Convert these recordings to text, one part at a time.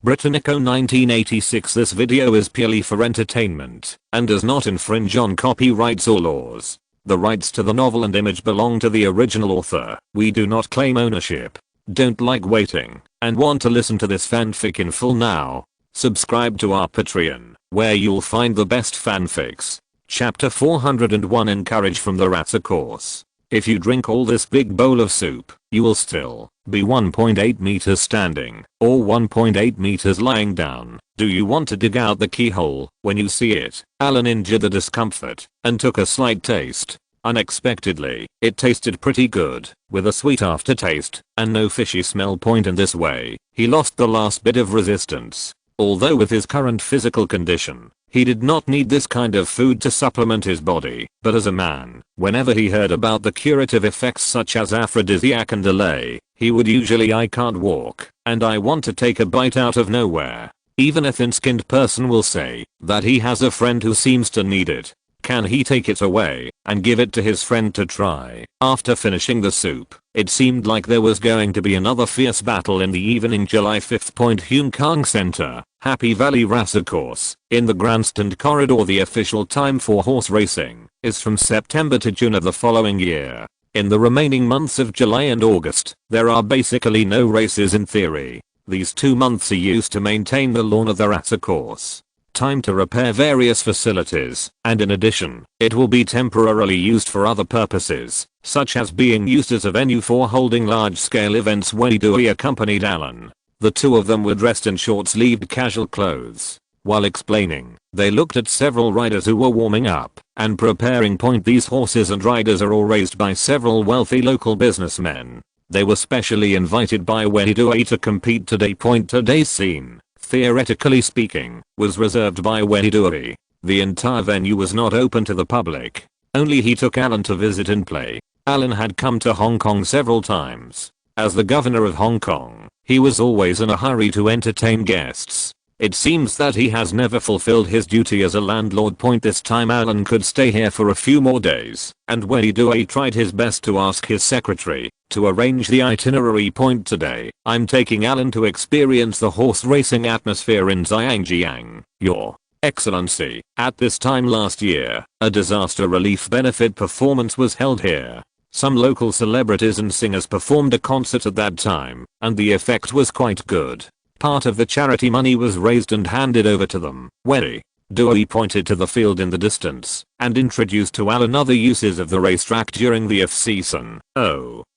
Britannico 1986. This video is purely for entertainment and does not infringe on copyrights or laws. The rights to the novel and image belong to the original author. We do not claim ownership. Don't like waiting and want to listen to this fanfic in full now? Subscribe to our Patreon, where you'll find the best fanfics. Chapter 401. Encourage from the rats. A course. If you drink all this big bowl of soup, you will still be 1.8 meters standing or 1.8 meters lying down. Do you want to dig out the keyhole when you see it? Alan endured the discomfort and took a slight taste. Unexpectedly, it tasted pretty good, with a sweet aftertaste and no fishy smell. In this way, he lost the last bit of resistance. Although with his current physical condition, he did not need this kind of food to supplement his body, but as a man, whenever he heard about the curative effects such as aphrodisiac and delay, he would usually "I can't walk, and I want to take a bite" out of nowhere. Even a thin-skinned person will say that he has a friend who seems to need it. Can he take it away and give it to his friend to try? After finishing the soup, it seemed like there was going to be another fierce battle in the evening. July 5th. Hong Kong Center, Happy Valley Racecourse, in the Grandstand Corridor. The official time for horse racing is from September to June of the following year. In the remaining months of July and August, there are basically no races in theory. These 2 months are used to maintain the lawn of the racecourse. Time to repair various facilities, and in addition, it will be temporarily used for other purposes, such as being used as a venue for holding large-scale events. Wendy Dewey accompanied Alan. The two of them were dressed in short-sleeved casual clothes. While explaining, they looked at several riders who were warming up and preparing. These horses and riders are all raised by several wealthy local businessmen. They were specially invited by Wendy Dewey to compete today. Today's scene, theoretically speaking, was reserved by Wendy Dewey. The entire venue was not open to the public. Only he took Alan to visit and play. Alan had come to Hong Kong several times. As the governor of Hong Kong, he was always in a hurry to entertain guests. It seems that he has never fulfilled his duty as a landlord. This time Alan could stay here for a few more days, and Wendy Dewey tried his best to ask his secretary to arrange the itinerary. Today, I'm taking Alan to experience the horse racing atmosphere in Zhangjiang, Your Excellency. At this time last year, a disaster relief benefit performance was held here. Some local celebrities and singers performed a concert at that time, and the effect was quite good. Part of the charity money was raised and handed over to them. Wendy Dewey pointed to the field in the distance and introduced to Alan other uses of the racetrack during the off-season.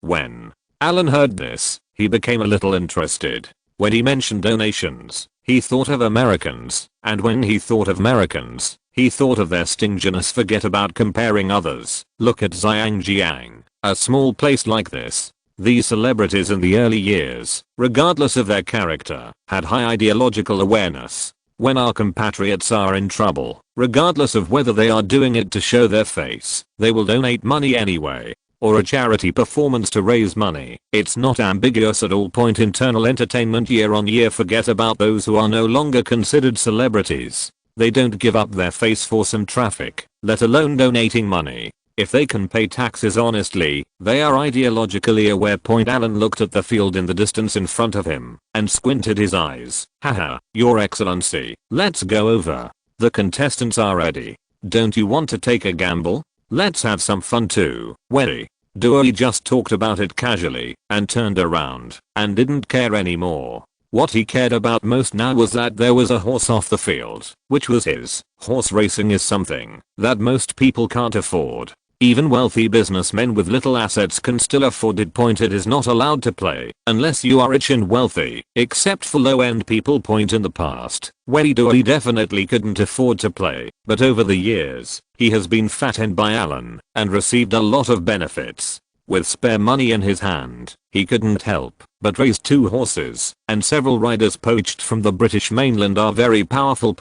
When Alan heard this, he became a little interested. When he mentioned donations, he thought of Americans, and when he thought of Americans, he thought of their stinginess. Forget about comparing others. Look at Zhangjiang, a small place like this. These celebrities in the early years, regardless of their character, had high ideological awareness. When our compatriots are in trouble, regardless of whether they are doing it to show their face, they will donate money anyway, or a charity performance to raise money. It's not ambiguous at all. Internal entertainment year on year. Forget about those who are no longer considered celebrities. They don't give up their face for some traffic, let alone donating money. If they can pay taxes honestly, they are ideologically aware. Alan looked at the field in the distance in front of him and squinted his eyes. Haha, Your Excellency, let's go over. The contestants are ready. Don't you want to take a gamble? Let's have some fun too. Wendy Dewey just talked about it casually and turned around and didn't care anymore. What he cared about most now was that there was a horse off the field, which was his. Horse racing is something that most people can't afford. Even wealthy businessmen with little assets can still afford it. It is not allowed to play unless you are rich and wealthy, except for low-end people. In the past, Wendy Dewey definitely couldn't afford to play, but over the years, he has been fattened by Alan and received a lot of benefits. With spare money in his hand, he couldn't help but raise 2 horses, and several riders poached from the British mainland are very powerful.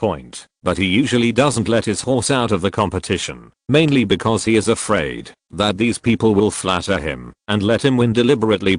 But he usually doesn't let his horse out of the competition, mainly because he is afraid that these people will flatter him and let him win deliberately.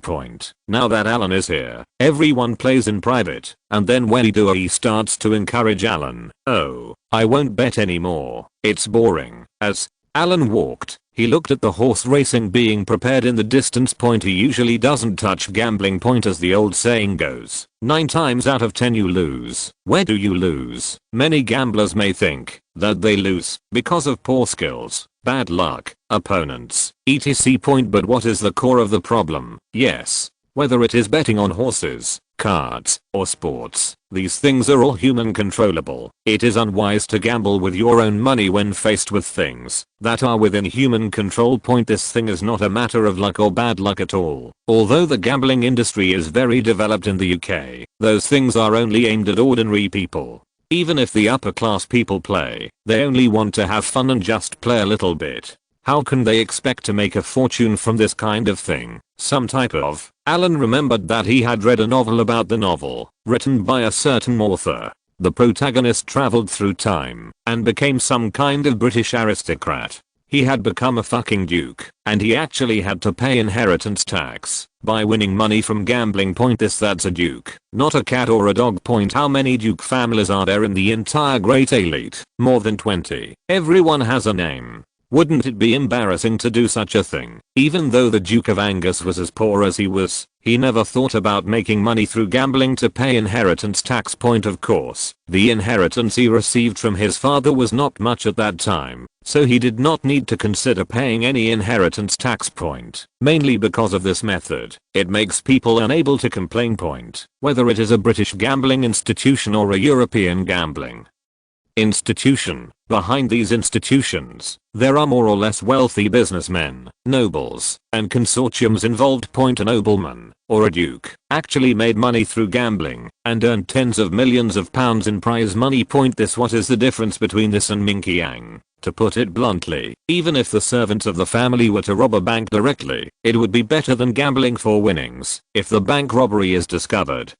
Now that Alan is here, everyone plays in private, and then Wendy Dewey starts to encourage Alan. I won't bet anymore, it's boring. As Alan walked, He looked at the horse racing being prepared in the distance. He usually doesn't touch gambling. As the old saying goes, 9 times out of 10 you lose. Where do you lose? Many gamblers may think that they lose because of poor skills, bad luck, opponents, etc. But what is the core of the problem? Yes. Whether it is betting on horses, cards, or sports, these things are all human controllable. It is unwise to gamble with your own money when faced with things that are within human control. This thing is not a matter of luck or bad luck at all. Although the gambling industry is very developed in the UK, those things are only aimed at ordinary people. Even if the upper class people play, they only want to have fun and just play a little bit. How can they expect to make a fortune from this kind of thing? Some type of. Alan remembered that he had read a novel about the novel, written by a certain author. The protagonist traveled through time and became some kind of British aristocrat. He had become a fucking duke, and he actually had to pay inheritance tax by winning money from gambling. That's a duke, not a cat or a dog. How many duke families are there in the entire great elite? More than 20. Everyone has a name. Wouldn't it be embarrassing to do such a thing? Even though the Duke of Angus was as poor as he was, he never thought about making money through gambling to pay inheritance tax. Of course, the inheritance he received from his father was not much at that time, so he did not need to consider paying any inheritance tax. Mainly because of this method, it makes people unable to complain. Whether it is a British gambling institution or a European gambling institution, behind these institutions, there are more or less wealthy businessmen, nobles, and consortiums involved. A nobleman, or a duke, actually made money through gambling, and earned tens of millions of pounds in prize money. What is the difference between this and Minky Yang? To put it bluntly, even if the servants of the family were to rob a bank directly, it would be better than gambling for winnings. If the bank robbery is discovered,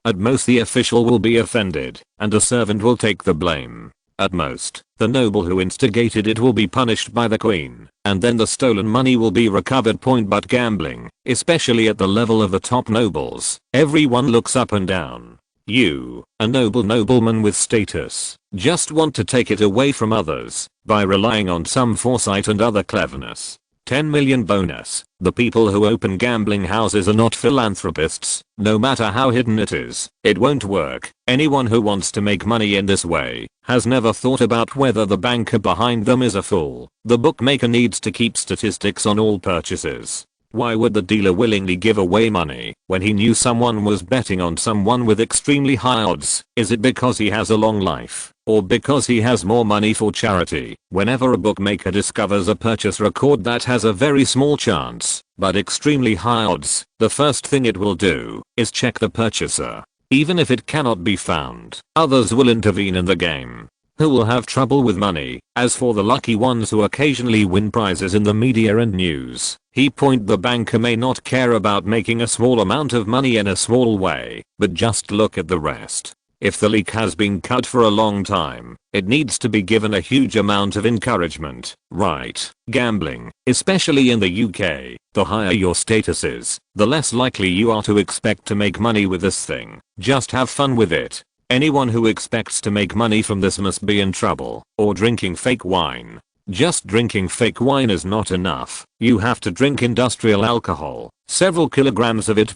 at most the official will be offended, and a servant will take the blame. At most, the noble who instigated it will be punished by the queen, and then the stolen money will be recovered. But gambling, especially at the level of the top nobles, everyone looks up and down. You, a nobleman with status, just want to take it away from others by relying on some foresight and other cleverness. 10 million bonus. The people who open gambling houses are not philanthropists, no matter how hidden it is. It won't work. Anyone who wants to make money in this way has never thought about whether the banker behind them is a fool. The bookmaker needs to keep statistics on all purchases. Why would the dealer willingly give away money when he knew someone was betting on someone with extremely high odds? Is it because he has a long life, or because he has more money for charity? Whenever a bookmaker discovers a purchase record that has a very small chance, but extremely high odds, the first thing it will do is check the purchaser. Even if it cannot be found, others will intervene in the game, who will have trouble with money. As for the lucky ones who occasionally win prizes in the media and news, the banker may not care about making a small amount of money in a small way, but just look at the rest. If the leak has been cut for a long time, it needs to be given a huge amount of encouragement, right? Gambling, especially in the UK, the higher your status is, the less likely you are to expect to make money with this thing. Just have fun with it. Anyone who expects to make money from this must be in trouble, or drinking fake wine. Just drinking fake wine is not enough. You have to drink industrial alcohol, several kilograms of it.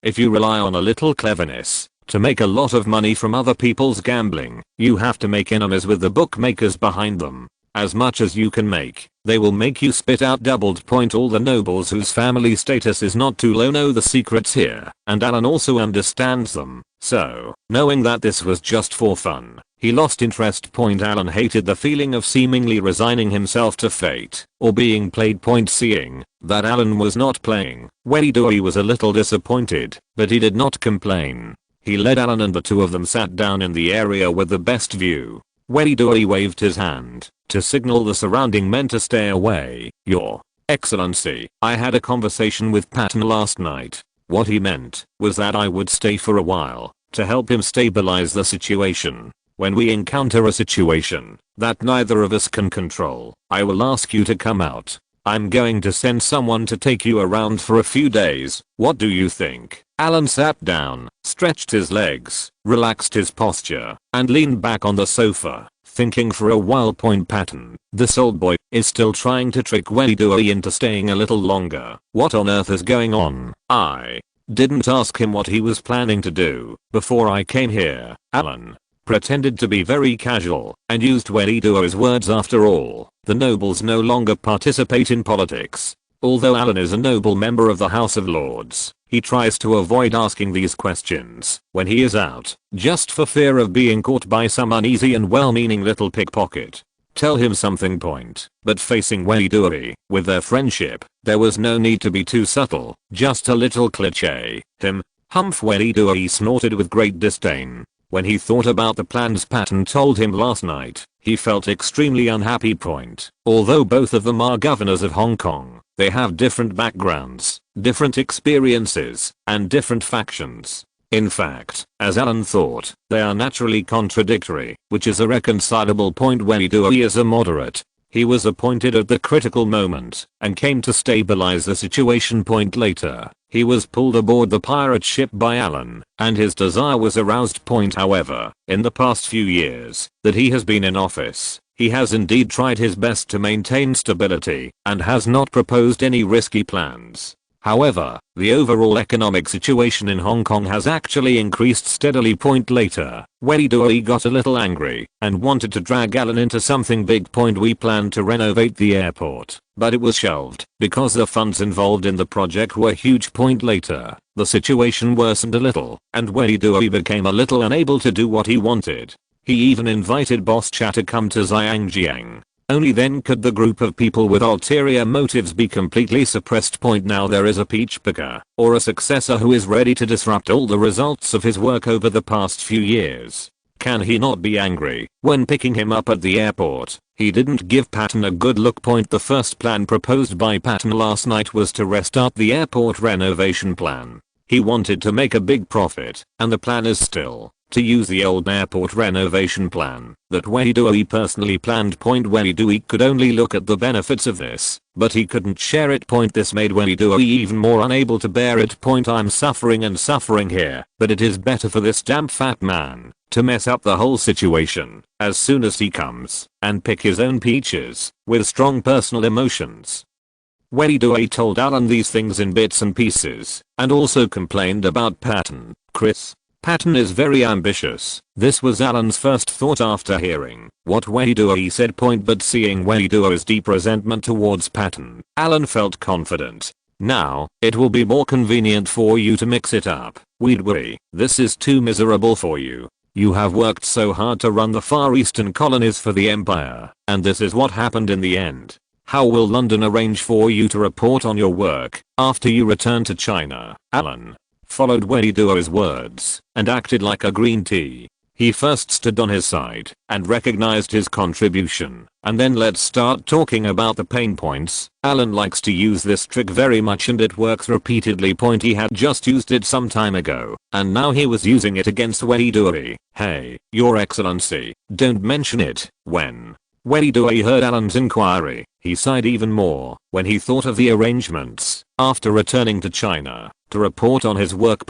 If you rely on a little cleverness to make a lot of money from other people's gambling, you have to make enemies with the bookmakers behind them. As much as you can make, they will make you spit out doubled. All the nobles whose family status is not too low know the secrets here, and Alan also understands them. So, knowing that this was just for fun, he lost interest. Alan hated the feeling of seemingly resigning himself to fate, or being played. Seeing that Alan was not playing, he was a little disappointed, but he did not complain. He led Alan and the two of them sat down in the area with the best view. He waved his hand to signal the surrounding men to stay away. Your Excellency, I had a conversation with Patton last night. What he meant was that I would stay for a while to help him stabilize the situation. When we encounter a situation that neither of us can control, I will ask you to come out. I'm going to send someone to take you around for a few days. What do you think? Alan sat down, stretched his legs, relaxed his posture, and leaned back on the sofa, Thinking for a while. Patton, this old boy, is still trying to trick Weidui into staying a little longer. What on earth is going on? I didn't ask him what he was planning to do before I came here. Alan pretended to be very casual and used Weidui's words. After all, the nobles no longer participate in politics. Although Alan is a noble member of the House of Lords, he tries to avoid asking these questions when he is out, just for fear of being caught by some uneasy and well-meaning little pickpocket. Tell him something. But facing Weidui, with their friendship, there was no need to be too subtle, just a little cliché. Humph. Weidui snorted with great disdain when he thought about the plans Patton told him last night. He felt extremely unhappy. Although both of them are governors of Hong Kong, they have different backgrounds, different experiences, and different factions. In fact, as Alan thought, they are naturally contradictory, which is a reconcilable point. Weidui is a moderate. He was appointed at the critical moment and came to stabilize the situation. Later, he was pulled aboard the pirate ship by Alan, and his desire was aroused. However, in the past few years that he has been in office, he has indeed tried his best to maintain stability and has not proposed any risky plans. However, the overall economic situation in Hong Kong has actually increased steadily. Later, Weidui got a little angry and wanted to drag Alan into something big. We planned to renovate the airport, but it was shelved because the funds involved in the project were huge. Later, the situation worsened a little and Weidui became a little unable to do what he wanted. He even invited Boss Cha to come to Zhangjiang. Only then could the group of people with ulterior motives be completely suppressed. Now there is a peach picker, or a successor who is ready to disrupt all the results of his work over the past few years. Can he not be angry when picking him up at the airport? He didn't give Patton a good look. The first plan proposed by Patton last night was to restart the airport renovation plan. He wanted to make a big profit, and the plan is still to use the old airport renovation plan that Weidui personally planned. Weidui could only look at the benefits of this, but he couldn't share it. This made Weidui even more unable to bear it. I'm suffering and suffering here, but it is better for this damn fat man to mess up the whole situation as soon as he comes and pick his own peaches with strong personal emotions. Weidui told Alan these things in bits and pieces and also complained about Patton. Patton is very ambitious. This was Alan's first thought after hearing what Weidui said. But seeing Weidui's deep resentment towards Patton, Alan felt confident. Now, it will be more convenient for you to mix it up. Weidui, this is too miserable for you. You have worked so hard to run the Far Eastern colonies for the Empire, and this is what happened in the end. How will London arrange for you to report on your work after you return to China? Alan followed Weidui's words and acted like a green tea. He first stood on his side and recognized his contribution, and then let's start talking about the pain points. Alan likes to use this trick very much and it works repeatedly. He had just used it some time ago, and now he was using it against Weidui. Hey, Your Excellency, don't mention it. When Weidui heard Alan's inquiry, he sighed even more when he thought of the arrangements after returning to China to report on his work.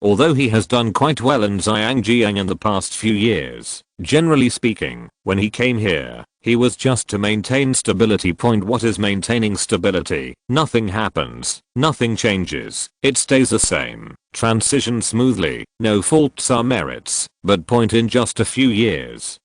Although he has done quite well in Zhangjiang in the past few years, generally speaking, when he came here, he was just to maintain stability. What is maintaining stability? Nothing happens, nothing changes, it stays the same. Transition smoothly, no faults are merits, but in just a few years,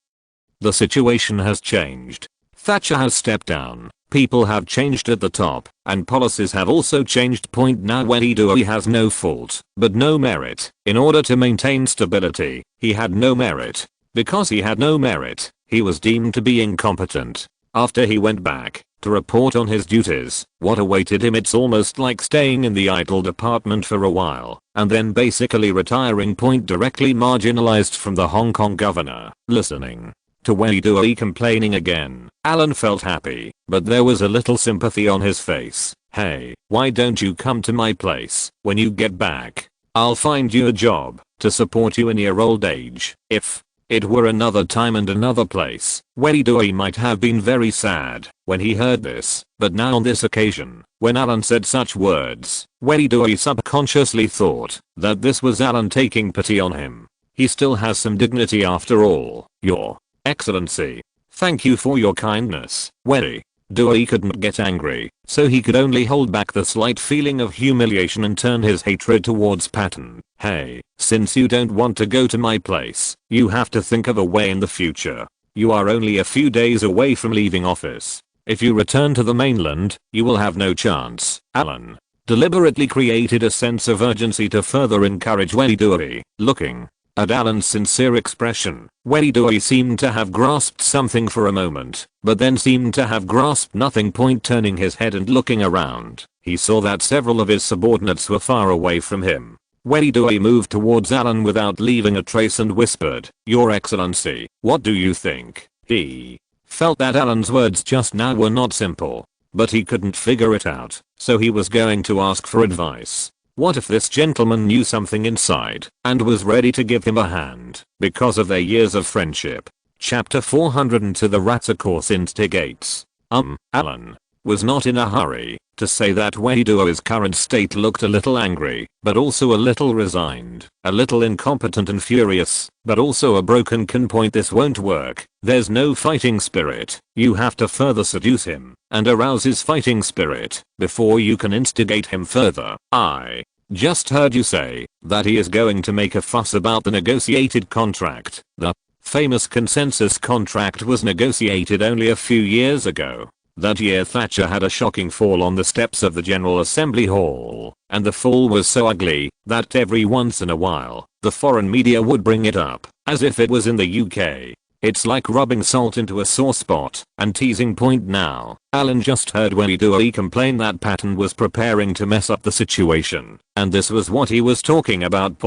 the situation has changed. Thatcher has stepped down, people have changed at the top, and policies have also changed. Now Weidui has no fault, but no merit. In order to maintain stability, he had no merit. Because he had no merit, he was deemed to be incompetent. After he went back to report on his duties, what awaited him? It's almost like staying in the idle department for a while, and then basically retiring. Directly marginalized from the Hong Kong governor. Listening to Weidui complaining again, Alan felt happy, but there was a little sympathy on his face. Hey, why don't you come to my place when you get back? I'll find you a job to support you in your old age. If it were another time and another place, Weidui might have been very sad when he heard this, but now on this occasion, when Alan said such words, Weidui subconsciously thought that this was Alan taking pity on him. He still has some dignity after all. Your Excellency. Thank you for your kindness. Wei Dui couldn't get angry, so he could only hold back the slight feeling of humiliation and turn his hatred towards Patton. Hey, since you don't want to go to my place, you have to think of a way in the future. You are only a few days away from leaving office. If you return to the mainland, you will have no chance. Alan deliberately created a sense of urgency to further encourage Wei Dui. Looking at Alan's sincere expression, Wei Dui seemed to have grasped something for a moment, but then seemed to have grasped nothing. Turning his head and looking around, he saw that several of his subordinates were far away from him. Wei Dui moved towards Alan without leaving a trace and whispered, "Your Excellency, what do you think?" He felt that Alan's words just now were not simple, but he couldn't figure it out, so he was going to ask for advice. What if this gentleman knew something inside and was ready to give him a hand because of their years of friendship? Chapter 402. The Rat's Course instigates. Alan was not in a hurry to say that Wei Dui's current state looked a little angry, but also a little resigned, a little incompetent and furious, but also a broken. This won't work. There's no fighting spirit. You have to further seduce him and arouse his fighting spirit before you can instigate him further. I just heard you say that he is going to make a fuss about the negotiated contract. The famous consensus contract was negotiated only a few years ago. That year Thatcher had a shocking fall on the steps of the General Assembly Hall, and the fall was so ugly that every once in a while, the foreign media would bring it up, as if it was in the UK. It's like rubbing salt into a sore spot and teasing. Now, Alan just heard Wei Dui complain that Patton was preparing to mess up the situation, and this was what he was talking about.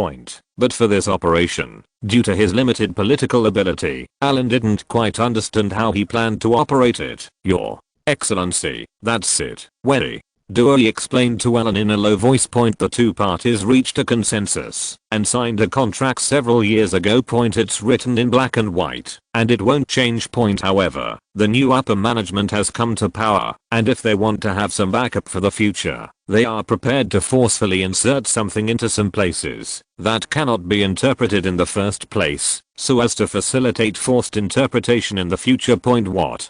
But for this operation, due to his limited political ability, Alan didn't quite understand how he planned to operate it. Your Excellency, that's it. Wei Dui explained to Alan in a low voice. The two parties reached a consensus and signed a contract several years ago. It's written in black and white, and it won't change. However, the new upper management has come to power, and if they want to have some backup for the future, they are prepared to forcefully insert something into some places that cannot be interpreted in the first place, so as to facilitate forced interpretation in the future. What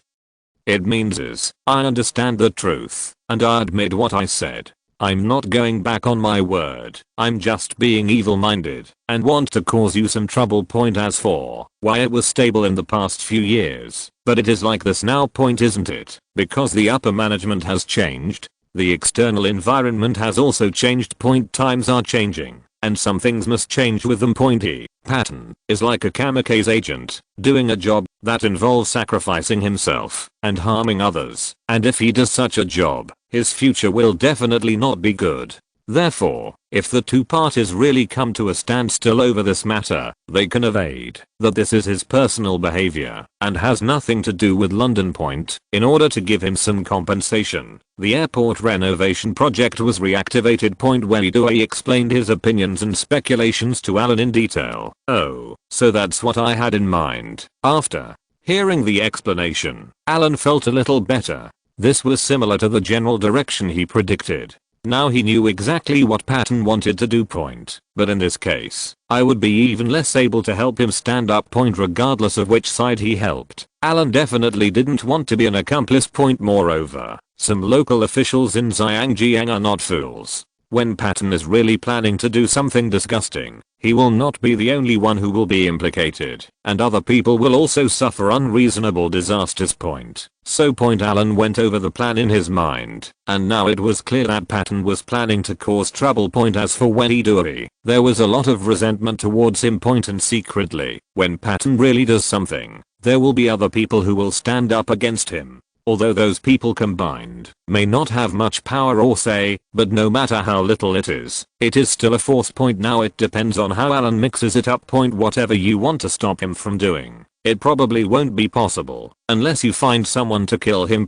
it means is, I understand the truth, and I admit what I said. I'm not going back on my word. I'm just being evil-minded and want to cause you some trouble. As for why it was stable in the past few years, but it is like this now. Isn't it? Because the upper management has changed. The external environment has also changed. Times are changing, and some things must change with them. Patton is like a kamikaze agent, doing a job that involves sacrificing himself and harming others, and if he does such a job, his future will definitely not be good. Therefore, if the two parties really come to a standstill over this matter, they can evade that this is his personal behavior and has nothing to do with London. In order to give him some compensation, the airport renovation project was reactivated. Wei Dui explained his opinions and speculations to Alan in detail. Oh, so that's what I had in mind. After hearing the explanation, Alan felt a little better. This was similar to the general direction he predicted. Now he knew exactly what Patton wanted to do. But in this case, I would be even less able to help him stand up. Regardless of which side he helped, Alan definitely didn't want to be an accomplice. Moreover, some local officials in Zhangjiang are not fools. When Patton is really planning to do something disgusting, he will not be the only one who will be implicated, and other people will also suffer unreasonable disasters. So Alan went over the plan in his mind, and now it was clear that Patton was planning to cause trouble. As for Wei Dui, there was a lot of resentment towards him. And secretly, when Patton really does something, there will be other people who will stand up against him. Although those people combined may not have much power or say, but no matter how little it is still a force. Now it depends on how Alan mixes it up. Whatever you want to stop him from doing, it probably won't be possible unless you find someone to kill him.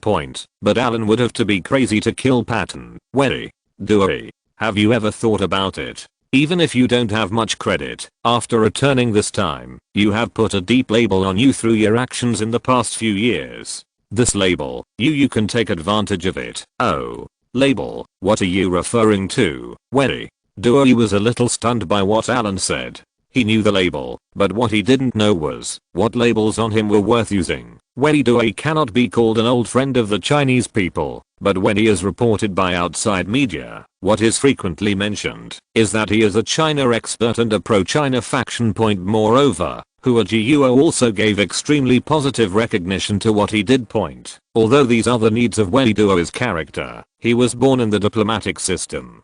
But Alan would have to be crazy to kill Patton. Wei Dui, have you ever thought about it? Even if you don't have much credit, after returning this time, you have put a deep label on you through your actions in the past few years. This label, you can take advantage of it. Oh, label, what are you referring to? Wei Dui was a little stunned by what Alan said. He knew the label, but what he didn't know was what labels on him were worth using. Wei Dui cannot be called an old friend of the Chinese people, but when he is reported by outside media, what is frequently mentioned is that he is a China expert and a pro-China faction. Moreover, Hua Jiuo also gave extremely positive recognition to what he did. Although these are the needs of Wei Duo's character, he was born in the diplomatic system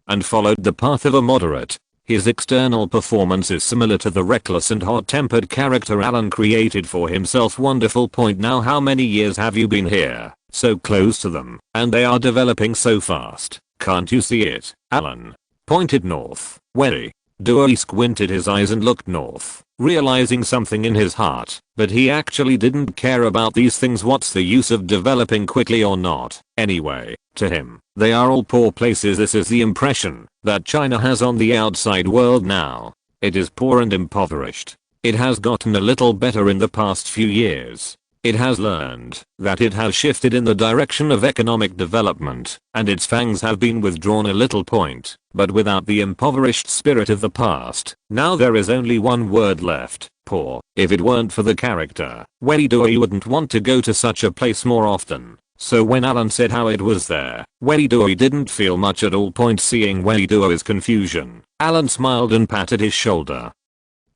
and followed the path of a moderate. His external performance is similar to the reckless and hot-tempered character Alan created for himself. Wonderful. Now how many years have you been here? So close to them, and they are developing so fast. Can't you see it? Alan pointed north. Wei Duo squinted his eyes and looked north, realizing something in his heart, but he actually didn't care about these things. What's the use of developing quickly or not? Anyway, to him, they are all poor places. This is the impression that China has on the outside world now. It is poor and impoverished. It has gotten a little better in the past few years. It has learned that it has shifted in the direction of economic development, and its fangs have been withdrawn a little. But without the impoverished spirit of the past, now there is only one word left: poor. If it weren't for the character, Wei Duo wouldn't want to go to such a place more often. So when Alan said how it was there, Wei Duo didn't feel much at all. Seeing Wei Duo's confusion, Alan smiled and patted his shoulder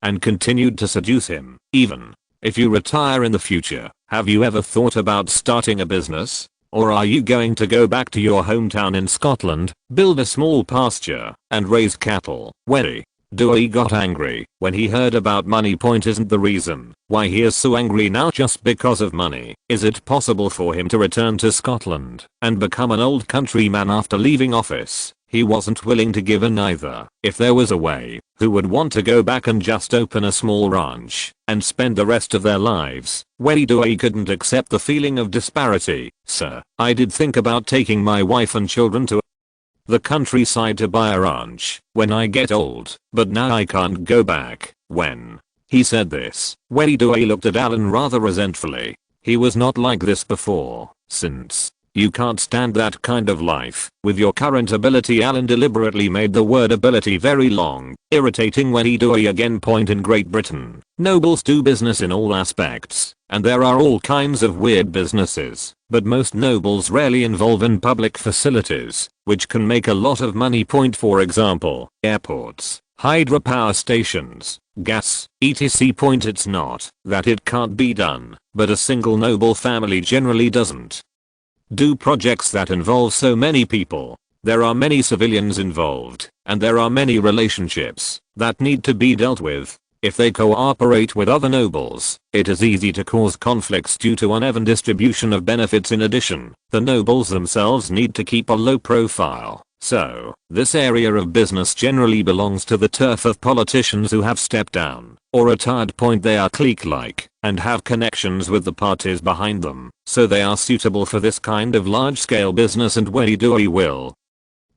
and continued to seduce him. Even if you retire in the future, have you ever thought about starting a business? Or are you going to go back to your hometown in Scotland, build a small pasture, and raise cattle? Wei Duo got angry when he heard about money. Isn't the reason why he is so angry now just because of money? Is it possible for him to return to Scotland and become an old countryman after leaving office? He wasn't willing to give in either. If there was a way, who would want to go back and just open a small ranch and spend the rest of their lives? Wei Duo couldn't accept the feeling of disparity. Sir, I did think about taking my wife and children to the countryside to buy a ranch when I get old, but now I can't go back. When he said this, Wei Duo looked at Alan rather resentfully. He was not like this before. Since you can't stand that kind of life with your current ability. Alan deliberately made the word ability very long, irritating Wei Duo again. In Great Britain, nobles do business in all aspects, and there are all kinds of weird businesses, but most nobles rarely involve in public facilities, which can make a lot of money. For example, airports, hydropower stations, gas, etc. It's not that it can't be done, but a single noble family generally doesn't do projects that involve so many people. There are many civilians involved, and there are many relationships that need to be dealt with. If they cooperate with other nobles, it is easy to cause conflicts due to uneven distribution of benefits. In addition, the nobles themselves need to keep a low profile. So, this area of business generally belongs to the turf of politicians who have stepped down or retired. They are clique-like and have connections with the parties behind them, so they are suitable for this kind of large-scale business. And Wei Duo will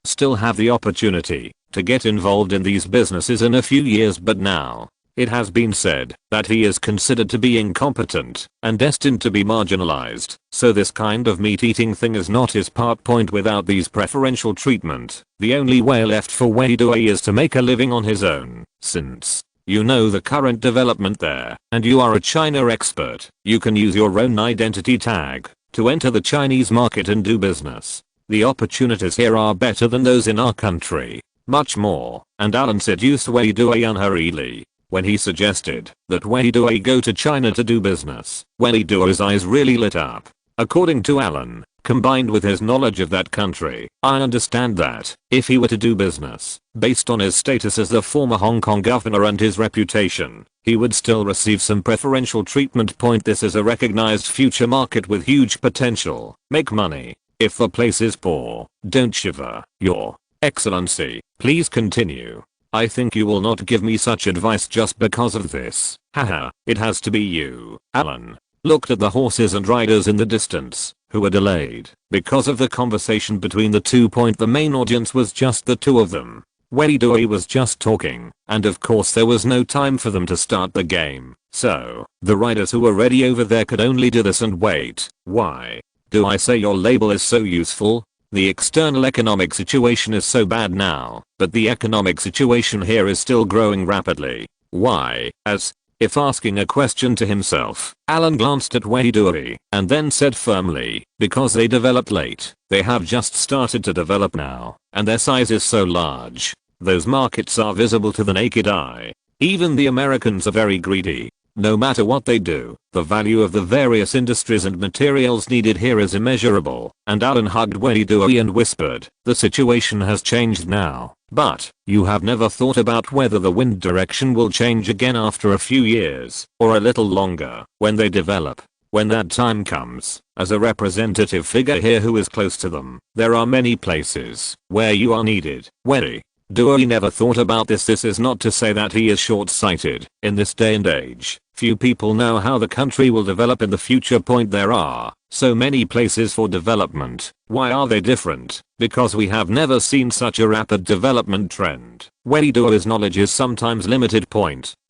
still have the opportunity to get involved in these businesses in a few years, but now it has been said that he is considered to be incompetent and destined to be marginalized, so this kind of meat-eating thing is not his part. Without these preferential treatment, the only way left for Wei Duo is to make a living on his own. Since you know the current development there, and you are a China expert, you can use your own identity tag to enter the Chinese market and do business. The opportunities here are better than those in our country. Much more, and Alan seduced Wei Duo unhurriedly when he suggested that Wei Duo go to China to do business. Wei Duo's eyes really lit up. According to Alan, combined with his knowledge of that country, I understand that if he were to do business, based on his status as the former Hong Kong governor and his reputation, he would still receive some preferential treatment. This is a recognized future market with huge potential. Make money. If the place is poor, don't shiver. Your Excellency, please continue. I think you will not give me such advice just because of this. Haha, it has to be you. Alan looked at the horses and riders in the distance, who were delayed because of the conversation between the two. The main audience was just the two of them. Wei Duo was just talking, and of course there was no time for them to start the game, so the riders who were ready over there could only do this and wait. Why do I say your label is so useful? The external economic situation is so bad now, but the economic situation here is still growing rapidly. Why? As if asking a question to himself, Alan glanced at Weiduri and then said firmly, because they developed late, they have just started to develop now, and their size is so large. Those markets are visible to the naked eye. Even the Americans are very greedy. No matter what they do, the value of the various industries and materials needed here is immeasurable, and Alan hugged Weiduri and whispered, the situation has changed now, but you have never thought about whether the wind direction will change again after a few years, or a little longer, when they develop. When that time comes, as a representative figure here who is close to them, there are many places where you are needed. Weiduri never thought about this. This is not to say that he is short-sighted. In this day and age, few people know how the country will develop in the future. There are so many places for development. Why are they different? Because we have never seen such a rapid development trend. Weiduri's knowledge is sometimes limited.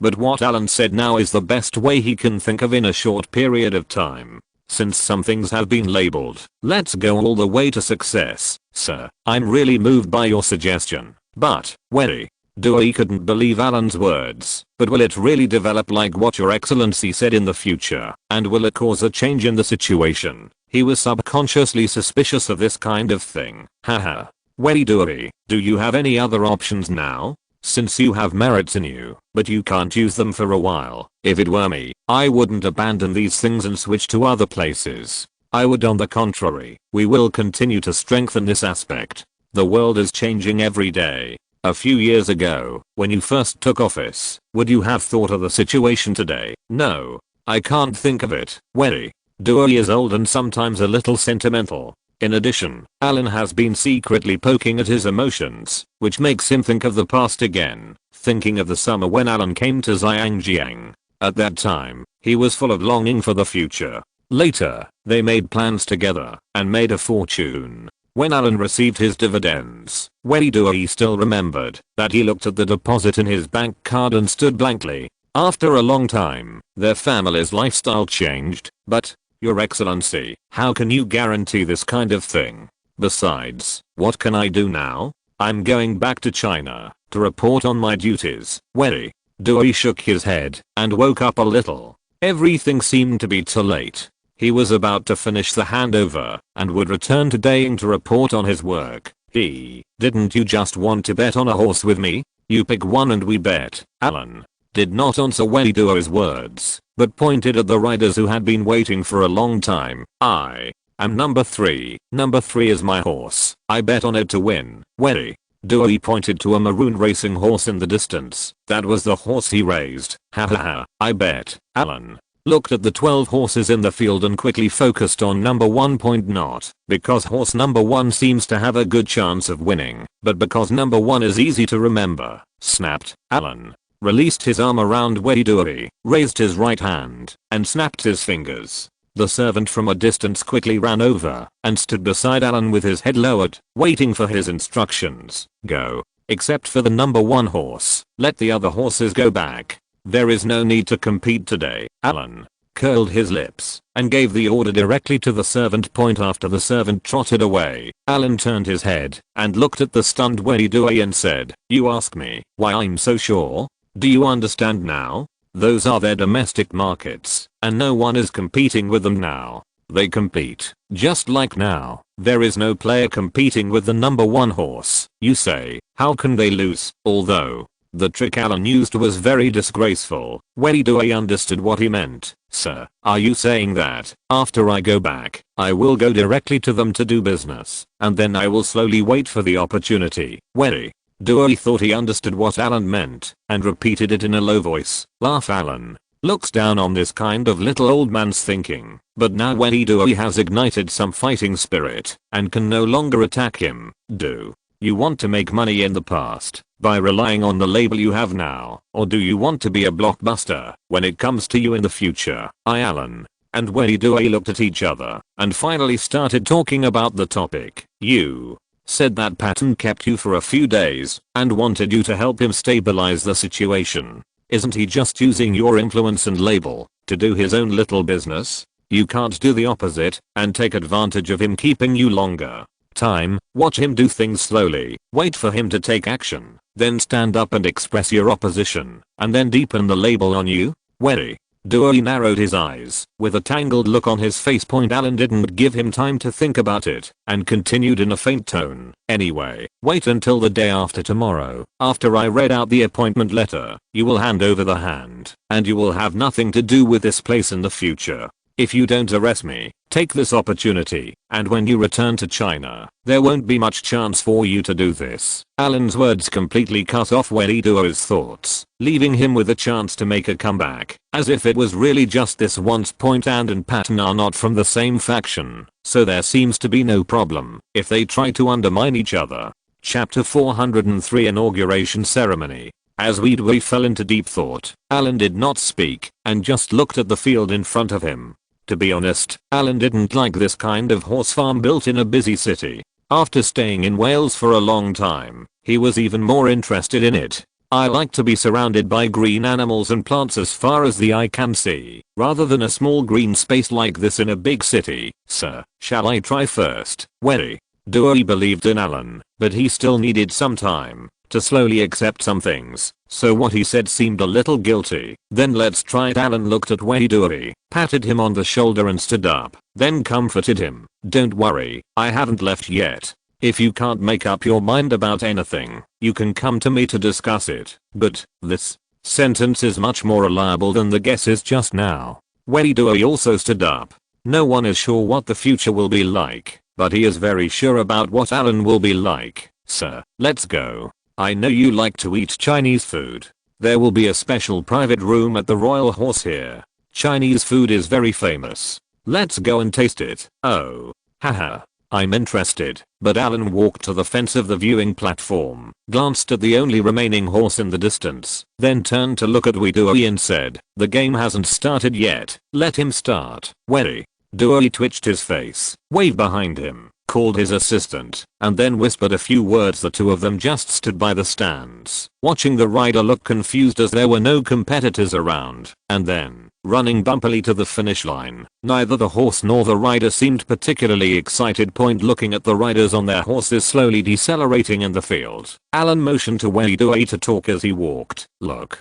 But what Alan said now is the best way he can think of in a short period of time. Since some things have been labeled, let's go all the way to success. Sir, I'm really moved by your suggestion. But, Weiduri couldn't believe Alan's words. But will it really develop like what your excellency said in the future? And will it cause a change in the situation? He was subconsciously suspicious of this kind of thing. Haha. Weiduri, do you have any other options now? Since you have merits in you, but you can't use them for a while. If it were me, I wouldn't abandon these things and switch to other places. I would. On the contrary, we will continue to strengthen this aspect. The world is changing every day. A few years ago, when you first took office, would you have thought of the situation today? No. I can't think of it. Weiduri is old and sometimes a little sentimental. In addition, Alan has been secretly poking at his emotions, which makes him think of the past again, thinking of the summer when Alan came to Zhangjiang. At that time, he was full of longing for the future. Later, they made plans together and made a fortune. When Alan received his dividends, Weiduri still remembered that he looked at the deposit in his bank card and stood blankly. After a long time, their family's lifestyle changed, but, Your Excellency, how can you guarantee this kind of thing? Besides, what can I do now? I'm going back to China to report on my duties. Weiduri shook his head and woke up a little. Everything seemed to be too late. He was about to finish the handover and would return to Daying to report on his work. Didn't you just want to bet on a horse with me? You pick one and we bet. Alan did not answer Weiduri's words, but pointed at the riders who had been waiting for a long time. I am number 3. Number 3 is my horse. I bet on it to win. Weiduri pointed to a maroon racing horse in the distance. That was the horse he raised. Hahaha, I bet. Alan looked at the 12 horses in the field and quickly focused on number 1. Not because horse number 1 seems to have a good chance of winning, but because number 1 is easy to remember. Snapped. Alan released his arm around Weiduri, raised his right hand, and snapped his fingers. The servant from a distance quickly ran over and stood beside Alan with his head lowered, waiting for his instructions. Go. Except for the number 1 horse, let the other horses go back. There is no need to compete today. Alan curled his lips and gave the order directly to the servant. After the servant trotted away, Alan turned his head and looked at the stunned Weiduri and said, "You ask me why I'm so sure? Do you understand now? Those are their domestic markets, and no one is competing with them now. They compete, just like now. There is no player competing with the number 1 horse. You say, how can they lose?" Although the trick Alan used was very disgraceful, Weiduri understood what he meant. "Sir, are you saying that, after I go back, I will go directly to them to do business, and then I will slowly wait for the opportunity?" Weiduri thought he understood what Alan meant, and repeated it in a low voice. Alan looks down on this kind of little old man's thinking, but now Weiduri has ignited some fighting spirit, and can no longer attack him. Do you want to make money in the past by relying on the label you have now, or do you want to be a blockbuster when it comes to you in the future? Alan and Weiduri looked at each other and finally started talking about the topic. "You said that Patton kept you for a few days and wanted you to help him stabilize the situation. Isn't he just using your influence and label to do his own little business? You can't do the opposite and take advantage of him keeping you longer." time, watch him do things slowly, wait for him to take action, then stand up and express your opposition, and then deepen the label on you? Wary. Dewey narrowed his eyes, with a tangled look on his face. Alan didn't give him time to think about it, and continued in a faint tone. Anyway, wait until the day after tomorrow. After I read out the appointment letter, you will hand over the hand, and you will have nothing to do with this place in the future. If you don't arrest me, take this opportunity, and when you return to China, there won't be much chance for you to do this. Alan's words completely cut off Weiduo's thoughts, leaving him with a chance to make a comeback, as if it was really just this once. Ant and Patton are not from the same faction, so there seems to be no problem if they try to undermine each other. Chapter 403 Inauguration Ceremony. As Weiduo fell into deep thought, Alan did not speak, and just looked at the field in front of him. To be honest, Alan didn't like this kind of horse farm built in a busy city. After staying in Wales for a long time, he was even more interested in it. I like to be surrounded by green animals and plants as far as the eye can see, rather than a small green space like this in a big city. Sir, shall I try first? Wary. Dewey believed in Alan, but he still needed some time to slowly accept some things, so what he said seemed a little guilty. Then let's try it. Alan looked at Weiduo, patted him on the shoulder and stood up, then comforted him. Don't worry, I haven't left yet. If you can't make up your mind about anything, you can come to me to discuss it. But this sentence is much more reliable than the guesses just now. Weiduo also stood up. No one is sure what the future will be like, but he is very sure about what Alan will be like. Sir, let's go. I know you like to eat Chinese food. There will be a special private room at the Royal Horse here. Chinese food is very famous. Let's go and taste it. Oh. Haha. I'm interested. But Alan walked to the fence of the viewing platform, glanced at the only remaining horse in the distance, then turned to look at Weiduo and said, the game hasn't started yet. Let him start. Wary. Dewey twitched his face, waved behind him, called his assistant, and then whispered a few words. The two of them just stood by the stands, watching the rider look confused as there were no competitors around, and then, running bumpily to the finish line. Neither the horse nor the rider seemed particularly excited. Looking at the riders on their horses slowly decelerating in the field, Alan motioned to Weiduo to talk as he walked. Look.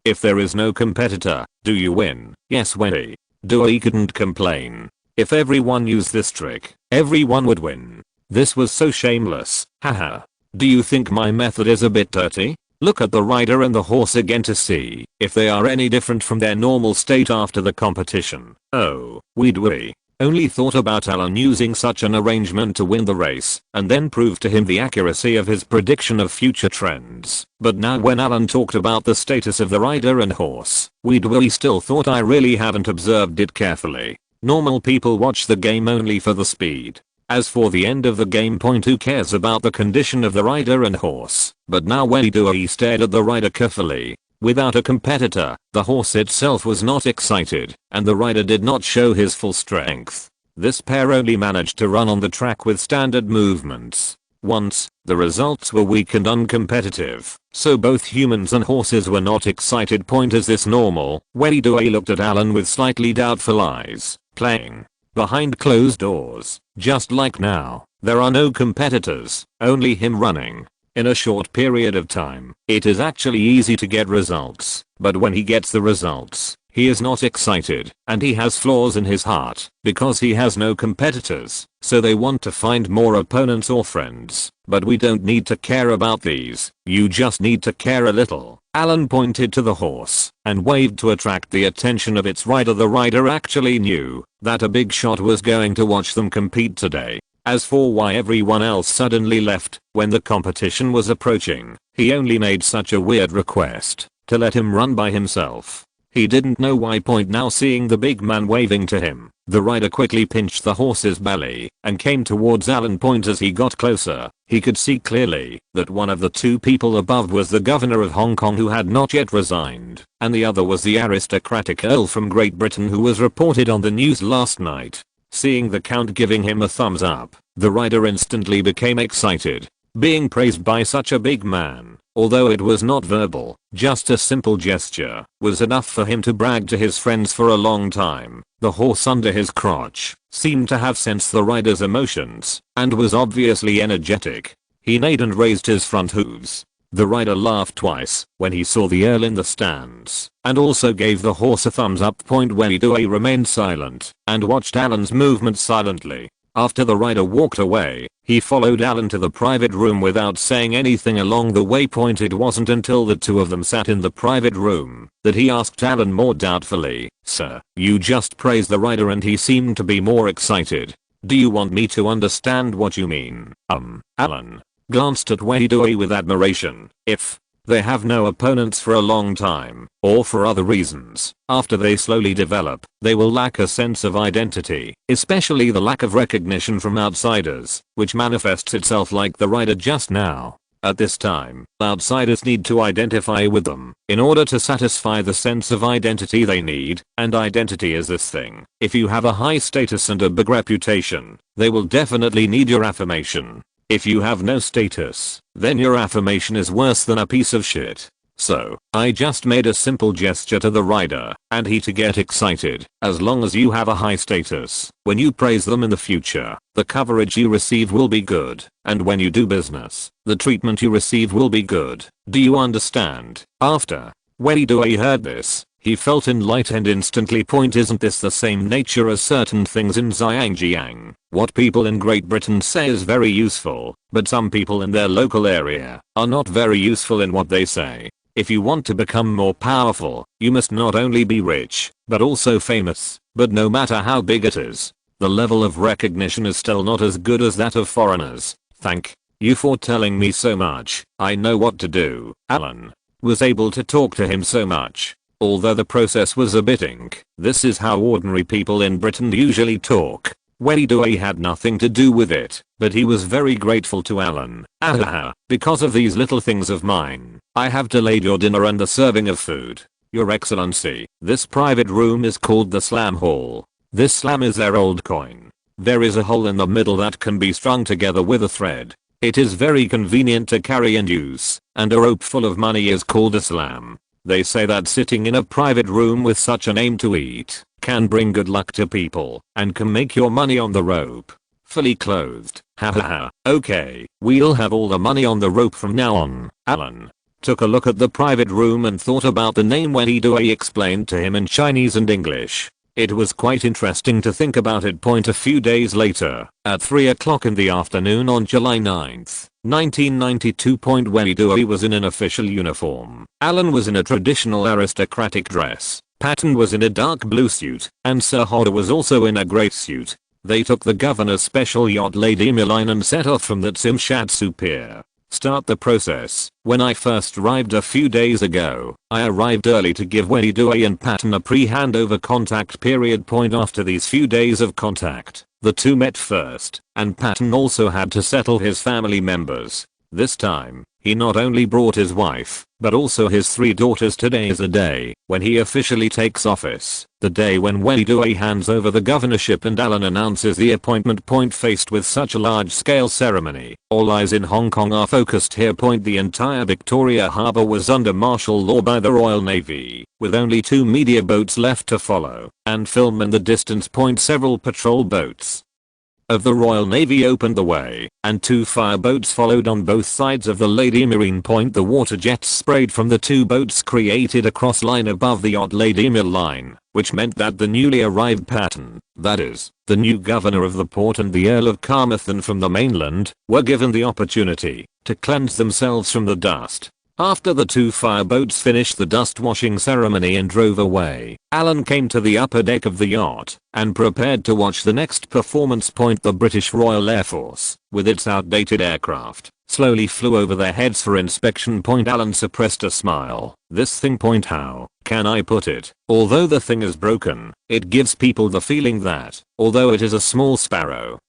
If there is no competitor, do you win? Yes, Weiduo. Dewey couldn't complain. If everyone used this trick, everyone would win. This was so shameless. Haha. Do you think my method is a bit dirty? Look at the rider and the horse again to see if they are any different from their normal state after the competition. Oh, Weiduo only thought about Alan using such an arrangement to win the race and then prove to him the accuracy of his prediction of future trends. But now when Alan talked about the status of the rider and horse, Weiduo still thought I really haven't observed it carefully. Normal people watch the game only for the speed. As for the end of the game, who cares about the condition of the rider and horse? But now Weiduo stared at the rider carefully. Without a competitor, the horse itself was not excited, and the rider did not show his full strength. This pair only managed to run on the track with standard movements. Once, the results were weak and uncompetitive, so both humans and horses were not excited. Is this normal? Weiduo looked at Alan with slightly doubtful eyes. Playing behind closed doors, just like now. There are no competitors, only him running. In a short period of time, it is actually easy to get results, but when he gets the results, he is not excited, and he has flaws in his heart, because he has no competitors, so they want to find more opponents or friends. But we don't need to care about these, you just need to care a little. Alan pointed to the horse, and waved to attract the attention of its rider. The rider actually knew that a big shot was going to watch them compete today. As for why everyone else suddenly left when the competition was approaching, he only made such a weird request to let him run by himself. He didn't know why. Now seeing the big man waving to him, the rider quickly pinched the horse's belly and came towards Alan. As he got closer, he could see clearly that one of the two people above was the governor of Hong Kong, who had not yet resigned, and the other was the aristocratic earl from Great Britain who was reported on the news last night. Seeing the count giving him a thumbs up, the rider instantly became excited. Being praised by such a big man Although it was not verbal, just a simple gesture was enough for him to brag to his friends for a long time. The horse under his crotch seemed to have sensed the rider's emotions and was obviously energetic. He neighed and raised his front hooves. The rider laughed twice when he saw the earl in the stands and also gave the horse a thumbs up. Wedidoi remained silent and watched Alan's movements silently. After the rider walked away, he followed Alan to the private room without saying anything along the way. It wasn't until the two of them sat in the private room that he asked Alan more doubtfully, "Sir, you just praised the rider and he seemed to be more excited. Do you want me to understand what you mean?" Alan glanced at Wedidoi with admiration. If they have no opponents for a long time, or for other reasons, after they slowly develop, they will lack a sense of identity, especially the lack of recognition from outsiders, which manifests itself like the rider just now. At this time, outsiders need to identify with them in order to satisfy the sense of identity they need, and identity is this thing. If you have a high status and a big reputation, they will definitely need your affirmation. If you have no status, then your affirmation is worse than a piece of shit. So, I just made a simple gesture to the rider, and he to get excited. As long as you have a high status, when you praise them in the future, the coverage you receive will be good, and when you do business, the treatment you receive will be good. Do you understand? After Wedidoi heard this, he felt enlightened instantly. Isn't this the same nature as certain things in Zhangjiang? What people in Great Britain say is very useful, but some people in their local area are not very useful in what they say. If you want to become more powerful, you must not only be rich, but also famous. But no matter how big it is, the level of recognition is still not as good as that of foreigners. Thank you for telling me so much. I know what to do. Alan was able to talk to him so much. Although the process was a bit this is how ordinary people in Britain usually talk. Wedidoi had nothing to do with it, but he was very grateful to Alan. Because of these little things of mine, I have delayed your dinner and the serving of food. Your Excellency, this private room is called the Slam Hall. This slam is their old coin. There is a hole in the middle that can be strung together with a thread. It is very convenient to carry and use, and a rope full of money is called a slam. They say that sitting in a private room with such a name to eat can bring good luck to people and can make your money on the rope. Fully clothed. Okay, we'll have all the money on the rope from now on. Alan took a look at the private room and thought about the name Wedidoi explained to him in Chinese and English. It was quite interesting to think about it. A few days later, at 3 o'clock in the afternoon on July 9th, 1992. Wedidoi was in an official uniform. Alan was in a traditional aristocratic dress. Patton was in a dark blue suit, and Sir Hodder was also in a grey suit. They took the governor's special yacht Lady Emmeline and set off from the Tsimshatsu Pier. Start the process. When I first arrived a few days ago, I arrived early to give Wedidoi and Patton a pre-handover contact period. After these few days of contact, the two met first, and Patton also had to settle his family members. This time, he not only brought his wife, but also his 3 daughters. Today is the day when he officially takes office, the day when Wedidoi hands over the governorship and Alan announces the appointment. Faced with such a large-scale ceremony, all eyes in Hong Kong are focused here. The entire Victoria Harbour was under martial law by the Royal Navy, with only 2 media boats left to follow and film in the distance. Several patrol boats of the Royal Navy opened the way, and 2 fireboats followed on both sides of the Lady Marine. The water jets sprayed from the 2 boats created a cross line above the yacht Lady Emmeline line, which meant that the newly arrived Patton, that is, the new governor of the port, and the Earl of Carmarthen from the mainland, were given the opportunity to cleanse themselves from the dust. After the 2 fireboats finished the dust washing ceremony and drove away, Alan came to the upper deck of the yacht and prepared to watch the next performance. The British Royal Air Force, with its outdated aircraft, slowly flew over their heads for inspection. Alan suppressed a smile. This thing. How can I put it? Although the thing is broken, it gives people the feeling that, although it is a small sparrow,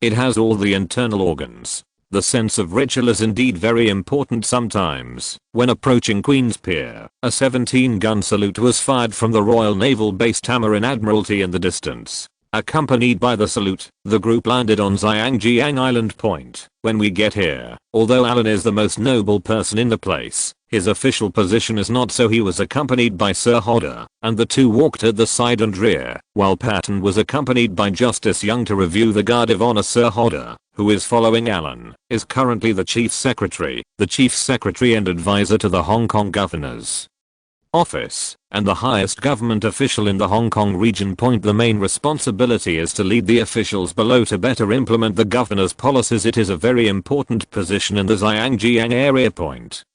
it has all the internal organs. The sense of ritual is indeed very important sometimes. When approaching Queen's Pier, a 17-gun salute was fired from the Royal Naval Base Tamarin Admiralty in the distance. Accompanied by the salute, the group landed on Zhangjiang Island Point. When we get here, although Alan is the most noble person in the place, his official position is not, so he was accompanied by Sir Hodder, and the two walked at the side and rear, while Patton was accompanied by Justice Young to review the Guard of Honor. Sir Hodder, who is following Alan, is currently the Chief Secretary and advisor to the Hong Kong Governor's office, and the highest government official in the Hong Kong region. The main responsibility is to lead the officials below to better implement the governor's policies. It is a very important position in the Zhangjiang area.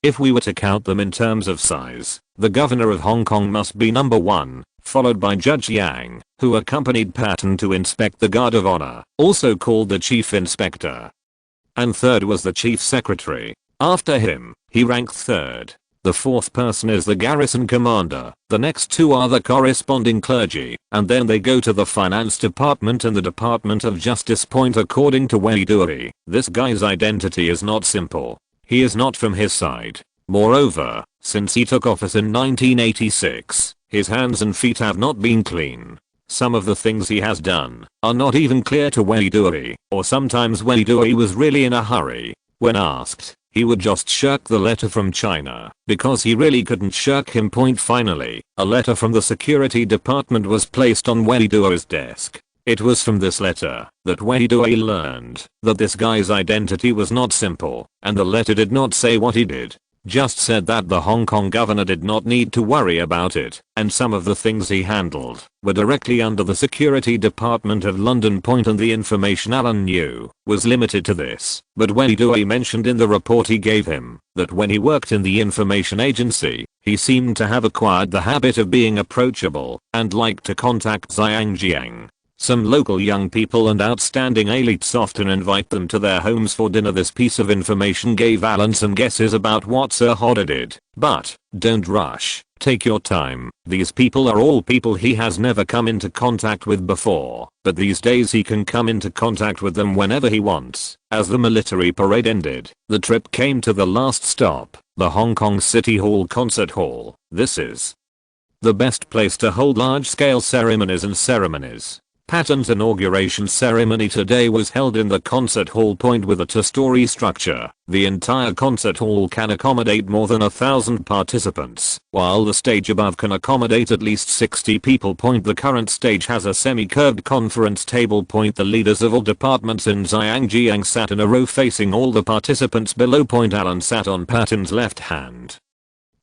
If we were to count them in terms of size, the governor of Hong Kong must be number 1, followed by Judge Yang, who accompanied Patton to inspect the Guard of Honor, also called the Chief Inspector. And third was the Chief Secretary. After him, he ranked third. The fourth person is the garrison commander, the next two are the corresponding clergy, and then they go to the finance department and the Department of Justice. According to Wei Dui, this guy's identity is not simple. He is not from his side. Moreover, since he took office in 1986, his hands and feet have not been clean. Some of the things he has done are not even clear to Wei Dui, or sometimes Wei Dui was really in a hurry. When asked, he would just shirk the letter from China, because he really couldn't shirk him. Finally, a letter from the security department was placed on Wei Dui's desk. It was from this letter that Wei Dui learned that this guy's identity was not simple, and the letter did not say what he did. Just said that the Hong Kong governor did not need to worry about it, and some of the things he handled were directly under the security department of London. And the information Alan knew was limited to this, but Wei Dui mentioned in the report he gave him that when he worked in the information agency, he seemed to have acquired the habit of being approachable and liked to contact Zhangjiang. Some local young people and outstanding elites often invite them to their homes for dinner. This piece of information gave Alan some guesses about what Sir Hodder did, but don't rush, take your time. These people are all people he has never come into contact with before, but these days he can come into contact with them whenever he wants. As the military parade ended, the trip came to the last stop, the Hong Kong City Hall Concert Hall. This is the best place to hold large-scale ceremonies. Patton's inauguration ceremony today was held in the concert hall. With a two-story structure, the entire concert hall can accommodate more than 1,000 participants, while the stage above can accommodate at least 60 people. The current stage has a semi-curved conference table. The leaders of all departments in Zhangjiang sat in a row facing all the participants below. Alan sat on Patton's left-hand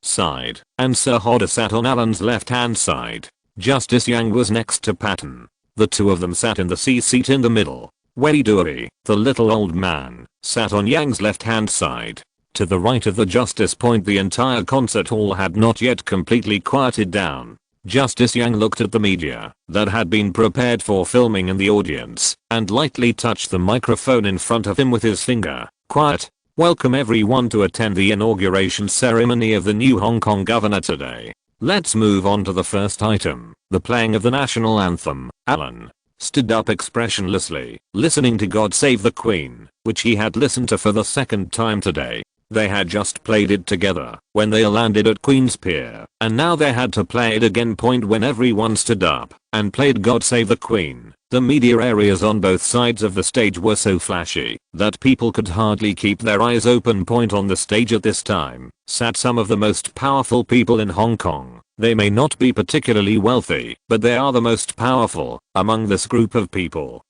side, and Sir Hodder sat on Alan's left-hand side. Justice Yang was next to Patton. The two of them sat in the C seat in the middle. Wei Dui, the little old man, sat on Yang's left-hand side. To the right of the justice. The entire concert hall had not yet completely quieted down. Justice Yang looked at the media that had been prepared for filming in the audience, and lightly touched the microphone in front of him with his finger. Quiet. Welcome everyone to attend the inauguration ceremony of the new Hong Kong governor today. Let's move on to the first item, the playing of the national anthem. Alan stood up expressionlessly, listening to God Save the Queen, which he had listened to for the second time today. They had just played it together when they landed at Queen's Pier, and now they had to play it again. When everyone stood up and played God Save the Queen, the media areas on both sides of the stage were so flashy that people could hardly keep their eyes open. On the stage at this time sat some of the most powerful people in Hong Kong. They may not be particularly wealthy, but they are the most powerful among this group of people.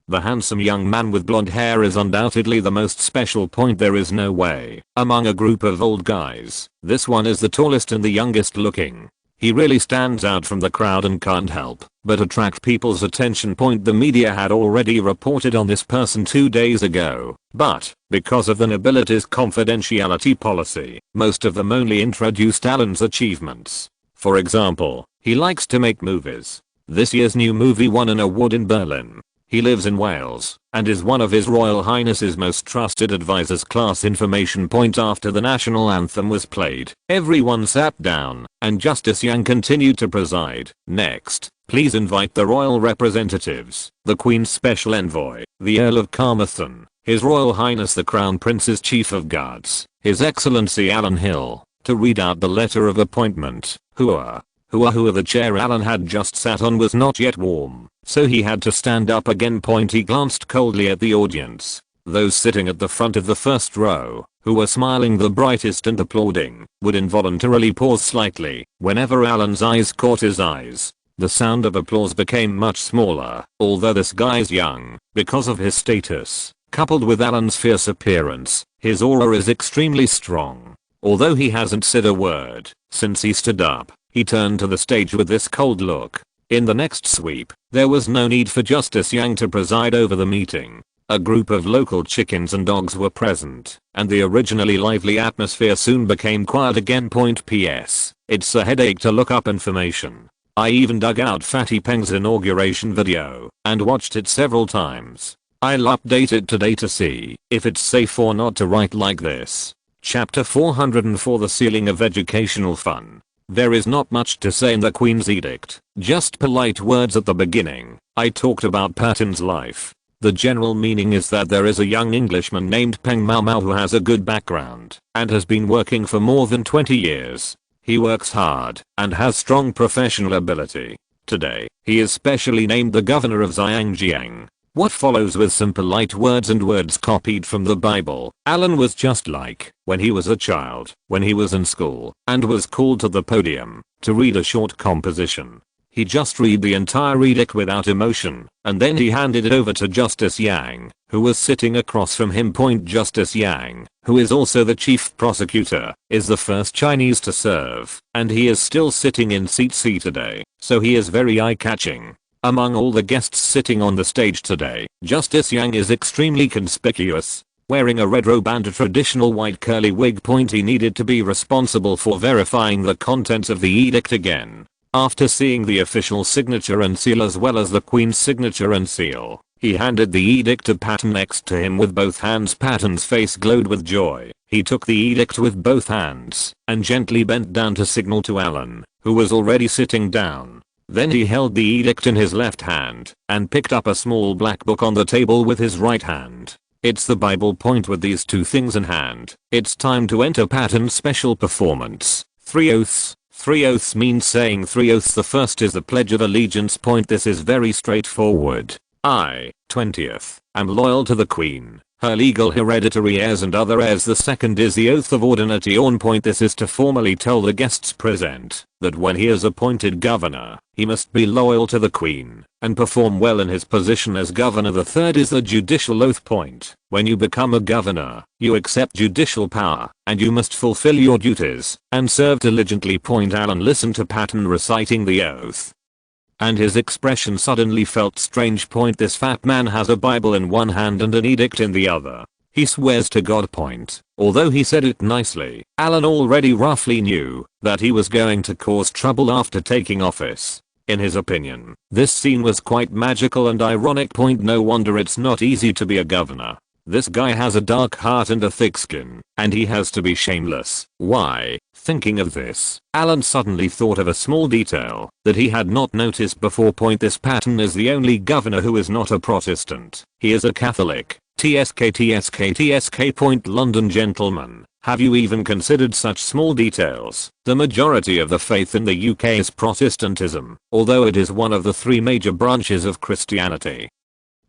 The handsome young man with blonde hair is undoubtedly the most special. There is no way, among a group of old guys, this one is the tallest and the youngest looking. He really stands out from the crowd and can't help but attract people's attention. The media had already reported on this person 2 days ago, but because of the nobility's confidentiality policy, most of them only introduced Alan's achievements. For example, he likes to make movies. This year's new movie won an award in Berlin. He lives in Wales and is one of His Royal Highness's most trusted advisors. Class information. After the national anthem was played, everyone sat down and Justice Yang continued to preside. Next, please invite the royal representatives, the Queen's Special Envoy, the Earl of Carmarthen, His Royal Highness the Crown Prince's Chief of Guards, His Excellency Alan Hill, to read out the letter of appointment. The chair Alan had just sat on was not yet warm, so he had to stand up again. He glanced coldly at the audience. Those sitting at the front of the first row, who were smiling the brightest and applauding, would involuntarily pause slightly whenever Alan's eyes caught his eyes. The sound of applause became much smaller, although this guy's young, because of his status, coupled with Alan's fierce appearance, his aura is extremely strong. Although he hasn't said a word since he stood up, he turned to the stage with this cold look. In the next sweep, there was no need for Justice Yang to preside over the meeting. A group of local chickens and dogs were present, and the originally lively atmosphere soon became quiet again. PS. It's a headache to look up information. I even dug out Fatty Peng's inauguration video and watched it several times. I'll update it today to see if it's safe or not to write like this. Chapter 404, The Ceiling of Educational Fun. There is not much to say in the Queen's edict, just polite words at the beginning. I talked about Patton's life. The general meaning is that there is a young Englishman named Peng Mao Mao who has a good background and has been working for more than 20 years. He works hard and has strong professional ability. Today, he is specially named the governor of Zhangjiang. What follows with some polite words and words copied from the Bible. Alan was just like when he was a child, when he was in school, and was called to the podium to read a short composition. He just read the entire edict without emotion, and then he handed it over to Justice Yang, who was sitting across from him. Justice Yang, who is also the chief prosecutor, is the first Chinese to serve, and he is still sitting in seat C today, so he is very eye-catching. Among all the guests sitting on the stage today, Justice Yang is extremely conspicuous. Wearing a red robe and a traditional white curly wig. He needed to be responsible for verifying the contents of the edict again. After seeing the official signature and seal as well as the Queen's signature and seal, he handed the edict to Patton next to him with both hands. Patton's face glowed with joy. He took the edict with both hands and gently bent down to signal to Alan, who was already sitting down. Then he held the edict in his left hand and picked up a small black book on the table with his right hand. It's the Bible. With these two things in hand, it's time to enter Patton's special performance. 3 oaths. 3 oaths means saying 3 oaths. The first is the Pledge of Allegiance. This is very straightforward. I, 20th, am loyal to the Queen, her legal hereditary heirs and other heirs. The second is the Oath of Ordinity. This is to formally tell the guests present that when he is appointed governor, he must be loyal to the Queen and perform well in his position as governor. The third is the Judicial Oath. When you become a governor, you accept judicial power and you must fulfill your duties and serve diligently. Alan listened to Patton reciting the oath, and his expression suddenly felt strange. This fat man has a Bible in one hand and an edict in the other. He swears to God. Although he said it nicely, Alan already roughly knew that he was going to cause trouble after taking office. In his opinion, this scene was quite magical and ironic. No wonder it's not easy to be a governor. This guy has a dark heart and a thick skin, and he has to be shameless. Why? Thinking of this, Alan suddenly thought of a small detail that he had not noticed before. This Patton is the only governor who is not a Protestant. He is a Catholic. TSK. London gentlemen, have you even considered such small details? The majority of the faith in the UK is Protestantism, although it is one of the 3 major branches of Christianity.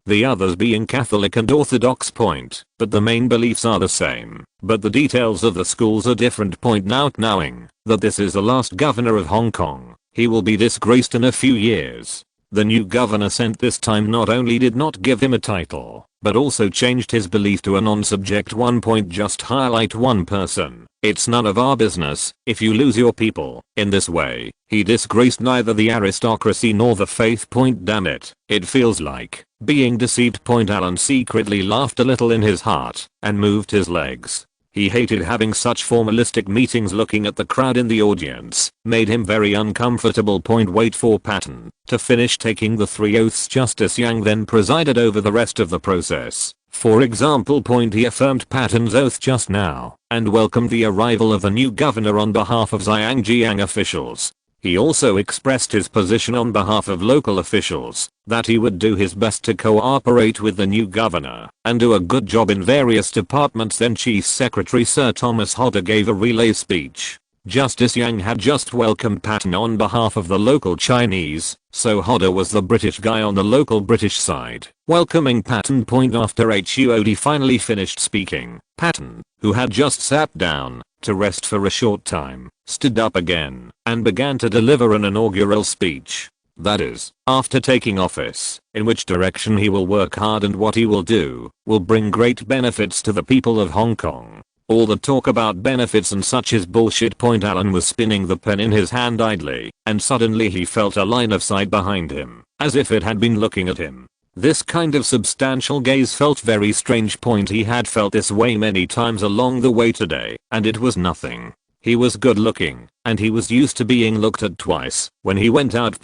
The others being Catholic and Orthodox. But the main beliefs are the same, but the details of the schools are different. Knowing that this is the last governor of Hong Kong, he will be disgraced in a few years. The new governor sent this time not only did not give him a title, but also changed his belief to a non-subject one. Just highlight one person. It's none of our business if you lose your people. In this way, he disgraced neither the aristocracy nor the faith. Damn it, it feels like being deceived. Alan secretly laughed a little in his heart and moved his legs. He hated having such formalistic meetings. Looking at the crowd in the audience made him very uncomfortable. Wait for Patton to finish taking the 3 oaths. Justice Yang then presided over the rest of the process. For example, he affirmed Patton's oath just now and welcomed the arrival of the new governor on behalf of Zhangjiang officials. He also expressed his position on behalf of local officials that he would do his best to cooperate with the new governor and do a good job in various departments. Then Chief Secretary Sir Thomas Hodder gave a relay speech. Justice Yang had just welcomed Patton on behalf of the local Chinese, so Hodder was the British guy on the local British side, welcoming Patton. After HUOD finally finished speaking, Patton, who had just sat down to rest for a short time, stood up again and began to deliver an inaugural speech. That is, after taking office, in which direction he will work hard and what he will do will bring great benefits to the people of Hong Kong. All the talk about benefits and such is bullshit. Alan was spinning the pen in his hand idly, and suddenly he felt a line of sight behind him, as if it had been looking at him. This kind of substantial gaze felt very strange. He had felt this way many times along the way today, and it was nothing. He was good looking, and he was used to being looked at twice when he went out.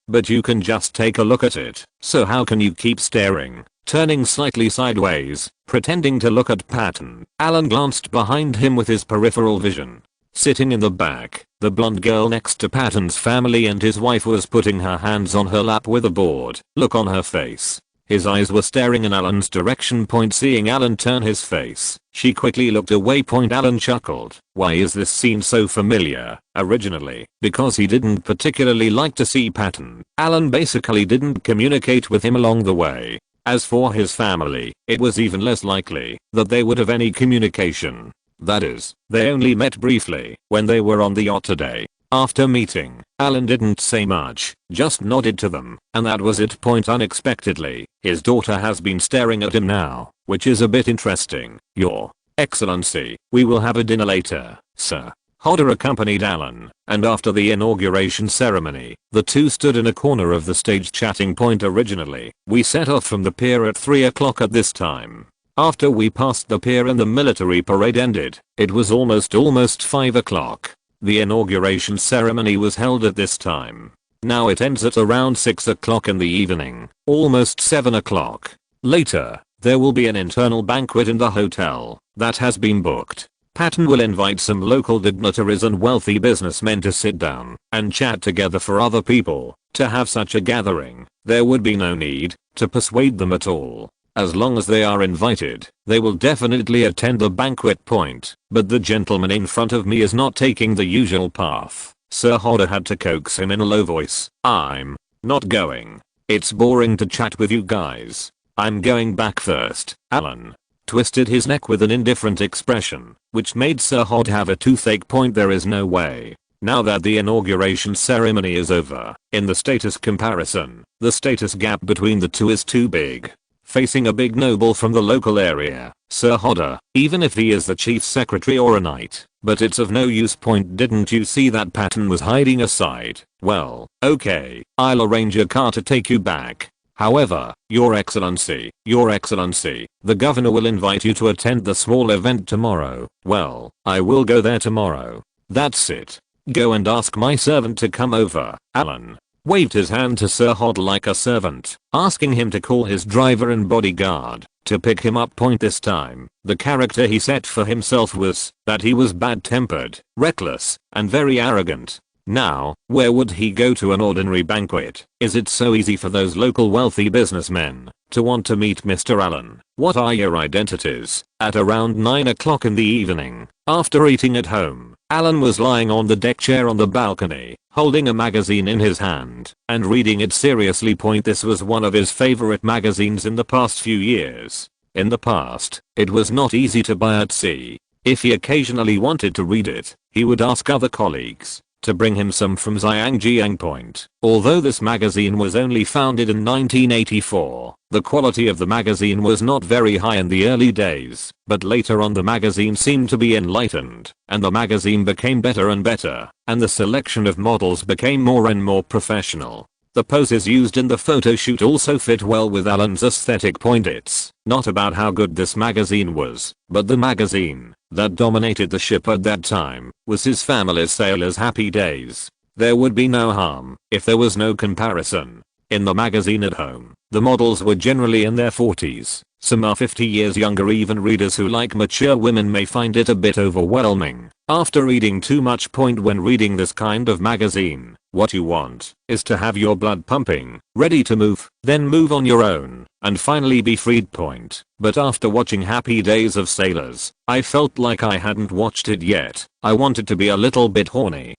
But you can just take a look at it, so how can you keep staring? Turning slightly sideways, pretending to look at Patton, Alan glanced behind him with his peripheral vision. Sitting in the back, the blonde girl next to Patton's family and his wife was putting her hands on her lap with a bored look on her face. His eyes were staring in Alan's direction. Seeing Alan turn his face, she quickly looked away. Alan chuckled. Why is this scene so familiar? Originally, because he didn't particularly like to see Patton, Alan basically didn't communicate with him along the way. As for his family, it was even less likely that they would have any communication. That is, they only met briefly when they were on the yacht today. After meeting, Alan didn't say much, just nodded to them, and that was it. Unexpectedly, his daughter has been staring at him now, which is a bit interesting. Your Excellency, we will have a dinner later, sir. Hodder accompanied Alan, and after the inauguration ceremony, the two stood in a corner of the stage chatting. Originally, we set off from the pier at 3 o'clock at this time. After we passed the pier and the military parade ended, it was almost 5 o'clock. The inauguration ceremony was held at this time. Now it ends at around 6 o'clock in the evening, almost 7 o'clock. Later, there will be an internal banquet in the hotel that has been booked. Patton will invite some local dignitaries and wealthy businessmen to sit down and chat together. For other people to have such a gathering, there would be no need to persuade them at all. As long as they are invited, they will definitely attend the banquet. But the gentleman in front of me is not taking the usual path. Sir Hodder had to coax him in a low voice. I'm not going. It's boring to chat with you guys. I'm going back first. Alan twisted his neck with an indifferent expression, which made Sir Hodder have a toothache. There is no way. Now that the inauguration ceremony is over, in the status comparison, the status gap between the two is too big. Facing a big noble from the local area, Sir Hodder, even if he is the chief secretary or a knight, but it's of no use. Didn't you see that Patton was hiding aside? Well, okay, I'll arrange a car to take you back. However, Your Excellency, the governor will invite you to attend the small event tomorrow. Well, I will go there tomorrow. That's it. Go and ask my servant to come over. Alan waved his hand to Sir Hodder like a servant, asking him to call his driver and bodyguard to pick him up. This time, the character he set for himself was that he was bad-tempered, reckless, and very arrogant. Now, where would he go to an ordinary banquet? Is it so easy for those local wealthy businessmen to want to meet Mr. Allen? What are your identities? At around 9 o'clock in the evening, after eating at home, Alan was lying on the deck chair on the balcony, holding a magazine in his hand and reading it seriously. This was one of his favorite magazines in the past few years. In the past, it was not easy to buy at sea. If he occasionally wanted to read it, he would ask other colleagues to bring him some from Zhangjiang. Although this magazine was only founded in 1984, the quality of the magazine was not very high in the early days, but later on the magazine seemed to be enlightened, and the magazine became better and better, and the selection of models became more and more professional. The poses used in the photo shoot also fit well with Alan's aesthetic. It's not about how good this magazine was, but the magazine that dominated the ship at that time was his family's Sailor's Happy Days. There would be no harm if there was no comparison. In the magazine at home, the models were generally in their 40s, Some are 50 years younger. Even readers who like mature women may find it a bit overwhelming after reading too much. When reading this kind of magazine, what you want is to have your blood pumping, ready to move, then move on your own, and finally be freed. But after watching Happy Days of Sailors, I felt like I hadn't watched it yet. I wanted to be a little bit horny,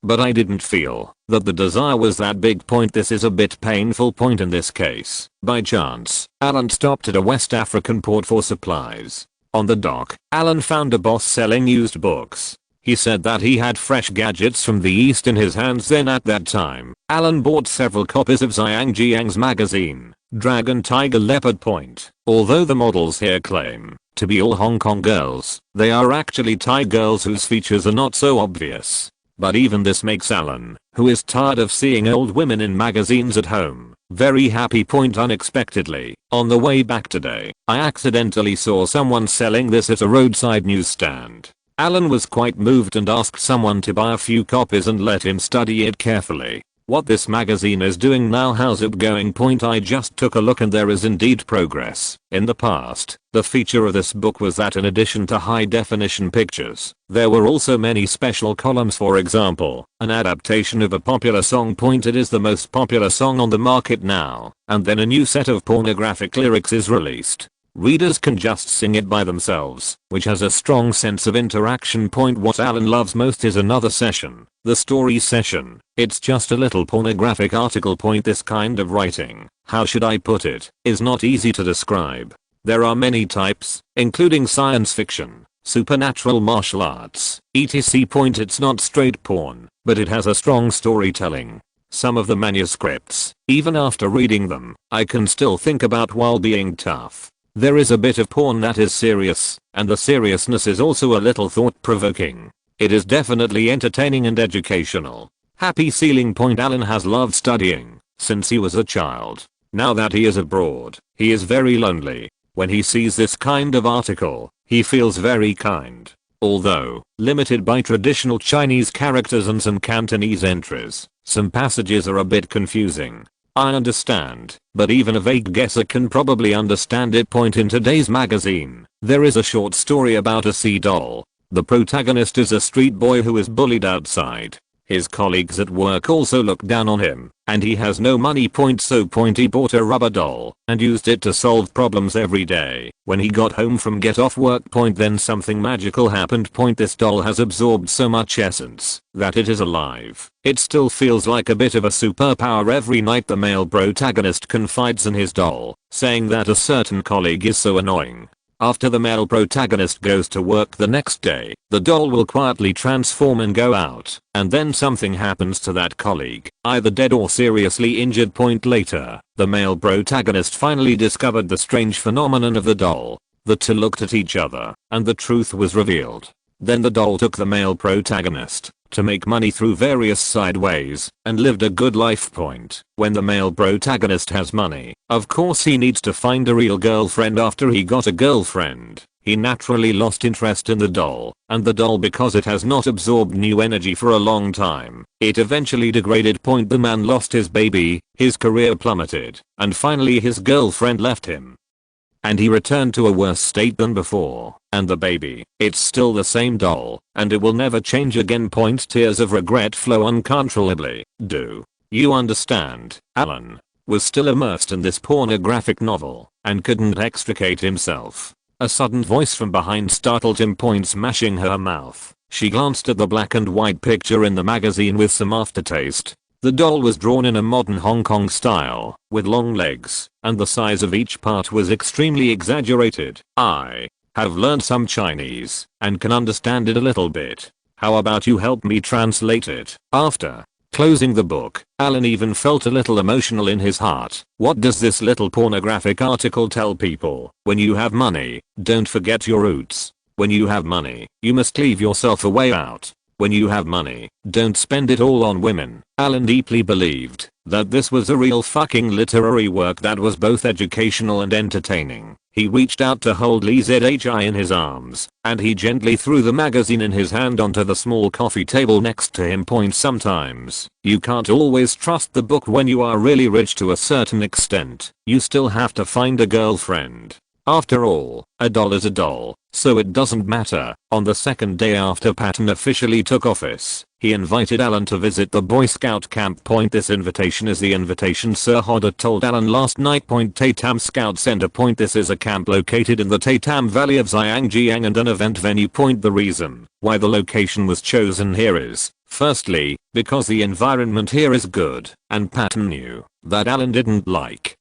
but I didn't feel that the desire was that big. This is a bit painful. In this case, by chance, Alan stopped at a West African port for supplies. On the dock, Alan found a boss selling used books. He said that he had fresh gadgets from the East in his hands. Then at that time, Alan bought several copies of Zhang Jiang's magazine, Dragon Tiger Leopard. Although the models here claim to be all Hong Kong girls, they are actually Thai girls whose features are not so obvious. But even this makes Alan, who is tired of seeing old women in magazines at home, very happy. Unexpectedly, on the way back today, I accidentally saw someone selling this at a roadside newsstand. Alan was quite moved and asked someone to buy a few copies and let him study it carefully. What this magazine is doing now, how's it going? I just took a look and there is indeed progress. In the past, the feature of this book was that in addition to high definition pictures, there were also many special columns. For example, an adaptation of a popular song. It is the most popular song on the market now, and then a new set of pornographic lyrics is released. Readers can just sing it by themselves, which has a strong sense of interaction. What Alan loves most is another session, the story session. It's just a little pornographic article. This kind of writing, how should I put it, is not easy to describe. There are many types, including science fiction, supernatural, martial arts, etc. It's not straight porn, but it has a strong storytelling. Some of the manuscripts, even after reading them, I can still think about while being tough. There is a bit of porn that is serious, and the seriousness is also a little thought-provoking. It is definitely entertaining and educational. Happy ceiling. Alan has loved studying since he was a child. Now that he is abroad, he is very lonely. When he sees this kind of article, he feels very kind. Although limited by traditional Chinese characters and some Cantonese entries, some passages are a bit confusing. I understand, but even a vague guesser can probably understand it. In today's magazine, there is a short story about a sea doll. The protagonist is a street boy who is bullied outside. His colleagues at work also look down on him, and he has no money. So he bought a rubber doll and used it to solve problems every day. When he got home from get off work, then something magical happened. This doll has absorbed so much essence that it is alive. It still feels like a bit of a superpower. Every night the male protagonist confides in his doll, saying that a certain colleague is so annoying. After the male protagonist goes to work the next day, the doll will quietly transform and go out, and then something happens to that colleague, either dead or seriously injured. Later, the male protagonist finally discovered the strange phenomenon of the doll. The two looked at each other, and the truth was revealed. Then the doll took the male protagonist to make money through various side ways and lived a good life. When the male protagonist has money, of course he needs to find a real girlfriend. After he got a girlfriend, he naturally lost interest in the doll, and the doll, because it has not absorbed new energy for a long time, it eventually degraded. The man lost his baby, his career plummeted, and finally his girlfriend left him. And he returned to a worse state than before. And the baby, it's still the same doll, and it will never change again. Tears of regret flow uncontrollably. Do you understand? Alan was still immersed in this pornographic novel and couldn't extricate himself. A sudden voice from behind startled him. Smashing her mouth, she glanced at the black and white picture in the magazine with some aftertaste. The doll was drawn in a modern Hong Kong style, with long legs, and the size of each part was extremely exaggerated. I have learned some Chinese and can understand it a little bit. How about you help me translate it? After closing the book, Alan even felt a little emotional in his heart. What does this little pornographic article tell people? When you have money, don't forget your roots. When you have money, you must leave yourself a way out. When you have money, don't spend it all on women. Alan deeply believed that this was a real fucking literary work that was both educational and entertaining. He reached out to hold Lee Zhi in his arms, and he gently threw the magazine in his hand onto the small coffee table next to him. Sometimes, you can't always trust the book when you are really rich. To a certain extent, you still have to find a girlfriend. After all, a doll is a doll, so it doesn't matter. On the second day after Patton officially took office, he invited Alan to visit the Boy Scout camp. This invitation is the invitation Sir Hodder told Alan last night. Tatam Scout Center. This is a camp located in the Tatam Valley of Zhangjiang and an event venue. The reason why the location was chosen here is, firstly, because the environment here is good, and Patton knew that Alan didn't like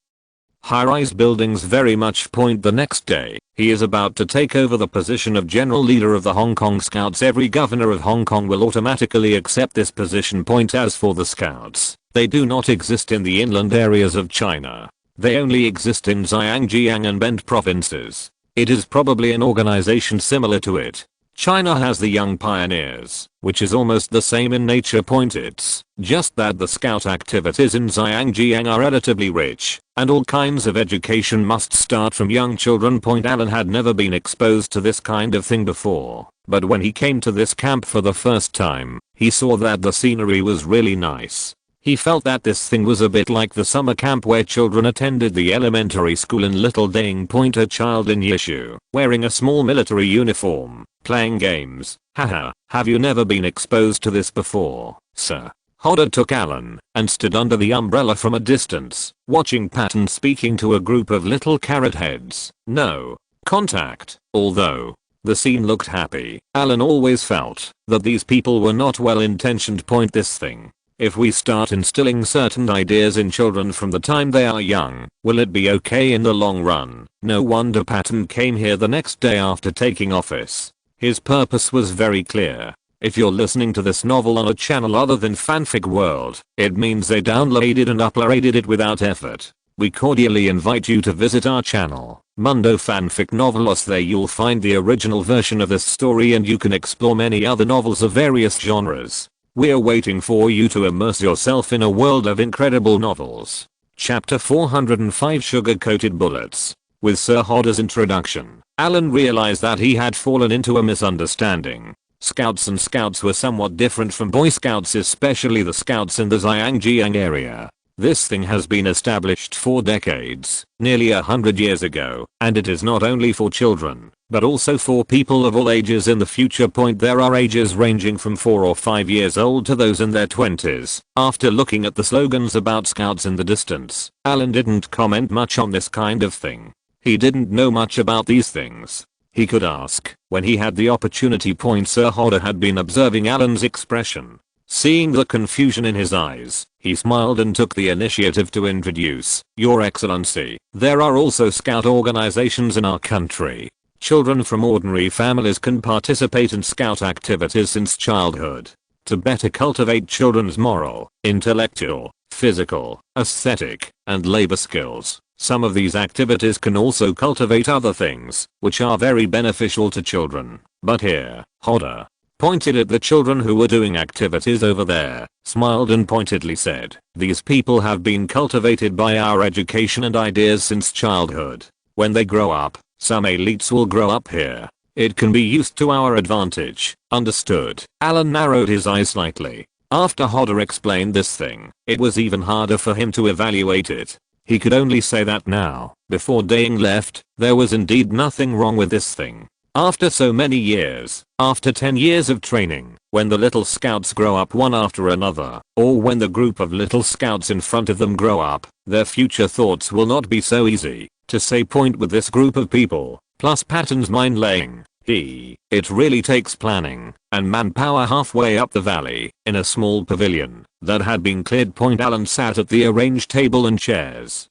high-rise buildings very much. The next day, he is about to take over the position of general leader of the Hong Kong Scouts. Every governor of Hong Kong will automatically accept this position. As for the Scouts, they do not exist in the inland areas of China. They only exist in Zhangjiang and Bend provinces. It is probably an organization similar to it. China has the Young Pioneers, which is almost the same in nature. It's just that the scout activities in Zhangjiang are relatively rich, and all kinds of education must start from young children. Alan had never been exposed to this kind of thing before, but when he came to this camp for the first time, he saw that the scenery was really nice. He felt that this thing was a bit like the summer camp where children attended the elementary school in Little Ding. A child in Yishu, wearing a small military uniform, playing games. Haha, have you never been exposed to this before, sir? Hodder took Alan and stood under the umbrella from a distance, watching Patton speaking to a group of little carrot heads. No contact, although the scene looked happy. Alan always felt that these people were not well intentioned. This thing. If we start instilling certain ideas in children from the time they are young, will it be okay in the long run? No wonder Patton came here the next day after taking office. His purpose was very clear. If you're listening to this novel on a channel other than Fanfic World, it means they downloaded and uploaded it without effort. We cordially invite you to visit our channel, Mundo Fanfic Novelos. There you'll find the original version of this story and you can explore many other novels of various genres. We're waiting for you to immerse yourself in a world of incredible novels. Chapter 405 Sugar-Coated Bullets. With Sir Hodder's introduction, Alan realized that he had fallen into a misunderstanding. Scouts and Scouts were somewhat different from Boy Scouts, especially the Scouts in the Zhangjiang area. This thing has been established for decades, nearly 100 years ago, and it is not only for children, but also for people of all ages in the future. There are ages ranging from 4 or 5 years old to those in their 20s. After looking at the slogans about Scouts in the distance, Alan didn't comment much on this kind of thing. He didn't know much about these things. He could ask when he had the opportunity. Sir Hodder had been observing Alan's expression. Seeing the confusion in his eyes, he smiled and took the initiative to introduce, Your Excellency, there are also Scout organizations in our country. Children from ordinary families can participate in Scout activities since childhood. To better cultivate children's moral, intellectual, physical, aesthetic, and labor skills, some of these activities can also cultivate other things, which are very beneficial to children. But here, Hodder pointed at the children who were doing activities over there, smiled and pointedly said, these people have been cultivated by our education and ideas since childhood. When they grow up, some elites will grow up here. It can be used to our advantage. Understood? Alan narrowed his eyes slightly. After Hodder explained this thing, it was even harder for him to evaluate it. He could only say that now, before Deng left, there was indeed nothing wrong with this thing. After so many years, after 10 years of training, when the little Scouts grow up one after another, or when the group of little Scouts in front of them grow up, their future thoughts will not be so easy to say. With this group of people, plus Patton's mind laying, it really takes planning and manpower. Halfway up the valley, in a small pavilion that had been cleared. Alan sat at the arranged table and chairs,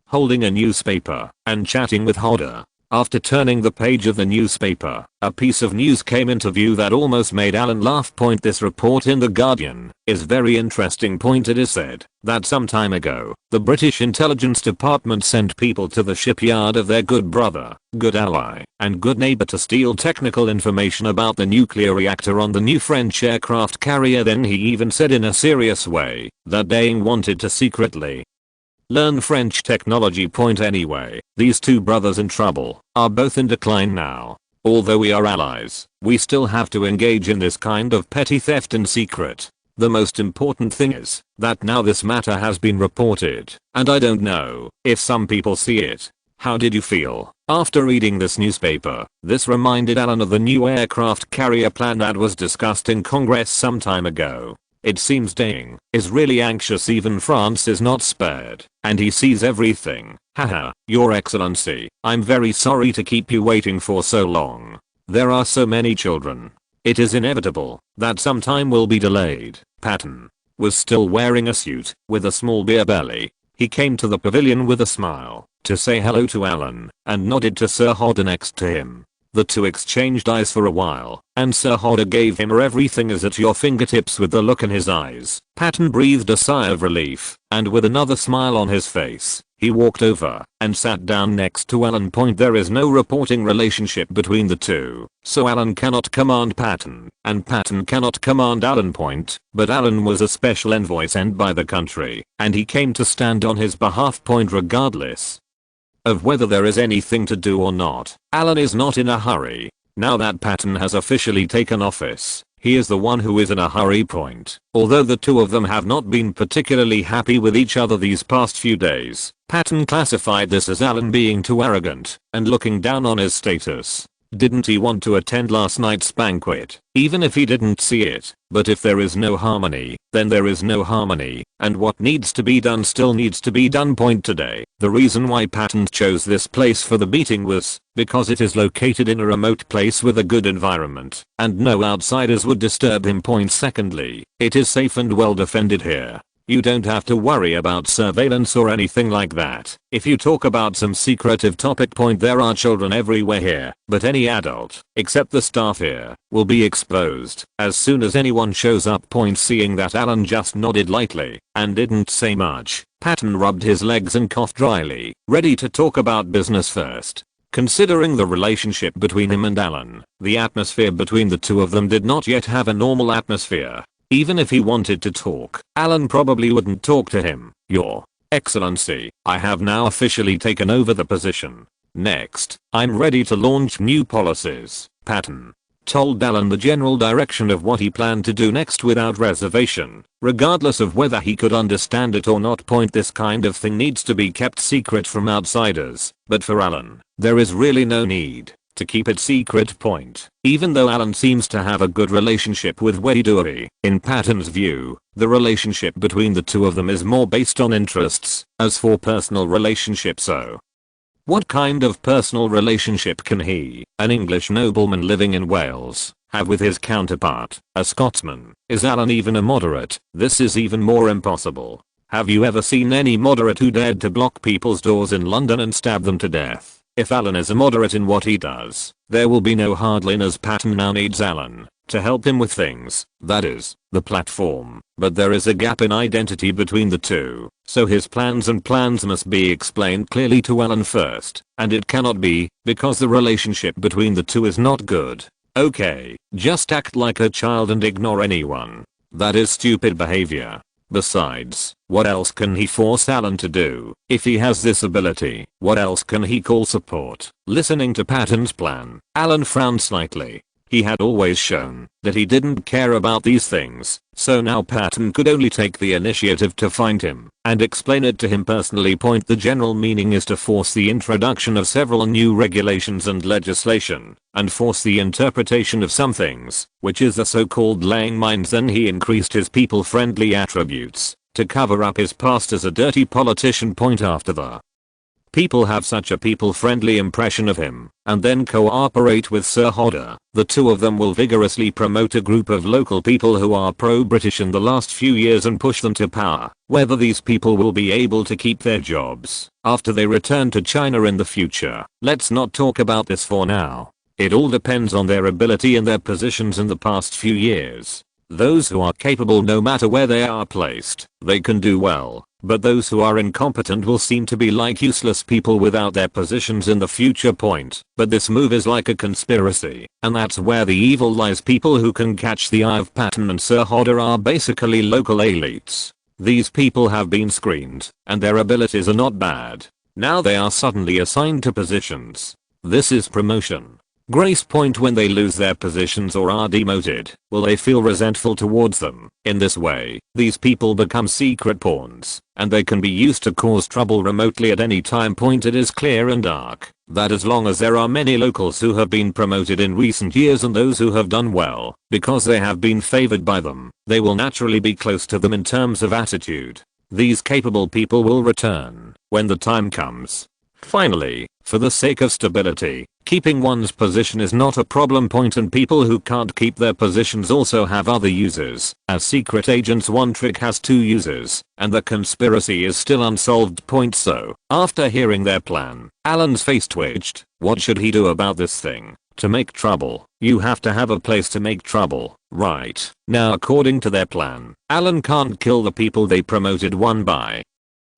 holding a newspaper and chatting with Hodder. After turning the page of the newspaper, a piece of news came into view that almost made Alan laugh. This report in The Guardian is very interesting. It is said that some time ago, the British intelligence department sent people to the shipyard of their good brother, good ally, and good neighbor to steal technical information about the nuclear reactor on the new French aircraft carrier. Then he even said in a serious way that Deng wanted to secretly learn French technology. Anyway, these two brothers in trouble are both in decline now. Although we are allies, we still have to engage in this kind of petty theft in secret. The most important thing is that now this matter has been reported, and I don't know if some people see it. How did you feel after reading this newspaper? This reminded Alan of the new aircraft carrier plan that was discussed in Congress some time ago. It seems Deng is really anxious, even France is not spared, and he sees everything. Haha, Your Excellency, I'm very sorry to keep you waiting for so long. There are so many children. It is inevitable that some time will be delayed. Patton was still wearing a suit with a small beer belly. He came to the pavilion with a smile to say hello to Alan and nodded to Sir Hodder next to him. The two exchanged eyes for a while, and Sir Hodder gave him everything is at your fingertips with the look in his eyes. Patton breathed a sigh of relief, and with another smile on his face, he walked over and sat down next to Alan. There is no reporting relationship between the two, so Alan cannot command Patton, and Patton cannot command Alan. But Alan was a special envoy sent by the country, and he came to stand on his behalf. Regardless of whether there is anything to do or not, Alan is not in a hurry. Now that Patton has officially taken office, he is the one who is in a hurry. Although the two of them have not been particularly happy with each other these past few days, Patton classified this as Alan being too arrogant and looking down on his status. Didn't he want to attend last night's banquet, even if he didn't see it? But if there is no harmony, then there is no harmony, and what needs to be done still needs to be done. Today, the reason why Patton chose this place for the meeting was because it is located in a remote place with a good environment, and no outsiders would disturb him. Secondly, it is safe and well defended here. You don't have to worry about surveillance or anything like that. If you talk about some secretive topic, there are children everywhere here, but any adult, except the staff here, will be exposed as soon as anyone shows up. Seeing that Alan just nodded lightly and didn't say much, Patton rubbed his legs and coughed dryly, ready to talk about business first. Considering the relationship between him and Alan, the atmosphere between the two of them did not yet have a normal atmosphere. Even if he wanted to talk, Alan probably wouldn't talk to him. Your Excellency, I have now officially taken over the position. Next, I'm ready to launch new policies. Patton told Alan the general direction of what he planned to do next without reservation, regardless of whether he could understand it or not. This kind of thing needs to be kept secret from outsiders, but for Alan, there is really no need to keep it secret. Even though Alan seems to have a good relationship with Weiduri, in Patton's view, the relationship between the two of them is more based on interests. As for personal relationship, so what kind of personal relationship can he, an English nobleman living in Wales, have with his counterpart, a Scotsman? Is Alan even a moderate? This is even more impossible. Have you ever seen any moderate who dared to block people's doors in London and stab them to death? If Alan is a moderate in what he does, there will be no hardliners. Patton now needs Alan to help him with things, that is, the platform, but there is a gap in identity between the two, so his plans must be explained clearly to Alan first, and it cannot be, because the relationship between the two is not good. Okay, just act like a child and ignore anyone. That is stupid behavior. Besides, what else can he force Alan to do? If he has this ability, what else can he call support? Listening to Patton's plan, Alan frowned slightly. He had always shown that he didn't care about these things, so now Patton could only take the initiative to find him and explain it to him personally. The general meaning is to force the introduction of several new regulations and legislation, and force the interpretation of some things, which is the so-called laying mines. Then he increased his people-friendly attributes to cover up his past as a dirty politician. After the people have such a people-friendly impression of him, and then cooperate with Sir Hodder, the two of them will vigorously promote a group of local people who are pro-British in the last few years and push them to power. Whether these people will be able to keep their jobs after they return to China in the future, let's not talk about this for now. It all depends on their ability and their positions in the past few years. Those who are capable, no matter where they are placed, they can do well, but those who are incompetent will seem to be like useless people without their positions in the future. But this move is like a conspiracy, and that's where the evil lies. People who can catch the eye of Patton and Sir Hodder are basically local elites. These people have been screened, and their abilities are not bad. Now they are suddenly assigned to positions. This is promotion. Grace point when they lose their positions or are demoted, will they feel resentful towards them? In this way, these people become secret pawns, and they can be used to cause trouble remotely at any time. Point it is clear and dark that as long as there are many locals who have been promoted in recent years and those who have done well, because they have been favored by them, they will naturally be close to them in terms of attitude. These capable people will return when the time comes. Finally, for the sake of stability, keeping one's position is not a problem. Point and people who can't keep their positions also have other users. As secret agents, one trick has two users, and the conspiracy is still unsolved. Point so, after hearing their plan, Alan's face twitched. What should he do about this thing? To make trouble, you have to have a place to make trouble, right? Now according to their plan, Alan can't kill the people they promoted one by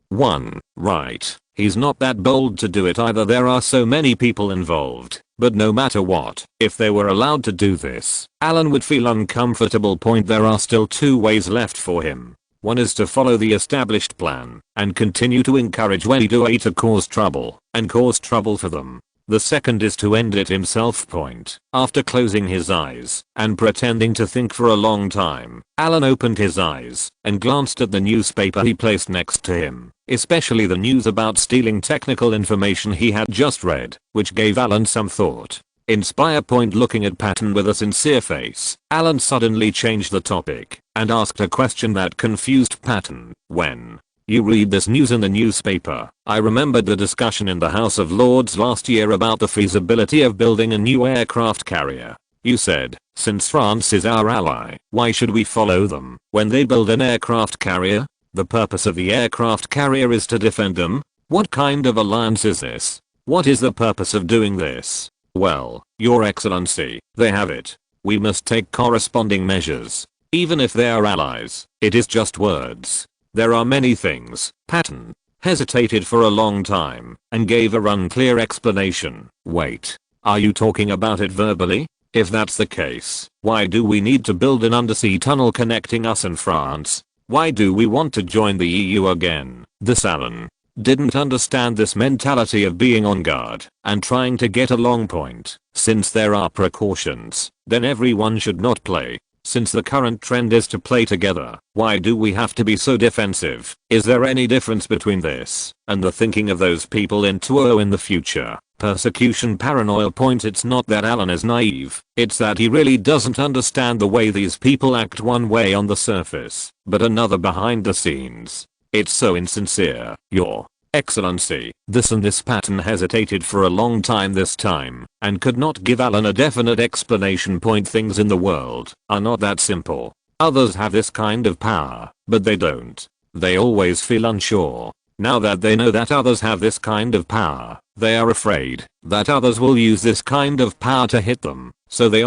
one, right? He's not that bold to do it either. There are so many people involved, but no matter what, if they were allowed to do this, Alan would feel uncomfortable. Point there are still two ways left for him. One is to follow the established plan and continue to encourage when do to cause trouble and cause trouble for them. The second is to end it himself. Point. After closing his eyes and pretending to think for a long time, Alan opened his eyes and glanced at the newspaper he placed next to him, especially the news about stealing technical information he had just read, which gave Alan some thought. Inspire. Point looking at Patton with a sincere face, Alan suddenly changed the topic and asked a question that confused Patton. When you read this news in the newspaper, I remembered the discussion in the House of Lords last year about the feasibility of building a new aircraft carrier. You said, since France is our ally, why should we follow them when they build an aircraft carrier? The purpose of the aircraft carrier is to defend them? What kind of alliance is this? What is the purpose of doing this? Well, Your Excellency, they have it. We must take corresponding measures. Even if they are allies, it is just words. There are many things. Patton hesitated for a long time and gave a unclear explanation. Wait, are you talking about it verbally? If that's the case, why do we need to build an undersea tunnel connecting us and France? Why do we want to join the EU again? This Alan didn't understand this mentality of being on guard and trying to get along. Point. Since there are precautions, then everyone should not play. Since the current trend is to play together, why do we have to be so defensive? Is there any difference between this and the thinking of those people in Tuo in the future? Persecution paranoia. Point. It's not that Alan is naive, it's that he really doesn't understand the way these people act, one way on the surface, but another behind the scenes. It's so insincere. Your Excellency, this and this. Patton hesitated for a long time this time and could not give Alan a definite explanation. Point. Things in the world are not that simple. Others have this kind of power, but they don't. They always feel unsure. Now that they know that others have this kind of power, they are afraid that others will use this kind of power to hit them, so they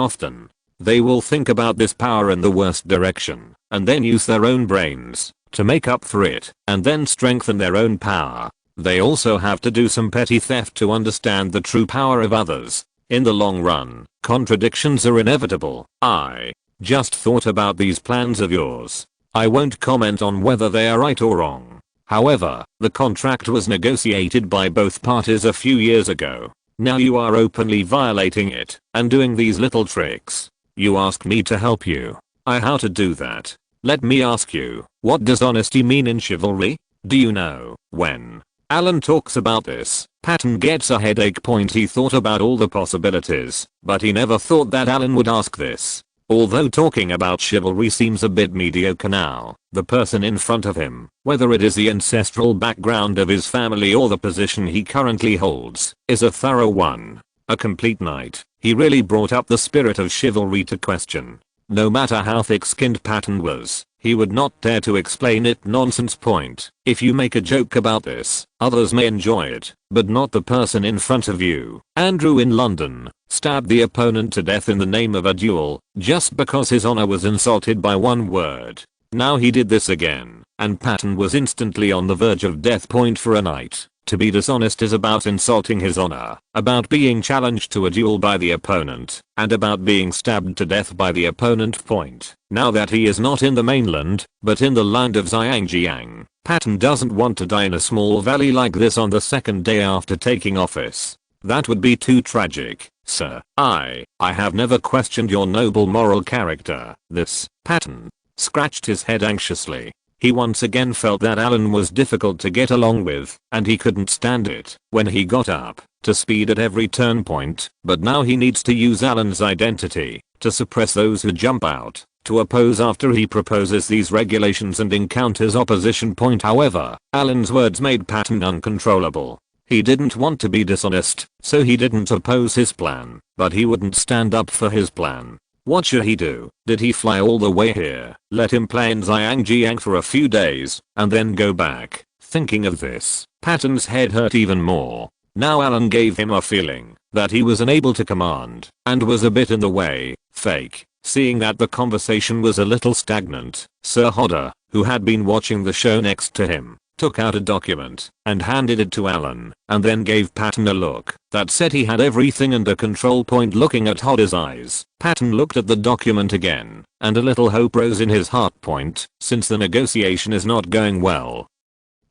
will think about this power in the worst direction and then use their own brains to make up for it and then strengthen their own power. They also have to do some petty theft to understand the true power of others. In the long run, contradictions are inevitable. I just thought about these plans of yours. I won't comment on whether they are right or wrong. However, the contract was negotiated by both parties a few years ago. Now you are openly violating it and doing these little tricks. You ask me to help you. How to do that? Let me ask you, what does honesty mean in chivalry? Do you know? When Alan talks about this, Patton gets a headache. Point. He thought about all the possibilities, but he never thought that Alan would ask this. Although talking about chivalry seems a bit mediocre now, the person in front of him, whether it is the ancestral background of his family or the position he currently holds, is a thorough one. A complete knight. He really brought up the spirit of chivalry to question. No matter how thick-skinned Patton was, he would not dare to explain it. Nonsense. Point. If you make a joke about this, others may enjoy it, but not the person in front of you. Andrew in London stabbed the opponent to death in the name of a duel, just because his honor was insulted by one word. Now he did this again, and Patton was instantly on the verge of death. Point. For a knight to be dishonest is about insulting his honor, about being challenged to a duel by the opponent, and about being stabbed to death by the opponent. Point. Now that he is not in the mainland, but in the land of Zhangjiang, Patton doesn't want to die in a small valley like this on the second day after taking office. That would be too tragic. Sir, I have never questioned your noble moral character. This, Patton scratched his head anxiously. He once again felt that Alan was difficult to get along with, and he couldn't stand it when he got up to speed at every turn point, but now he needs to use Alan's identity to suppress those who jump out to oppose after he proposes these regulations and encounters opposition. However, Alan's words made Patton uncontrollable. He didn't want to be dishonest, so he didn't oppose his plan, but he wouldn't stand up for his plan. What should he do? Did he fly all the way here, let him play in Zhangjiang for a few days, and then go back? Thinking of this, Patton's head hurt even more. Now Alan gave him a feeling that he was unable to command, and was a bit in the way. Fake. Seeing that the conversation was a little stagnant, Sir Hodder, who had been watching the show next to him, took out a document and handed it to Alan, and then gave Patton a look that said he had everything under control. Looking at Hodder's eyes, Patton looked at the document again, and a little hope rose in his heart. Since the negotiation is not going well,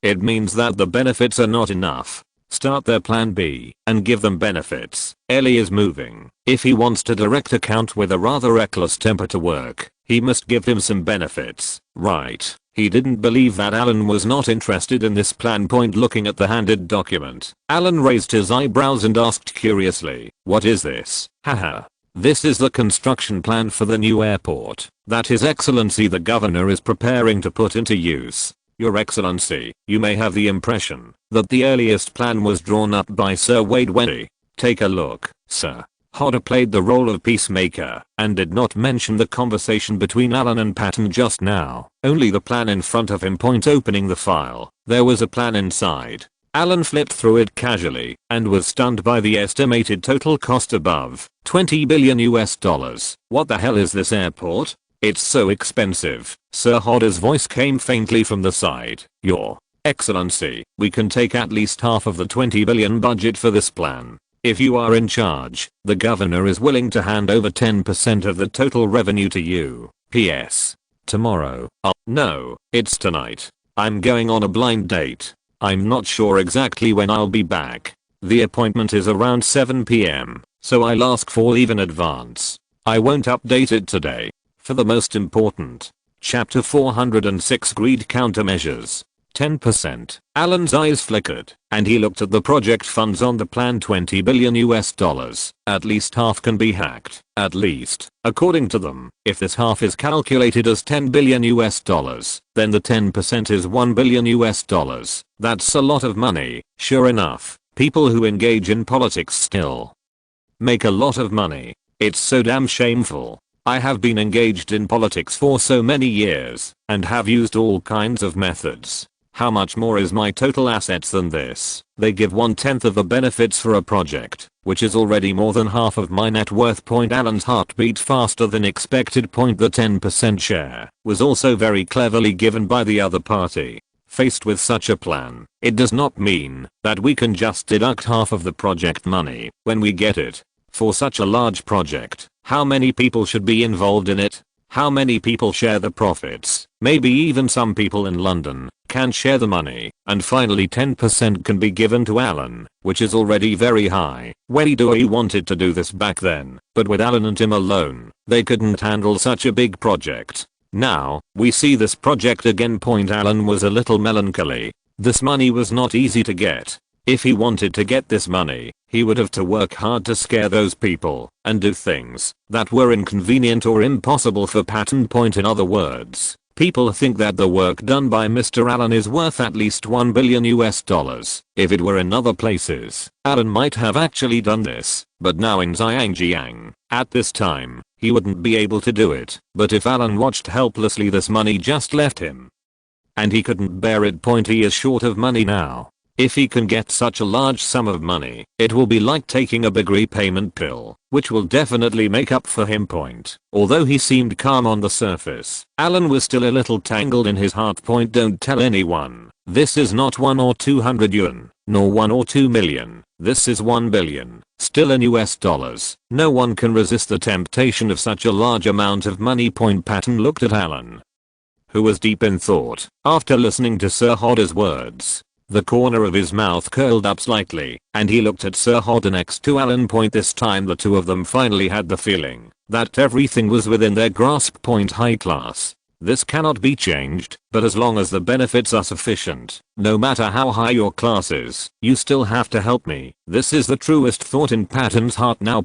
it means that the benefits are not enough. Start their plan B and give them benefits. Ellie is moving. If he wants to direct a count with a rather reckless temper to work, he must give him some benefits, right? He didn't believe that Alan was not interested in this plan. Looking at the handed document, Alan raised his eyebrows and asked curiously, "What is this?" Haha. This is the construction plan for the new airport that His Excellency the Governor is preparing to put into use. Your Excellency, you may have the impression that the earliest plan was drawn up by Sir Wade Wendy. Take a look, sir. Hodder played the role of peacemaker and did not mention the conversation between Alan and Patton just now, only the plan in front of him. Opening the file, there was a plan inside. Alan flipped through it casually and was stunned by the estimated total cost above $20 billion. What the hell is this airport? It's so expensive. Sir Hodder's voice came faintly from the side. Your Excellency, we can take at least half of the $20 billion budget for this plan. If you are in charge, the governor is willing to hand over 10% of the total revenue to you. P.S. Tomorrow. No, it's tonight. I'm going on a blind date. I'm not sure exactly when I'll be back. The appointment is around 7 p.m, so I'll ask for leave in advance. I won't update it today. For the most important. Chapter 406 Greed Countermeasures. 10%. Alan's eyes flickered, and he looked at the project funds on the plan. $20 billion. At least half can be hacked. At least, according to them. If this half is calculated as $10 billion, then the 10% is $1 billion. That's a lot of money. Sure enough, people who engage in politics still make a lot of money. It's so damn shameful. I have been engaged in politics for so many years, and have used all kinds of methods. How much more is my total assets than this? They give 1/10 of the benefits for a project, which is already more than half of my net worth. Alan's heart beat faster than expected. The 10% share was also very cleverly given by the other party. Faced with such a plan, it does not mean that we can just deduct half of the project money when we get it. For such a large project, how many people should be involved in it? How many people share the profits? Maybe even some people in London can share the money. And finally 10% can be given to Alan, which is already very high. Wade wanted to do this back then, but with Alan and him alone, they couldn't handle such a big project. Now, we see this project again. Alan was a little melancholy. This money was not easy to get. If he wanted to get this money, he would have to work hard to scare those people and do things that were inconvenient or impossible for Patton. In other words, people think that the work done by Mr. Alan is worth at least $1 billion. If it were in other places, Alan might have actually done this, but now in Zhangjiang, at this time, he wouldn't be able to do it. But if Alan watched helplessly, this money just left him, and he couldn't bear it. He is short of money now. If he can get such a large sum of money, it will be like taking a big repayment pill, which will definitely make up for him. Although he seemed calm on the surface, Alan was still a little tangled in his heart. Don't tell anyone. This is not 1 or 200 yuan, nor 1 or 2 million. This is 1 billion, still in US dollars. No one can resist the temptation of such a large amount of money. Patton looked at Alan, who was deep in thought after listening to Sir Hodder's words. The corner of his mouth curled up slightly, and he looked at Sir Hodder next to Alan. This time the two of them finally had the feeling that everything was within their grasp. High class. This cannot be changed, but as long as the benefits are sufficient, no matter how high your class is, you still have to help me. This is the truest thought in Patton's heart now.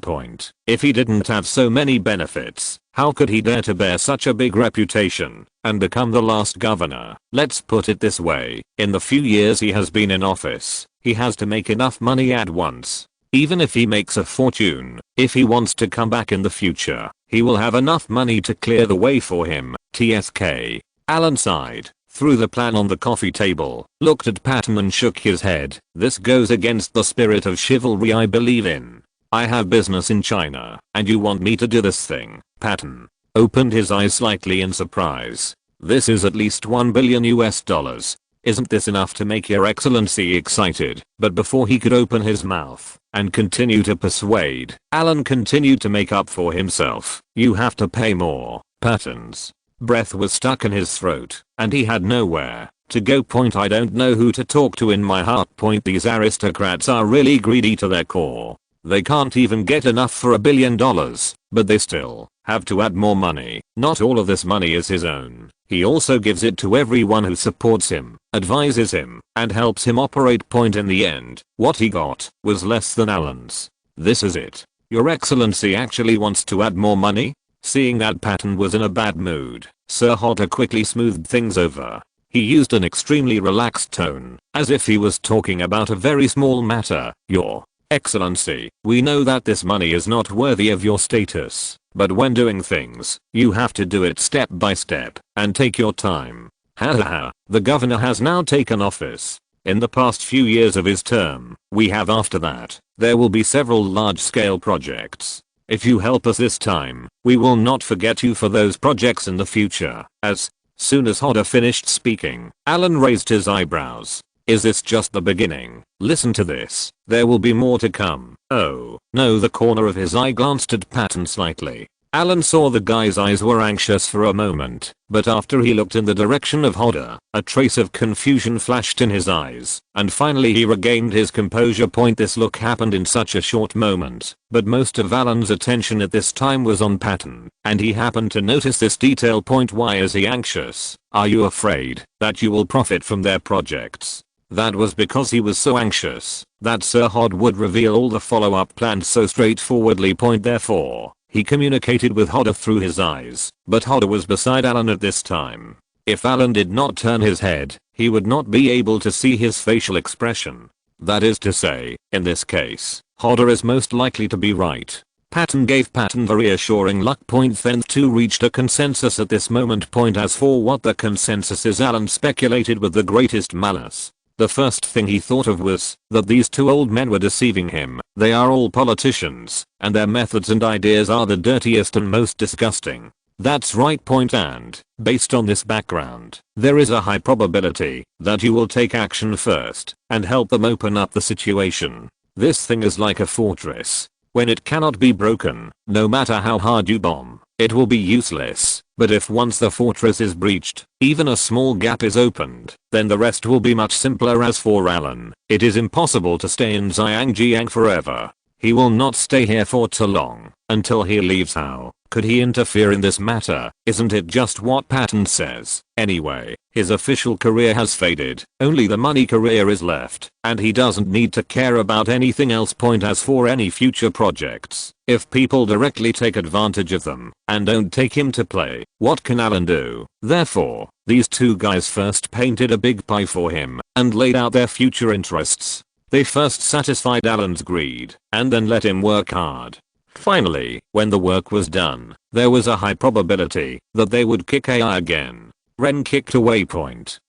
If he didn't have so many benefits, how could he dare to bear such a big reputation and become the last governor? Let's put it this way, in the few years he has been in office, he has to make enough money at once. Even if he makes a fortune, if he wants to come back in the future, he will have enough money to clear the way for him. TSK. Alan sighed, threw the plan on the coffee table, looked at Patton and shook his head. This goes against the spirit of chivalry I believe in. I have business in China, and you want me to do this thing? Patton opened his eyes slightly in surprise. This is at least $1 billion US. Isn't this enough to make Your Excellency excited? But before he could open his mouth and continue to persuade, Alan continued to make up for himself. You have to pay more. Patton's breath was stuck in his throat, and he had nowhere to go. I don't know who to talk to in my heart. These aristocrats are really greedy to their core. They can't even get enough for $1 billion, but they still have to add more money. Not all of this money is his own. He also gives it to everyone who supports him, advises him, and helps him operate. In the end, what he got was less than Alan's. This is it. Your Excellency actually wants to add more money? Seeing that Patton was in a bad mood, Sir Hodder quickly smoothed things over. He used an extremely relaxed tone, as if he was talking about a very small matter. Your Excellency, we know that this money is not worthy of your status, but when doing things, you have to do it step by step, and take your time. Hahaha, the governor has now taken office. In the past few years of his term, we have. After that, there will be several large-scale projects. If you help us this time, we will not forget you for those projects in the future. As soon as Hodder finished speaking, Alan raised his eyebrows. Is this just the beginning? Listen to this. There will be more to come. Oh, no. The corner of his eye glanced at Patton slightly. Alan saw the guy's eyes were anxious for a moment, but after he looked in the direction of Hodder, a trace of confusion flashed in his eyes, and finally he regained his composure. This look happened in such a short moment, but most of Alan's attention at this time was on Patton, and he happened to notice this detail. Why is he anxious? Are you afraid that you will profit from their projects? That was because he was so anxious that Sir Hod would reveal all the follow-up plans so straightforwardly. Therefore, he communicated with Hodder through his eyes, but Hodder was beside Alan at this time. If Alan did not turn his head, he would not be able to see his facial expression. That is to say, in this case, Hodder is most likely to be right. Patton gave Patton the reassuring look. Then the two reached a consensus at this moment. As for what the consensus is, Alan speculated with the greatest malice. The first thing he thought of was that these two old men were deceiving him. They are all politicians, and their methods and ideas are the dirtiest and most disgusting. That's right. And, based on this background, there is a high probability that you will take action first and help them open up the situation. This thing is like a fortress. When it cannot be broken, no matter how hard you bomb, it will be useless. But if once the fortress is breached, even a small gap is opened, then the rest will be much simpler. As for Alan, it is impossible to stay in Zhangjiang forever. He will not stay here for too long, until he leaves. How could he interfere in this matter? Isn't it just what Patton says? Anyway, his official career has faded, only the money career is left, and he doesn't need to care about anything else. As for any future projects, if people directly take advantage of them and don't take him to play, what can Alan do? Therefore, these two guys first painted a big pie for him and laid out their future interests. They first satisfied Alan's greed and then let him work hard. Finally, when the work was done, there was a high probability that they would kick AI again. Ren kicked away.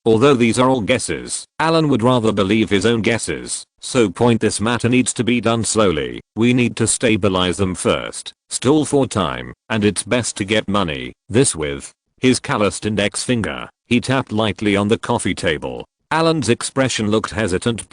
Although these are all guesses, Alan would rather believe his own guesses. So this matter needs to be done slowly. We need to stabilize them first, stall for time, and it's best to get money. This with his calloused index finger, he tapped lightly on the coffee table. Alan's expression looked hesitant.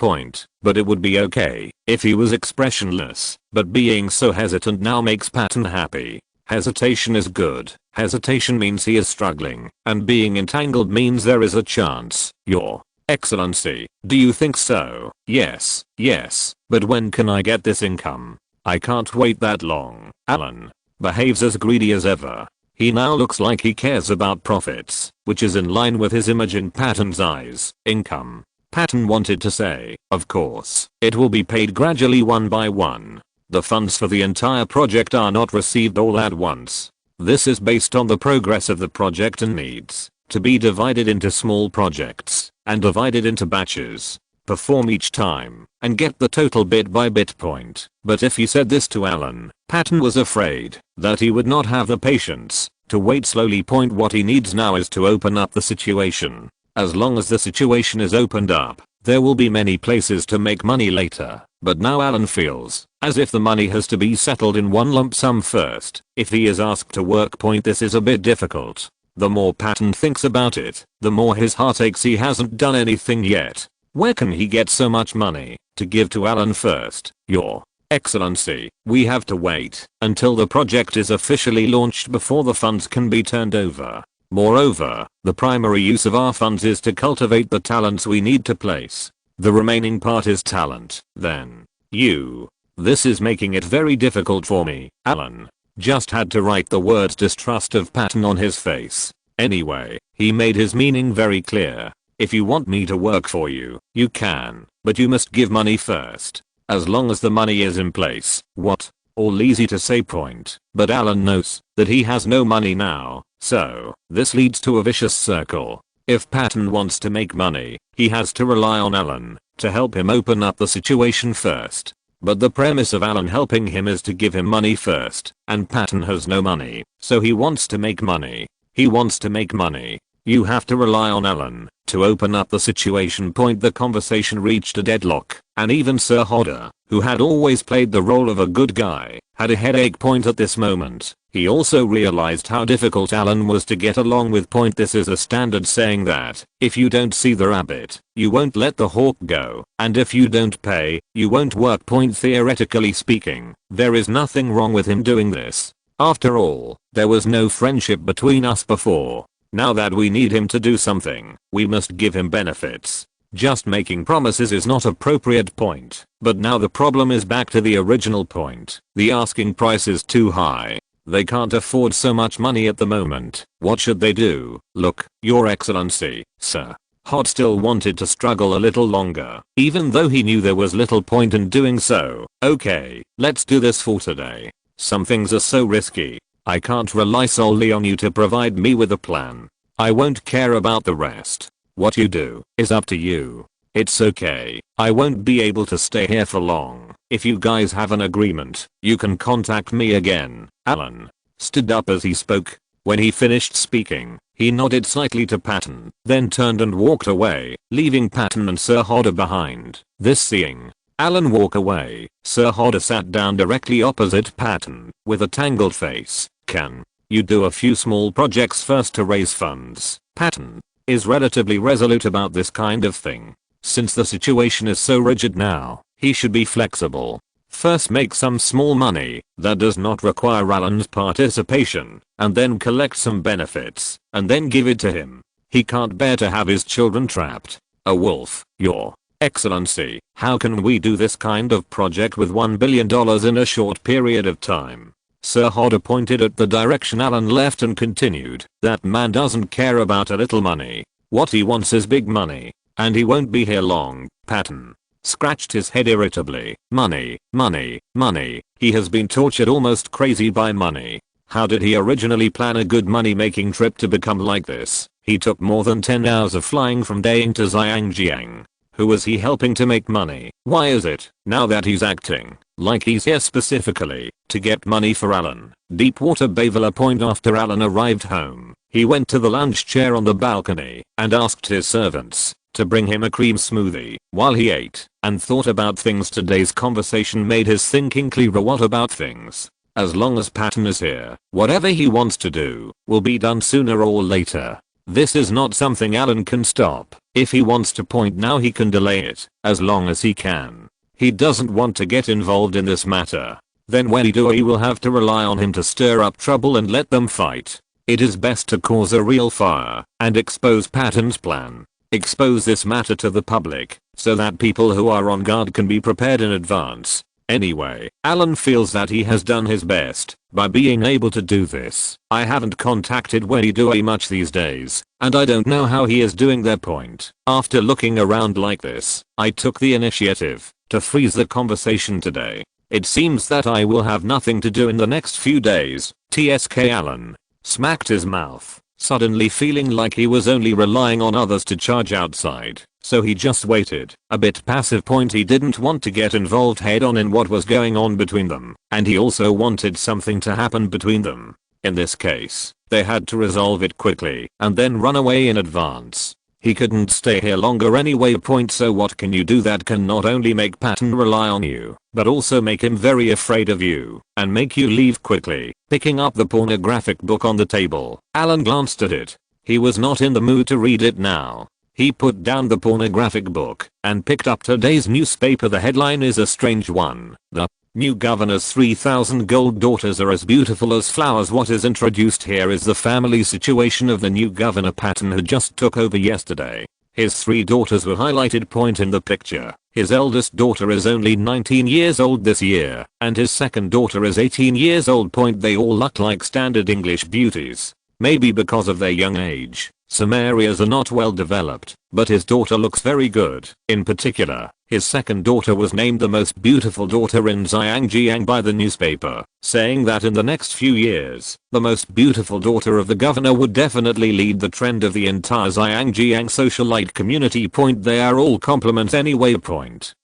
But it would be okay if he was expressionless, but being so hesitant now makes Patton happy. Hesitation is good. Hesitation means he is struggling, and being entangled means there is a chance. Your Excellency, do you think so? Yes, yes, but when can I get this income? I can't wait that long. Alan behaves as greedy as ever. He now looks like he cares about profits, which is in line with his image in Patton's eyes. Income. Patton wanted to say, of course, it will be paid gradually one by one. The funds for the entire project are not received all at once. This is based on the progress of the project and needs to be divided into small projects and divided into batches. Perform each time and get the total bit by bit point. But if he said this to Alan, Patton was afraid that he would not have the patience to wait slowly. Point what he needs now is to open up the situation. As long as the situation is opened up, there will be many places to make money later. But now Alan feels as if the money has to be settled in one lump sum first. If he is asked to work. Point this is a bit difficult. The more Patton thinks about it, the more his heart aches. He hasn't done anything yet. Where can he get so much money to give to Alan first? Your Excellency, we have to wait until the project is officially launched before the funds can be turned over. Moreover, the primary use of our funds is to cultivate the talents we need to place. The remaining part is talent. Then, you. This is making it very difficult for me. Alan just had to write the words distrust of Patton on his face. Anyway, he made his meaning very clear. If you want me to work for you, you can, but you must give money first. As long as the money is in place. What? All easy to say. Point. But Alan knows that he has no money now, so this leads to a vicious circle. If Patton wants to make money, he has to rely on Alan to help him open up the situation first. But the premise of Alan helping him is to give him money first, and Patton has no money, so he wants to make money. He wants to make money. You have to rely on Alan to open up the situation. Point. The conversation reached a deadlock, and even Sir Hodder, who had always played the role of a good guy, had a headache. Point. At this moment, he also realized how difficult Alan was to get along with. Point. This is a standard saying that if you don't see the rabbit, you won't let the hawk go, and if you don't pay, you won't work. Point. Theoretically speaking, there is nothing wrong with him doing this. After all, there was no friendship between us before. Now that we need him to do something, we must give him benefits. Just making promises is not appropriate. Point. But now the problem is back to the original point. The asking price is too high. They can't afford so much money at the moment. What should they do? Look, Your Excellency, Sir Hod still wanted to struggle a little longer, even though he knew there was little point in doing so. Okay, let's do this for today. Some things are so risky. I can't rely solely on you to provide me with a plan. I won't care about the rest. What you do is up to you. It's okay. I won't be able to stay here for long. If you guys have an agreement, you can contact me again. Alan stood up as he spoke. When he finished speaking, he nodded slightly to Patton, then turned and walked away, leaving Patton and Sir Hodder behind. This seeing Alan walk away, Sir Hodder sat down directly opposite Patton with a tangled face. Can you do a few small projects first to raise funds? Patton is relatively resolute about this kind of thing. Since the situation is so rigid now, he should be flexible. First make some small money that does not require Alan's participation, and then collect some benefits, and then give it to him. He can't bear to have his children trapped. A wolf. Your Excellency, how can we do this kind of project with $1 billion in a short period of time? Sir Hodder pointed at the direction Alan left and continued. That man doesn't care about a little money. What he wants is big money. And he won't be here long. Patton scratched his head irritably. Money, money, money. He has been tortured almost crazy by money. How did he originally plan a good money making trip to become like this? He took more than 10 hours of flying from Daying to Zhangjiang. Who was he helping to make money? Why is it, now that he's acting like he's here specifically to get money for Alan? Deepwater Bayvilla Point. After Alan arrived home, he went to the lounge chair on the balcony and asked his servants to bring him a cream smoothie. While he ate and thought about things, today's conversation made his thinking clearer. What about things? As long as Patton is here, whatever he wants to do will be done sooner or later. This is not something Alan can stop. If he wants to point now, he can delay it as long as he can. He doesn't want to get involved in this matter. Then when he do, he will have to rely on him to stir up trouble and let them fight. It is best to cause a real fire and expose Patton's plan. Expose this matter to the public, so that people who are on guard can be prepared in advance. Anyway, Alan feels that he has done his best by being able to do this. I haven't contacted Wei Dui much these days, and I don't know how he is doing their point. After looking around like this, I took the initiative to freeze the conversation today. It seems that I will have nothing to do in the next few days. TSK Alan smacked his mouth, suddenly feeling like he was only relying on others to charge outside. So he just waited. A bit passive. He didn't want to get involved head on in what was going on between them, and he also wanted something to happen between them. In this case, they had to resolve it quickly and then run away in advance. He couldn't stay here longer anyway. So what can you do that can not only make Patton rely on you, but also make him very afraid of you and make you leave quickly? Picking up the pornographic book on the table, Alan glanced at it. He was not in the mood to read it now. He put down the pornographic book and picked up today's newspaper. The headline is a strange one. The new governor's 3,000 gold daughters are as beautiful as flowers. What is introduced here is the family situation of the new governor Patton, who just took over yesterday. His 3 daughters were highlighted. In the picture, his eldest daughter is only 19 years old this year, and his second daughter is 18 years old. They all look like standard English beauties. Maybe because of their young age, some areas are not well developed, but his daughter looks very good. In particular, his second daughter was named the most beautiful daughter in Zhangjiang by the newspaper, saying that in the next few years, the most beautiful daughter of the governor would definitely lead the trend of the entire Zhangjiang socialite community. They are all compliments anyway.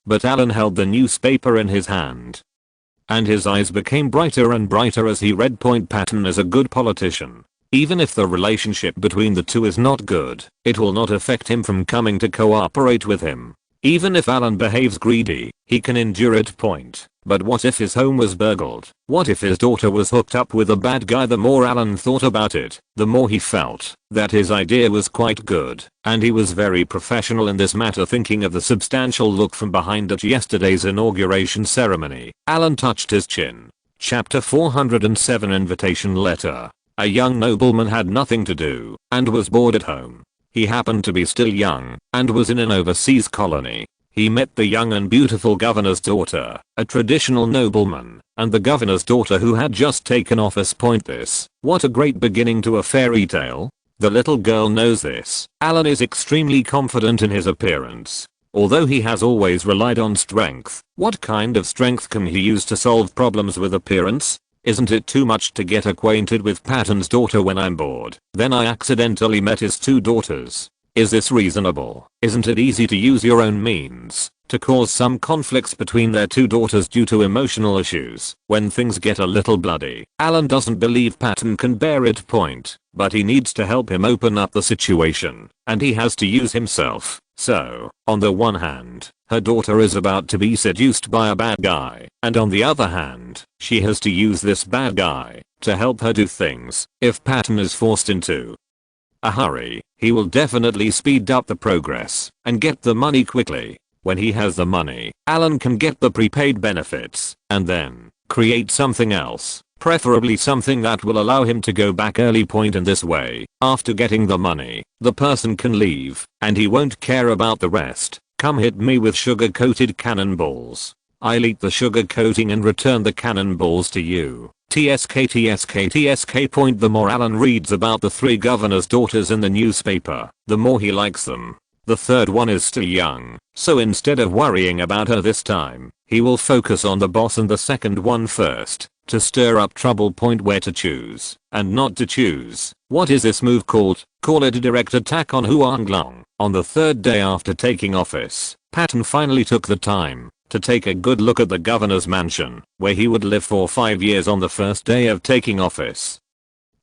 But Alan held the newspaper in his hand, and his eyes became brighter and brighter as he read. Patton is a good politician. Even if the relationship between the two is not good, it will not affect him from coming to cooperate with him. Even if Alan behaves greedy, he can endure it. But what if his home was burgled? What if his daughter was hooked up with a bad guy? The more Alan thought about it, the more he felt that his idea was quite good, and he was very professional in this matter. Thinking of the substantial look from behind at yesterday's inauguration ceremony, Alan touched his chin. Chapter 407 Invitation Letter. A young nobleman had nothing to do and was bored at home. He happened to be still young and was in an overseas colony. He met the young and beautiful governor's daughter, a traditional nobleman, and the governor's daughter who had just taken office. What a great beginning to a fairy tale. The little girl knows this. Alan is extremely confident in his appearance. Although he has always relied on strength, what kind of strength can he use to solve problems with appearance? Isn't it too much to get acquainted with Patton's daughter when I'm bored? Then I accidentally met his 2 daughters. Is this reasonable? Isn't it easy to use your own means to cause some conflicts between their 2 daughters due to emotional issues when things get a little bloody? Alan doesn't believe Patton can bear it. But he needs to help him open up the situation, and he has to use himself. So, on the one hand, her daughter is about to be seduced by a bad guy, and on the other hand, she has to use this bad guy to help her do things. If Patton is forced into a hurry, he will definitely speed up the progress and get the money quickly. When he has the money, Alan can get the prepaid benefits and then create something else, preferably something that will allow him to go back early. In this way, after getting the money, the person can leave and he won't care about the rest. Come hit me with sugar-coated cannonballs. I'll eat the sugar coating and return the cannonballs to you. TSK. The more Alan reads about the 3 governors' daughters in the newspaper, the more he likes them. The third one is still young, so instead of worrying about her this time, he will focus on the boss and the second one first, to stir up trouble. Where to choose and not to choose. What is this move called? Call it a direct attack on Huanglong. On the 3rd day after taking office, Patton finally took the time to take a good look at the governor's mansion, where he would live for 5 years. On the first day of taking office,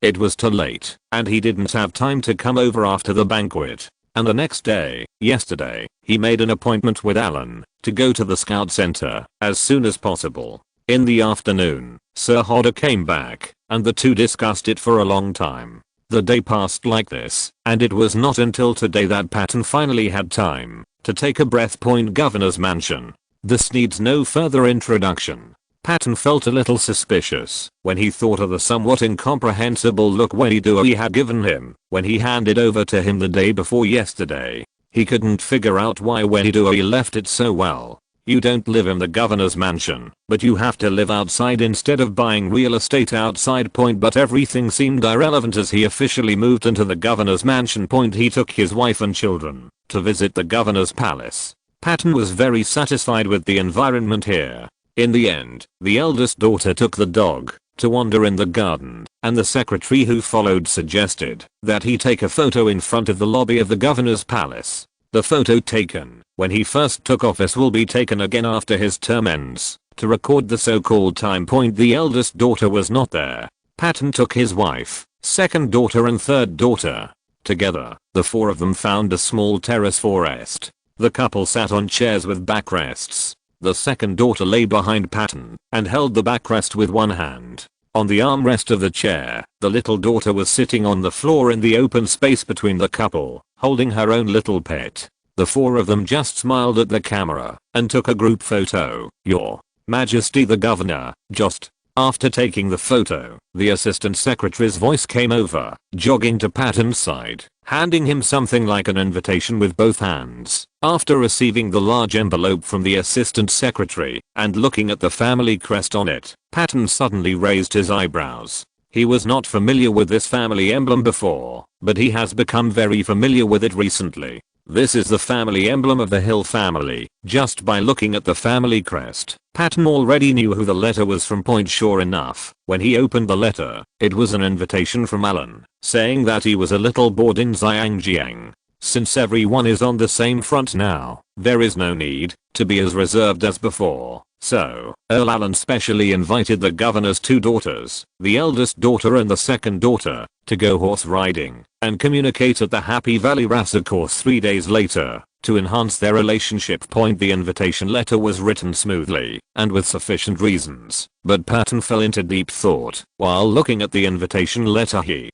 it was too late, and he didn't have time to come over after the banquet. And the next day, yesterday, he made an appointment with Alan to go to the scout center as soon as possible. In the afternoon, Sir Hodder came back, and the two discussed it for a long time. The day passed like this, and it was not until today that Patton finally had time to take a breath. Governor's mansion. This needs no further introduction. Patton felt a little suspicious when he thought of the somewhat incomprehensible look Wei Dui had given him when he handed over to him the day before yesterday. He couldn't figure out why when he left it so well. You don't live in the governor's mansion, but you have to live outside instead of buying real estate outside. But everything seemed irrelevant as he officially moved into the governor's mansion. He took his wife and children to visit the governor's palace. Patton was very satisfied with the environment here. In the end, the eldest daughter took the dog to wander in the garden, and the secretary who followed suggested that he take a photo in front of the lobby of the governor's palace. The photo taken when he first took office will be taken again after his term ends to record the so-called time. The eldest daughter was not there. Patton took his wife, second daughter and third daughter. Together, the four of them found a small terrace forest. The couple sat on chairs with backrests. The second daughter lay behind Patton and held the backrest with one hand. On the armrest of the chair, the little daughter was sitting on the floor in the open space between the couple, holding her own little pet. The four of them just smiled at the camera and took a group photo. "Your Majesty the Governor, just." After taking the photo, the assistant secretary's voice came over, jogging to Patton's side, handing him something like an invitation with both hands. After receiving the large envelope from the assistant secretary and looking at the family crest on it, Patton suddenly raised his eyebrows. He was not familiar with this family emblem before, but he has become very familiar with it recently. This is the family emblem of the Hill family. Just by looking at the family crest, Patton already knew who the letter was from. Sure enough, when he opened the letter, it was an invitation from Alan, saying that he was a little bored in Zhangjiang. Since everyone is on the same front now, there is no need to be as reserved as before. So, Earl Alan specially invited the governor's two daughters, the eldest daughter and the second daughter, to go horse riding and communicate at the Happy Valley Racecourse 3 days later to enhance their relationship. The invitation letter was written smoothly and with sufficient reasons, but Patton fell into deep thought while looking at the invitation letter. He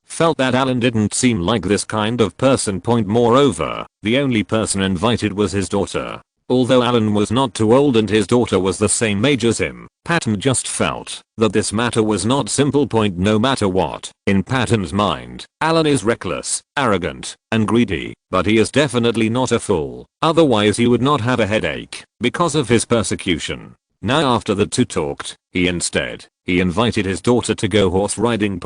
felt that Alan didn't seem like this kind of person. Moreover, the only person invited was his daughter. Although Alan was not too old and his daughter was the same age as him, Patton just felt that this matter was not simple. No matter what, in Patton's mind, Alan is reckless, arrogant, and greedy, but he is definitely not a fool. Otherwise he would not have a headache because of his persecution. Now after the two talked, he invited his daughter to go horse riding.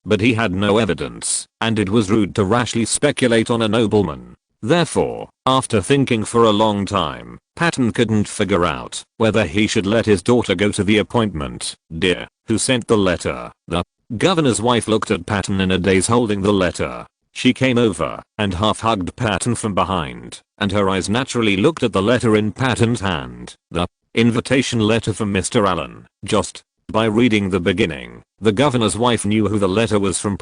But he had no evidence, and it was rude to rashly speculate on a nobleman. Therefore, after thinking for a long time, Patton couldn't figure out whether he should let his daughter go to the appointment. "Dear, who sent the letter?" The governor's wife looked at Patton in a daze holding the letter. She came over and half hugged Patton from behind, and her eyes naturally looked at the letter in Patton's hand. "The invitation letter from Mr. Allen." Just by reading the beginning, the governor's wife knew who the letter was from.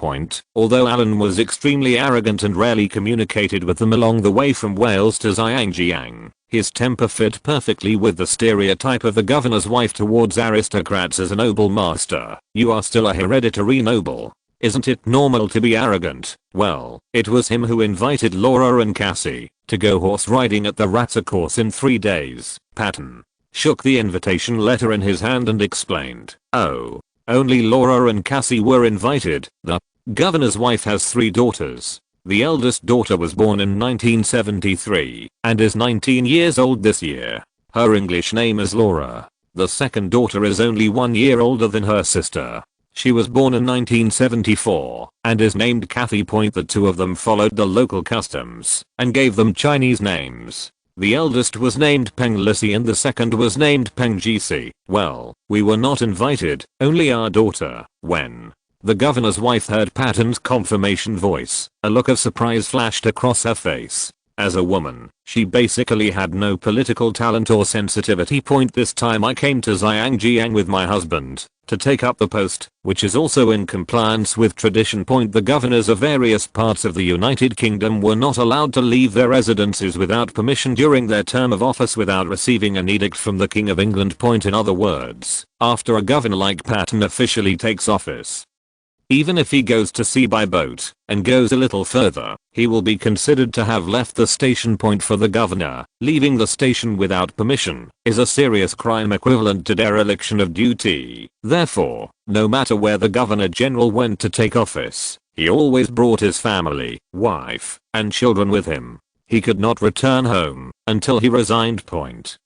Although Alan was extremely arrogant and rarely communicated with them along the way from Wales to Zhangjiang, his temper fit perfectly with the stereotype of the governor's wife towards aristocrats as a noble master. "You are still a hereditary noble. Isn't it normal to be arrogant?" Well, it was him who invited Laura and Cassie to go horse riding at the Racecourse in 3 days. Patton shook the invitation letter in his hand and explained, "Oh, only Laura and Cassie were invited." The governor's wife has 3 daughters. The eldest daughter was born in 1973 and is 19 years old this year. Her English name is Laura. The second daughter is only 1 year older than her sister. She was born in 1974 and is named Kathy. The two of them followed the local customs and gave them Chinese names. The eldest was named Peng Lissy and the second was named Peng Jisi. "Well, we were not invited, only our daughter." When the governor's wife heard Patton's confirmation voice, a look of surprise flashed across her face. As a woman, she basically had no political talent or sensitivity. "This time I came to Zhangjiang with my husband to take up the post, which is also in compliance with tradition. The governors of various parts of the United Kingdom were not allowed to leave their residences without permission during their term of office without receiving an edict from the King of England. In other words, after a governor like Patton officially takes office, even if he goes to sea by boat and goes a little further, he will be considered to have left the station. For the governor, leaving the station without permission is a serious crime equivalent to dereliction of duty. Therefore, no matter where the governor general went to take office, he always brought his family, wife, and children with him. He could not return home until he resigned.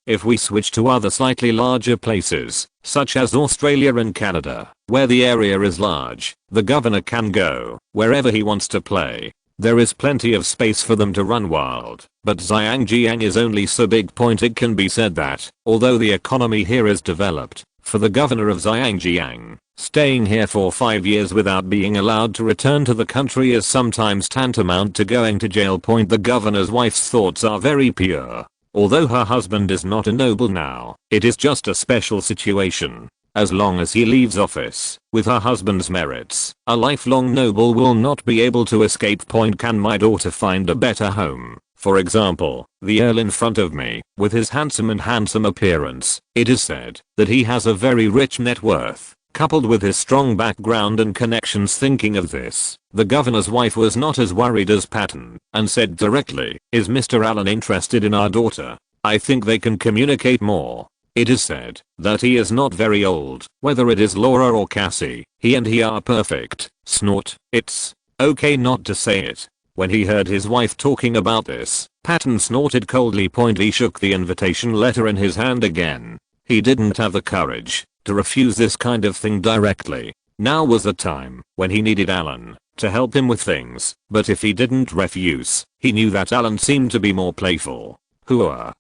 If we switch to other slightly larger places, such as Australia and Canada, where the area is large, the governor can go wherever he wants to play. There is plenty of space for them to run wild, but Zhejiang is only so big. It can be said that, although the economy here is developed, for the governor of Zhejiang, staying here for 5 years without being allowed to return to the country is sometimes tantamount to going to jail. The governor's wife's thoughts are very pure. Although her husband is not a noble now, it is just a special situation. As long as he leaves office, with her husband's merits, a lifelong noble will not be able to escape. Can my daughter find a better home? For example, the earl in front of me, with his handsome appearance, it is said that he has a very rich net worth, coupled with his strong background and connections. Thinking of this, the governor's wife was not as worried as Patton, and said directly, "Is Mr. Allen interested in our daughter? I think they can communicate more." It is said that he is not very old. Whether it is Laura or Cassie, he and he are perfect. Snort. It's okay not to say it. When he heard his wife talking about this, Patton snorted coldly. He shook the invitation letter in his hand again. He didn't have the courage to refuse this kind of thing directly. Now was the time when he needed Allen to help him with things, but if he didn't refuse, he knew that Allen seemed to be more playful.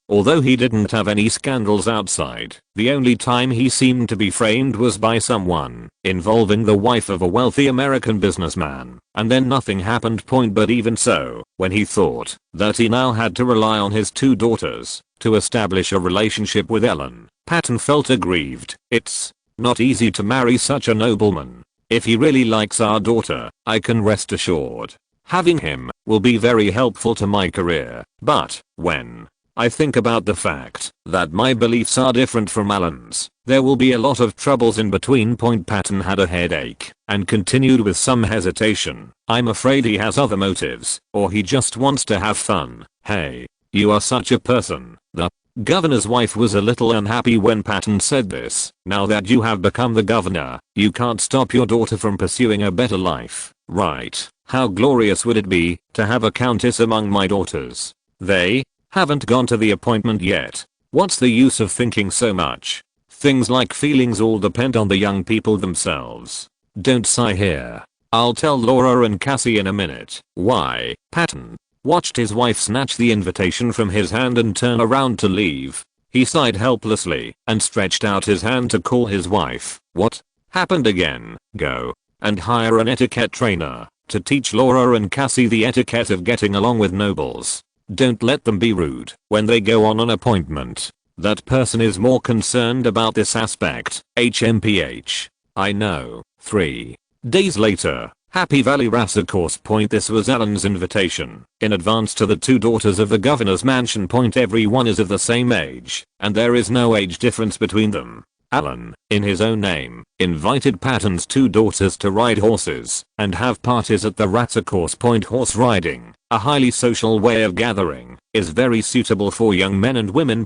Although he didn't have any scandals outside, the only time he seemed to be framed was by someone involving the wife of a wealthy American businessman, and then nothing happened. But even so, when he thought that he now had to rely on his 2 daughters to establish a relationship with Ellen, Patton felt aggrieved. It's not easy to marry such a nobleman. If he really likes our daughter, I can rest assured having him will be very helpful to my career. But when I think about the fact that my beliefs are different from Allen's, there will be a lot of troubles in between. Patton had a headache and continued with some hesitation. I'm afraid he has other motives, or he just wants to have fun. Hey, you are such a person. The governor's wife was a little unhappy when Patton said this. Now that you have become the governor, you can't stop your daughter from pursuing a better life, right? How glorious would it be to have a countess among my daughters? They haven't gone to the appointment yet. What's the use of thinking so much? Things like feelings all depend on the young people themselves. Don't sigh here. I'll tell Laura and Cassie in a minute. Why? Patton watched his wife snatch the invitation from his hand and turn around to leave. He sighed helplessly and stretched out his hand to call his wife. What happened again? Go and hire an etiquette trainer to teach Laura and Cassie the etiquette of getting along with nobles. Don't let them be rude when they go on an appointment. That person is more concerned about this aspect. HMPH. I know. 3 days later, Happy Valley Racecourse. This was Allen's invitation in advance to the 2 daughters of the governor's mansion. Everyone is of the same age, and there is no age difference between them. Allen, in his own name, invited Patton's 2 daughters to ride horses and have parties at the Racecourse. Horse riding, a highly social way of gathering, is very suitable for young men and women.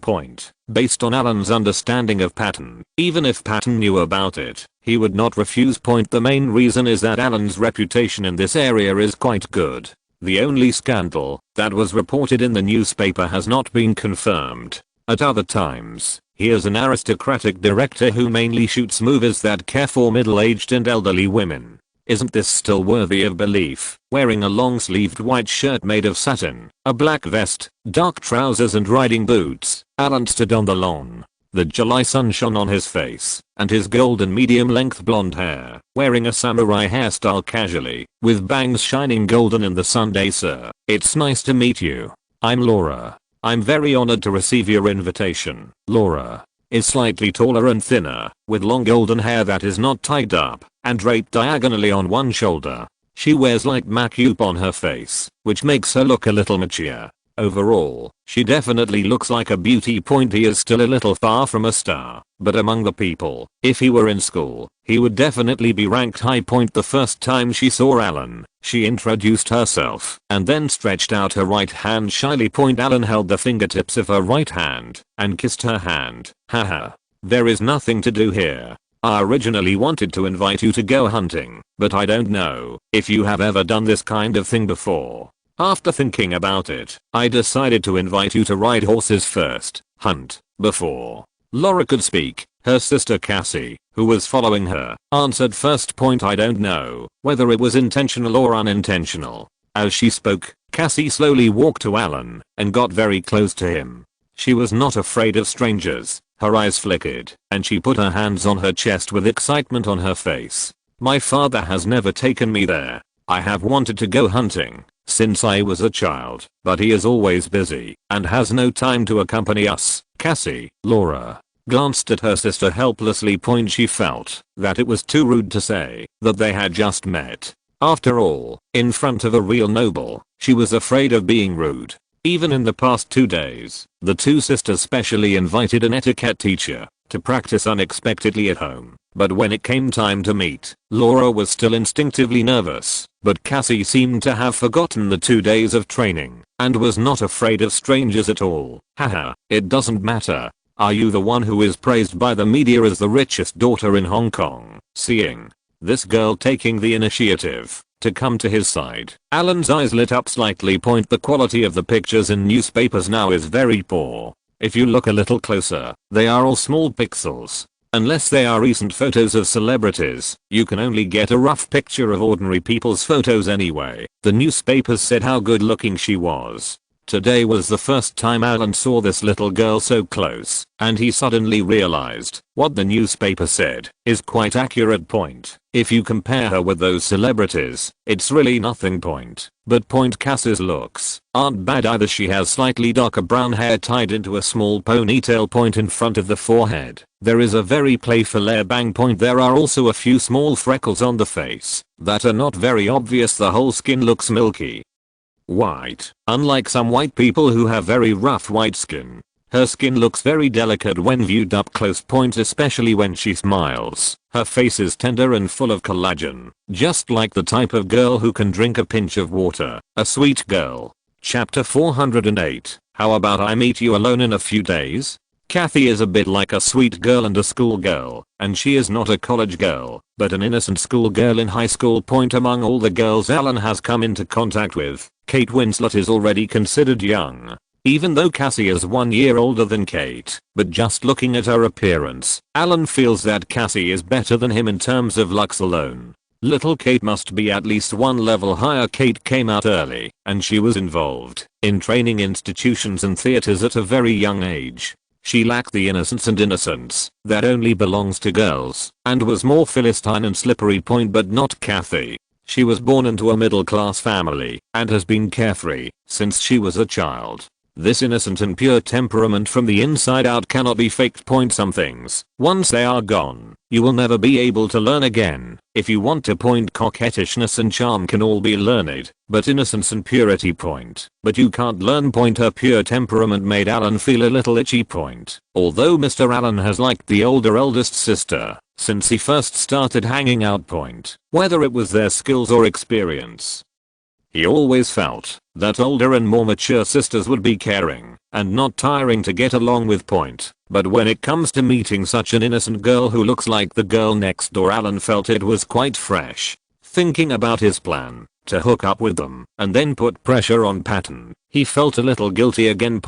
Based on Allen's understanding of Patton, even if Patton knew about it, he would not refuse. The main reason is that Allen's reputation in this area is quite good. The only scandal that was reported in the newspaper has not been confirmed. At other times, he is an aristocratic director who mainly shoots movies that care for middle-aged and elderly women. Isn't this still worthy of belief? Wearing a long-sleeved white shirt made of satin, a black vest, dark trousers and riding boots, Allen stood on the lawn. The July sun shone on his face and his golden medium-length blonde hair, wearing a samurai hairstyle casually, with bangs shining golden in the Sunday. Sir, it's nice to meet you. I'm Laura. I'm very honored to receive your invitation. Laura is slightly taller and thinner, with long golden hair that is not tied up and draped diagonally on one shoulder. She wears light makeup on her face, which makes her look a little mature. Overall, she definitely looks like a beauty. He is still a little far from a star, but among the people, if he were in school, he would definitely be ranked high. The first time she saw Allen, she introduced herself and then stretched out her right hand shyly. Allen held the fingertips of her right hand and kissed her hand. Haha. There is nothing to do here. I originally wanted to invite you to go hunting, but I don't know if you have ever done this kind of thing before. After thinking about it, I decided to invite you to ride horses first, hunt, before Laura could speak. Her sister Cassie, who was following her, answered first. I don't know whether it was intentional or unintentional. As she spoke, Cassie slowly walked to Alan and got very close to him. She was not afraid of strangers, her eyes flickered, and she put her hands on her chest with excitement on her face. My father has never taken me there. I have wanted to go hunting since I was a child, but he is always busy and has no time to accompany us. Cassie, Laura, glanced at her sister helplessly. She felt that it was too rude to say that they had just met. After all, in front of a real noble, she was afraid of being rude. Even in the past 2 days, the two sisters specially invited an etiquette teacher to practice unexpectedly at home. But when it came time to meet, Laura was still instinctively nervous, but Cassie seemed to have forgotten the 2 days of training and was not afraid of strangers at all. Haha, it doesn't matter. Are you the one who is praised by the media as the richest daughter in Hong Kong? Seeing this girl taking the initiative to come to his side, Alan's eyes lit up slightly. The quality of the pictures in newspapers now is very poor. If you look a little closer, they are all small pixels. Unless they are recent photos of celebrities, you can only get a rough picture of ordinary people's photos anyway. The newspapers said how good looking she was. Today was the first time Alan saw this little girl so close, and he suddenly realized what the newspaper said is quite accurate. If you compare her with those celebrities, it's really nothing. But Cassie's looks aren't bad either. She has slightly darker brown hair tied into a small ponytail. In front of the forehead, there is a very playful air bang. There are also a few small freckles on the face that are not very obvious. The whole skin looks milky white, unlike some white people who have very rough white skin. Her skin looks very delicate when viewed up close. Especially when she smiles. Her face is tender and full of collagen, just like the type of girl who can drink a pinch of water. A sweet girl. Chapter 408. How about I meet you alone in a few days? Kathy is a bit like a sweet girl and a schoolgirl, and she is not a college girl, but an innocent schoolgirl in high school. Among all the girls Alan has come into contact with, Kate Winslet is already considered young. Even though Cassie is 1 year older than Kate, but just looking at her appearance, Alan feels that Cassie is better than him in terms of looks alone. Little Kate must be at least one level higher. Kate came out early, and she was involved in training institutions and theaters at a very young age. She lacked the innocence and innocence that only belongs to girls, and was more Philistine and slippery. But not Kathy. She was born into a middle-class family, and has been carefree since she was a child. This innocent and pure temperament from the inside out cannot be faked. Some things, once they are gone, you will never be able to learn again. If you want to coquettishness and charm can all be learned, but innocence and purity but you can't learn. Her pure temperament made Alan feel a little itchy. Although Mr. Allen has liked the older eldest sister since he first started hanging out. Whether it was their skills or experience, he always felt that older and more mature sisters would be caring and not tiring to get along with. But when it comes to meeting such an innocent girl who looks like the girl next door, Alan felt it was quite fresh. Thinking about his plan to hook up with them and then put pressure on Patton, he felt a little guilty again.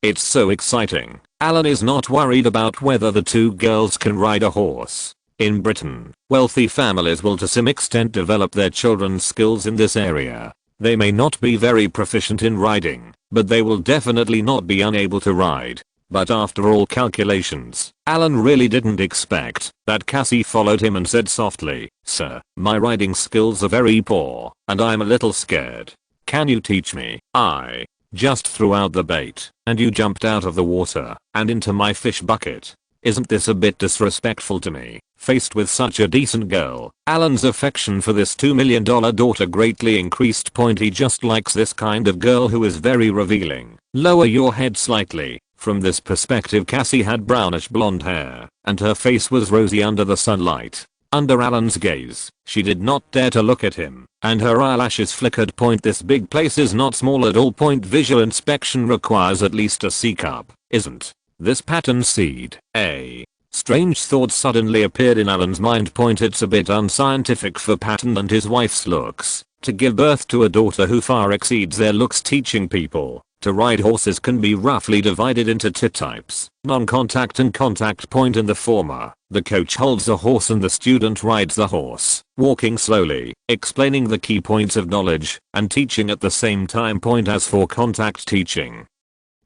It's so exciting. Alan is not worried about whether the two girls can ride a horse. In Britain, wealthy families will to some extent develop their children's skills in this area. They may not be very proficient in riding, but they will definitely not be unable to ride. But after all calculations, Alan really didn't expect that Cassie followed him and said softly, "Sir, my riding skills are very poor, and I'm a little scared. Can you teach me?" I just threw out the bait, and you jumped out of the water and into my fish bucket. Isn't this a bit disrespectful to me? Faced with such a decent girl, Alan's affection for this $2 million daughter greatly increased. He just likes this kind of girl who is very revealing. Lower your head slightly. From this perspective, Cassie had brownish blonde hair, and her face was rosy under the sunlight. Under Alan's gaze, she did not dare to look at him, and her eyelashes flickered. This big place is not small at all. Visual inspection requires at least a C cup, isn't this Patton seed? A strange thought suddenly appeared in Alan's mind. It's a bit unscientific for Patton and his wife's looks to give birth to a daughter who far exceeds their looks. Teaching people to ride horses can be roughly divided into two types, non-contact and contact. Point in the former, the coach holds a horse and the student rides the horse, walking slowly, explaining the key points of knowledge, and teaching at the same time. Point as for contact teaching,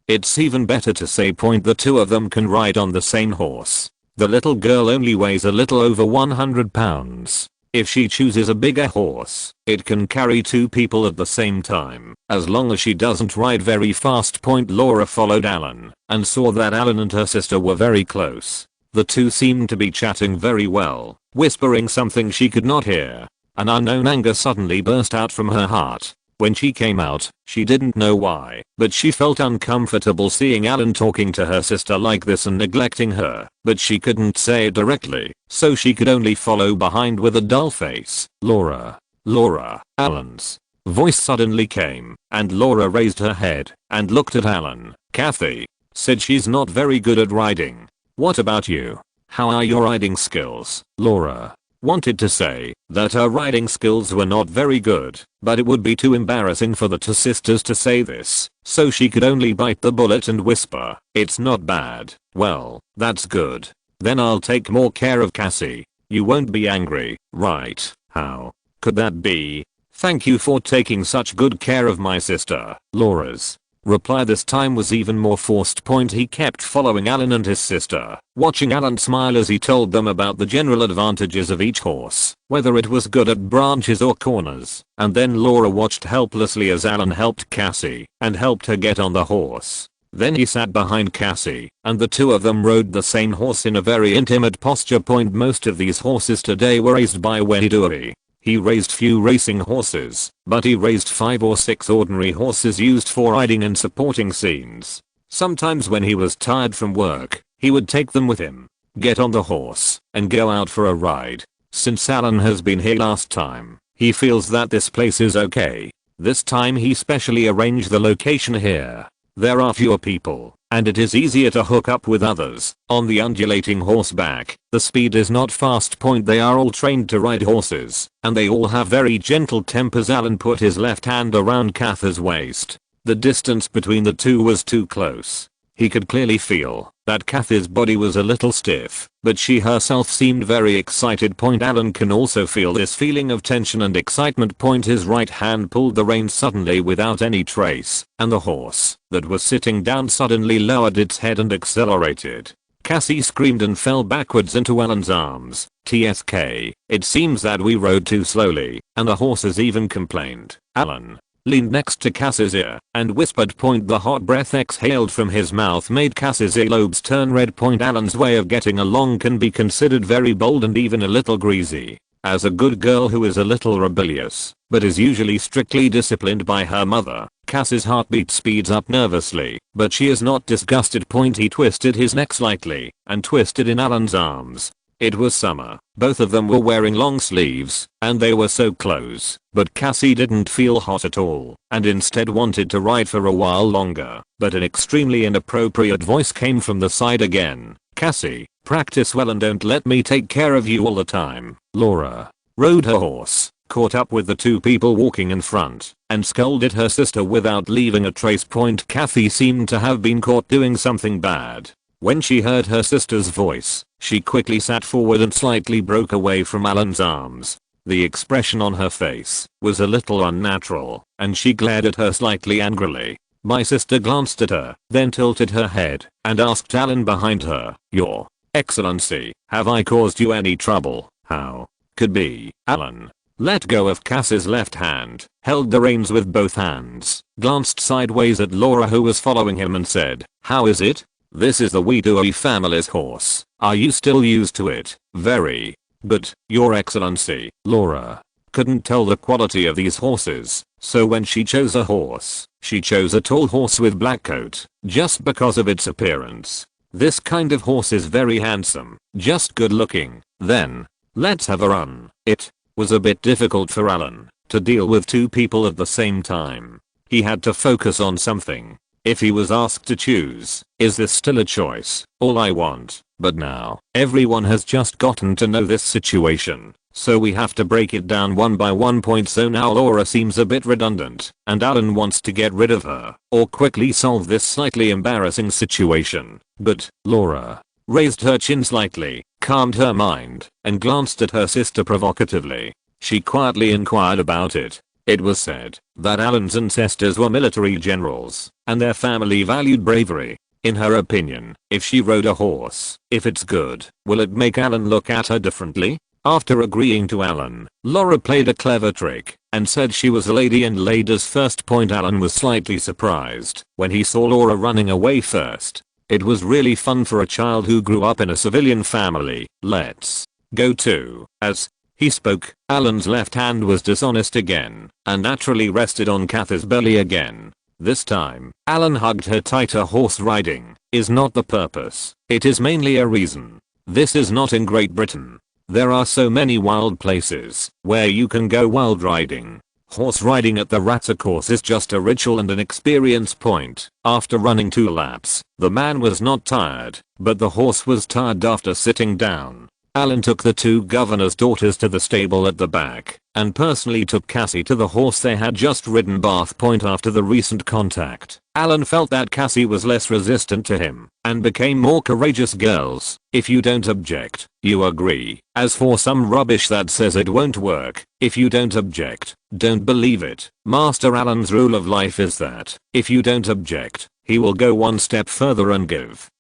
it's even better to say point the two of them can ride on the same horse. The little girl only weighs a little over 100 pounds. If she chooses a bigger horse, it can carry two people at the same time, as long as she doesn't ride very fast. Point Laura followed Alan, and saw that Alan and her sister were very close. The two seemed to be chatting very well, whispering something she could not hear. An unknown anger suddenly burst out from her heart. When she came out, she didn't know why, but she felt uncomfortable seeing Alan talking to her sister like this and neglecting her, but she couldn't say it directly, so she could only follow behind with a dull face. Laura. Laura. Alan's voice suddenly came, and Laura raised her head and looked at Alan. Kathy said she's not very good at riding. What about you? How are your riding skills? Laura wanted to say that her riding skills were not very good, but it would be too embarrassing for the two sisters to say this, so she could only bite the bullet and whisper, "It's not bad." Well, that's good. Then I'll take more care of Cassie. You won't be angry, right? How could that be? Thank you for taking such good care of my sister. Laura's reply this time was even more forced. Point he kept following Alan and his sister, watching Alan smile as he told them about the general advantages of each horse, whether it was good at branches or corners, and then Laura watched helplessly as Alan helped Cassie and helped her get on the horse. Then he sat behind Cassie, and the two of them rode the same horse in a very intimate posture. Point most of these horses today were raised by Wedidui. He raised few racing horses, but he raised 5 or 6 ordinary horses used for riding and supporting scenes. Sometimes when he was tired from work, he would take them with him, get on the horse, and go out for a ride. Since Alan has been here last time, he feels that this place is okay. This time he specially arranged the location here. There are fewer people, and it is easier to hook up with others. On the undulating horseback, the speed is not fast. Point they are all trained to ride horses, and they all have very gentle tempers. Alan put his left hand around Katha's waist. The distance between the two was too close. He could clearly feel that Kathy's body was a little stiff, but she herself seemed very excited. Point Alan can also feel this feeling of tension and excitement. Point his right hand pulled the reins suddenly without any trace, and the horse that was sitting down suddenly lowered its head and accelerated. Cassie screamed and fell backwards into Alan's arms. TSK, it seems that we rode too slowly, and the horses even complained. Alan leaned next to Cassie's ear and whispered. Point the hot breath exhaled from his mouth made Cassie's earlobes turn red. Point Alan's way of getting along can be considered very bold and even a little greasy. As a good girl who is a little rebellious, but is usually strictly disciplined by her mother, Cassie's heartbeat speeds up nervously, but she is not disgusted. Point he twisted his neck slightly and twisted in Alan's arms. It was summer. Both of them were wearing long sleeves, and they were so close, but Cassie didn't feel hot at all, and instead wanted to ride for a while longer. But an extremely inappropriate voice came from the side again. Cassie, practice well and don't let me take care of you all the time. Laura rode her horse, caught up with the two people walking in front, and scolded her sister without leaving a trace. Point Kathy seemed to have been caught doing something bad. When she heard her sister's voice, she quickly sat forward and slightly broke away from Alan's arms. The expression on her face was a little unnatural, and she glared at her slightly angrily. My sister glanced at her, then tilted her head, and asked Alan behind her, "Your Excellency, have I caused you any trouble?" How could be? Alan let go of Cassie's left hand, held the reins with both hands, glanced sideways at Laura who was following him and said, "How is it? This is the Wedidui family's horse. Are you still used to it?" "Very. But, Your Excellency," Laura couldn't tell the quality of these horses, so when she chose a horse, she chose a tall horse with black coat, just because of its appearance. This kind of horse is very handsome, just good looking. Then, let's have a run. It was a bit difficult for Alan to deal with two people at the same time. He had to focus on something. If he was asked to choose, is this still a choice? All I want. But now, everyone has just gotten to know this situation. So we have to break it down one by one. So now Laura seems a bit redundant, and Alan wants to get rid of her, or quickly solve this slightly embarrassing situation. But Laura raised her chin slightly, calmed her mind, and glanced at her sister provocatively. She quietly inquired about it. It was said that Alan's ancestors were military generals, and their family valued bravery. In her opinion, if she rode a horse, if it's good, will it make Alan look at her differently? After agreeing to Alan, Laura played a clever trick and said she was a lady and laid as first point. Alan was slightly surprised when he saw Laura running away first. It was really fun for a child who grew up in a civilian family. Let's go too. As he spoke, Alan's left hand was dishonest again and naturally rested on Kathy's belly again. This time, Alan hugged her tighter. Horse riding is not the purpose. It is mainly a reason. This is not in Great Britain. There are so many wild places where you can go wild riding. Horse riding at the Ratzer course is just a ritual and an experience point. After running 2 laps, the man was not tired, but the horse was tired after sitting down. Alan took the 2 governor's daughters to the stable at the back, and personally took Cassie to the horse they had just ridden. Bath Point. After the recent contact, Alan felt that Cassie was less resistant to him, and became more courageous. Girls, if you don't object, you agree. As for some rubbish that says it won't work, if you don't object, don't believe it. Master Alan's rule of life is that, if you don't object, he will go one step further and give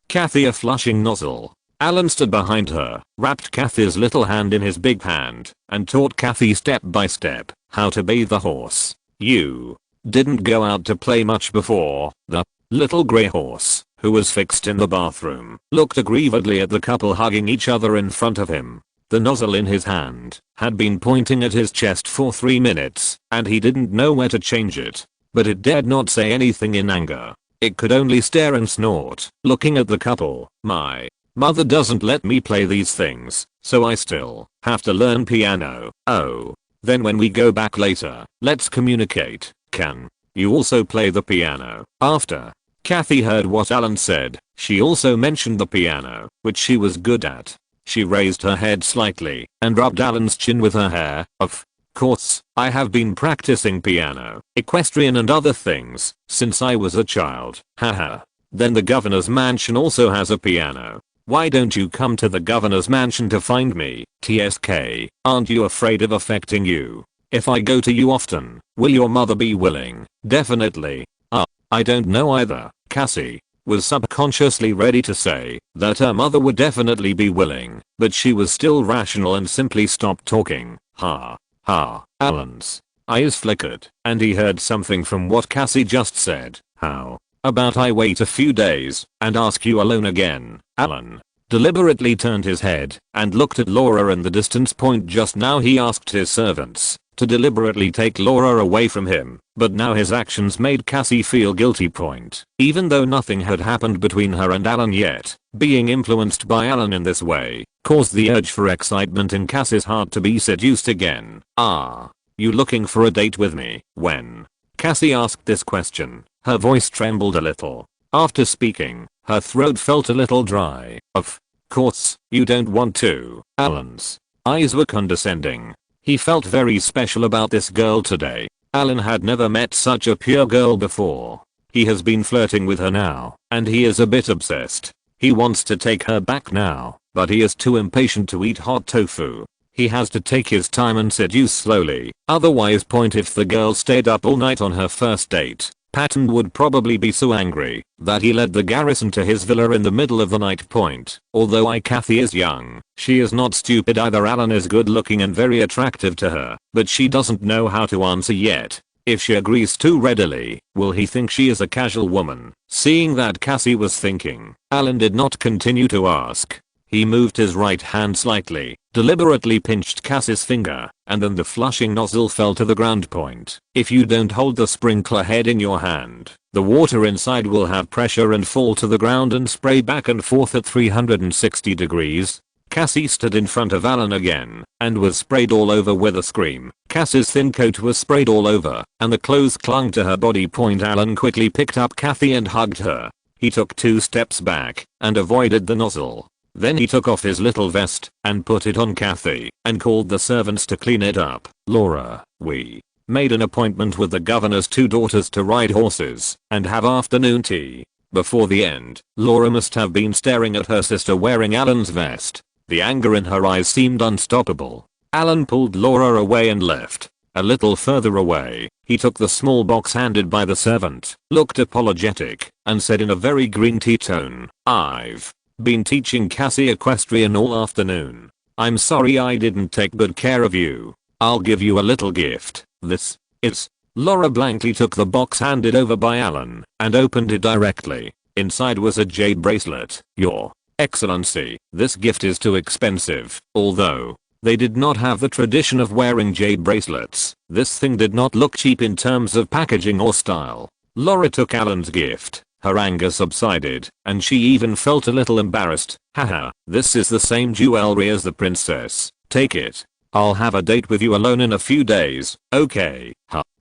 Kathy a flushing nozzle. Alan stood behind her, wrapped Kathy's little hand in his big hand, and taught Kathy step by step how to bathe the horse. You didn't go out to play much before. The little grey horse, who was fixed in the bathroom, looked aggrievedly at the couple hugging each other in front of him. The nozzle in his hand had been pointing at his chest for 3 minutes, and he didn't know where to change it. But it dared not say anything in anger. It could only stare and snort, looking at the couple. My mother doesn't let me play these things, so I still have to learn piano. Oh. Then when we go back later, let's communicate. Can you also play the piano? After Kathy heard what Alan said, she also mentioned the piano, which she was good at. She raised her head slightly and rubbed Alan's chin with her hair. Of course, I have been practicing piano, equestrian and other things since I was a child. Haha. Then the governor's mansion also has a piano. Why don't you come to the governor's mansion to find me? TSK, aren't you afraid of affecting you? If I go to you often, will your mother be willing? Definitely. I don't know either. Cassie was subconsciously ready to say that her mother would definitely be willing, but she was still rational and simply stopped talking. Alan's eyes flickered, and he heard something from what Cassie just said. How about I wait a few days and ask you alone again? Alan deliberately turned his head and looked at Laura in the distance. Just now he asked his servants to deliberately take Laura away from him, but now his actions made Cassie feel guilty. Even though nothing had happened between her and Alan yet, being influenced by Alan in this way caused the urge for excitement in Cassie's heart to be seduced again. You looking for a date with me? When Cassie asked this question, her voice trembled a little. After speaking, her throat felt a little dry. Of course, you don't want to. Alan's eyes were condescending. He felt very special about this girl today. Alan had never met such a pure girl before. He has been flirting with her now, and he is a bit obsessed. He wants to take her back now, but he is too impatient to eat hot tofu. He has to take his time and seduce slowly, otherwise if the girl stayed up all night on her first date, Patton would probably be so angry that he led the garrison to his villa in the middle of the night. Although Kathy is young, she is not stupid either. Alan is good looking and very attractive to her, but she doesn't know how to answer yet. If she agrees too readily, will he think she is a casual woman? Seeing that Cassie was thinking, Alan did not continue to ask. He moved his right hand slightly, deliberately pinched Cassie's finger, and then the flushing nozzle fell to the ground. If you don't hold the sprinkler head in your hand, the water inside will have pressure and fall to the ground and spray back and forth at 360 degrees. Cassie stood in front of Alan again, and was sprayed all over with a scream. Cassie's thin coat was sprayed all over, and the clothes clung to her body. Alan quickly picked up Kathy and hugged her. He took 2 steps back, and avoided the nozzle. Then he took off his little vest and put it on Kathy and called the servants to clean it up. Laura, we made an appointment with the governor's 2 daughters to ride horses and have afternoon tea. Before the end, Laura must have been staring at her sister wearing Alan's vest. The anger in her eyes seemed unstoppable. Alan pulled Laura away and left. A little further away, he took the small box handed by the servant, looked apologetic, and said in a very green tea tone, "I've been teaching Cassie equestrian all afternoon. I'm sorry I didn't take good care of you. I'll give you a little gift. This is..." Laura blankly took the box handed over by Alan and opened it directly. Inside was a jade bracelet. "Your Excellency, this gift is too expensive." Although they did not have the tradition of wearing jade bracelets, this thing did not look cheap in terms of packaging or style. Laura took Alan's gift. Her anger subsided, and she even felt a little embarrassed. "Haha, this is the same jewelry as the princess. Take it. I'll have a date with you alone in a few days, okay?"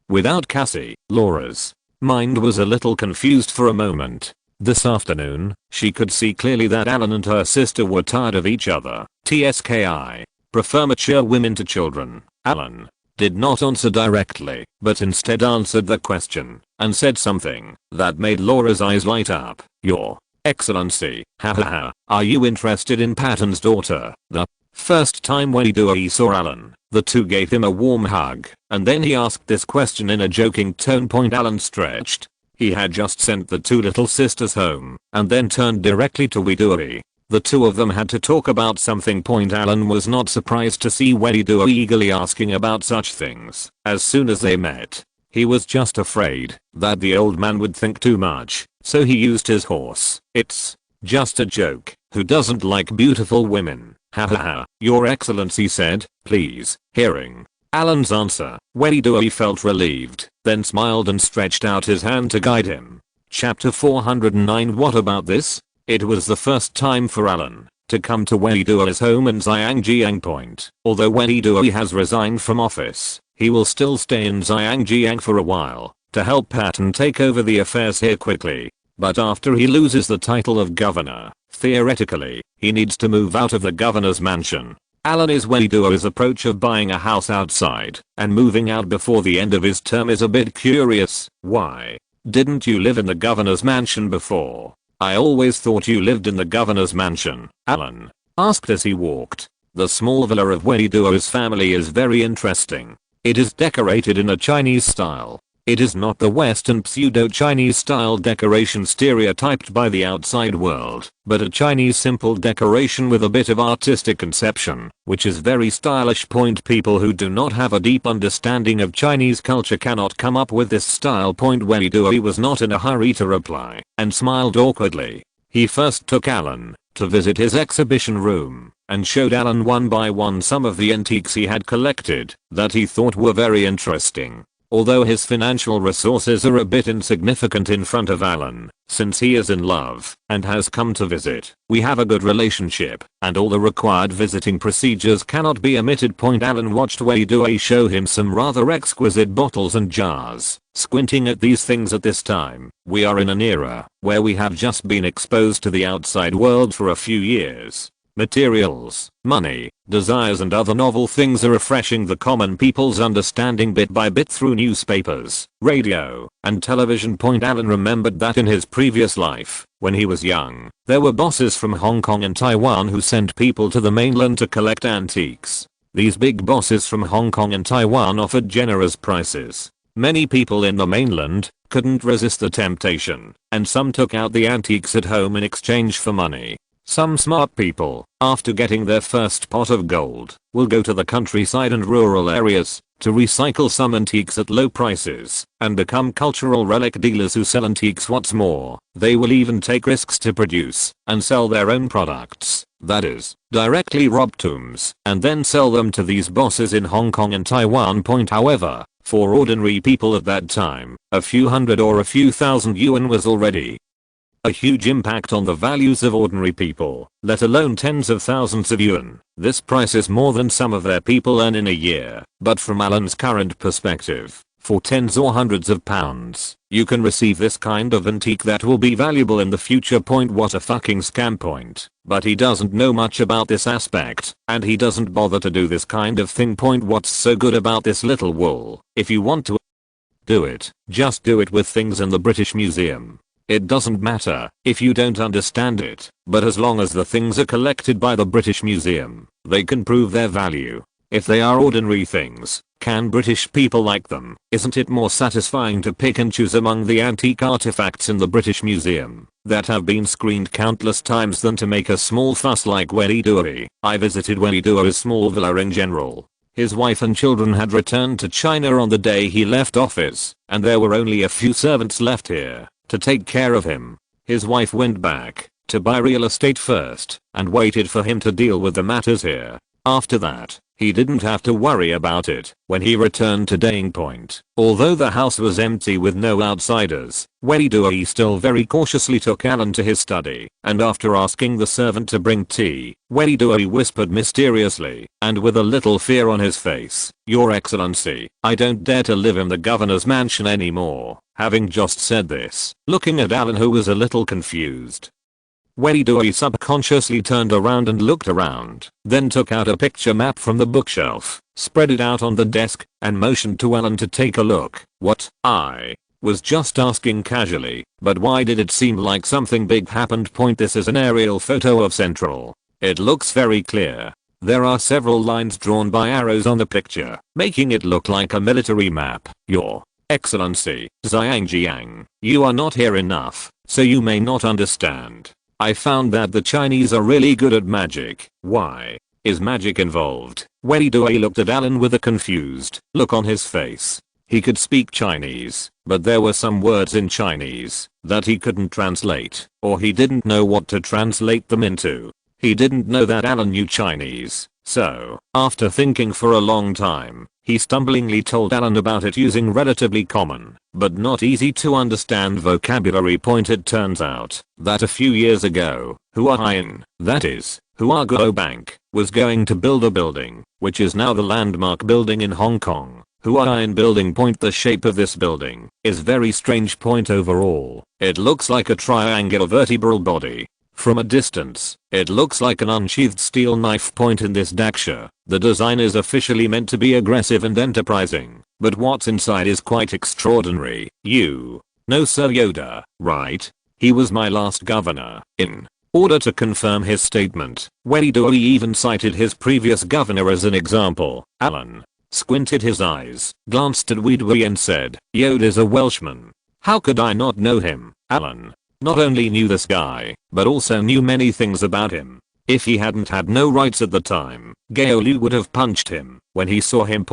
Without Cassie, Laura's mind was a little confused for a moment. This afternoon, she could see clearly that Alan and her sister were tired of each other. TSKI. Prefer mature women to children. Alan did not answer directly, but instead answered the question and said something that made Laura's eyes light up. "Your Excellency, hahaha, are you interested in Patton's daughter?" The first time when he saw Alan, the two gave him a warm hug, and then he asked this question in a joking tone. Alan stretched. He had just sent the 2 little sisters home, and then turned directly to Wedui. The 2 of them had to talk about something. Alan was not surprised to see Wedui eagerly asking about such things. As soon as they met, he was just afraid that the old man would think too much, so he used his horse. "It's just a joke. Who doesn't like beautiful women? Hahaha, Your Excellency said, please." Hearing Alan's answer, Wedui felt relieved, then smiled and stretched out his hand to guide him. Chapter 409. What about this? It was the first time for Alan to come to Wedui's home in Xiangjiang Point. Although Wedui has resigned from office, he will still stay in Xiangjiang for a while to help Patton take over the affairs here quickly. But after he loses the title of governor, theoretically, he needs to move out of the governor's mansion. Alan is Wedui's approach of buying a house outside and moving out before the end of his term is a bit curious. "Why didn't you live in the governor's mansion before? I always thought you lived in the governor's mansion," Alan asked as he walked. The small villa of Wedui's family is very interesting. It is decorated in a Chinese style. It is not the Western pseudo-Chinese style decoration stereotyped by the outside world, but a Chinese simple decoration with a bit of artistic conception, which is very stylish. People who do not have a deep understanding of Chinese culture cannot come up with this style. Wedui was not in a hurry to reply, and smiled awkwardly. He first took Alan to visit his exhibition room, and showed Alan one by one some of the antiques he had collected that he thought were very interesting. Although his financial resources are a bit insignificant in front of Alan, since he is in love and has come to visit, we have a good relationship, and all the required visiting procedures cannot be omitted. Alan watched Wedui show him some rather exquisite bottles and jars. Squinting at these things at this time, we are in an era where we have just been exposed to the outside world for a few years. Materials, money, desires and other novel things are refreshing the common people's understanding bit by bit through newspapers, radio, and television. Alan remembered that in his previous life, when he was young, there were bosses from Hong Kong and Taiwan who sent people to the mainland to collect antiques. These big bosses from Hong Kong and Taiwan offered generous prices. Many people in the mainland couldn't resist the temptation, and some took out the antiques at home in exchange for money. Some smart people, after getting their first pot of gold, will go to the countryside and rural areas to recycle some antiques at low prices and become cultural relic dealers who sell antiques. What's more, they will even take risks to produce and sell their own products, that is, directly rob tombs and then sell them to these bosses in Hong Kong and Taiwan. However, for ordinary people at that time, a few hundred or a few thousand yuan was already a huge impact on the values of ordinary people, let alone tens of thousands of yuan. This price is more than some of their people earn in a year, but from Alan's current perspective, for tens or hundreds of pounds. You can receive this kind of antique that will be valuable in the future. What a fucking scam point. But he doesn't know much about this aspect, and he doesn't bother to do this kind of thing. What's so good about this little wool? If you want to do it, just do it with things in the British Museum. It doesn't matter if you don't understand it, but as long as the things are collected by the British Museum, they can prove their value. If they are ordinary things, can British people like them? Isn't it more satisfying to pick and choose among the antique artifacts in the British Museum that have been screened countless times than to make a small fuss like Welidui? I visited Welidui's small villa in general. His wife and children had returned to China on the day he left office, and there were only a few servants left here to take care of him. His wife went back to buy real estate first and waited for him to deal with the matters here. After that, he didn't have to worry about it when he returned to Daying Point. Although the house was empty with no outsiders, Welidui still very cautiously took Alan to his study, and after asking the servant to bring tea, Welidui whispered mysteriously, and with a little fear on his face, "Your Excellency, I don't dare to live in the governor's mansion anymore." Having just said this, looking at Alan, who was a little confused, Welidui subconsciously turned around and looked around, then took out a picture map from the bookshelf, spread it out on the desk, and motioned to Alan to take a look. "What?" I was just asking casually, but why did it seem like something big happened? This is an aerial photo of Central. It looks very clear. There are several lines drawn by arrows on the picture, making it look like a military map. Your Excellency, Zhangjiang, you are not here enough, so you may not understand. I found that the Chinese are really good at magic. Why? Is magic involved? Welidui looked at Alan with a confused look on his face. He could speak Chinese, but there were some words in Chinese that he couldn't translate, or he didn't know what to translate them into. He didn't know that Alan knew Chinese, so, after thinking for a long time, he stumblingly told Alan about it using relatively common, but not easy to understand vocabulary. It turns out that a few years ago, Huaiyin, that is, Huaguo Bank, was going to build a building, which is now the landmark building in Hong Kong. Huaiyin Building. The shape of this building is very strange. Overall, it looks like a triangular vertebral body. From a distance, it looks like an unsheathed steel knife. In this daksha, the design is officially meant to be aggressive and enterprising, but what's inside is quite extraordinary. You know Sir Yoda, right? He was my last governor. In order to confirm his statement, Welidui even cited his previous governor as an example. Alan squinted his eyes, glanced at Welidui and said, "Yoda's a Welshman. How could I not know him?" Alan not only knew this guy, but also knew many things about him. If he hadn't had no rights at the time, Gaolu would have punched him when he saw him.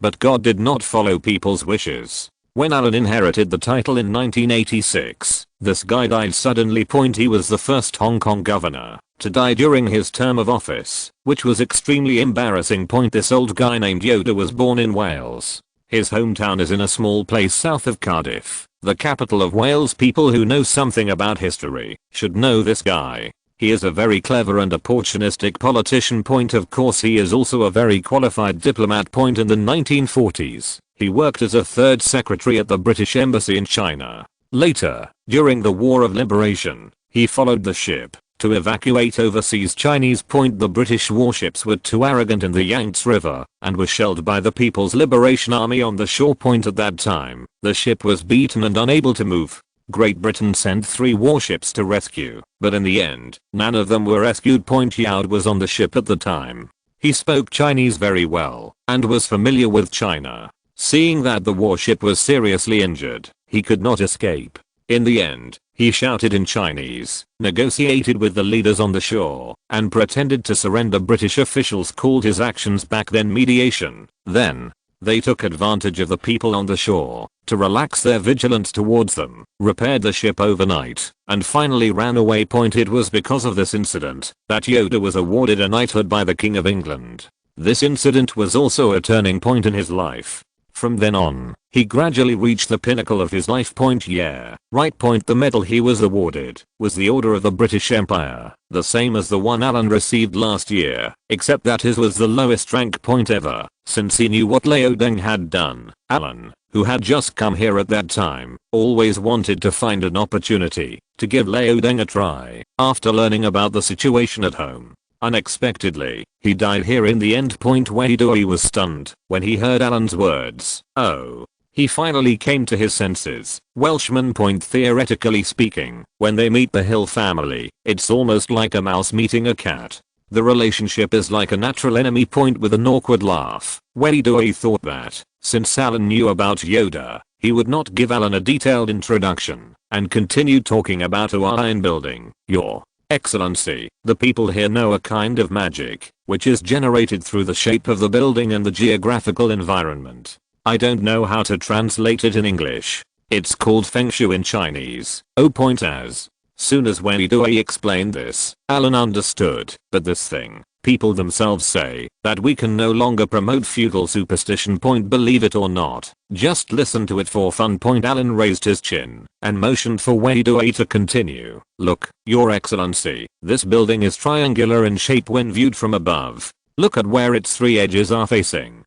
But God did not follow people's wishes. When Alan inherited the title in 1986, this guy died suddenly. He was the first Hong Kong governor to die during his term of office, which was extremely embarrassing. This old guy named Yoda was born in Wales. His hometown is in a small place south of Cardiff, the capital of Wales. People who know something about history should know this guy. He is a very clever and opportunistic politician. Of course, he is also a very qualified diplomat. In the 1940s, he worked as a third secretary at the British Embassy in China. Later, during the War of Liberation, he followed the ship to evacuate overseas Chinese. The British warships were too arrogant in the Yangtze River and were shelled by the People's Liberation Army on the shore. At that time, the ship was beaten and unable to move. Great Britain sent 3 warships to rescue, but in the end, none of them were rescued. Yaod was on the ship at the time. He spoke Chinese very well and was familiar with China. Seeing that the warship was seriously injured, he could not escape. In the end, he shouted in Chinese, negotiated with the leaders on the shore, and pretended to surrender. British officials called his actions back then mediation. Then, they took advantage of the people on the shore to relax their vigilance towards them, repaired the ship overnight, and finally ran away. It was because of this incident that Yoda was awarded a knighthood by the King of England. This incident was also a turning point in his life. From then on, he gradually reached the pinnacle of his life. Yeah, right. The medal he was awarded was the Order of the British Empire, the same as the one Alan received last year, except that his was the lowest rank. Ever, since he knew what Liu Deng had done. Alan, who had just come here at that time, always wanted to find an opportunity to give Liaodeng a try after learning about the situation at home. Unexpectedly, he died here in the end. Weidui was stunned when he heard Alan's words. Oh. He finally came to his senses. Welshman. Theoretically speaking, when they meet the Hill family, it's almost like a mouse meeting a cat. The relationship is like a natural enemy. With an awkward laugh, Weidui thought that, since Alan knew about Yoda, he would not give Alan a detailed introduction, and continued talking about a iron building. Your Excellency, the people here know a kind of magic, which is generated through the shape of the building and the geographical environment. I don't know how to translate it in English. It's called Feng Shui in Chinese. As soon as Weidui explained this, Alan understood. But this thing, people themselves say that we can no longer promote feudal superstition. Believe it or not, just listen to it for fun. Alan raised his chin and motioned for Weidui to continue. Look, Your Excellency, this building is triangular in shape when viewed from above. Look at where its three edges are facing.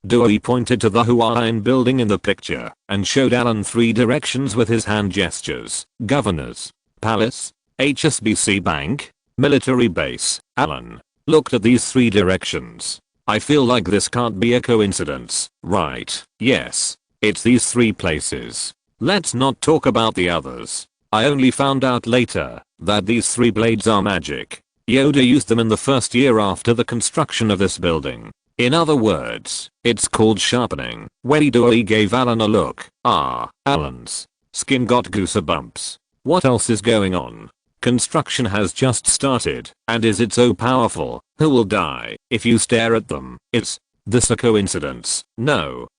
Dewey pointed to the Hawaiian building in the picture and showed Alan three directions with his hand gestures. Governor's Palace, HSBC Bank, military base. Alan looked at these three directions. I feel like this can't be a coincidence, right? Yes, it's these three places. Let's not talk about the others. I only found out later that these three blades are magic. Yoda used them in the first year after the construction of this building. In other words, it's called sharpening. Weidui gave Alan a look. Alan's skin got goosebumps. What else is going on? Construction has just started, and is it so powerful? Who will die if you stare at them? Is this a coincidence? No,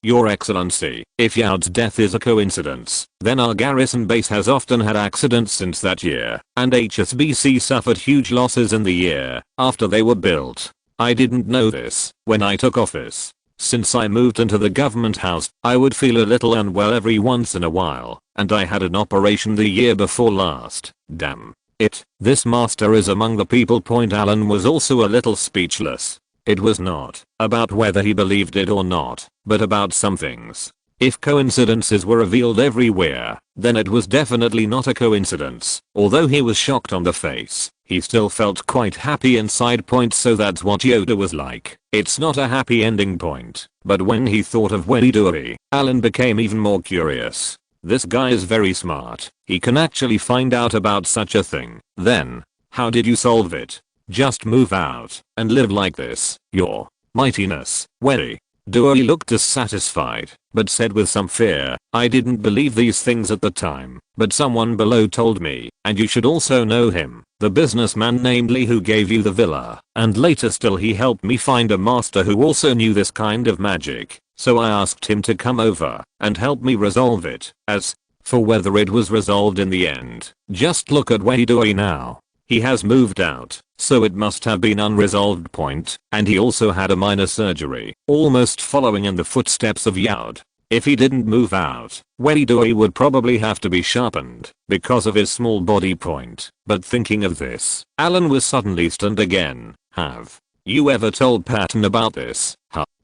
Your Excellency. If Yao's death is a coincidence, then our garrison base has often had accidents since that year, and HSBC suffered huge losses in the year after they were built. I didn't know this when I took office. Since I moved into the government house, I would feel a little unwell every once in a while, and I had an operation the year before last. Damn it, this master is among the people. Alan was also a little speechless. It was not about whether he believed it or not, but about some things. If coincidences were revealed everywhere, then it was definitely not a coincidence. Although he was shocked on the face, he still felt quite happy inside. So that's what Yoda was like. It's not a happy ending. But when he thought of Weidui, Alan became even more curious. This guy is very smart. He can actually find out about such a thing. Then, how did you solve it? Just move out and live like this, Your Mightiness. Weidui looked dissatisfied, but said with some fear, I didn't believe these things at the time, but someone below told me, and you should also know him, the businessman named Lee who gave you the villa, and later still he helped me find a master who also knew this kind of magic, so I asked him to come over and help me resolve it. As for whether it was resolved in the end, just look at Weidui now. He has moved out, so it must have been unresolved. And he also had a minor surgery, almost following in the footsteps of Yaod. If he didn't move out, Weidui would probably have to be sharpened because of his small body. But thinking of this, Alan was suddenly stunned again. Have you ever told Patton about this?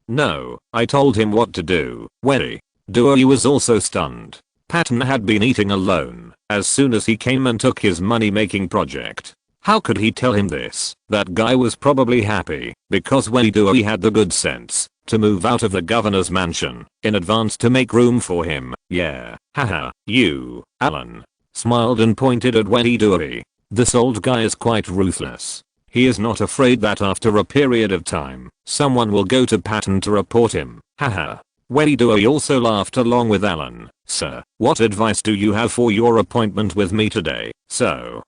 No, I told him what to do. Weidui was also stunned. Patton had been eating alone as soon as he came and took his money-making project. How could he tell him this? That guy was probably happy because Weidui had the good sense to move out of the governor's mansion in advance to make room for him. Yeah, haha, you, Alan, smiled and pointed at Weidui. This old guy is quite ruthless. He is not afraid that after a period of time, someone will go to Patton to report him. Haha. Weidui also laughed along with Alan. Sir, what advice do you have for your appointment with me today? So,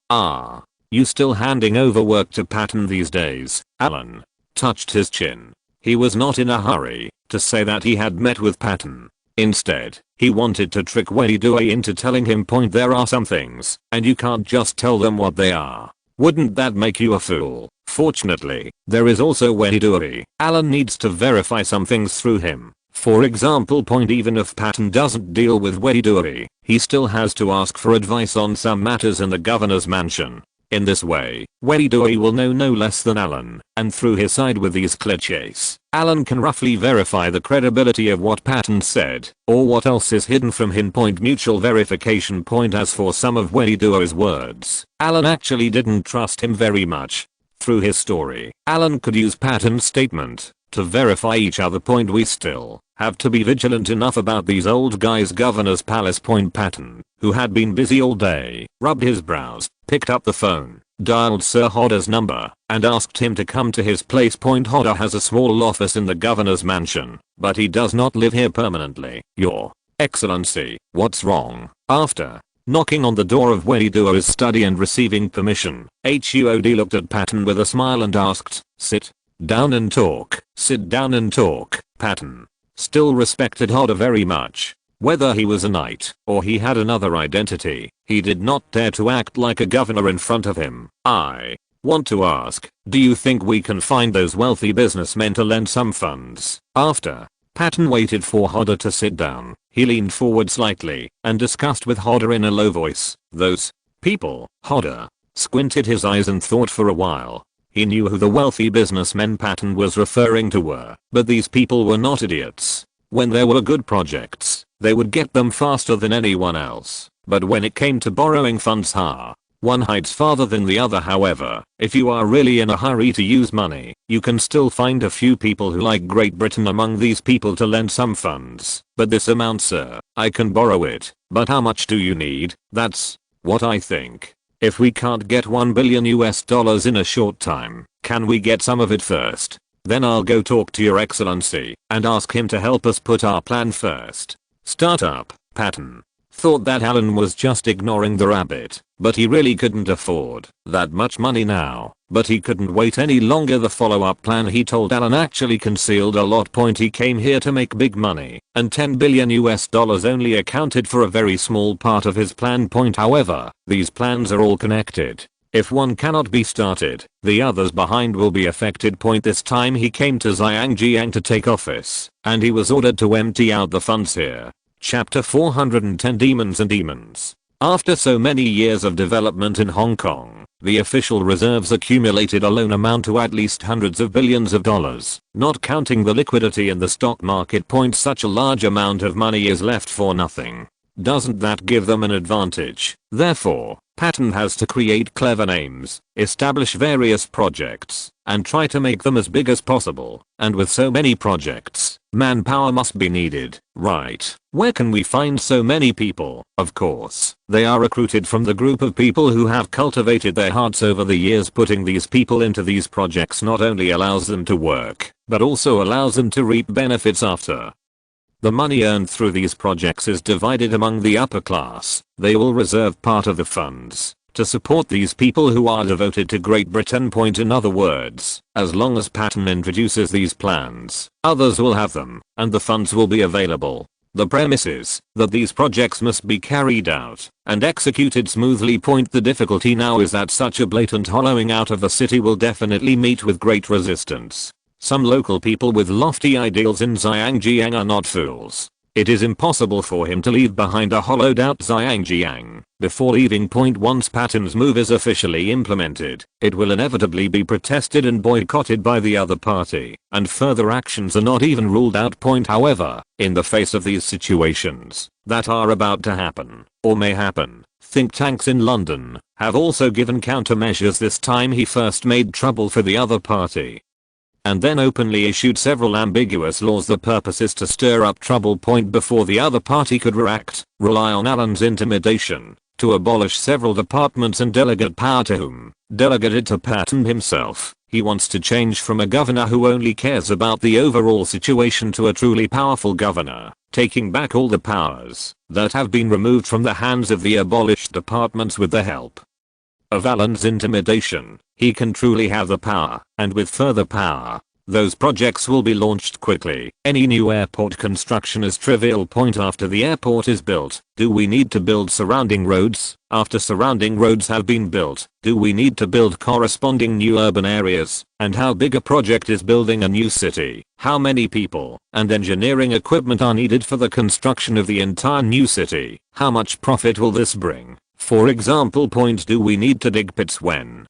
you still handing over work to Patton these days? Alan touched his chin. He was not in a hurry to say that he had met with Patton. Instead, he wanted to trick Weidui into telling him there are some things, and you can't just tell them what they are. Wouldn't that make you a fool? Fortunately, there is also Weidui. Alan needs to verify some things through him. For example, even if Patton doesn't deal with Weidui, he still has to ask for advice on some matters in the governor's mansion. In this way, Wedidoi will know no less than Alan, and through his side with these cliches, Alan can roughly verify the credibility of what Patton said, or what else is hidden from him. Mutual verification. As for some of Wedidoi's words, Alan actually didn't trust him very much. Through his story, Alan could use Patton's statement to verify each other. We still have to be vigilant enough about these old guys. Governor's Palace. Patton, who had been busy all day, rubbed his brows, picked up the phone, dialed Sir Hodder's number, and asked him to come to his place. Hodder has a small office in the governor's mansion, but he does not live here permanently. Your Excellency, what's wrong? After knocking on the door of Wedidoi's study and receiving permission, HUD looked at Patton with a smile and asked, "Sit down and talk." Sit down and talk. Patton still respected Hodder very much. Whether he was a knight or he had another identity, he did not dare to act like a governor in front of him. "I want to ask, do you think we can find those wealthy businessmen to lend some funds?" After Patton waited for Hodder to sit down, he leaned forward slightly and discussed with Hodder in a low voice. "Those people?" Hodder squinted his eyes and thought for a while. He knew who the wealthy businessmen Patton was referring to were, but these people were not idiots. When there were good projects, they would get them faster than anyone else. But when it came to borrowing funds, one hides farther than the other. However, if you are really in a hurry to use money, you can still find a few people who like Great Britain among these people to lend some funds. "But this amount, sir, I can borrow it. But how much do you need?" "That's what I think. If we can't get $1 billion in a short time, can we get some of it first? Then I'll go talk to your excellency and ask him to help us put our plan first." Startup. Patton thought that Alan was just ignoring the rabbit, but he really couldn't afford that much money now. But he couldn't wait any longer. The follow-up plan he told Alan actually concealed a lot. He came here to make big money, and $10 billion only accounted for a very small part of his plan. However, these plans are all connected. If one cannot be started, the others behind will be affected. This time he came to Zhangjiang to take office, and he was ordered to empty out the funds here. Chapter 410. Demons and Demons. After so many years of development in Hong Kong, the official reserves accumulated alone amount to at least hundreds of billions of dollars, not counting the liquidity in the stock market. Such a large amount of money is left for nothing. Doesn't that give them an advantage? Therefore, Patton has to create clever names, establish various projects, and try to make them as big as possible. And with so many projects, manpower must be needed, right? Where can we find so many people? Of course, they are recruited from the group of people who have cultivated their hearts over the years. Putting these people into these projects not only allows them to work, but also allows them to reap benefits after. The money earned through these projects is divided among the upper class. They will reserve part of the funds to support these people who are devoted to Great Britain. In other words, as long as Patton introduces these plans, others will have them, and the funds will be available. The premise is that these projects must be carried out and executed smoothly. The difficulty now is that such a blatant hollowing out of the city will definitely meet with great resistance. Some local people with lofty ideals in Zhangjiang are not fools. It is impossible for him to leave behind a hollowed out Zhangjiang before leaving. Once Patton's move is officially implemented, it will inevitably be protested and boycotted by the other party, and further actions are not even ruled out. However, in the face of these situations that are about to happen, or may happen, think tanks in London have also given countermeasures. This time he first made trouble for the other party, and then openly issued several ambiguous laws. The purpose is to stir up trouble. Before the other party could react, rely on Alan's intimidation to abolish several departments and delegate power to whom? Delegated to Patton himself. He wants to change from a governor who only cares about the overall situation to a truly powerful governor, taking back all the powers that have been removed from the hands of the abolished departments with the help of Alan's intimidation. He can truly have the power, and with further power, those projects will be launched quickly. Any new airport construction is trivial. After the airport is built, do we need to build surrounding roads? After surrounding roads have been built, do we need to build corresponding new urban areas? And how big a project is building a new city? How many people and engineering equipment are needed for the construction of the entire new city? How much profit will this bring? For example, do we need to dig pits when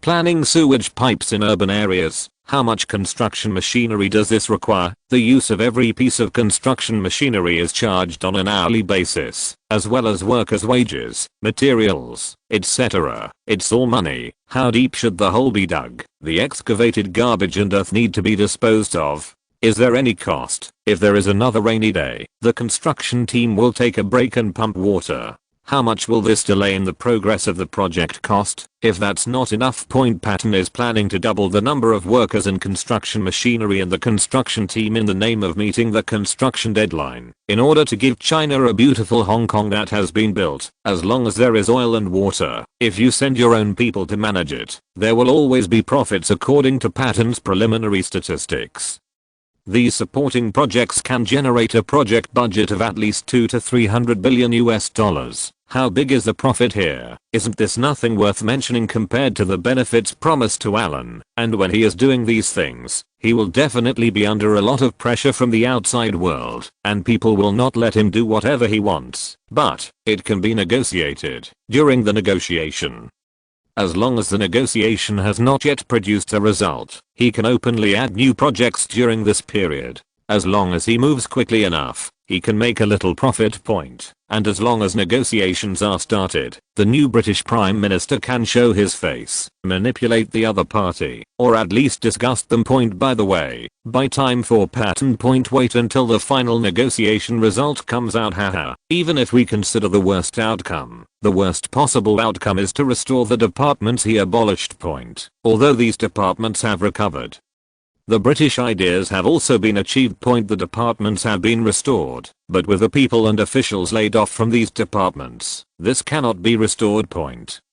planning sewage pipes in urban areas? How much construction machinery does this require? The use of every piece of construction machinery is charged on an hourly basis, as well as workers' wages, materials, etc. It's all money. How deep should the hole be dug? The excavated garbage and earth need to be disposed of. Is there any cost? If there is another rainy day, the construction team will take a break and pump water. How much will this delay in the progress of the project cost? If that's not enough, Patton is planning to double the number of workers and construction machinery in the construction team in the name of meeting the construction deadline, in order to give China a beautiful Hong Kong that has been built, as long as there is oil and water. If you send your own people to manage it, there will always be profits according to Patton's preliminary statistics. These supporting projects can generate a project budget of at least 2 to 300 billion US dollars. How big is the profit here? Isn't this nothing worth mentioning compared to the benefits promised to Alan? And when he is doing these things, he will definitely be under a lot of pressure from the outside world, and people will not let him do whatever he wants. But it can be negotiated during the negotiation. As long as the negotiation has not yet produced a result, he can openly add new projects during this period. As long as he moves quickly enough, he can make a little profit. And as long as negotiations are started, the new British Prime Minister can show his face, manipulate the other party, or at least disgust them. By the way, buy time for Patton. Wait until the final negotiation result comes out. Haha. Even if we consider the worst outcome, the worst possible outcome is to restore the departments he abolished. Although these departments have recovered, the British ideas have also been achieved. The departments have been restored, but with the people and officials laid off from these departments, this cannot be restored.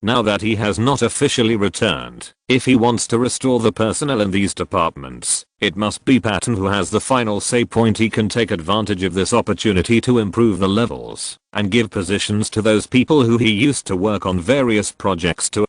Now that he has not officially returned, if he wants to restore the personnel in these departments, it must be Patton who has the final say. He can take advantage of this opportunity to improve the levels, and give positions to those people who he used to work on various projects to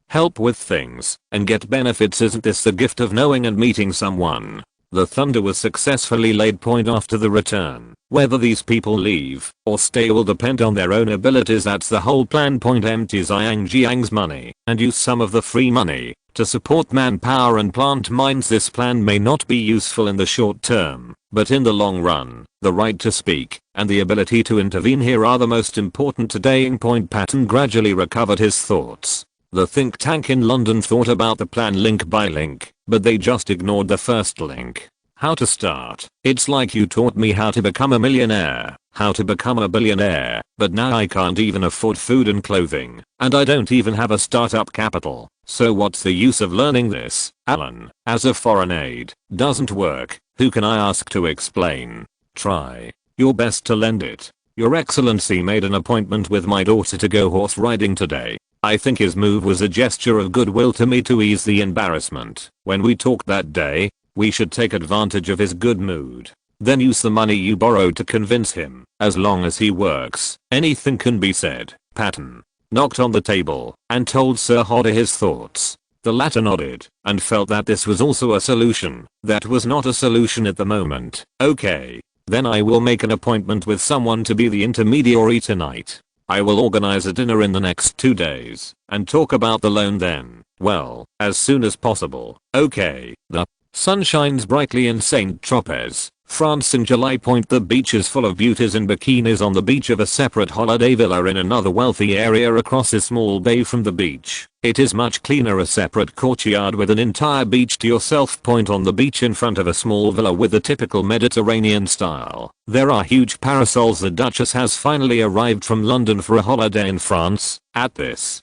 help with things, and get benefits. Isn't this the gift of knowing and meeting someone? The thunder was successfully laid. After the return, whether these people leave or stay will depend on their own abilities. That's the whole plan. Empty Zhang Jiang's money and use some of the free money to support manpower and plant mines. This plan may not be useful in the short term, but in the long run, the right to speak and the ability to intervene here are the most important today. Patton gradually recovered his thoughts. The think tank in London thought about the plan link by link, but they just ignored the first link. How to start. It's like you taught me how to become a millionaire, how to become a billionaire, but now I can't even afford food and clothing, and I don't even have a startup capital. So what's the use of learning this, Alan? As a foreign aid doesn't work, who can I ask to explain? Try your best to lend it. Your Excellency made an appointment with my daughter to go horse riding today. I think his move was a gesture of goodwill to me to ease the embarrassment. When we talked that day, we should take advantage of his good mood. Then use the money you borrowed to convince him. As long as he works, anything can be said. Patton knocked on the table and told Sir Hodder his thoughts. The latter nodded and felt that this was also a solution. That was not a solution at the moment. Okay. Then I will make an appointment with someone to be the intermediary tonight. I will organize a dinner in the next 2 days and talk about the loan then. Well, as soon as possible. Okay. The sun shines brightly in St. Tropez, France in July. The beach is full of beauties in bikinis on the beach of a separate holiday villa in another wealthy area across a small bay from the beach. It is much cleaner, a separate courtyard with an entire beach to yourself. On the beach in front of a small villa with the typical Mediterranean style, there are huge parasols. The Duchess has finally arrived from London for a holiday in France. At this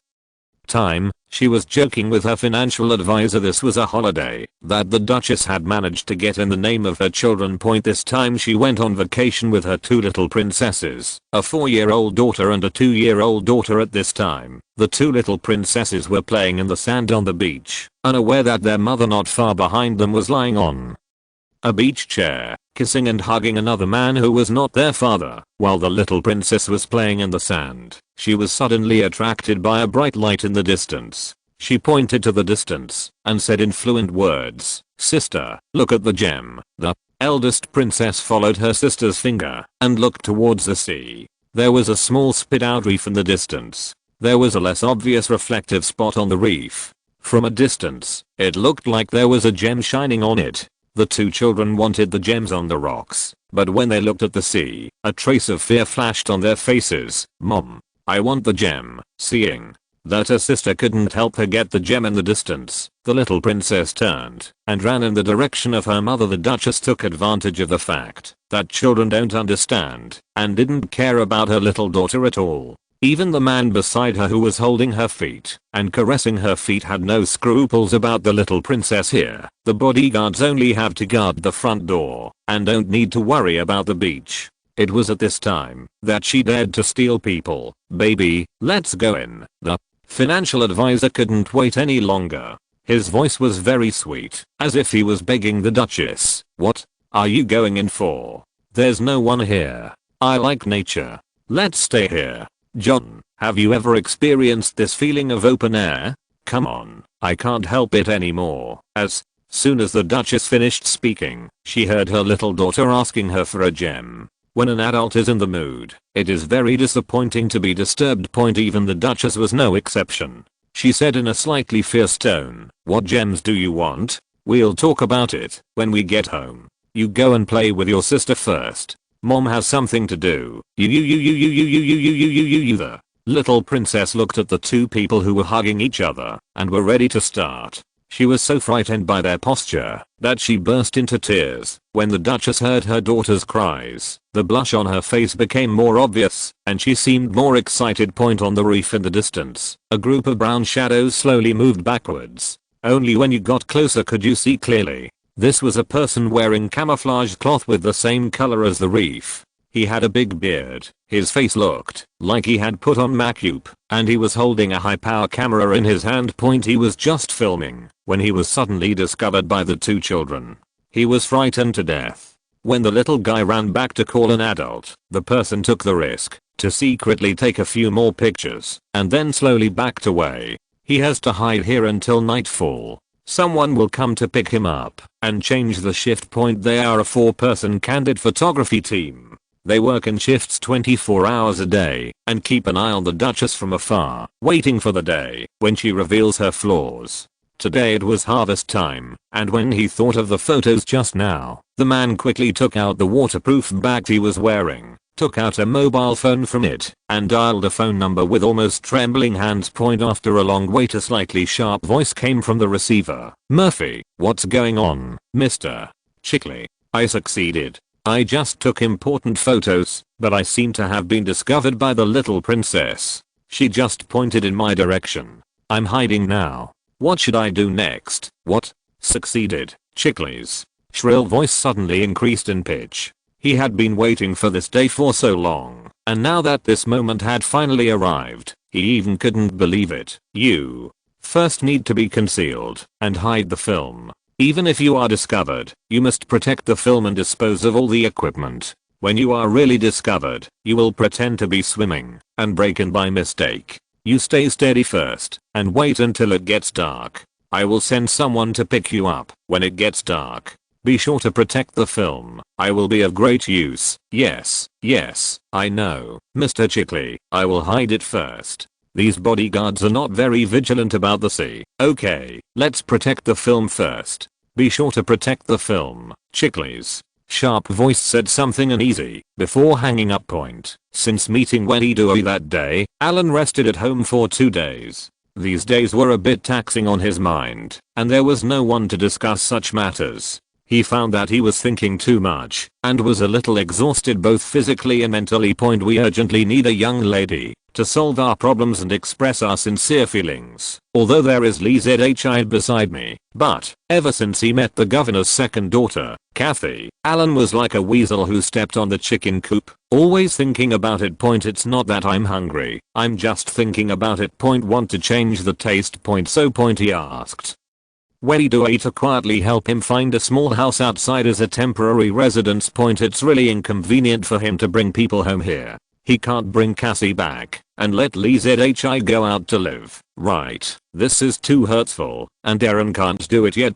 time, she was joking with her financial advisor this was a holiday that the Duchess had managed to get in the name of her children. This time she went on vacation with her 2 little princesses, a 4-year-old daughter and a 2-year-old daughter. At this time, the 2 little princesses were playing in the sand on the beach, unaware that their mother not far behind them was lying on a beach chair, kissing and hugging another man who was not their father. While the little princess was playing in the sand, she was suddenly attracted by a bright light in the distance. She pointed to the distance and said in fluent words, "Sister, look at the gem." The eldest princess followed her sister's finger and looked towards the sea. There was a small spit out reef in the distance. There was a less obvious reflective spot on the reef. From a distance, it looked like there was a gem shining on it. The two children wanted the gems on the rocks, but when they looked at the sea, a trace of fear flashed on their faces. Mom, I want the gem. Seeing that her sister couldn't help her get the gem in the distance, the little princess turned and ran in the direction of her mother. The Duchess took advantage of the fact that children don't understand and didn't care about her little daughter at all. Even the man beside her who was holding her feet and caressing her feet had no scruples about the little princess here. The bodyguards only have to guard the front door and don't need to worry about the beach. It was at this time that she dared to steal people. Baby, let's go in. The financial advisor couldn't wait any longer. His voice was very sweet, as if he was begging the Duchess. What are you going in for? There's no one here. I like nature. Let's stay here. John, have you ever experienced this feeling of open air? Come on, I can't help it anymore. As soon as the Duchess finished speaking, she heard her little daughter asking her for a gem. When an adult is in the mood, it is very disappointing to be disturbed. Even the Duchess was no exception. She said in a slightly fierce tone, what gems do you want? We'll talk about it when we get home. You go and play with your sister first. Mom has something to do. The little princess looked at the two people who were hugging each other and were ready to start. She was so frightened by their posture that she burst into tears. When the Duchess heard her daughter's cries, the blush on her face became more obvious and she seemed more excited. On the reef in the distance, a group of brown shadows slowly moved backwards. Only when you got closer could you see clearly. This was a person wearing camouflage cloth with the same color as the reef. He had a big beard, his face looked like he had put on makeup, and he was holding a high-power camera in his hand. He was just filming when he was suddenly discovered by the two children. He was frightened to death. When the little guy ran back to call an adult, the person took the risk to secretly take a few more pictures and then slowly backed away. He has to hide here until nightfall. Someone will come to pick him up and change the shift. They are a 4-person candid photography team. They work in shifts 24 hours a day and keep an eye on the Duchess from afar, waiting for the day when she reveals her flaws. Today it was harvest time, and when he thought of the photos just now, the man quickly took out the waterproof bag he was wearing, took out a mobile phone from it, and dialed a phone number with almost trembling hands. After a long wait, a slightly sharp voice came from the receiver. Murphy, what's going on, Mr. Chickley? I succeeded. I just took important photos, but I seem to have been discovered by the little princess. She just pointed in my direction. I'm hiding now. What should I do next? What? Succeeded, Chickley's shrill voice suddenly increased in pitch. He had been waiting for this day for so long, and now that this moment had finally arrived, he even couldn't believe it. You first need to be concealed and hide the film. Even if you are discovered, you must protect the film and dispose of all the equipment. When you are really discovered, you will pretend to be swimming and break in by mistake. You stay steady first and wait until it gets dark. I will send someone to pick you up when it gets dark. Be sure to protect the film. I will be of great use. Yes, I know, Mr. Chickley. I will hide it first. These bodyguards are not very vigilant about the sea. Okay, let's protect the film first. Be sure to protect the film. Chickley's sharp voice said something uneasy before hanging up. Since meeting Wendy Dewey that day, Alan rested at home for 2 days. These days were a bit taxing on his mind, and there was no one to discuss such matters. He found that he was thinking too much and was a little exhausted both physically and mentally. We urgently need a young lady to solve our problems and express our sincere feelings. Although there is Lee Zhi beside me, but ever since he met the governor's second daughter, Kathy, Alan was like a weasel who stepped on the chicken coop, always thinking about it. It's not that I'm hungry, I'm just thinking about it. Want to change the taste. So he asked Wendy Dewey to quietly help him find a small house outside as a temporary residence. It's really inconvenient for him to bring people home here. He can't bring Cassie back and let Lee Zhi go out to live, right? This is too hurtful, and Aaron can't do it yet.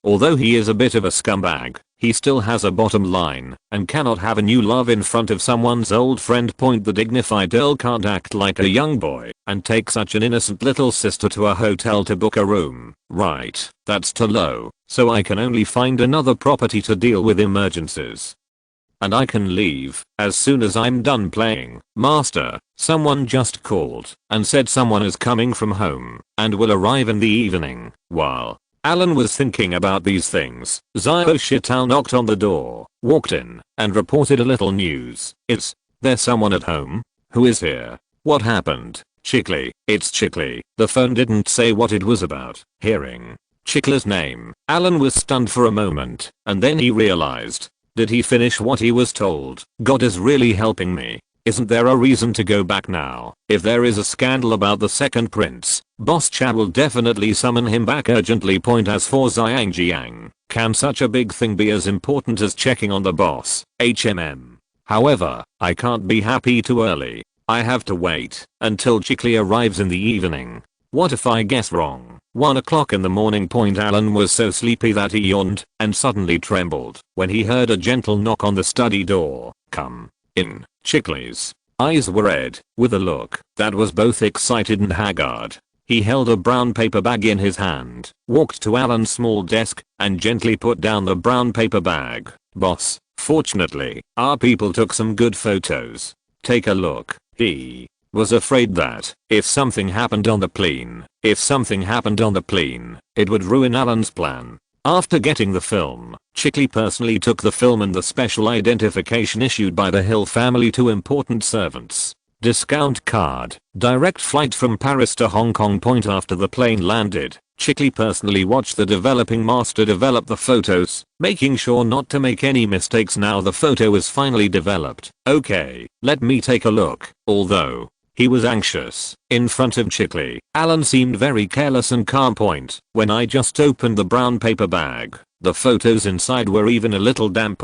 Although he is a bit of a scumbag, He still has a bottom line and cannot have a new love in front of someone's old friend. The dignified Earl can't act like a young boy and take such an innocent little sister to a hotel to book a room. Right, that's too low, so I can only find another property to deal with emergencies. And I can leave as soon as I'm done playing. Master, someone just called and said someone is coming from home and will arrive in the evening. While Alan was thinking about these things, Zio Shitao knocked on the door, walked in, and reported a little news. Is there someone at home? Who is here? What happened? Chickley, it's Chickley. The phone didn't say what it was about. Hearing Chickley's name, Alan was stunned for a moment, and then he realized. Did he finish what he was told? God is really helping me. Isn't there a reason to go back now? If there is a scandal about the second prince, Boss Cha will definitely summon him back urgently. As for Jiang, can such a big thing be as important as checking on the boss? However, I can't be happy too early. I have to wait until Chickley arrives in the evening. What if I guess wrong? 1 o'clock in the morning. Alan was so sleepy that he yawned and suddenly trembled when he heard a gentle knock on the study door. Come in. Chickley's eyes were red, with a look that was both excited and haggard. He held a brown paper bag in his hand, walked to Alan's small desk, and gently put down the brown paper bag. Boss, fortunately, our people took some good photos. Take a look. He was afraid that if something happened on the plane, it would ruin Alan's plan. After getting the film, Chickley personally took the film and the special identification issued by the Hill family to important servants. Discount card, direct flight from Paris to Hong Kong. After the plane landed, Chickley personally watched the developing master develop the photos, making sure not to make any mistakes. Now the photo is finally developed. Okay, let me take a look. Although he was anxious in front of Chickley, Alan seemed very careless and calm. When I just opened the brown paper bag, the photos inside were even a little damp.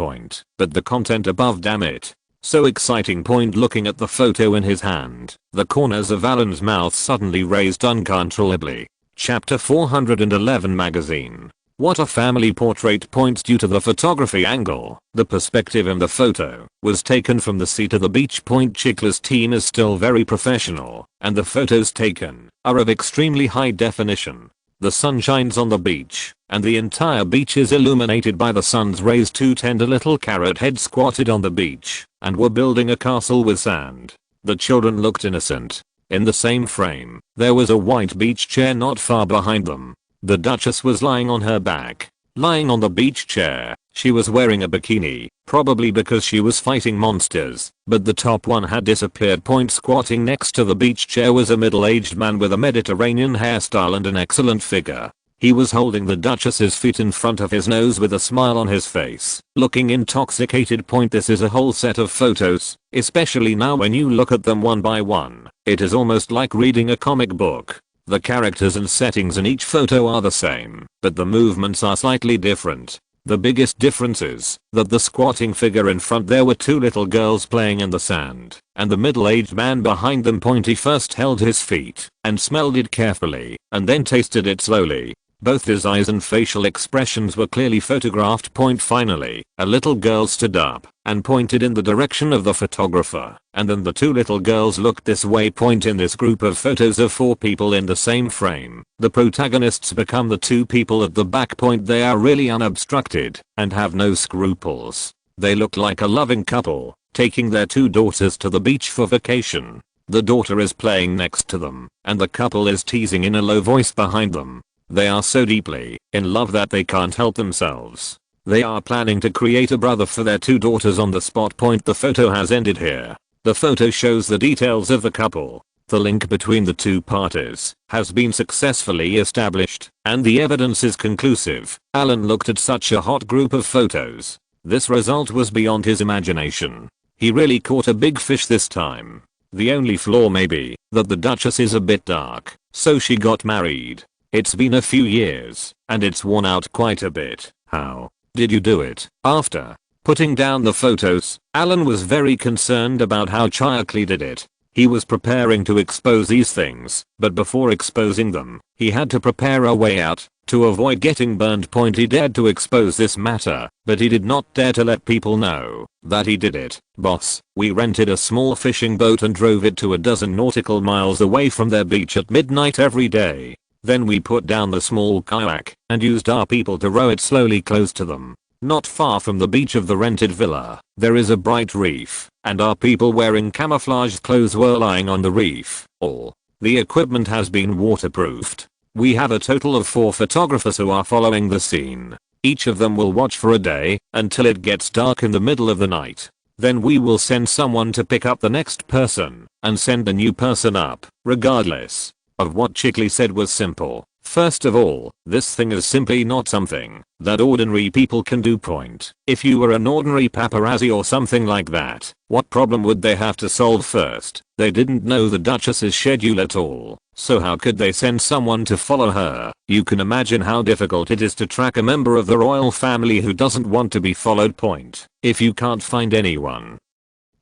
But the content above, damn it. So exciting. Looking at the photo in his hand, the corners of Alan's mouth suddenly raised uncontrollably. Chapter 411 Magazine. What a family portrait. Due to the photography angle, the perspective in the photo was taken from the sea to the beach. Chickley's team is still very professional, and the photos taken are of extremely high definition. The sun shines on the beach, and the entire beach is illuminated by the sun's rays. 2 tender little carrot heads squatted on the beach and were building a castle with sand. The children looked innocent. In the same frame, there was a white beach chair not far behind them. The Duchess was lying on her back. Lying on the beach chair, she was wearing a bikini, probably because she was fighting monsters, but the top one had disappeared. Squatting next to the beach chair was a middle-aged man with a Mediterranean hairstyle and an excellent figure. He was holding the Duchess's feet in front of his nose with a smile on his face, looking intoxicated. This is a whole set of photos, especially now when you look at them one by one. It is almost like reading a comic book. The characters and settings in each photo are the same, but the movements are slightly different. The biggest difference is that the squatting figure in front, there were 2 little girls playing in the sand, and the middle-aged man behind them. He first held his feet and smelled it carefully, and then tasted it slowly. Both his eyes and facial expressions were clearly photographed. Finally, a little girl stood up and pointed in the direction of the photographer, and then the 2 little girls looked this way. In this group of photos of 4 people in the same frame, the protagonists become the 2 people at the back. They are really unobstructed and have no scruples. They look like a loving couple, taking their 2 daughters to the beach for vacation. The daughter is playing next to them, and the couple is teasing in a low voice behind them. They are so deeply in love that they can't help themselves. They are planning to create a brother for their 2 daughters on the spot. The photo has ended here. The photo shows the details of the couple. The link between the 2 parties has been successfully established, and the evidence is conclusive. Alan looked at such a hot group of photos. This result was beyond his imagination. He really caught a big fish this time. The only flaw may be that the Duchess is a bit dark, so she got married. It's been a few years, and it's worn out quite a bit. How did you do it? After putting down the photos, Alan was very concerned about how Chickley did it. He was preparing to expose these things, but before exposing them, he had to prepare a way out. To avoid getting burned. He dared to expose this matter, but he did not dare to let people know that he did it. Boss, we rented a small fishing boat and drove it to a dozen nautical miles away from their beach at midnight every day. Then we put down the small kayak and used our people to row it slowly close to them. Not far from the beach of the rented villa, there is a bright reef, and our people wearing camouflage clothes were lying on the reef. All the equipment has been waterproofed. We have a total of 4 photographers who are following the scene. Each of them will watch for a day until it gets dark in the middle of the night. Then we will send someone to pick up the next person and send the new person up, regardless of what Chickley said was simple. First of all, this thing is simply not something that ordinary people can do. If you were an ordinary paparazzi or something like that, what problem would they have to solve first? They didn't know the Duchess's schedule at all, so how could they send someone to follow her? You can imagine how difficult it is to track a member of the royal family who doesn't want to be followed. If you can't find anyone,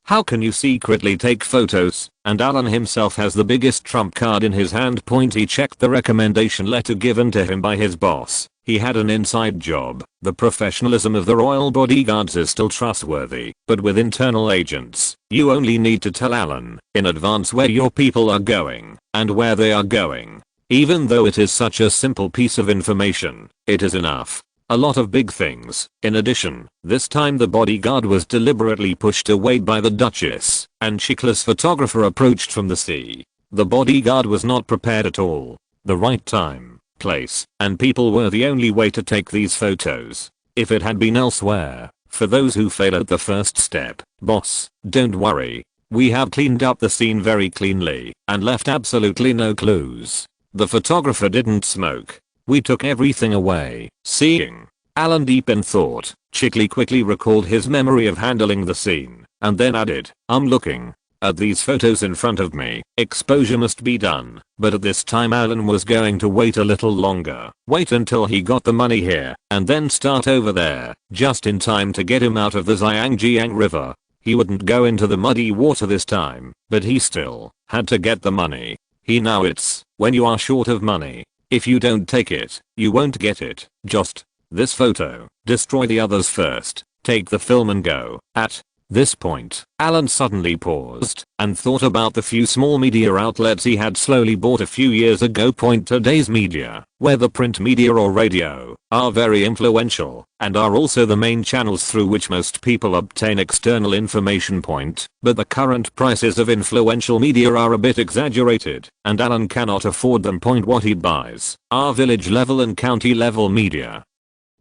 how can you secretly take photos? And Alan himself has the biggest trump card in his hand. He checked the recommendation letter given to him by his boss. He had an inside job. The professionalism of the royal bodyguards is still trustworthy, but with internal agents, you only need to tell Alan in advance where your people are going and where they are going. Even though it is such a simple piece of information, it is enough. A lot of big things. In addition, this time the bodyguard was deliberately pushed away by the Duchess, and Chickley's photographer approached from the sea. The bodyguard was not prepared at all. The right time, place, and people were the only way to take these photos. If it had been elsewhere, for those who fail at the first step, boss, don't worry. We have cleaned up the scene very cleanly and left absolutely no clues. The photographer didn't smoke. We took everything away. Seeing Alan deep in thought, Chickley quickly recalled his memory of handling the scene, and then added, I'm looking at these photos in front of me. Exposure must be done, but at this time Alan was going to wait a little longer. Wait until he got the money here, and then start over there, just in time to get him out of the Xiangjiang River. He wouldn't go into the muddy water this time, but he still had to get the money. He now it's, when you are short of money, if you don't take it, you won't get it. Just this photo. Destroy the others first. Take the film and go. At this point, Alan suddenly paused and thought about the few small media outlets he had slowly bought a few years ago. Today's media, whether print media or radio, are very influential and are also the main channels through which most people obtain external information. But the current prices of influential media are a bit exaggerated, and Alan cannot afford them. What he buys are village level and county level media.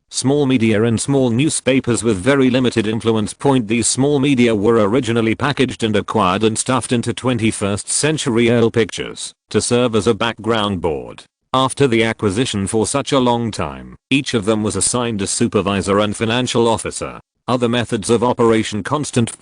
Small media and small newspapers with very limited influence. These small media were originally packaged and acquired and stuffed into 21st century oil pictures to serve as a background board. After the acquisition for such a long time, each of them was assigned a supervisor and financial officer. Other methods of operation constant.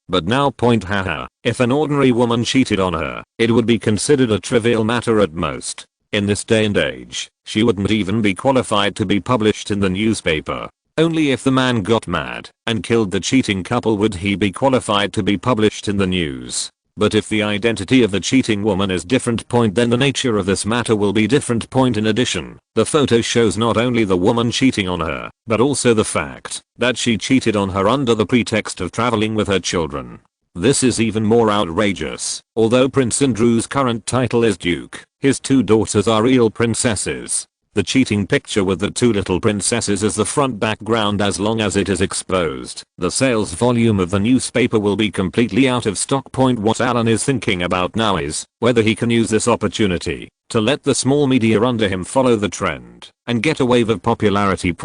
But now haha, if an ordinary woman cheated on her, it would be considered a trivial matter at most. In this day and age, she wouldn't even be qualified to be published in the newspaper. Only if the man got mad and killed the cheating couple would he be qualified to be published in the news. But if the identity of the cheating woman is different, then the nature of this matter will be different. In addition, the photo shows not only the woman cheating on her, but also the fact that she cheated on her under the pretext of traveling with her children. This is even more outrageous. Although Prince Andrew's current title is Duke, his 2 daughters are real princesses. The cheating picture with the 2 little princesses is the front background. As long as it is exposed, the sales volume of the newspaper will be completely out of stock. What Alan is thinking about now is whether he can use this opportunity to let the small media under him follow the trend and get a wave of popularity.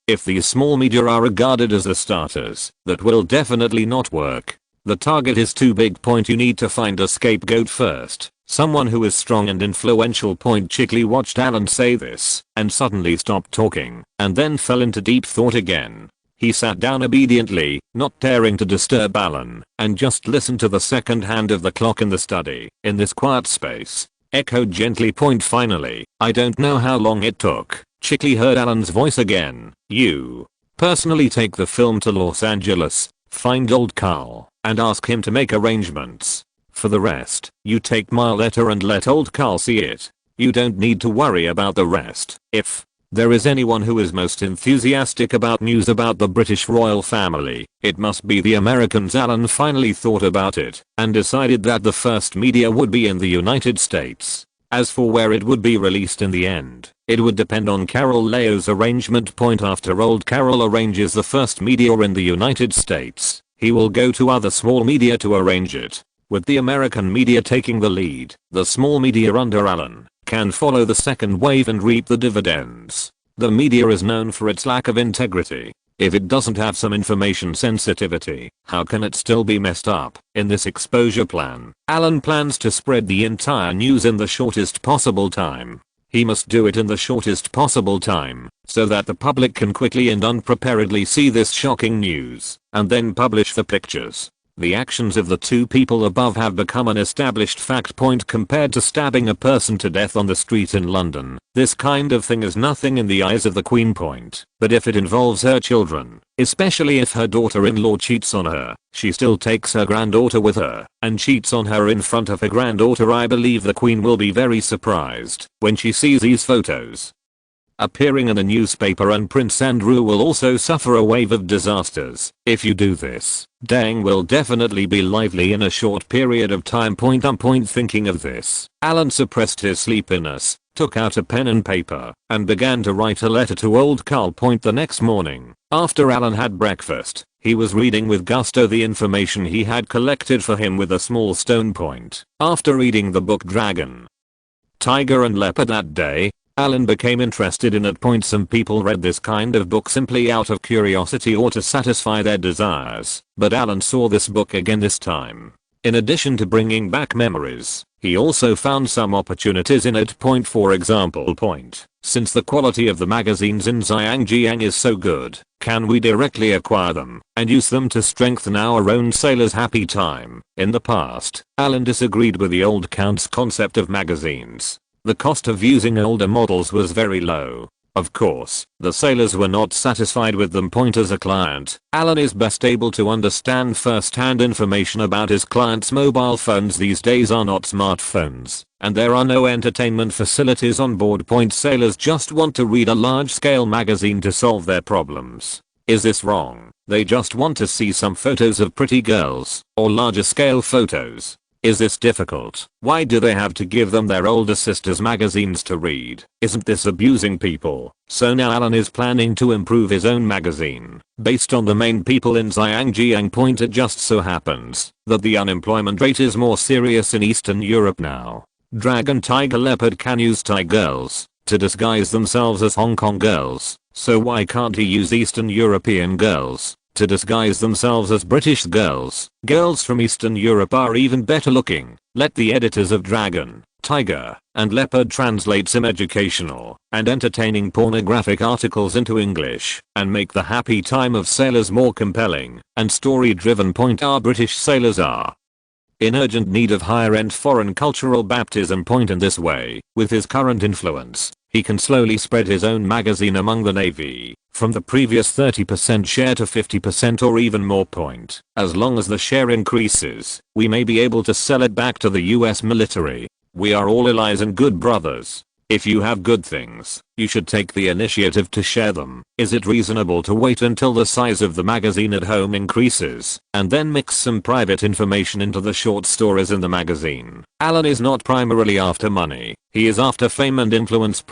If these small media are regarded as the starters, that will definitely not work. The target is too big. You need to find a scapegoat first. Someone who is strong and influential. Chickley watched Alan say this and suddenly stopped talking and then fell into deep thought again. He sat down obediently, not daring to disturb Alan, and just listened to the second hand of the clock in the study. In this quiet space, echoed gently. Finally, I don't know how long it took. Chickley heard Alan's voice again. You personally take the film to Los Angeles, find old Carl, and ask him to make arrangements For the rest, you take my letter and let old Carl see it. You don't need to worry about the rest. If there is anyone who is most enthusiastic about news about the British royal family, it must be the Americans. Alan finally thought about it and decided that the first media would be in the United States. As for where it would be released in the end, it would depend on Carol Leo's arrangement. After old Carol arranges the first media in the United States, he will go to other small media to arrange it, with the American media taking the lead. The small media under Alan can follow the second wave and reap the dividends. The media is known for its lack of integrity. If it doesn't have some information sensitivity, how can it still be messed up? In this exposure plan, Alan plans to spread the entire news in the shortest possible time. He must do it in the shortest possible time, so that the public can quickly and unpreparedly see this shocking news, and then publish the pictures. The actions of the two people above have become an established fact. Compared to stabbing a person to death on the street in London, this kind of thing is nothing in the eyes of the Queen. But if it involves her children, especially if her daughter-in-law cheats on her, she still takes her granddaughter with her and cheats on her in front of her granddaughter. I believe the Queen will be very surprised when she sees these photos appearing in the newspaper, and Prince Andrew will also suffer a wave of disasters. If you do this, Dang will definitely be lively in a short period of time. Thinking of this, Alan suppressed his sleepiness, took out a pen and paper, and began to write a letter to old Carl. The next morning, after Alan had breakfast, he was reading with gusto the information he had collected for him with a small stone point. After reading the book Dragon, Tiger and Leopard that day, Alan became interested in it. Some people read this kind of book simply out of curiosity or to satisfy their desires, but Alan saw this book again this time. In addition to bringing back memories, he also found some opportunities in it. For example, since the quality of the magazines in Zhangjiang is so good, can we directly acquire them and use them to strengthen our own sailors' happy time? In the past, Alan disagreed with the old Count's concept of magazines. The cost of using older models was very low. Of course, the sailors were not satisfied with them. As a client, Alan is best able to understand first-hand information about his clients' mobile phones. These days are not smartphones, and there are no entertainment facilities on board. Sailors just want to read a large-scale magazine to solve their problems. Is this wrong? They just want to see some photos of pretty girls, or larger-scale photos. Is this difficult? Why do they have to give them their older sisters' magazines to read? Isn't this abusing people? So now Alan is planning to improve his own magazine, based on the main people in Zhangjiang. It just so happens that the unemployment rate is more serious in Eastern Europe now. Dragon, Tiger, Leopard can use Thai girls to disguise themselves as Hong Kong girls, so why can't he use Eastern European girls to disguise themselves as British girls? Girls from Eastern Europe are even better looking. Let the editors of Dragon, Tiger, and Leopard translate some educational and entertaining pornographic articles into English and make the happy time of sailors more compelling and story-driven. Our British sailors are in urgent need of higher-end foreign cultural baptism. In this way, with his current influence, he can slowly spread his own magazine among the Navy, from the previous 30% share to 50% or even more. As long as the share increases, we may be able to sell it back to the US military. We are all allies and good brothers. If you have good things, you should take the initiative to share them. Is it reasonable to wait until the size of the magazine at home increases and then mix some private information into the short stories in the magazine? Alan is not primarily after money, he is after fame and influence.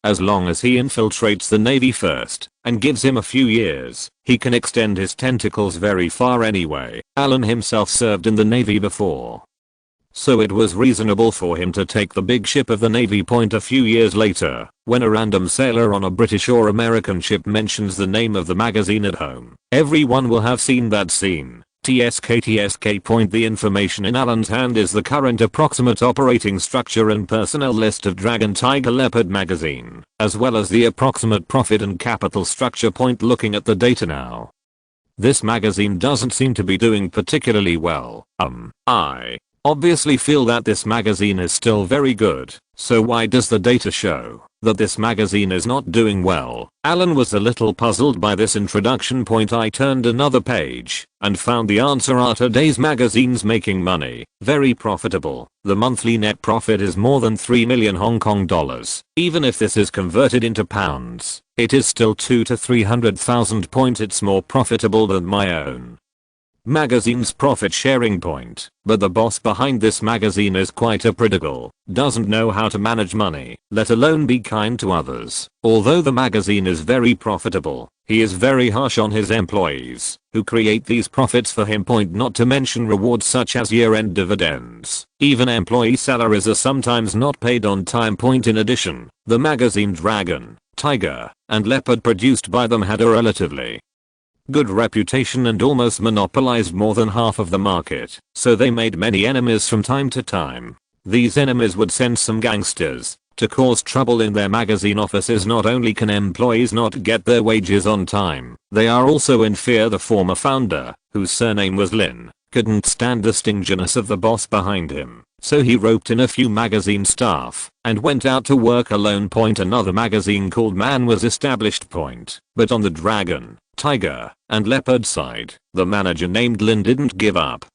As long as he infiltrates the Navy first and gives him a few years, he can extend his tentacles very far anyway. Alan himself served in the Navy before, so it was reasonable for him to take the big ship of the Navy. A few years later, when a random sailor on a British or American ship mentions the name of the magazine at home, everyone will have seen that scene. TSK. The information in Alan's hand is the current approximate operating structure and personnel list of Dragon, Tiger, Leopard magazine, as well as the approximate profit and capital structure. Looking at the data now, this magazine doesn't seem to be doing particularly well. I obviously feel that this magazine is still very good, so why does the data show that this magazine is not doing well. Alan was a little puzzled by this introduction point. I turned another page and found the answer. Are today's magazines making money? Very profitable. The monthly net profit is more than 3 million Hong Kong dollars. Even if this is converted into pounds, it is still 2 to 300,000 points. It's more profitable than my own magazine's profit sharing point. But the boss behind this magazine is quite a prodigal, doesn't know how to manage money, let alone be kind to others. Although the magazine is very profitable, he is very harsh on his employees, who create these profits for him. Point not to mention rewards such as year-end dividends. Even employee salaries are sometimes not paid on time. Point in addition, the magazine Dragon, Tiger, and Leopard produced by them had a relatively good reputation and almost monopolized more than half of the market, so they made many enemies from time to time. These enemies would send some gangsters to cause trouble in their magazine offices. Not only can employees not get their wages on time, they are also in fear. The former founder, whose surname was Lin, couldn't stand the stinginess of the boss behind him, so he roped in a few magazine staff and went out to work alone. Point another magazine called Man was established. Point, but on the Dragon, Tiger, and Leopard side, the manager named Lin didn't give up,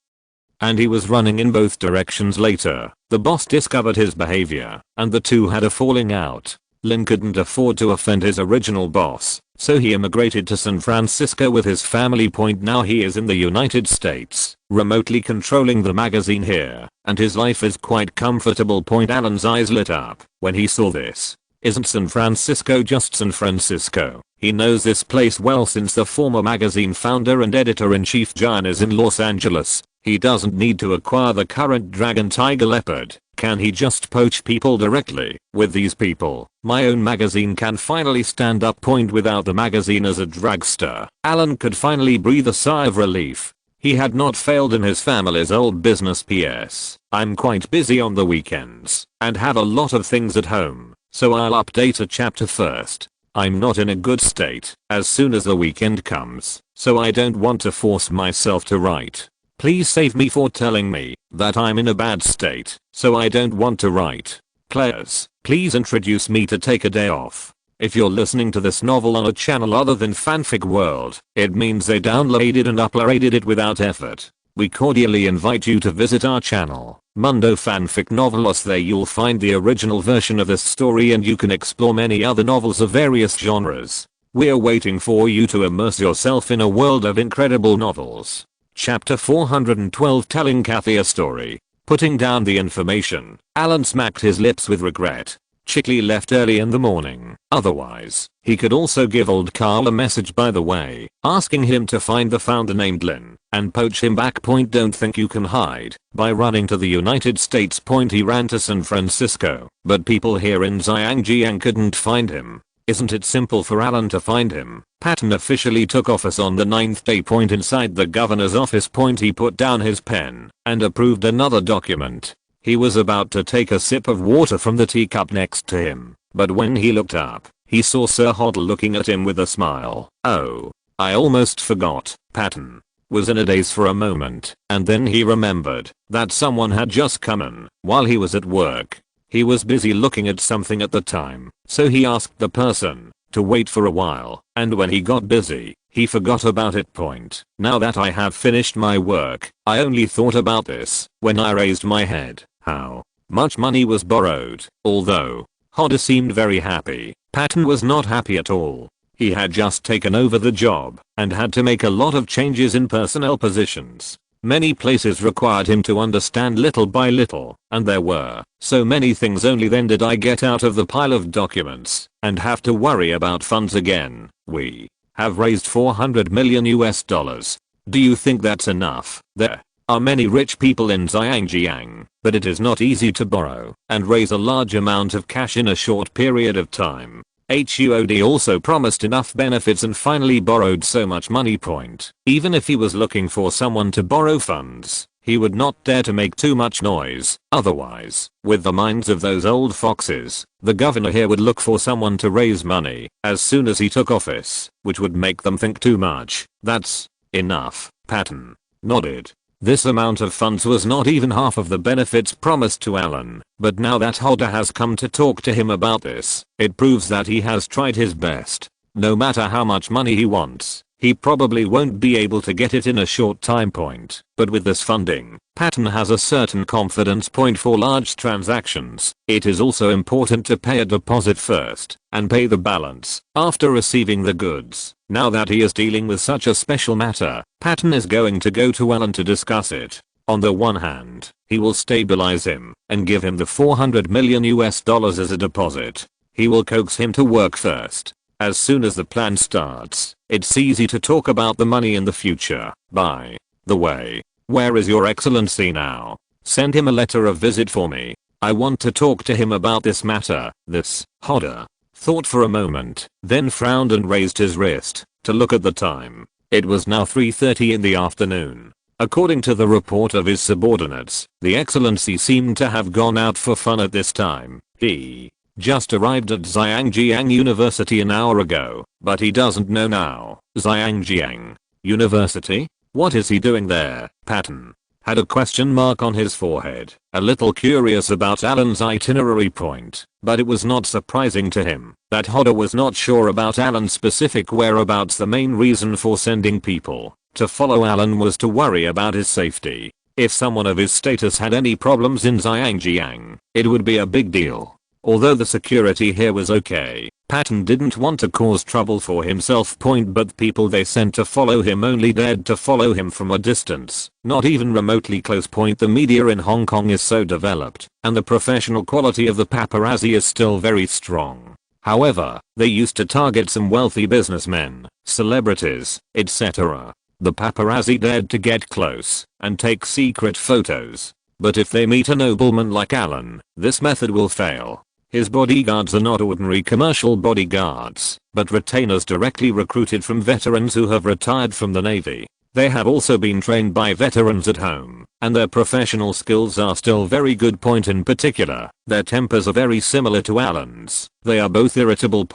and he was running in both directions. Later, the boss discovered his behavior, and the two had a falling out. Lin couldn't afford to offend his original boss, so he immigrated to San Francisco with his family. Point now he is in the United States, remotely controlling the magazine here, and his life is quite comfortable. Point Alan's eyes lit up when he saw this. Isn't San Francisco just San Francisco? He knows this place well since the former magazine founder and editor-in-chief John is in Los Angeles. He doesn't need to acquire the current Dragon, Tiger, Leopard. Can he just poach people directly with these people? My own magazine can finally stand up. Point without the magazine as a dragster, Alan could finally breathe a sigh of relief. He had not failed in his family's old business. PS, I'm quite busy on the weekends and have a lot of things at home, so I'll update a chapter first. I'm not in a good state as soon as the weekend comes, so I don't want to force myself to write. Please save me for telling me that I'm in a bad state, so I don't want to write. Players, please introduce me to take a day off. If you're listening to this novel on a channel other than Fanfic World, it means they downloaded and uploaded it without effort. We cordially invite you to visit our channel, Mundo Fanfic Novelos. There you'll find the original version of this story and you can explore many other novels of various genres. We're waiting for you to immerse yourself in a world of incredible novels. Chapter 412, Telling Kathy a Story. Putting down the information, Alan smacked his lips with regret. Chickley left early in the morning. Otherwise, he could also give old Carl a message, by the way, asking him to find the founder named Lin and poach him back. Point don't think you can hide by running to the United States. Point he ran to San Francisco, but people here in Zhangjiang couldn't find him. Isn't it simple for Alan to find him? Patton officially took office on the 9th day. Point inside the governor's office. Point he put down his pen and approved another document. He was about to take a sip of water from the teacup next to him, but when he looked up, he saw Sir Hoddle looking at him with a smile. Oh, I almost forgot. Patton was in a daze for a moment, and then he remembered that someone had just come in while he was at work. He was busy looking at something at the time, so he asked the person to wait for a while, and when he got busy, he forgot about it. Point. Now that I have finished my work, I only thought about this when I raised my head. How much money was borrowed? Although Hodder seemed very happy, Patton was not happy at all. He had just taken over the job and had to make a lot of changes in personnel positions. Many places required him to understand little by little, and there were so many things. Only then did I get out of the pile of documents and have to worry about funds again. We have raised 400 million US dollars. Do you think that's enough? There are many rich people in Zhangjiang, but it is not easy to borrow and raise a large amount of cash in a short period of time. HUOD also promised enough benefits and finally borrowed so much money. Point. Even if he was looking for someone to borrow funds, he would not dare to make too much noise. Otherwise, with the minds of those old foxes, the governor here would look for someone to raise money as soon as he took office, which would make them think too much. That's enough. Patton nodded. This amount of funds was not even half of the benefits promised to Alan, but now that Hodder has come to talk to him about this, it proves that he has tried his best. No matter how much money he wants, he probably won't be able to get it in a short time point, but with this funding, Patton has a certain confidence point for large transactions. It is also important to pay a deposit first, and pay the balance after receiving the goods. Now that he is dealing with such a special matter, Patton is going to go to Alan to discuss it. On the one hand, he will stabilize him and give him the $400 million as a deposit. He will coax him to work first. As soon as the plan starts, it's easy to talk about the money in the future. By the way, where is your excellency now? Send him a letter of visit for me. I want to talk to him about this matter. This Hodder thought for a moment, then frowned and raised his wrist to look at the time. It was now 3:30 in the afternoon. According to the report of his subordinates, the excellency seemed to have gone out for fun at this time. He just arrived at Zhangjiang University an hour ago, but he doesn't know now. Zhangjiang University? What is he doing there? Patton had a question mark on his forehead, a little curious about Alan's itinerary point, but it was not surprising to him that Hodder was not sure about Alan's specific whereabouts. The main reason for sending people to follow Alan was to worry about his safety. If someone of his status had any problems in Zhangjiang, it would be a big deal. Although the security here was okay, Patton didn't want to cause trouble for himself. But people they sent to follow him only dared to follow him from a distance, not even remotely close. The media in Hong Kong is so developed, and the professional quality of the paparazzi is still very strong. However, they used to target some wealthy businessmen, celebrities, etc. The paparazzi dared to get close and take secret photos. But if they meet a nobleman like Alan, this method will fail. His bodyguards are not ordinary commercial bodyguards, but retainers directly recruited from veterans who have retired from the Navy. They have also been trained by veterans at home, and their professional skills are still very good. In particular, their tempers are very similar to Alan's. They are both irritable.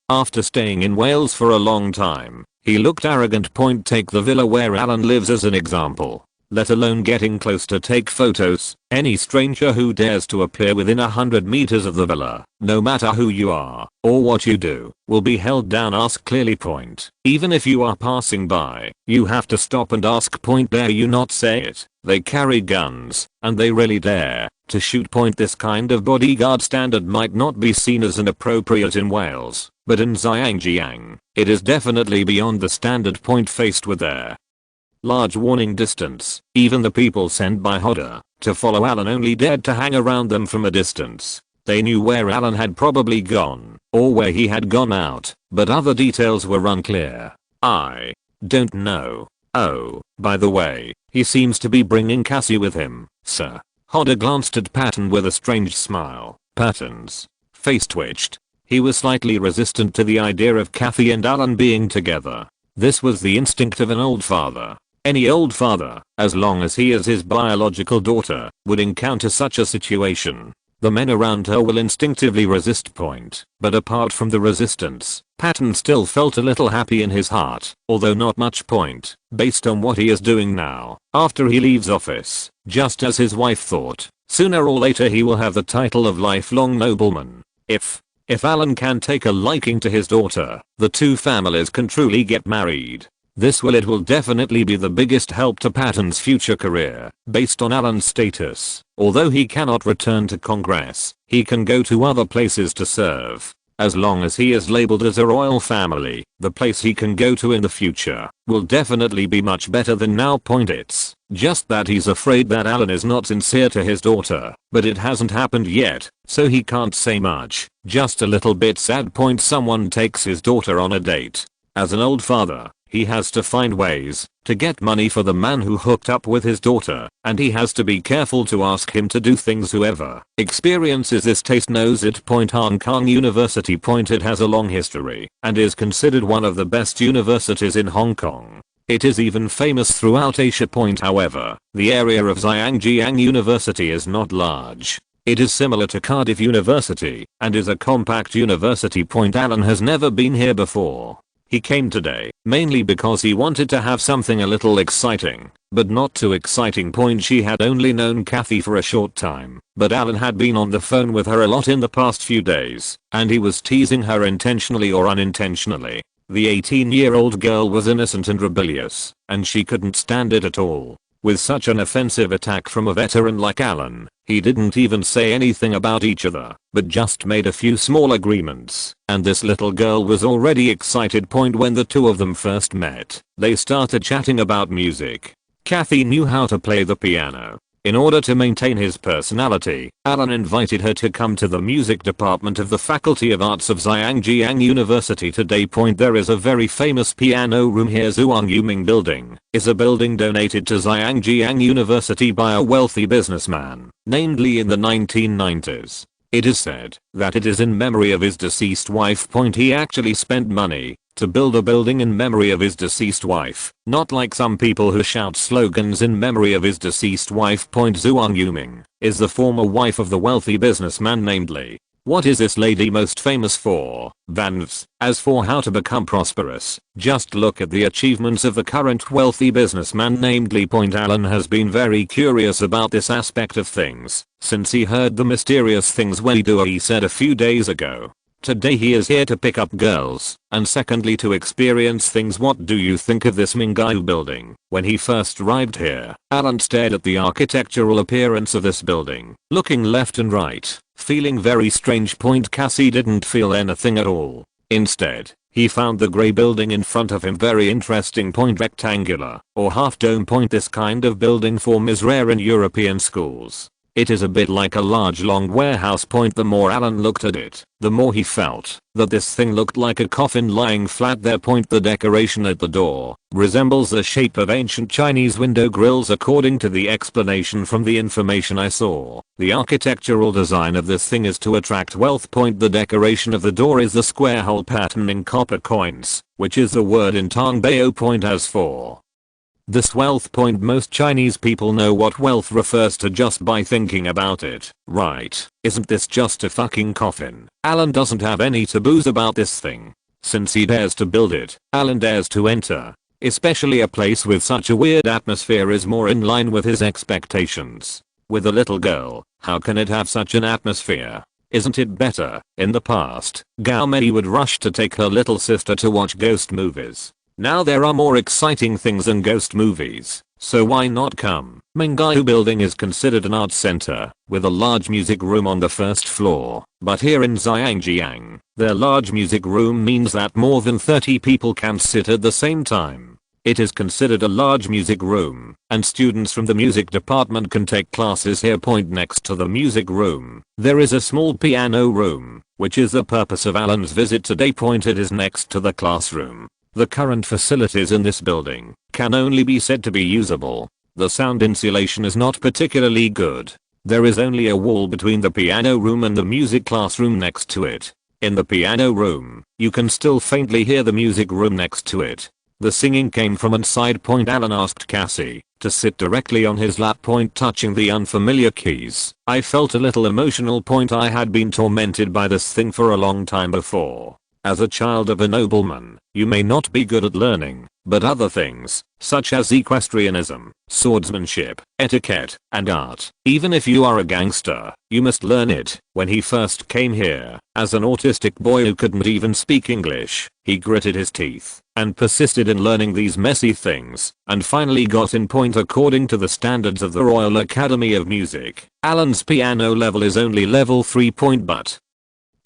After staying in Wales for a long time, he looked arrogant. Take the villa where Alan lives as an example. Let alone getting close to take photos. Any stranger who dares to appear within 100 meters of the villa, no matter who you are or what you do, will be held down. Ask clearly. Even if you are passing by, you have to stop and ask. Dare you not say it? They carry guns, and they really dare to shoot. This kind of bodyguard standard might not be seen as inappropriate in Wales, but in Zhangjiang, it is definitely beyond the standard. Faced with their large warning distance, even the people sent by Hodder to follow Alan only dared to hang around them from a distance. They knew where Alan had probably gone, or where he had gone out, but other details were unclear. I don't know. Oh, by the way, he seems to be bringing Cassie with him, sir. Hodder glanced at Patton with a strange smile. Patton's face twitched. He was slightly resistant to the idea of Kathy and Alan being together. This was the instinct of an old father. Any old father, as long as he is his biological daughter, would encounter such a situation. The men around her will instinctively resist. But apart from the resistance, Patton still felt a little happy in his heart, although not much. Based on what he is doing now, after he leaves office, just as his wife thought, sooner or later he will have the title of lifelong nobleman. If Alan can take a liking to his daughter, the two families can truly get married. It will definitely be the biggest help to Patton's future career. Based on Alan's status, although he cannot return to Congress, he can go to other places to serve. As long as he is labeled as a royal family, the place he can go to in the future will definitely be much better than now. It's just that he's afraid that Alan is not sincere to his daughter, but it hasn't happened yet, so he can't say much. Just a little bit sad. Someone takes his daughter on a date. As an old father, he has to find ways to get money for the man who hooked up with his daughter, and he has to be careful to ask him to do things. Whoever experiences this taste knows it. Hong Kong University. It has a long history and is considered one of the best universities in Hong Kong. It is even famous throughout Asia. However, the area of Zhangjiang University is not large. It is similar to Cardiff University and is a compact university. Alan has never been here before. He came today mainly because he wanted to have something a little exciting, but not too exciting. She had only known Kathy for a short time, but Alan had been on the phone with her a lot in the past few days, and he was teasing her intentionally or unintentionally. The 18-year-old girl was innocent and rebellious, and she couldn't stand it at all. With such an offensive attack from a veteran like Alan, he didn't even say anything about each other, but just made a few small agreements, and this little girl was already excited. When the two of them first met, they started chatting about music. Kathy knew how to play the piano. In order to maintain his personality, Alan invited her to come to the music department of the Faculty of Arts of Zhangjiang University today. There is a very famous piano room here. Zhuang Yuming Building is a building donated to Zhangjiang University by a wealthy businessman, namely in the 1990s. It is said that it is in memory of his deceased wife. He actually spent money to build a building in memory of his deceased wife, not like some people who shout slogans in memory of his deceased wife. Zhuang Yuming is the former wife of the wealthy businessman named Li. What is this lady most famous for? Vans. As for how to become prosperous, just look at the achievements of the current wealthy businessman named Li. Alan has been very curious about this aspect of things since he heard the mysterious things he said a few days ago. Today he is here to pick up girls, and secondly to experience things. What do you think of this Mingyu building? When he first arrived here, Alan stared at the architectural appearance of this building, looking left and right, feeling very strange. Cassie didn't feel anything at all. Instead, he found the grey building in front of him very interesting. Rectangular, or half dome. This kind of building form is rare in European schools. It is a bit like a large long warehouse. The more Alan looked at it, the more he felt that this thing looked like a coffin lying flat there. The decoration at the door resembles the shape of ancient Chinese window grills according to the explanation from the information I saw. The architectural design of this thing is to attract wealth. The decoration of the door is the square hole pattern in copper coins, which is the word in Tongbao. As for this wealth. Most Chinese people know what wealth refers to just by thinking about it, right? Isn't this just a fucking coffin? Alan doesn't have any taboos about this thing. Since he dares to build it, Alan dares to enter. Especially a place with such a weird atmosphere is more in line with his expectations. With a little girl, how can it have such an atmosphere? Isn't it better? In the past, Gao Mei would rush to take her little sister to watch ghost movies. Now there are more exciting things than ghost movies, so why not come? Mingyu Building is considered an art center, with a large music room on the first floor, but here in Zhangjiang, their large music room means that more than 30 people can sit at the same time. It is considered a large music room, and students from the music department can take classes here. Next to the music room, there is a small piano room, which is the purpose of Alan's visit today. It is next to the classroom. The current facilities in this building can only be said to be usable. The sound insulation is not particularly good. There is only a wall between the piano room and the music classroom next to it. In the piano room, you can still faintly hear the music room next to it. The singing came from inside. Alan asked Cassie to sit directly on his lap. Touching the unfamiliar keys, I felt a little emotional. I had been tormented by this thing for a long time before. As a child of a nobleman, you may not be good at learning, but other things, such as equestrianism, swordsmanship, etiquette, and art, even if you are a gangster, you must learn it. When he first came here, as an autistic boy who couldn't even speak English, he gritted his teeth and persisted in learning these messy things, and finally got in. According to the standards of the Royal Academy of Music, Alan's piano level is only level 3. But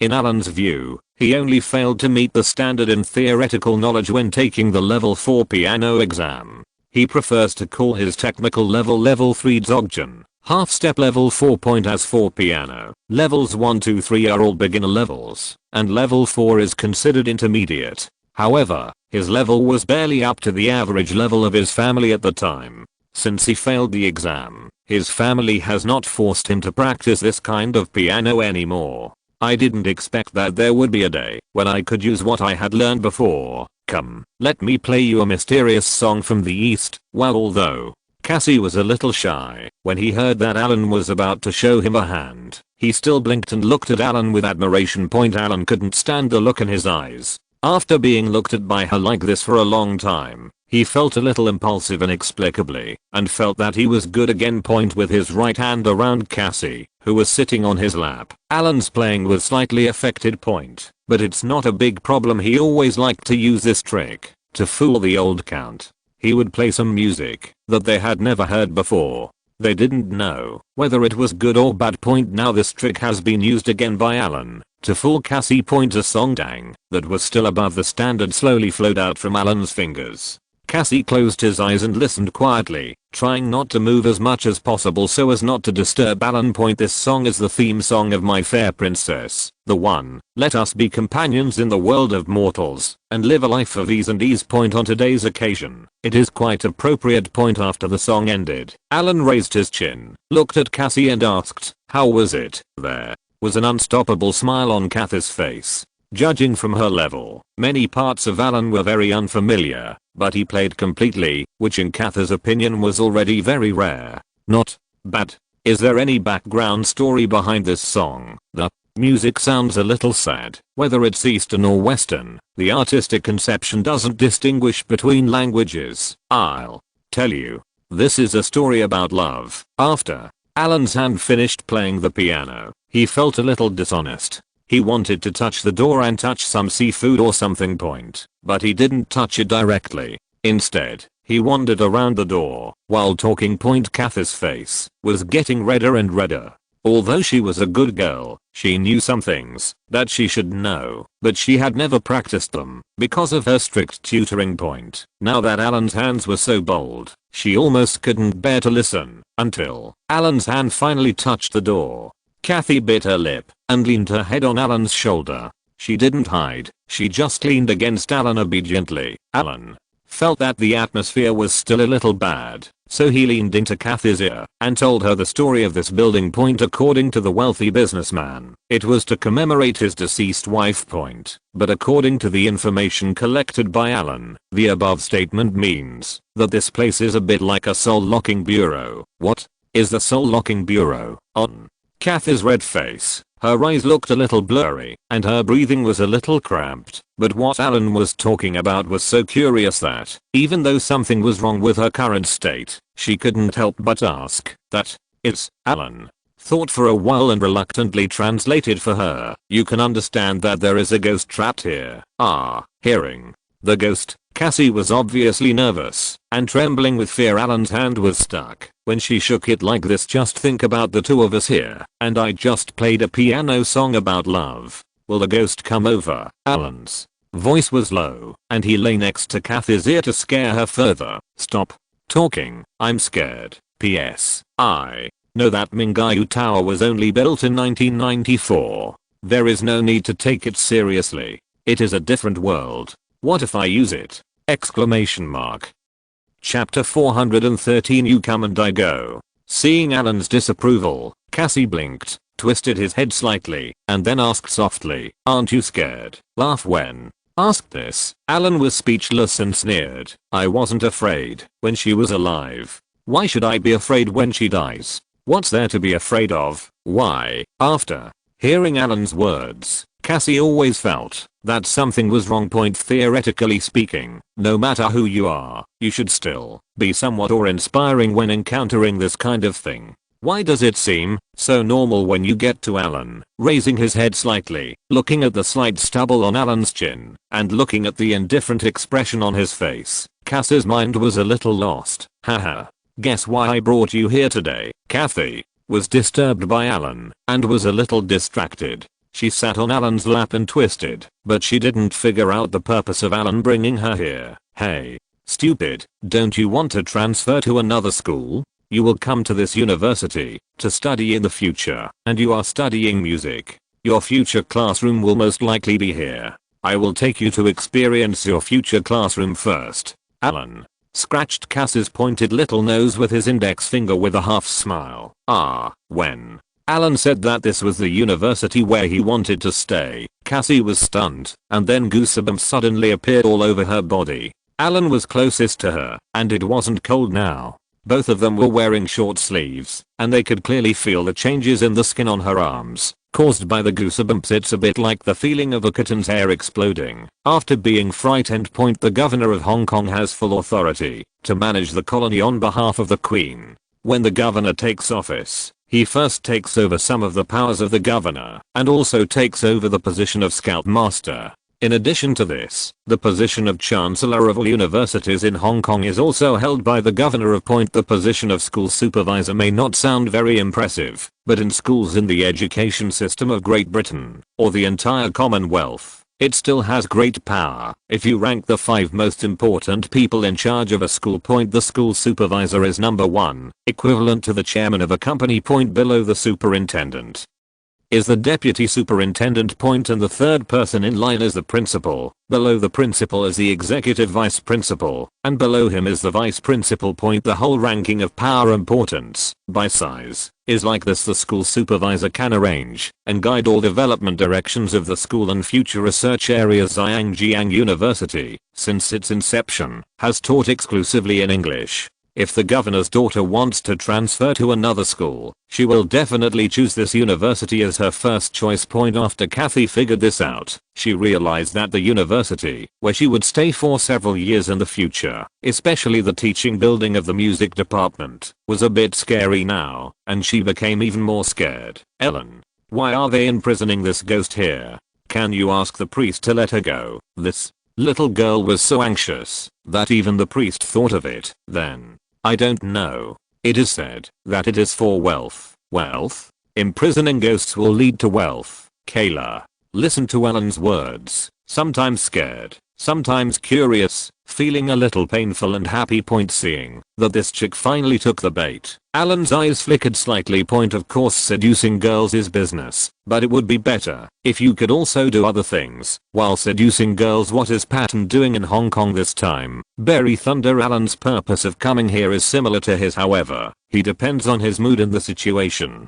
in Alan's view, he only failed to meet the standard in theoretical knowledge when taking the level 4 piano exam. He prefers to call his technical level 3 Dzogchen, half step level 4. As for piano, levels 1 2 3 are all beginner levels, and level 4 is considered intermediate. However, his level was barely up to the average level of his family at the time. Since he failed the exam, his family has not forced him to practice this kind of piano anymore. I didn't expect that there would be a day when I could use what I had learned before. Come, let me play you a mysterious song from the East. Well, although Cassie was a little shy when he heard that Alan was about to show him a hand, he still blinked and looked at Alan with admiration. Alan couldn't stand the look in his eyes. After being looked at by her like this for a long time, he felt a little impulsive inexplicably, and felt that he was good again. Point with his right hand around Cassie, who was sitting on his lap. Alan's playing was slightly affected. Point, but it's not a big problem. He always liked to use this trick to fool the old count. He would play some music that they had never heard before. They didn't know whether it was good or bad. Point, now this trick has been used again by Alan to fool Cassie. Point, a song dang that was still above the standard slowly flowed out from Alan's fingers. Cassie closed his eyes and listened quietly, trying not to move as much as possible so as not to disturb Alan. Point, this song is the theme song of My Fair Princess, the one. Let us be companions in the world of mortals, and live a life of ease and ease. Point, on today's occasion, it is quite appropriate. Point, after the song ended, Alan raised his chin, looked at Cassie and asked, "How was it?" There was an unstoppable smile on Cathie's face. Judging from her level, many parts of Alan were very unfamiliar, but he played completely, which in Cathie's opinion was already very rare. Not bad. Is there any background story behind this song? The music sounds a little sad. Whether it's Eastern or Western, the artistic conception doesn't distinguish between languages. I'll tell you. This is a story about love. After Alan's hand finished playing the piano, he felt a little dishonest. He wanted to touch the door and touch some seafood or something. Point, but he didn't touch it directly. Instead, he wandered around the door while talking. Point, Cathie's face was getting redder and redder. Although she was a good girl, she knew some things that she should know, but she had never practiced them because of her strict tutoring. Point, now that Alan's hands were so bold, she almost couldn't bear to listen until Alan's hand finally touched the door. Cathie bit her lip and leaned her head on Alan's shoulder. She didn't hide, she just leaned against Alan obediently. Alan felt that the atmosphere was still a little bad, so he leaned into Cathie's ear and told her the story of this building. Point, according to the wealthy businessman, it was to commemorate his deceased wife. Point, but according to the information collected by Alan, the above statement means that this place is a bit like a soul locking bureau. What is the soul locking bureau? On Cathie's red face, her eyes looked a little blurry, and her breathing was a little cramped, but what Alan was talking about was so curious that, even though something was wrong with her current state, she couldn't help but ask. That is, Alan thought for a while and reluctantly translated for her. You can understand that there is a ghost trapped here. Hearing the ghost, Cassie was obviously nervous and trembling with fear. Alan's hand was stuck when she shook it like this. Just think about the two of us here, and I just played a piano song about love. Will the ghost come over? Alan's voice was low, and he lay next to Cathie's ear to scare her further. Stop talking, I'm scared. P.S. I know that Mingayu Tower was only built in 1994. There is no need to take it seriously. It is a different world. What if I use it? Exclamation mark. Chapter 413. You come and I go. Seeing Alan's disapproval, Cassie blinked, twisted his head slightly, and then asked softly, "Aren't you scared?" Laugh when asked this. Alan was speechless and sneered. "I wasn't afraid when she was alive. Why should I be afraid when she dies? What's there to be afraid of? Why?" After hearing Alan's words, Cassie always felt that something was wrong. Point, theoretically speaking, no matter who you are, you should still be somewhat awe-inspiring when encountering this kind of thing. Why does it seem so normal when you get to Alan, raising his head slightly, looking at the slight stubble on Alan's chin, and looking at the indifferent expression on his face? Cassie's mind was a little lost. Haha. Guess why I brought you here today? Cathie was disturbed by Alan and was a little distracted. She sat on Alan's lap and twisted, but she didn't figure out the purpose of Alan bringing her here. Hey, stupid, don't you want to transfer to another school? You will come to this university to study in the future, and you are studying music. Your future classroom will most likely be here. I will take you to experience your future classroom first. Alan scratched Cassie's pointed little nose with his index finger with a half smile. When Alan said that this was the university where he wanted to stay, Cassie was stunned, and then goosebumps suddenly appeared all over her body. Alan was closest to her, and it wasn't cold now. Both of them were wearing short sleeves, and they could clearly feel the changes in the skin on her arms. caused by the goosebumps. It's a bit like the feeling of a kitten's hair exploding after being frightened. The governor of Hong Kong has full authority to manage the colony on behalf of the Queen. When the governor takes office, he first takes over some of the powers of the governor and also takes over the position of scoutmaster. In addition to this, the position of Chancellor of all universities in Hong Kong is also held by the Governor of Point. The position of school supervisor may not sound very impressive, but in schools in the education system of Great Britain, or the entire Commonwealth, it still has great power. If you rank the 5 most important people in charge of a school, the school supervisor is number 1, equivalent to the chairman of a company. Below the superintendent is the deputy superintendent, and the third person in line is the principal. Below the principal is the executive vice principal, and below him is the vice principal. The whole ranking of power importance, by size, is like this. The school supervisor can arrange and guide all development directions of the school and future research areas. Zhangjiang University, since its inception, has taught exclusively in English. If the governor's daughter wants to transfer to another school, she will definitely choose this university as her first choice. After Kathy figured this out, she realized that the university, where she would stay for several years in the future, especially the teaching building of the music department, was a bit scary now, and she became even more scared. Ellen, why are they imprisoning this ghost here? Can you ask the priest to let her go? This little girl was so anxious that even the priest thought of it. Then, I don't know. It is said that it is for wealth. Wealth? Imprisoning ghosts will lead to wealth. Kayla, listen to Ellen's words. Sometimes scared, sometimes curious, feeling a little painful and happy. Seeing that this chick finally took the bait, Alan's eyes flickered slightly. Of course seducing girls is business, but it would be better if you could also do other things while seducing girls. What is Patton doing in Hong Kong this time? Bury thunder. Alan's purpose of coming here is similar to his, however, he depends on his mood and the situation.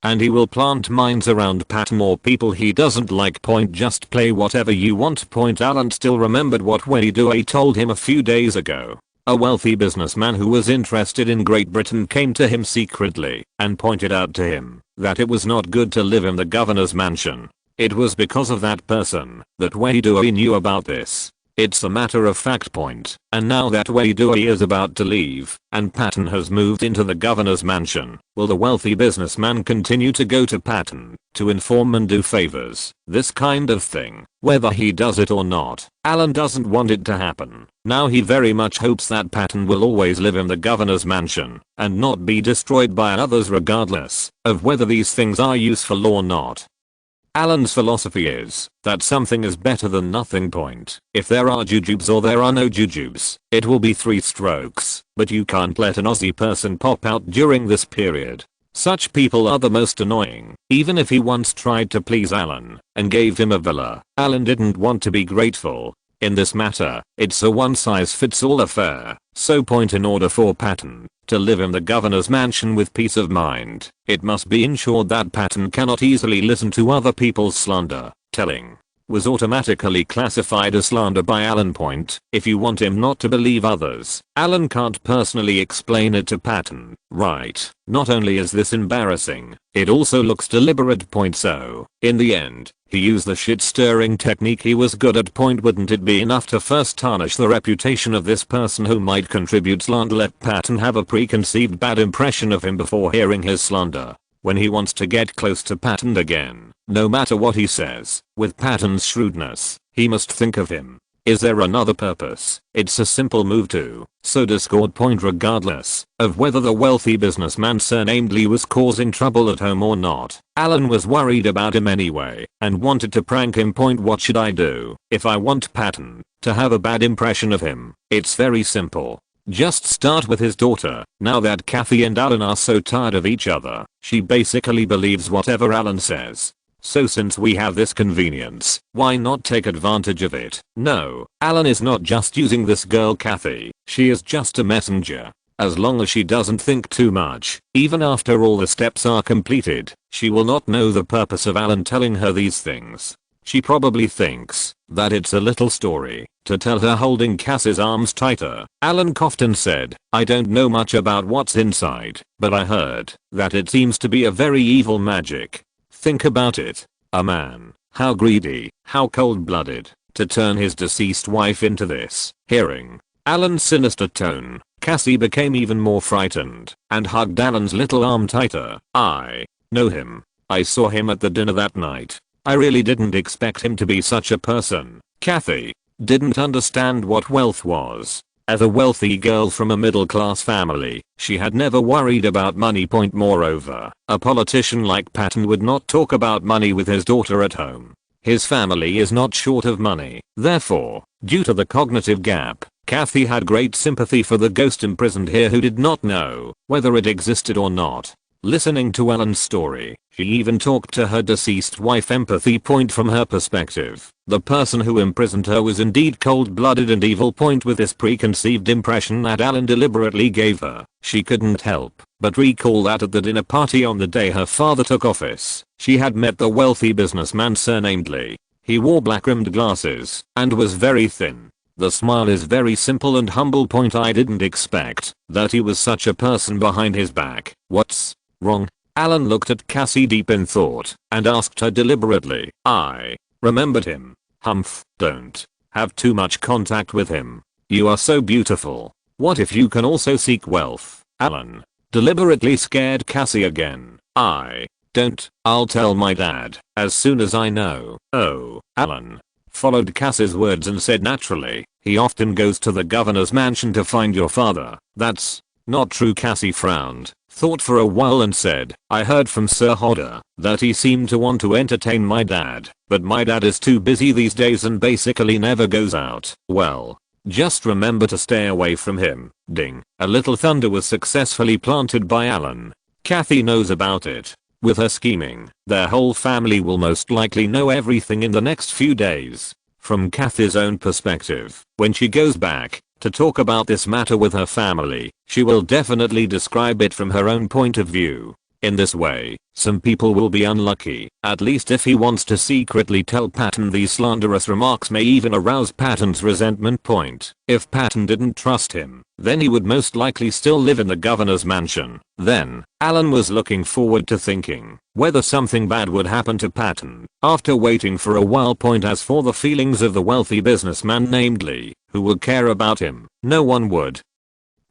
And he will plant mines around Patton or people he doesn't like. Just play whatever you want. Alan still remembered what Wei Dui told him a few days ago. A wealthy businessman who was interested in Great Britain came to him secretly and pointed out to him that it was not good to live in the governor's mansion. It was because of that person that Wei Dui knew about this. It's a matter of fact. And now that Wei Dui is about to leave and Patton has moved into the governor's mansion, will the wealthy businessman continue to go to Patton to inform and do favors? This kind of thing, whether he does it or not, Alan doesn't want it to happen. Now he very much hopes that Patton will always live in the governor's mansion and not be destroyed by others, regardless of whether these things are useful or not. Alan's philosophy is that something is better than nothing. If there are jujubes or there are no jujubes, it will be 3 strokes, but you can't let an Aussie person pop out during this period. Such people are the most annoying. Even if he once tried to please Alan and gave him a villa, Alan didn't want to be grateful. In this matter, it's a one-size-fits-all affair. So in order for Patton to live in the governor's mansion with peace of mind, it must be ensured that Patton cannot easily listen to other people's slander. Telling was automatically classified as slander by Alan. If you want him not to believe others, Alan can't personally explain it to Patton, right? Not only is this embarrassing, it also looks deliberate. So, in the end, he used the shit-stirring technique he was good at. Wouldn't it be enough to first tarnish the reputation of this person who might contribute slander? Let Patton have a preconceived bad impression of him before hearing his slander. When he wants to get close to Patton again, no matter what he says, with Patton's shrewdness, he must think of him. Is there another purpose? It's a simple move to sow discord. Regardless of whether the wealthy businessman surnamed Lee was causing trouble at home or not, Alan was worried about him anyway and wanted to prank him. What should I do if I want Patton to have a bad impression of him? It's very simple. Just start with his daughter. Now that Kathy and Alan are so tired of each other, she basically believes whatever Alan says. So since we have this convenience, why not take advantage of it? No, Alan is not just using this girl Kathy, she is just a messenger. As long as she doesn't think too much, even after all the steps are completed, she will not know the purpose of Alan telling her these things. She probably thinks that it's a little story to tell her, holding Cass's arms tighter. Alan coughed and said, I don't know much about what's inside, but I heard that it seems to be a very evil magic. Think about it. A man, how greedy, how cold-blooded, to turn his deceased wife into this. Hearing Alan's sinister tone, Cassie became even more frightened and hugged Alan's little arm tighter. I know him. I saw him at the dinner that night. I really didn't expect him to be such a person. Kathy didn't understand what wealth was. As a wealthy girl from a middle-class family, she had never worried about money. Moreover, a politician like Patton would not talk about money with his daughter at home. His family is not short of money. Therefore, due to the cognitive gap, Kathy had great sympathy for the ghost imprisoned here who did not know whether it existed or not. Listening to Alan's story, she even talked to her deceased wife. Empathy. From her perspective, the person who imprisoned her was indeed cold-blooded and evil. With this preconceived impression that Alan deliberately gave her, she couldn't help but recall that at the dinner party on the day her father took office, she had met the wealthy businessman surnamed Lee. He wore black-rimmed glasses and was very thin. The smile is very simple and humble. I didn't expect that he was such a person behind his back. What's wrong? Alan looked at Cassie deep in thought and asked her deliberately. I remembered him. Humph, don't have too much contact with him. You are so beautiful. What if you can also seek wealth? Alan deliberately scared Cassie again. I don't. I'll tell my dad as soon as I know. Oh, Alan followed Cassie's words and said naturally, he often goes to the governor's mansion to find your father. That's not true. Cassie frowned, thought for a while and said, I heard from Sir Hodder that he seemed to want to entertain my dad, but my dad is too busy these days and basically never goes out. Well, just remember to stay away from him. Ding. A little thunder was successfully planted by Alan. Kathy knows about it. With her scheming, their whole family will most likely know everything in the next few days. From Kathy's own perspective, when she goes back to talk about this matter with her family, she will definitely describe it from her own point of view. In this way, some people will be unlucky. At least if he wants to secretly tell Patton these slanderous remarks may even arouse Patton's resentment. If Patton didn't trust him, then he would most likely still live in the governor's mansion. Then, Alan was looking forward to thinking whether something bad would happen to Patton. After waiting for a while. As for the feelings of the wealthy businessman named Lee, who would care about him, no one would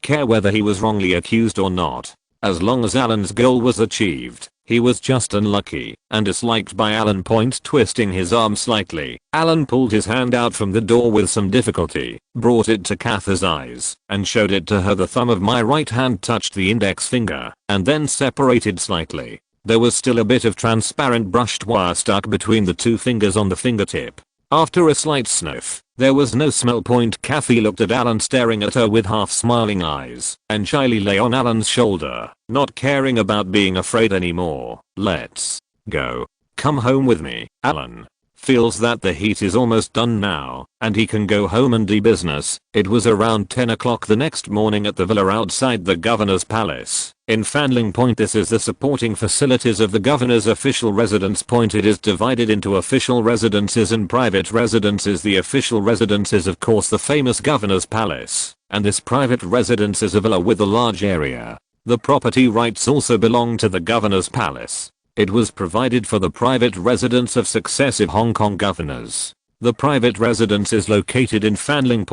care whether he was wrongly accused or not. As long as Alan's goal was achieved, he was just unlucky and disliked by Alan. Twisting his arm slightly, Alan pulled his hand out from the door with some difficulty, brought it to Kathy's eyes, and showed it to her. The thumb of my right hand touched the index finger and then separated slightly. There was still a bit of transparent brushed wire stuck between the two fingers on the fingertip. After a slight sniff, there was no smell. Kathy looked at Alan staring at her with half smiling eyes and shyly lay on Alan's shoulder, not caring about being afraid anymore. Let's go. Come home with me. Alan feels that the heat is almost done now and he can go home and do business. It was around 10 o'clock the next morning at the villa outside the governor's palace in Fanling. This is the supporting facilities of the governor's official residence. It is divided into official residences and private residences. The official residence is of course the famous governor's palace, and this private residence is a villa with a large area. The property rights also belong to the governor's palace. It was provided for the private residence of successive Hong Kong governors. The private residence is located in Fanling.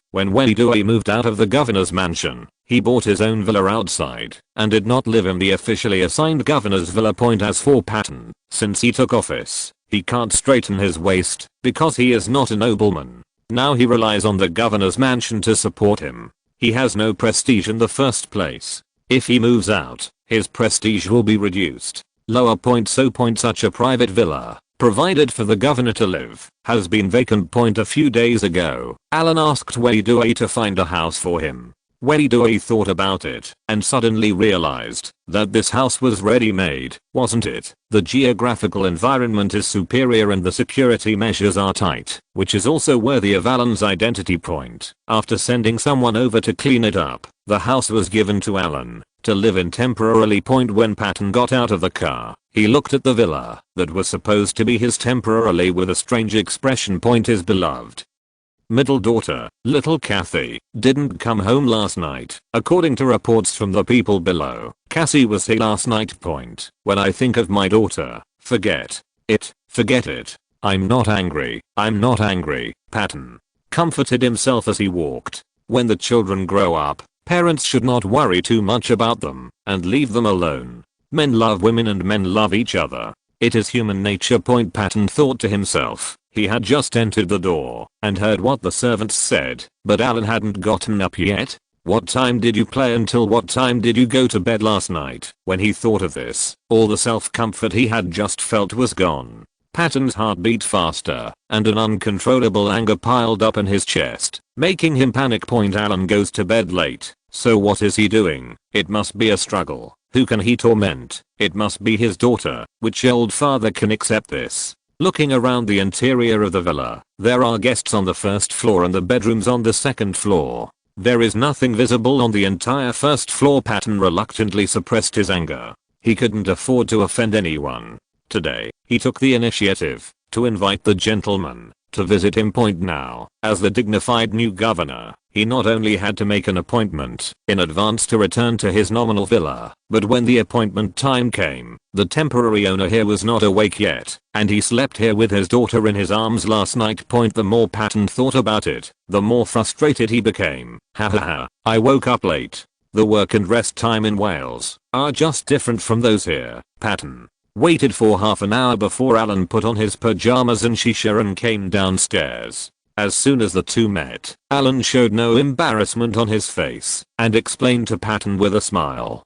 When Weidui moved out of the governor's mansion, he bought his own villa outside and did not live in the officially assigned governor's villa. As for Patton, since he took office, he can't straighten his waist because he is not a nobleman. Now he relies on the governor's mansion to support him. He has no prestige in the first place. If he moves out, his prestige will be reduced. Lower. Such a private villa, provided for the governor to live, has been vacant. A few days ago, Alan asked Weidui to find a house for him. Weidui thought about it and suddenly realized that this house was ready-made, wasn't it? The geographical environment is superior and the security measures are tight, which is also worthy of Alan's identity. After sending someone over to clean it up, the house was given to Alan to live in temporarily. When Patton got out of the car, he looked at the villa that was supposed to be his temporarily with a strange expression. His beloved middle daughter, little Kathy, didn't come home last night. According to reports from the people below, Cassie was here last night. When I think of my daughter, Forget it. Forget it. I'm not angry. I'm not angry. Patton comforted himself as he walked. When the children grow up, parents should not worry too much about them and leave them alone. Men love women and men love each other. It is human nature. Patton thought to himself. He had just entered the door and heard what the servants said, but Alan hadn't gotten up yet. What time did you play until what time did you go to bed last night? When he thought of this, all the self-comfort he had just felt was gone. Patton's heart beat faster, and an uncontrollable anger piled up in his chest, making him panic. Alan goes to bed late, so what is he doing? It must be a struggle. Who can he torment? It must be his daughter. Which old father can accept this? Looking around the interior of the villa, there are guests on the first floor and the bedrooms on the second floor. There is nothing visible on the entire first floor. Patton reluctantly suppressed his anger. He couldn't afford to offend anyone. Today, he took the initiative to invite the gentleman to visit him. Now, as the dignified new governor, he not only had to make an appointment in advance to return to his nominal villa, but when the appointment time came, the temporary owner here was not awake yet, and he slept here with his daughter in his arms last night. The more Patton thought about it, the more frustrated he became. I woke up late. The work and rest time in Wales are just different from those here. Patton waited for half an hour before Alan put on his pajamas and Sharon came downstairs. As soon as the two met, Alan showed no embarrassment on his face and explained to Patton with a smile.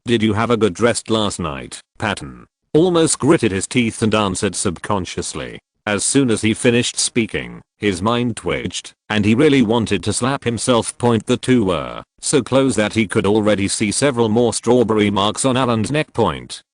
Did you have a good rest last night? Patton almost gritted his teeth and answered subconsciously. As soon as he finished speaking, his mind twitched, and he really wanted to slap himself. The two were so close that he could already see several more strawberry marks on Alan's neck.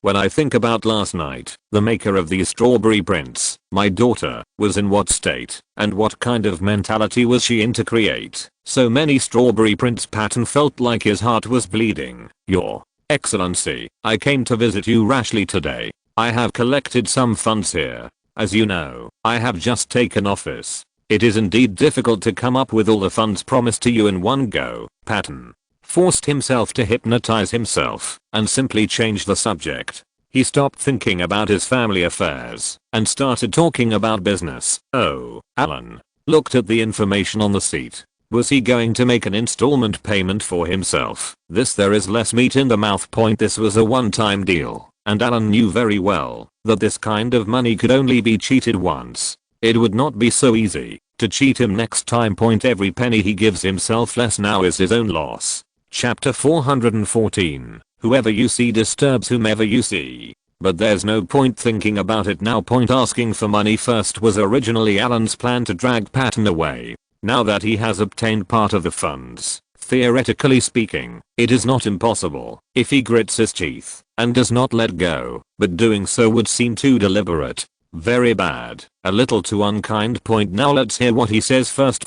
When I think about last night, the maker of these strawberry prints, my daughter, was in what state, and what kind of mentality was she in to create so many strawberry prints? Patton felt like his heart was bleeding. Your Excellency, I came to visit you rashly today. I have collected some funds here. As you know, I have just taken office. It is indeed difficult to come up with all the funds promised to you in one go. Patton forced himself to hypnotize himself and simply change the subject. He stopped thinking about his family affairs and started talking about business. Oh, Alan looked at the information on the seat. Was he going to make an installment payment for himself? There is less meat in the mouth. This was a one-time deal. And Alan knew very well that this kind of money could only be cheated once. It would not be so easy to cheat him next time. Every penny he gives himself less now is his own loss. Chapter 414. Whoever you see disturbs whomever you see. But there's no point thinking about it now. Asking for money first was originally Alan's plan to drag Patton away. Now that he has obtained part of the funds, theoretically speaking, it is not impossible if he grits his teeth and does not let go, but doing so would seem too deliberate. Very bad, a little too unkind. Now let's hear what he says first.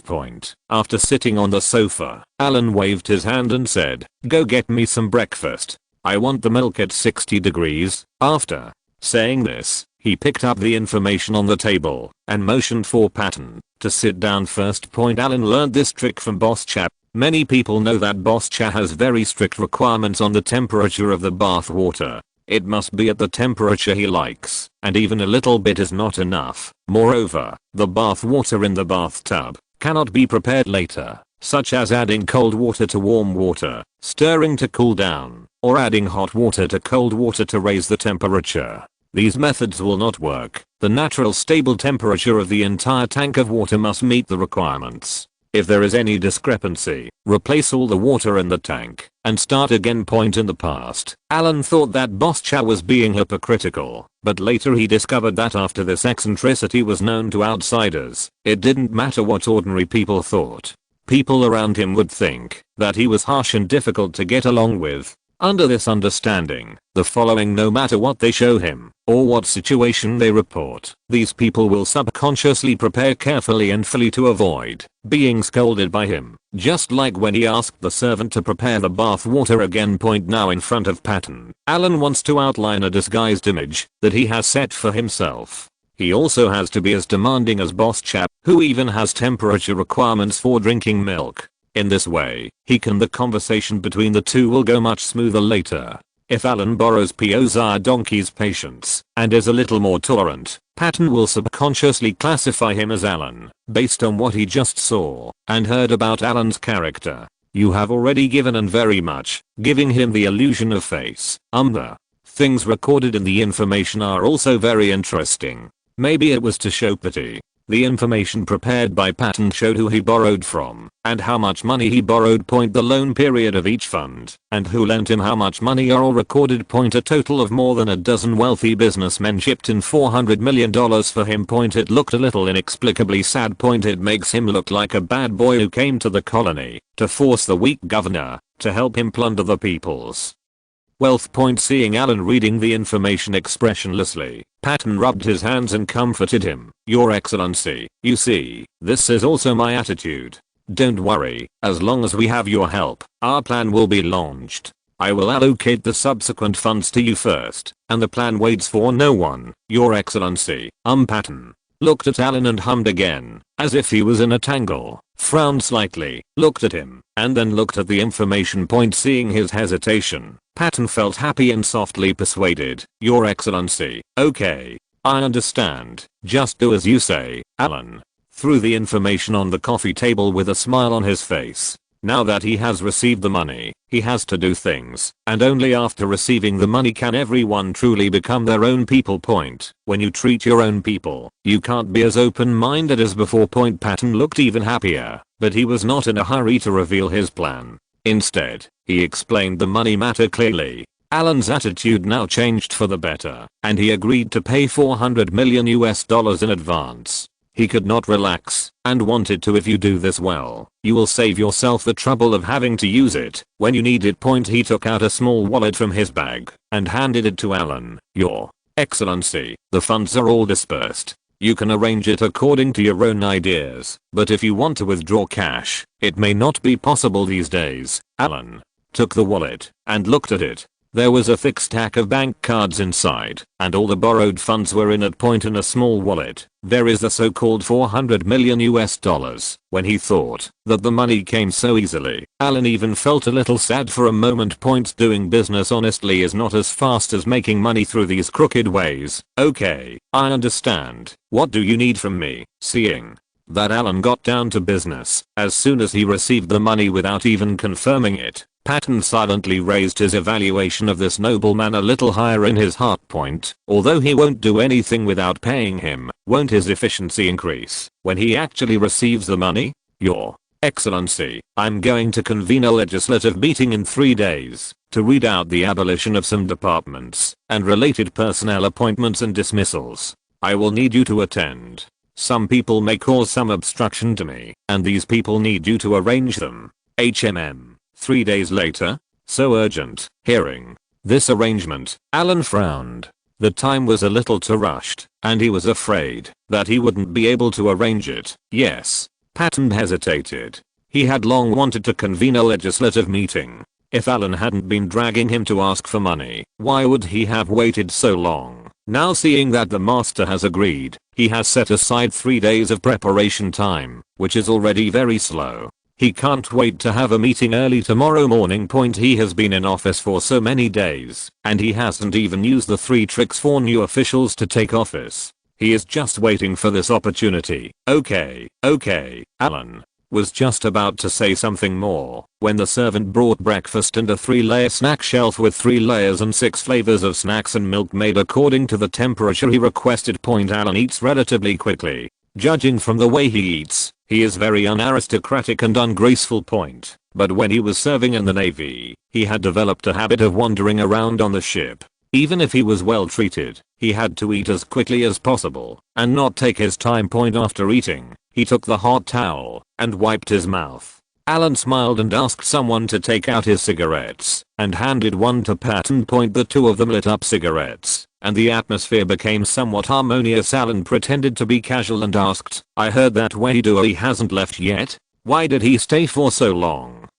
After sitting on the sofa, Alan waved his hand and said, "Go get me some breakfast. I want the milk at 60 degrees. After saying this, he picked up the information on the table and motioned for Patton to sit down first. Alan learned this trick from Boss Chap. Many people know that Boss Cha has very strict requirements on the temperature of the bath water. It must be at the temperature he likes, and even a little bit is not enough. Moreover, the bath water in the bathtub cannot be prepared later, such as adding cold water to warm water, stirring to cool down, or adding hot water to cold water to raise the temperature. These methods will not work. The natural stable temperature of the entire tank of water must meet the requirements. If there is any discrepancy, replace all the water in the tank and start again. In the past, Alan thought that Boss Cha was being hypocritical, but later he discovered that after this eccentricity was known to outsiders, it didn't matter what ordinary people thought. People around him would think that he was harsh and difficult to get along with. Under this understanding, the following, no matter what they show him or what situation they report, these people will subconsciously prepare carefully and fully to avoid being scolded by him, just like when he asked the servant to prepare the bath water again. Now in front of Patton, Alan wants to outline a disguised image that he has set for himself. He also has to be as demanding as Boss Chap, who even has temperature requirements for drinking milk. In this way, the conversation between the two will go much smoother later. If Alan borrows Piozar Donkey's patience and is a little more tolerant, Patton will subconsciously classify him as Alan based on what he just saw and heard about Alan's character. You have already given and very much, giving him the illusion of face. The things recorded in the information are also very interesting. Maybe it was to show pity. The information prepared by Patton showed who he borrowed from and how much money he borrowed. The loan period of each fund and who lent him how much money are all recorded. A total of more than a dozen wealthy businessmen chipped in $400 million for him. It looked a little inexplicably sad. It makes him look like a bad boy who came to the colony to force the weak governor to help him plunder the people's wealth. Seeing Alan reading the information expressionlessly, Patton rubbed his hands and comforted him. Your Excellency, you see, this is also my attitude. Don't worry, as long as we have your help, our plan will be launched. I will allocate the subsequent funds to you first, and the plan waits for no one, Your Excellency. Patton looked at Alan and hummed again, as if he was in a tangle, frowned slightly, looked at him, and then looked at the information. Seeing his hesitation, Patton felt happy and softly persuaded. Your Excellency, okay. I understand. Just do as you say. Alan threw the information on the coffee table with a smile on his face. Now that he has received the money, he has to do things, and only after receiving the money can everyone truly become their own people. When you treat your own people, you can't be as open-minded as before. Patton looked even happier, but he was not in a hurry to reveal his plan. Instead, he explained the money matter clearly. Alan's attitude now changed for the better, and he agreed to pay $400 million in advance. He could not relax, and wanted to. If you do this well, you will save yourself the trouble of having to use it when you need it. He took out a small wallet from his bag and handed it to Alan. Your Excellency, the funds are all dispersed. You can arrange it according to your own ideas, but if you want to withdraw cash, it may not be possible these days. Alan took the wallet and looked at it. There was a thick stack of bank cards inside, and all the borrowed funds were in it. In a small wallet, there is the so-called $400 million. When he thought that the money came so easily, Alan even felt a little sad for a moment. Doing business honestly is not as fast as making money through these crooked ways. Okay, I understand. What do you need from me? Seeing that Alan got down to business as soon as he received the money without even confirming it, Patton silently raised his evaluation of this nobleman a little higher in his heart. Although he won't do anything without paying him, won't his efficiency increase when he actually receives the money? Your Excellency, I'm going to convene a legislative meeting in 3 days to read out the abolition of some departments and related personnel appointments and dismissals. I will need you to attend. Some people may cause some obstruction to me, and these people need you to arrange them. 3 days later. So urgent. Hearing this arrangement, Alan frowned. The time was a little too rushed, and he was afraid that he wouldn't be able to arrange it. Yes. Patton hesitated. He had long wanted to convene a legislative meeting. If Alan hadn't been dragging him to ask for money, why would he have waited so long? Now seeing that the master has agreed, he has set aside 3 days of preparation time, which is already very slow. He can't wait to have a meeting early tomorrow morning. He has been in office for so many days, and he hasn't even used the 3 tricks for new officials to take office. He is just waiting for this opportunity. Okay. Alan was just about to say something more when the servant brought breakfast and a 3-layer snack shelf with 3 layers and 6 flavors of snacks and milk made according to the temperature he requested. Alan eats relatively quickly. Judging from the way he eats, he is very unaristocratic and ungraceful. But when he was serving in the Navy, he had developed a habit of wandering around on the ship. Even if he was well treated, he had to eat as quickly as possible and not take his time. After eating, he took the hot towel and wiped his mouth. Alan smiled and asked someone to take out his cigarettes and handed one to Patton. The two of them lit up cigarettes, and the atmosphere became somewhat harmonious. Alan pretended to be casual and asked, I heard that Wade hasn't left yet? Why did he stay for so long?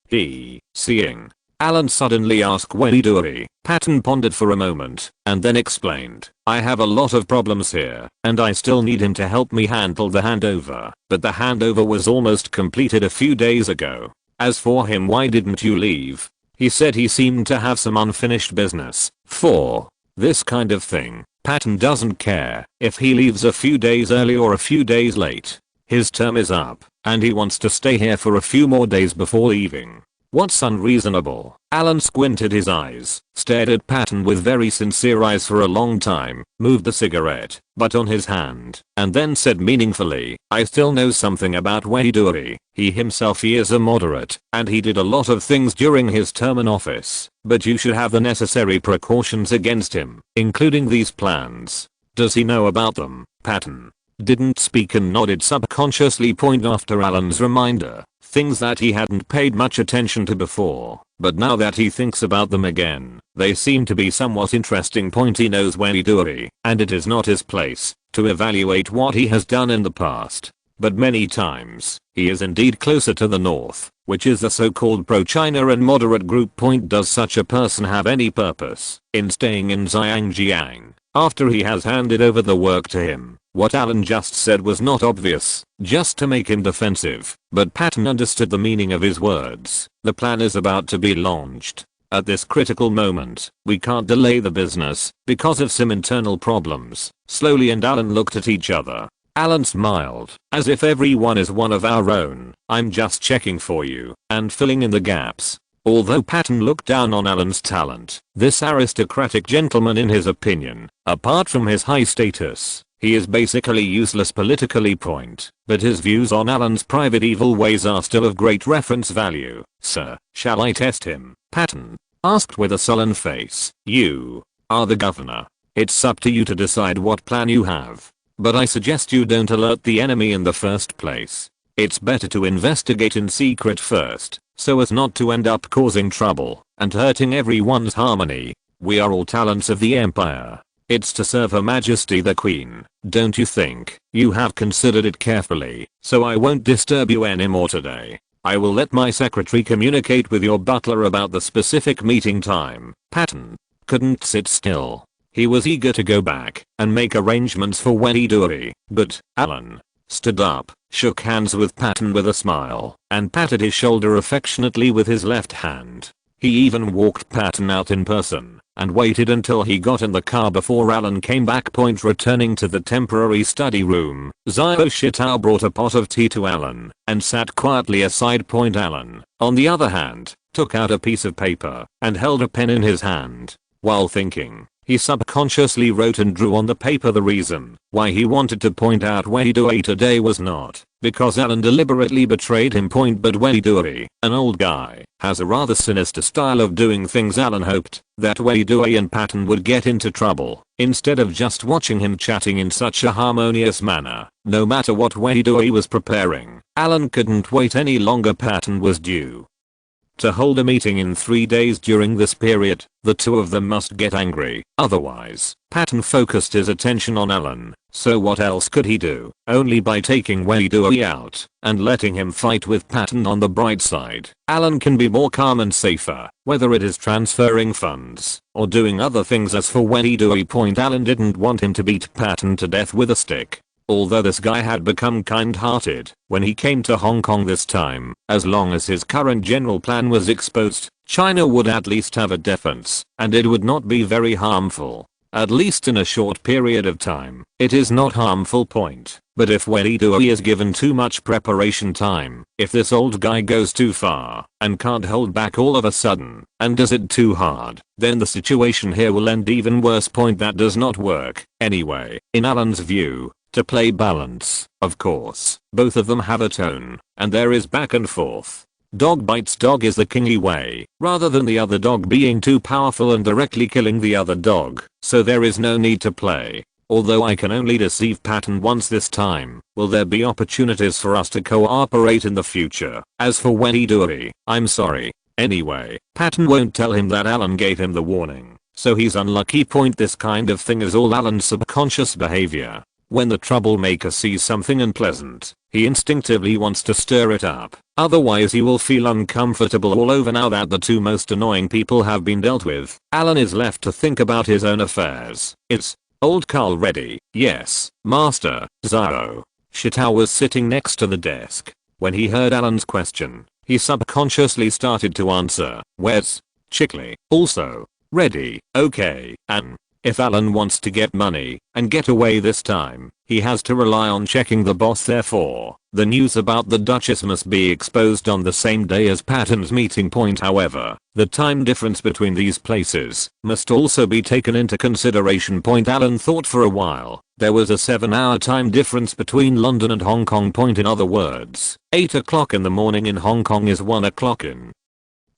Seeing Alan suddenly asked Wade, Patton pondered for a moment and then explained, I have a lot of problems here, and I still need him to help me handle the handover, but the handover was almost completed a few days ago. As for him, why didn't you leave? He said he seemed to have some unfinished business. 4. This kind of thing. Patton doesn't care if he leaves a few days early or a few days late. His term is up, and he wants to stay here for a few more days before leaving. What's unreasonable? Alan squinted his eyes, stared at Patton with very sincere eyes for a long time, moved the cigarette butt on his hand, and then said meaningfully, I still know something about Weiduri. He is a moderate, and he did a lot of things during his term in office, but you should have the necessary precautions against him, including these plans. Does he know about them? Patton didn't speak and nodded subconsciously point after Alan's reminder. Things that he hadn't paid much attention to before, but now that he thinks about them again, they seem to be somewhat interesting. He knows Weiduri, and it is not his place to evaluate what he has done in the past. But many times, he is indeed closer to the north, which is the so-called pro-China and moderate group. Does such a person have any purpose in staying in Xinjiang after he has handed over the work to him? What Alan just said was not obvious, just to make him defensive, but Patton understood the meaning of his words. The plan is about to be launched. At this critical moment, we can't delay the business because of some internal problems. Slowly and Alan looked at each other. Alan smiled, as if everyone is one of our own. I'm just checking for you and filling in the gaps. Although Patton looked down on Alan's talent, this aristocratic gentleman, in his opinion, apart from his high status, he is basically useless politically. But his views on Alan's private evil ways are still of great reference value. Sir, shall I test him? Patton asked with a sullen face. You are the governor. It's up to you to decide what plan you have. But I suggest you don't alert the enemy in the first place. It's better to investigate in secret first, so as not to end up causing trouble and hurting everyone's harmony. We are all talents of the Empire. It's to serve Her Majesty the Queen, don't you think? You have considered it carefully, so I won't disturb you anymore today. I will let my secretary communicate with your butler about the specific meeting time. Patton couldn't sit still. He was eager to go back and make arrangements for Weiduri, but Alan stood up, shook hands with Patton with a smile, and patted his shoulder affectionately with his left hand. He even walked Patton out in person and waited until he got in the car before Alan came back. Returning to the temporary study room, Xiao Shitao brought a pot of tea to Alan and sat quietly aside. Alan, on the other hand, took out a piece of paper and held a pen in his hand. While thinking, he subconsciously wrote and drew on the paper the reason why he wanted to point out Weiduri today was not because Alan deliberately betrayed him. But Weiduri, an old guy, has a rather sinister style of doing things. Alan hoped that Weiduri and Patton would get into trouble instead of just watching him chatting in such a harmonious manner. No matter what Weiduri was preparing, Alan couldn't wait any longer. Patton was due to hold a meeting in 3 days. During this period, the two of them must get angry, otherwise. Patton focused his attention on Alan, so what else could he do? Only by taking Weiduri out and letting him fight with Patton. On the bright side, Alan can be more calm and safer, whether it is transferring funds or doing other things. As for Weiduri, Alan didn't want him to beat Patton to death with a stick. Although this guy had become kind-hearted when he came to Hong Kong this time, as long as his current general plan was exposed, China would at least have a defense, and it would not be very harmful. At least in a short period of time, it is not harmful. But if Weiduri is given too much preparation time, if this old guy goes too far and can't hold back all of a sudden and does it too hard, then the situation here will end even worse. That does not work anyway. In Alan's view, to play balance, of course, both of them have a tone, and there is back and forth. Dog bites dog is the kingly way, rather than the other dog being too powerful and directly killing the other dog, so there is no need to play. Although I can only deceive Patton once this time, will there be opportunities for us to cooperate in the future? As for Weiduri, I'm sorry. Anyway, Patton won't tell him that Alan gave him the warning, so he's unlucky. This kind of thing is all Alan's subconscious behavior. When the troublemaker sees something unpleasant, he instinctively wants to stir it up, otherwise he will feel uncomfortable all over. Now that the two most annoying people have been dealt with, Alan is left to think about his own affairs. Is old Carl ready? Yes, Master. Xiao Shitao was sitting next to the desk. When he heard Alan's question, he subconsciously started to answer. Where's Chickley. Also. Ready. Okay. And if Alan wants to get money and get away this time, he has to rely on checking the boss. Therefore, the news about the Duchess must be exposed on the same day as Patton's meeting point. However, the time difference between these places must also be taken into consideration. Alan thought for a while. There was a 7-hour time difference between London and Hong Kong. In other words, 8 o'clock in the morning in Hong Kong is 1 o'clock in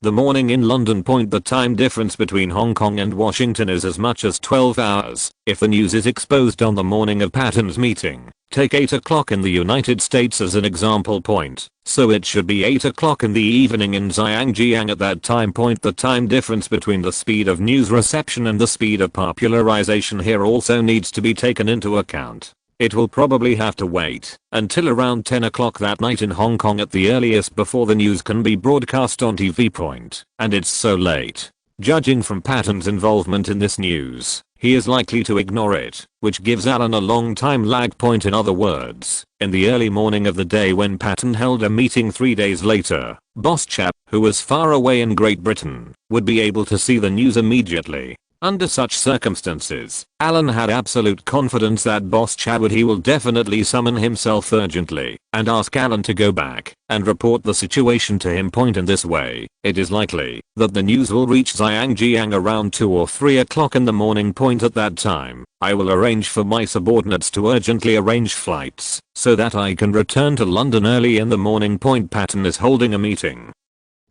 the morning in London. The time difference between Hong Kong and Washington is as much as 12 hours. If the news is exposed on the morning of Patton's meeting, take 8 o'clock in the United States as an example point, so it should be 8 o'clock in the evening in Zhangjiang at that time. The time difference between the speed of news reception and the speed of popularization here also needs to be taken into account. It will probably have to wait until around 10 o'clock that night in Hong Kong at the earliest before the news can be broadcast on TV. And it's so late. Judging from Patton's involvement in this news, he is likely to ignore it, which gives Alan a long time lag. In other words, in the early morning of the day when Patton held a meeting 3 days later, Boss Chap, who was far away in Great Britain, would be able to see the news immediately. Under such circumstances, Alan had absolute confidence that Boss Chad will definitely summon himself urgently and ask Alan to go back and report the situation to him. In this way, it is likely that the news will reach Zhangjiang around 2 or 3 o'clock in the morning. At that time, I will arrange for my subordinates to urgently arrange flights so that I can return to London early in the morning. Patton is holding a meeting,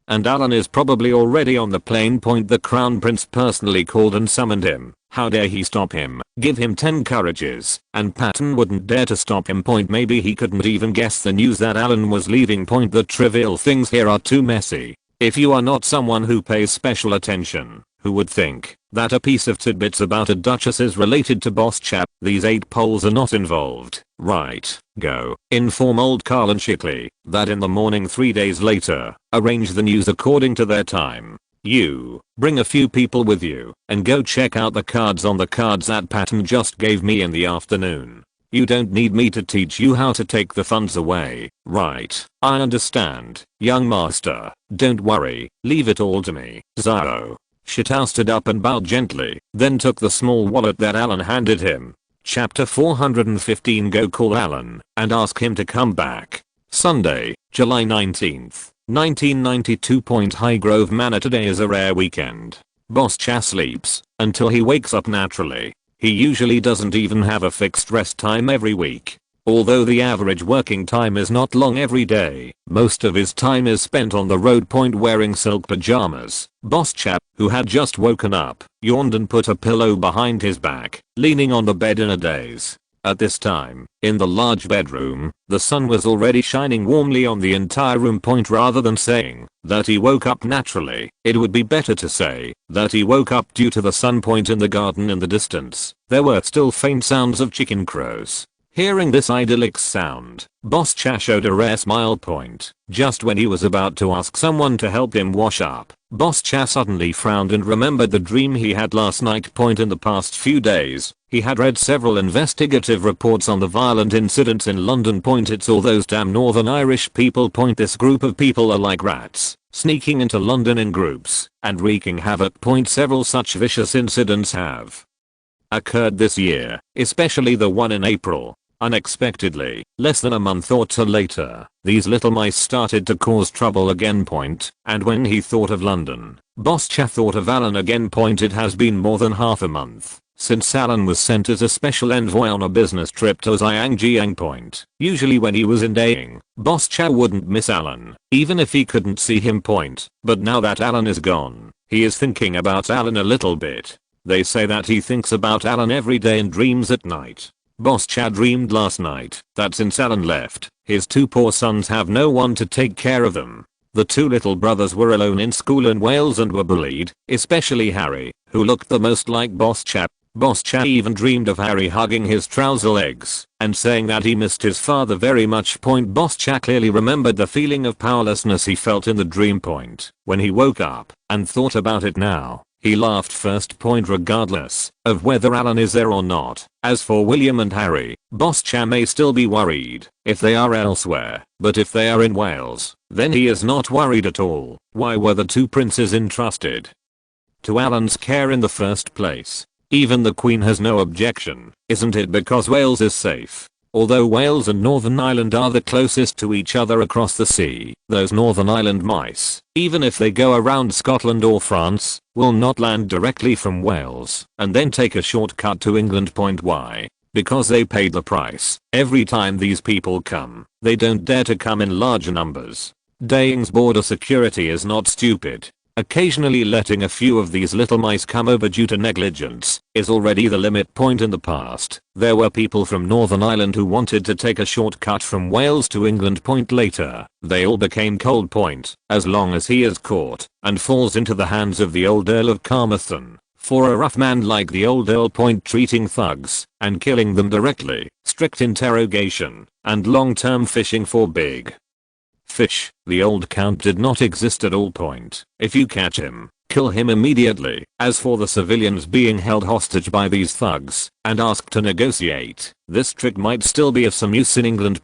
and Alan is probably already on the plane. The Crown Prince personally called and summoned him. How dare he stop him? Give him 10 courages, and Patton wouldn't dare to stop him. Maybe he couldn't even guess the news that Alan was leaving. The trivial things here are too messy. If you are not someone who pays special attention, who would think that a piece of tidbits about a duchess is related to Boss Chap? These 8 poles are not involved. Right, go. Inform old Carl and Chickley that in the morning 3 days later, arrange the news according to their time. You bring a few people with you and go check out the cards on the cards that Patton just gave me in the afternoon. You don't need me to teach you how to take the funds away, right? I understand, young master. Don't worry, leave it all to me. Zaro. Shitao stood up and bowed gently, then took the small wallet that Alan handed him. Chapter 415. Go call Alan and ask him to come back. Sunday, July 19th, 1992. Highgrove Manor. Today is a rare weekend. Boss Cha sleeps until he wakes up naturally. He usually doesn't even have a fixed rest time every week. Although the average working time is not long every day, most of his time is spent on the road. Wearing silk pajamas, Boss Chap, who had just woken up, yawned and put a pillow behind his back, leaning on the bed in a daze. At this time, in the large bedroom, the sun was already shining warmly on the entire room. Rather than saying that he woke up naturally, it would be better to say that he woke up due to the sun. In the garden in the distance, there were still faint sounds of chicken crows. Hearing this idyllic sound, Boss Cha showed a rare smile. Just when he was about to ask someone to help him wash up, Boss Cha suddenly frowned and remembered the dream he had last night. In the past few days, he had read several investigative reports on the violent incidents in London. It's all those damn Northern Irish people. This group of people are like rats, sneaking into London in groups and wreaking havoc. Several such vicious incidents have occurred this year, especially the one in April. Unexpectedly, less than a month or two later, these little mice started to cause trouble again. And when he thought of London, Boss Cha thought of Alan again. It has been more than half a month since Alan was sent as a special envoy on a business trip to Zhangjiang. Usually when he was in Daying, Boss Cha wouldn't miss Alan, even if he couldn't see him. But now that Alan is gone, he is thinking about Alan a little bit. They say that he thinks about Alan every day and dreams at night. Boss Cha dreamed last night that since Alan left, his 2 poor sons have no one to take care of them. The 2 little brothers were alone in school in Wales and were bullied, especially Harry, who looked the most like Boss Cha. Boss Cha even dreamed of Harry hugging his trouser legs and saying that he missed his father very much. Boss Cha clearly remembered the feeling of powerlessness he felt in the dream. When he woke up and thought about it now, he laughed first. Regardless of whether Alan is there or not. As for William and Harry, Boss Cha may still be worried if they are elsewhere, but if they are in Wales, then he is not worried at all. Why were the 2 princes entrusted to Alan's care in the first place. Even the Queen has no objection, isn't it, because Wales is safe. Although Wales and Northern Ireland are the closest to each other across the sea, those Northern Ireland mice, even if they go around Scotland or France, will not land directly from Wales and then take a shortcut to England. Why? Because they paid the price. Every time these people come, they don't dare to come in large numbers. Daing's border security is not stupid. Occasionally letting a few of these little mice come over due to negligence is already the limit point. In the past, there were people from Northern Ireland who wanted to take a shortcut from Wales to England. Later, they all became cold. As long as he is caught and falls into the hands of the old Earl of Carmarthen, for a rough man like the old Earl. Treating thugs and killing them directly, strict interrogation, and long-term fishing for big fish. The old count did not exist at all. If you catch him, kill him immediately. As for the civilians being held hostage by these thugs and asked to negotiate, this trick might still be of some use in England.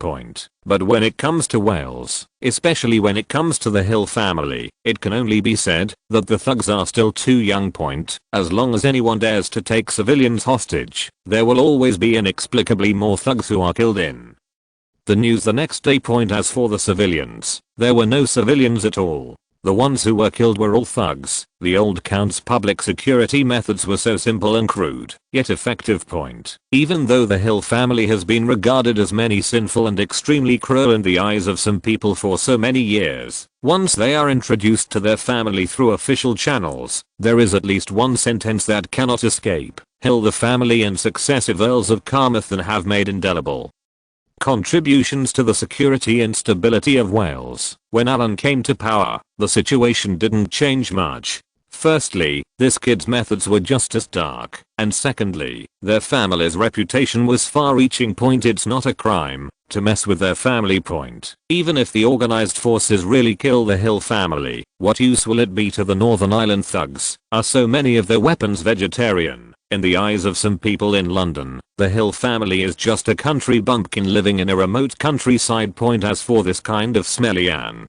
But when it comes to Wales, especially when it comes to the Hill family, it can only be said that the thugs are still too young. As long as anyone dares to take civilians hostage, there will always be inexplicably more thugs who are killed in the news the next day. As for the civilians, there were no civilians at all. The ones who were killed were all thugs. The old count's public security methods were so simple and crude, yet effective. Even though the Hill family has been regarded as many sinful and extremely cruel in the eyes of some people for so many years, once they are introduced to their family through official channels, there is at least one sentence that cannot escape: Hill the family and successive Earls of Carmarthen have made indelible contributions to the security and stability of Wales. When Alan came to power, the situation didn't change much. Firstly, this kid's methods were just as dark, and secondly, their family's reputation was far-reaching. It's not a crime to mess with their family. Even if the organized forces really kill the Hill family, what use will it be to the Northern Ireland thugs? Are so many of their weapons vegetarian? In the eyes of some people in London, the Hill family is just a country bumpkin living in a remote countryside. As for this kind of smelly and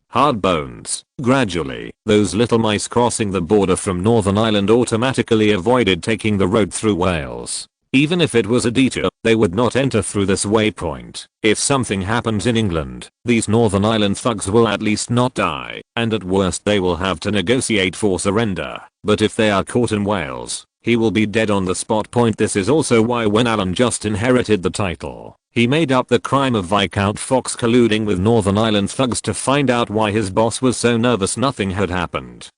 hard bones, gradually, those little mice crossing the border from Northern Ireland automatically avoided taking the road through Wales. Even if it was a detour, they would not enter through this waypoint. If something happens in England, these Northern Ireland thugs will at least not die, and at worst they will have to negotiate for surrender. But if they are caught in Wales, he will be dead on the spot. This is also why when Alan just inherited the title, he made up the crime of Viscount Fox colluding with Northern Ireland thugs to find out why his boss was so nervous nothing had happened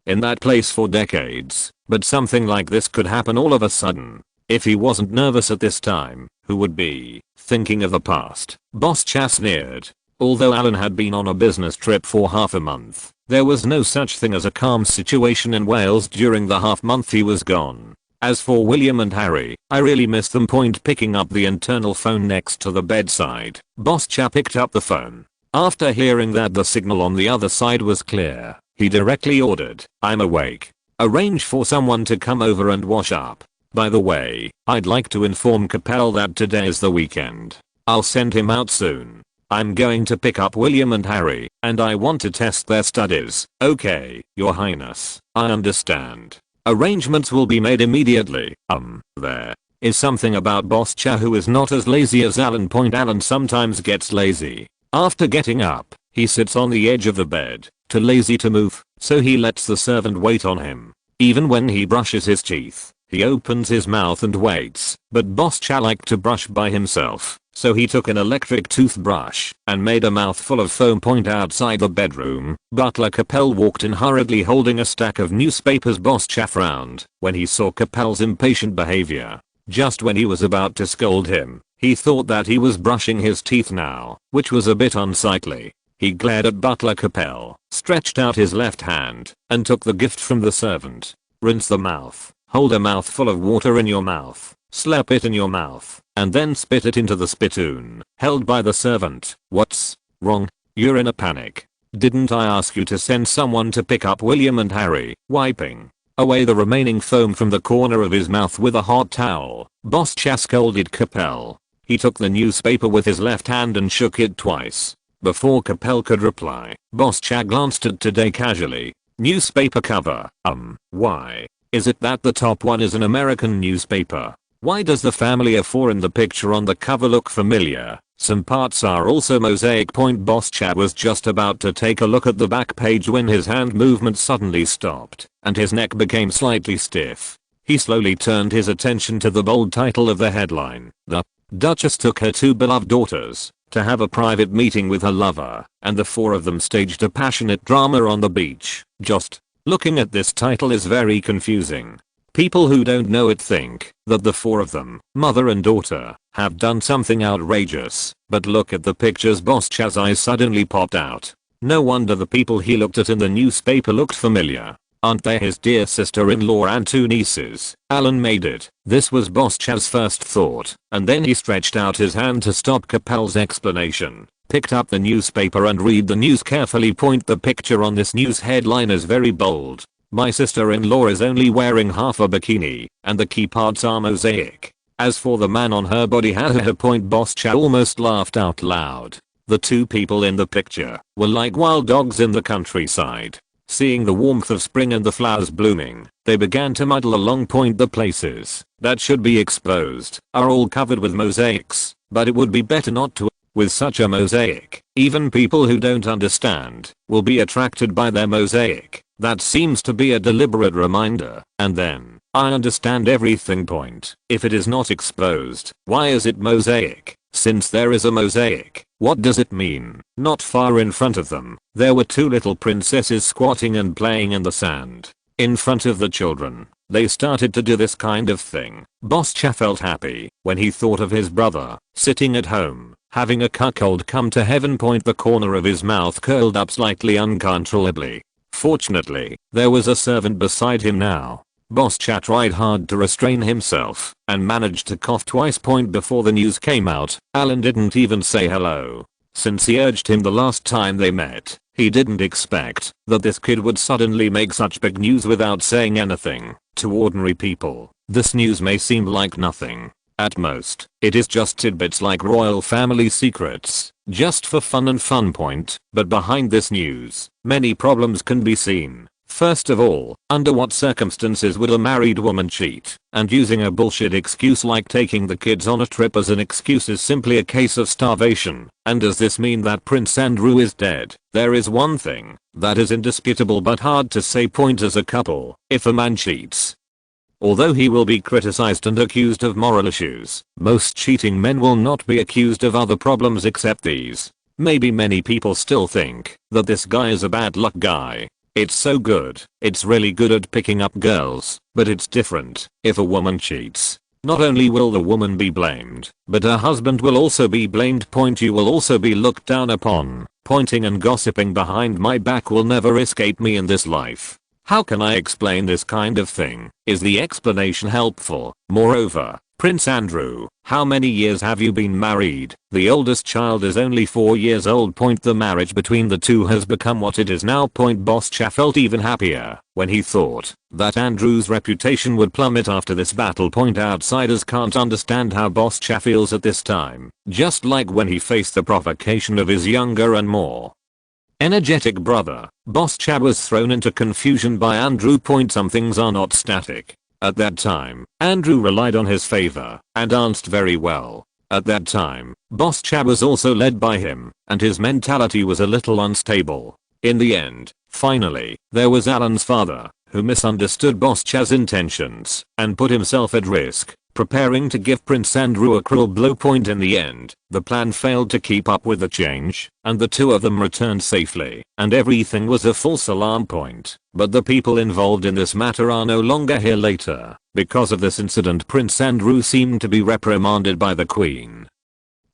in that place for decades. But something like this could happen all of a sudden. If he wasn't nervous at this time, who would be? Thinking of the past, Boss Cha sneered. Although Alan had been on a business trip for half a month, there was no such thing as a calm situation in Wales during the half month he was gone. As for William and Harry, I really miss them. Picking up the internal phone next to the bedside, Boss Cha picked up the phone. After hearing that the signal on the other side was clear, he directly ordered, "I'm awake. Arrange for someone to come over and wash up. By the way, I'd like to inform Capel that today is the weekend. I'll send him out soon. I'm going to pick up William and Harry, and I want to test their studies." "Okay, Your Highness, I understand. Arrangements will be made immediately." There is something about Boss Cha who is not as lazy as Alan. Alan sometimes gets lazy. After getting up, he sits on the edge of the bed, too lazy to move, so he lets the servant wait on him. Even when he brushes his teeth, he opens his mouth and waits. But Boss Cha liked to brush by himself, so he took an electric toothbrush and made a mouthful of foam. Outside the bedroom, Butler Capel walked in hurriedly holding a stack of newspapers. Boss Cha frowned when he saw Capel's impatient behavior. Just when he was about to scold him, he thought that he was brushing his teeth now, which was a bit unsightly. He glared at Butler Capel, stretched out his left hand, and took the gift from the servant. "Rinse the mouth. Hold a mouthful of water in your mouth, slap it in your mouth, and then spit it into the spittoon," held by the servant. "What's wrong? You're in a panic. Didn't I ask you to send someone to pick up William and Harry?" Wiping away the remaining foam from the corner of his mouth with a hot towel, Boss Cha scolded Capel. He took the newspaper with his left hand and shook it twice. Before Capel could reply, Boss Cha glanced at Today casually. Newspaper cover. Why? Is it that the top one is an American newspaper? Why does the family of 4 in the picture on the cover look familiar? Some parts are also mosaic. Boss Chad was just about to take a look at the back page when his hand movement suddenly stopped and his neck became slightly stiff. He slowly turned his attention to the bold title of the headline. The Duchess took her 2 beloved daughters to have a private meeting with her lover, and the 4 of them staged a passionate drama on the beach. Just looking at this title is very confusing. People who don't know it think that the 4 of them, mother and daughter, have done something outrageous, but look at the pictures. Boss Chad's eyes suddenly popped out. No wonder the people he looked at in the newspaper looked familiar. Aren't they his dear sister-in-law and 2 nieces? Alan made it. This was Boss Chad's first thought, and then he stretched out his hand to stop Capel's explanation, picked up the newspaper and read the news carefully. The picture on this news headline is very bold. My sister-in-law is only wearing half a bikini, and the key parts are mosaic. As for the man on her body, Boss Chad almost laughed out loud. The 2 people in the picture were like wild dogs in the countryside. Seeing the warmth of spring and the flowers blooming, they began to muddle along. The places that should be exposed are all covered with mosaics, but it would be better not to. With such a mosaic, even people who don't understand will be attracted by their mosaic. That seems to be a deliberate reminder. And then, I understand everything. If it is not exposed, why is it mosaic? Since there is a mosaic, what does it mean? Not far in front of them, there were 2 little princesses squatting and playing in the sand. In front of the children, they started to do this kind of thing. Boss Chad felt happy when he thought of his brother, sitting at home, having a cuckold come to heaven. The corner of his mouth curled up slightly uncontrollably. Fortunately, there was a servant beside him now. Boss Chad tried hard to restrain himself and managed to cough twice. Before the news came out, Alan didn't even say hello. Since he urged him the last time they met, he didn't expect that this kid would suddenly make such big news without saying anything. To ordinary people, this news may seem like nothing. At most, it is just tidbits like royal family secrets, just for fun and fun. But behind this news, many problems can be seen. First of all, under what circumstances would a married woman cheat? And using a bullshit excuse like taking the kids on a trip as an excuse is simply a case of starvation. And does this mean that Prince Andrew is dead? There is one thing that is indisputable but hard to say. As a couple, if a man cheats, although he will be criticized and accused of moral issues, most cheating men will not be accused of other problems except these. Maybe many people still think that this guy is a bad luck guy. It's so good, it's really good at picking up girls, but it's different if a woman cheats. Not only will the woman be blamed, but her husband will also be blamed. You will also be looked down upon. Pointing and gossiping behind my back will never escape me in this life. How can I explain this kind of thing? Is the explanation helpful? Moreover, Prince Andrew, how many years have you been married? The oldest child is only 4 years old. The marriage between the 2 has become what it is now. Boss Chad felt even happier when he thought that Andrew's reputation would plummet after this battle. Outsiders can't understand how Boss Chad feels at this time, just like when he faced the provocation of his younger and more energetic brother. Boss Chad was thrown into confusion by Andrew. Some things are not static. At that time, Andrew relied on his favor and danced very well. At that time, Boss Chad was also led by him, and his mentality was a little unstable. In the end, finally, there was Alan's father, who misunderstood Boss Chad's intentions and put himself at risk, preparing to give Prince Andrew a cruel blow. In the end, the plan failed to keep up with the change, and the 2 of them returned safely, and everything was a false alarm. But the people involved in this matter are no longer here later. Because of this incident, Prince Andrew seemed to be reprimanded by the Queen,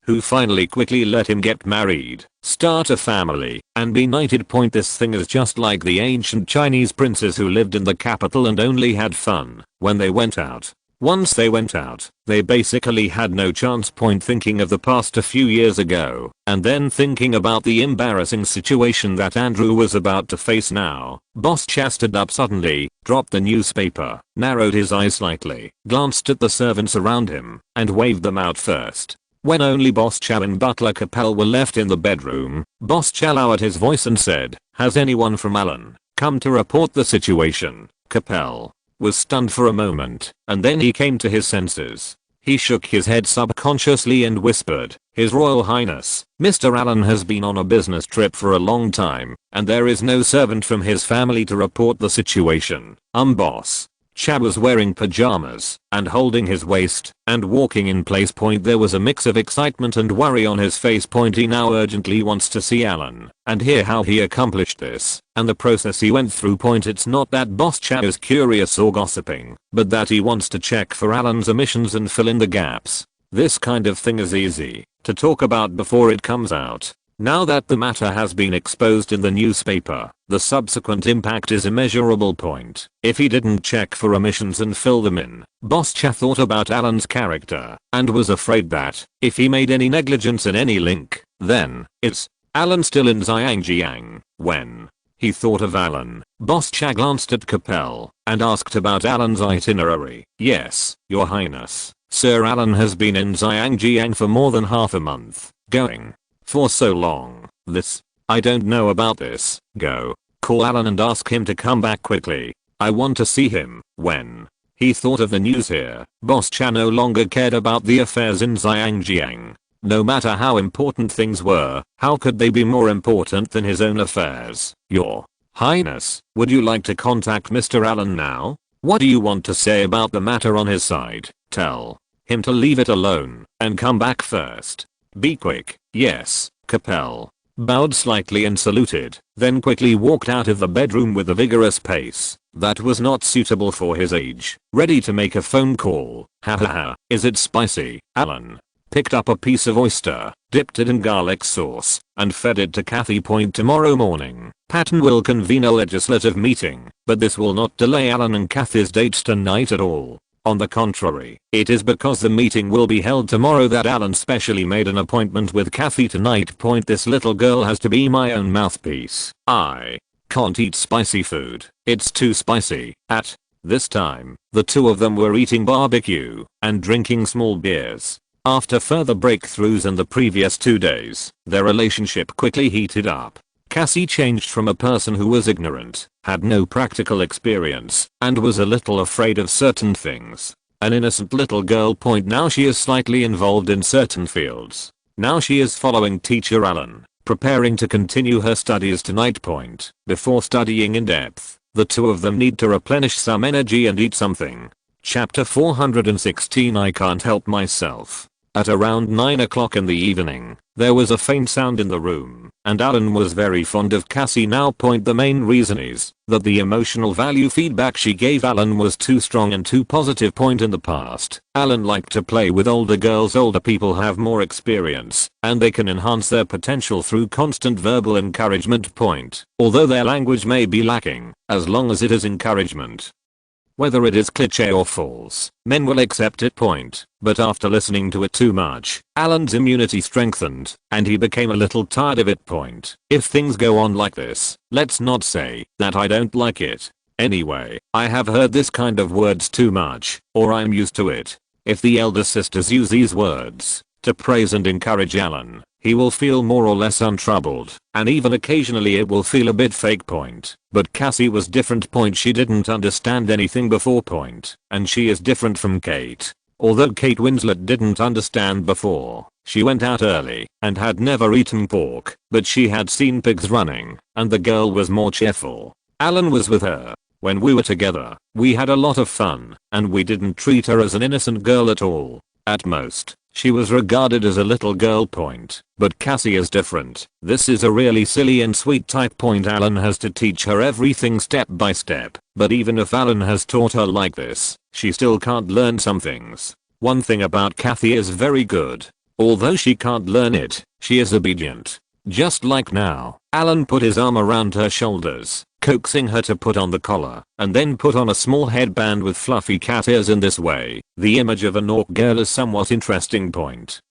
who finally quickly let him get married, start a family, and be knighted. This thing is just like the ancient Chinese princes who lived in the capital and only had fun when they went out. Once they went out, they basically had no chance. Thinking of the past a few years ago, and then thinking about the embarrassing situation that Andrew was about to face now, Boss Chad stood up suddenly, dropped the newspaper, narrowed his eyes slightly, glanced at the servants around him, and waved them out first. When only Boss Chad and butler Capel were left in the bedroom, Boss Chad lowered his voice and said, "Has anyone from Alan Come to report the situation. Capel was stunned for a moment, and then he came to his senses. He shook his head subconsciously and whispered, "His Royal Highness, Mr. Allen has been on a business trip for a long time, and there is no servant from his family to report the situation. Boss." Chad was wearing pajamas and holding his waist and walking in place. There was a mix of excitement and worry on his face. He now urgently wants to see Alan and hear how he accomplished this and the process he went through. It's not that Boss Chad is curious or gossiping, but that he wants to check for Alan's omissions and fill in the gaps. This kind of thing is easy to talk about before it comes out. Now that the matter has been exposed in the newspaper, the subsequent impact is immeasurable. If he didn't check for omissions and fill them in, Boss Cha thought about Alan's character and was afraid that if he made any negligence in any link, then is Alan still in Xiangjiang? When he thought of Alan, Boss Cha glanced at Capel and asked about Alan's itinerary. "Yes, Your Highness. Sir Alan has been in Xiangjiang for more than half a month. Going for so long. I don't know about this. Go call Alan and ask him to come back quickly. I want to see him." When he thought of the news here, Boss Cha no longer cared about the affairs in Xiangjiang. No matter how important things were, how could they be more important than his own affairs? "Your Highness, would you like to contact Mr. Allen now? What do you want to say about the matter on his side? Tell him to leave it alone and come back first. Be quick." "Yes." Capel bowed slightly and saluted, then quickly walked out of the bedroom with a vigorous pace that was not suitable for his age, ready to make a phone call. "Ha. Is it spicy?" Alan picked up a piece of oyster, dipped it in garlic sauce, and fed it to Kathy. "Tomorrow morning, Patton will convene a legislative meeting, but this will not delay Alan and Kathy's dates tonight at all. On the contrary, it is because the meeting will be held tomorrow that Alan specially made an appointment with Kathy tonight. This little girl has to be my own mouthpiece. I can't eat spicy food. It's too spicy." At this time, the two of them were eating barbecue and drinking small beers. After further breakthroughs in the previous 2 days, their relationship quickly heated up. Cassie changed from a person who was ignorant, had no practical experience, and was a little afraid of certain things. An innocent little girl. Now she is slightly involved in certain fields. Now she is following Teacher Allen, preparing to continue her studies tonight. Before studying in depth, the two of them need to replenish some energy and eat something. Chapter 416. I can't help myself. At around 9 o'clock in the evening, there was a faint sound in the room, and Alan was very fond of Cassie now. The main reason is that the emotional value feedback she gave Alan was too strong and too positive. In the past, Alan liked to play with older girls. Older people have more experience, and they can enhance their potential through constant verbal encouragement. Although their language may be lacking, as long as it is encouragement. Whether it is cliché or false, men will accept it. But after listening to it too much, Alan's immunity strengthened, and he became a little tired of it. If things go on like this, let's not say that I don't like it. Anyway, I have heard this kind of words too much, or I'm used to it. If the elder sisters use these words to praise and encourage Alan, he will feel more or less untroubled, and even occasionally it will feel a bit fake. But Cassie was different. She didn't understand anything before. And she is different from Kate. Although Kate Winslet didn't understand before, she went out early and had never eaten pork, but she had seen pigs running, and the girl was more cheerful. Alan was with her. When we were together, we had a lot of fun, and we didn't treat her as an innocent girl at all. At most, she was regarded as a little girl. But Cassie is different. This is a really silly and sweet type. Alan has to teach her everything step by step, but even if Alan has taught her like this, she still can't learn some things. One thing about Kathy is very good. Although she can't learn it, she is obedient. Just like now, Alan put his arm around her shoulders, coaxing her to put on the collar, and then put on a small headband with fluffy cat ears. In this way, the image of an orc girl is somewhat interesting.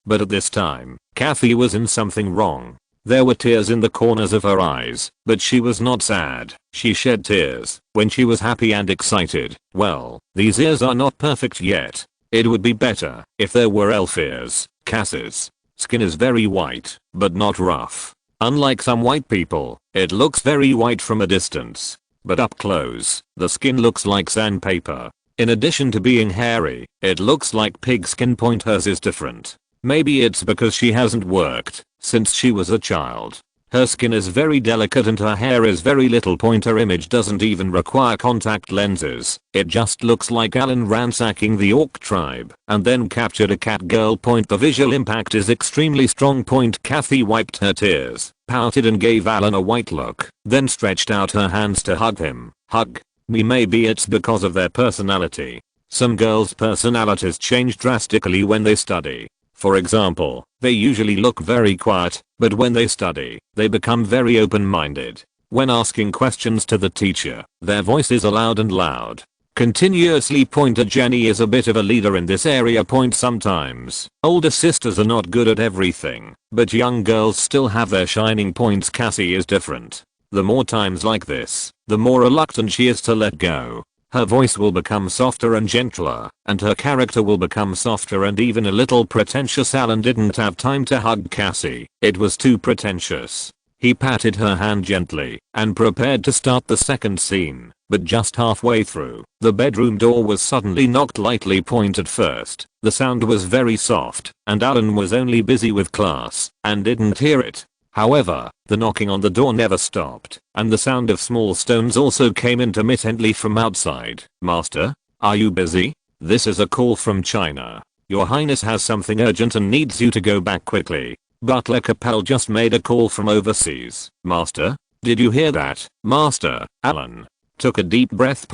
But at this time, Kathy was in something wrong. There were tears in the corners of her eyes, but she was not sad. She shed tears when she was happy and excited. Well, these ears are not perfect yet. It would be better if there were elf ears. Cassie's skin is very white, but not rough. Unlike some white people, it looks very white from a distance. but up close, the skin looks like sandpaper. In addition to being hairy, it looks like pigskin. Hers is different. Maybe it's because she hasn't worked since she was a child. Her skin is very delicate and her hair is very little. Her image doesn't even require contact lenses. It just looks like Alan ransacking the orc tribe and then captured a cat girl. The visual impact is extremely strong. Kathy wiped her tears, pouted and gave Alan a white look, then stretched out her hands to hug him. Hug me. Maybe it's because of their personality. Some girls' personalities change drastically when they study. For example, they usually look very quiet, but when they study, they become very open-minded. When asking questions to the teacher, their voices are loud and loud. Continuously. Jenny is a bit of a leader in this area. Sometimes, older sisters are not good at everything, but young girls still have their shining points. Cassie is different. The more times like this, the more reluctant she is to let go. Her voice will become softer and gentler, and her character will become softer and even a little pretentious. Alan didn't have time to hug Cassie. It was too pretentious. He patted her hand gently and prepared to start the second scene, but just halfway through, the bedroom door was suddenly knocked lightly. At first, the sound was very soft, and Alan was only busy with class and didn't hear it. However, the knocking on the door never stopped, and the sound of small stones also came intermittently from outside. Master? Are you busy? This is a call from China. Your Highness has something urgent and needs you to go back quickly. Butler Capel just made a call from overseas. Master? Did you hear that? Master? Alan took a deep breath.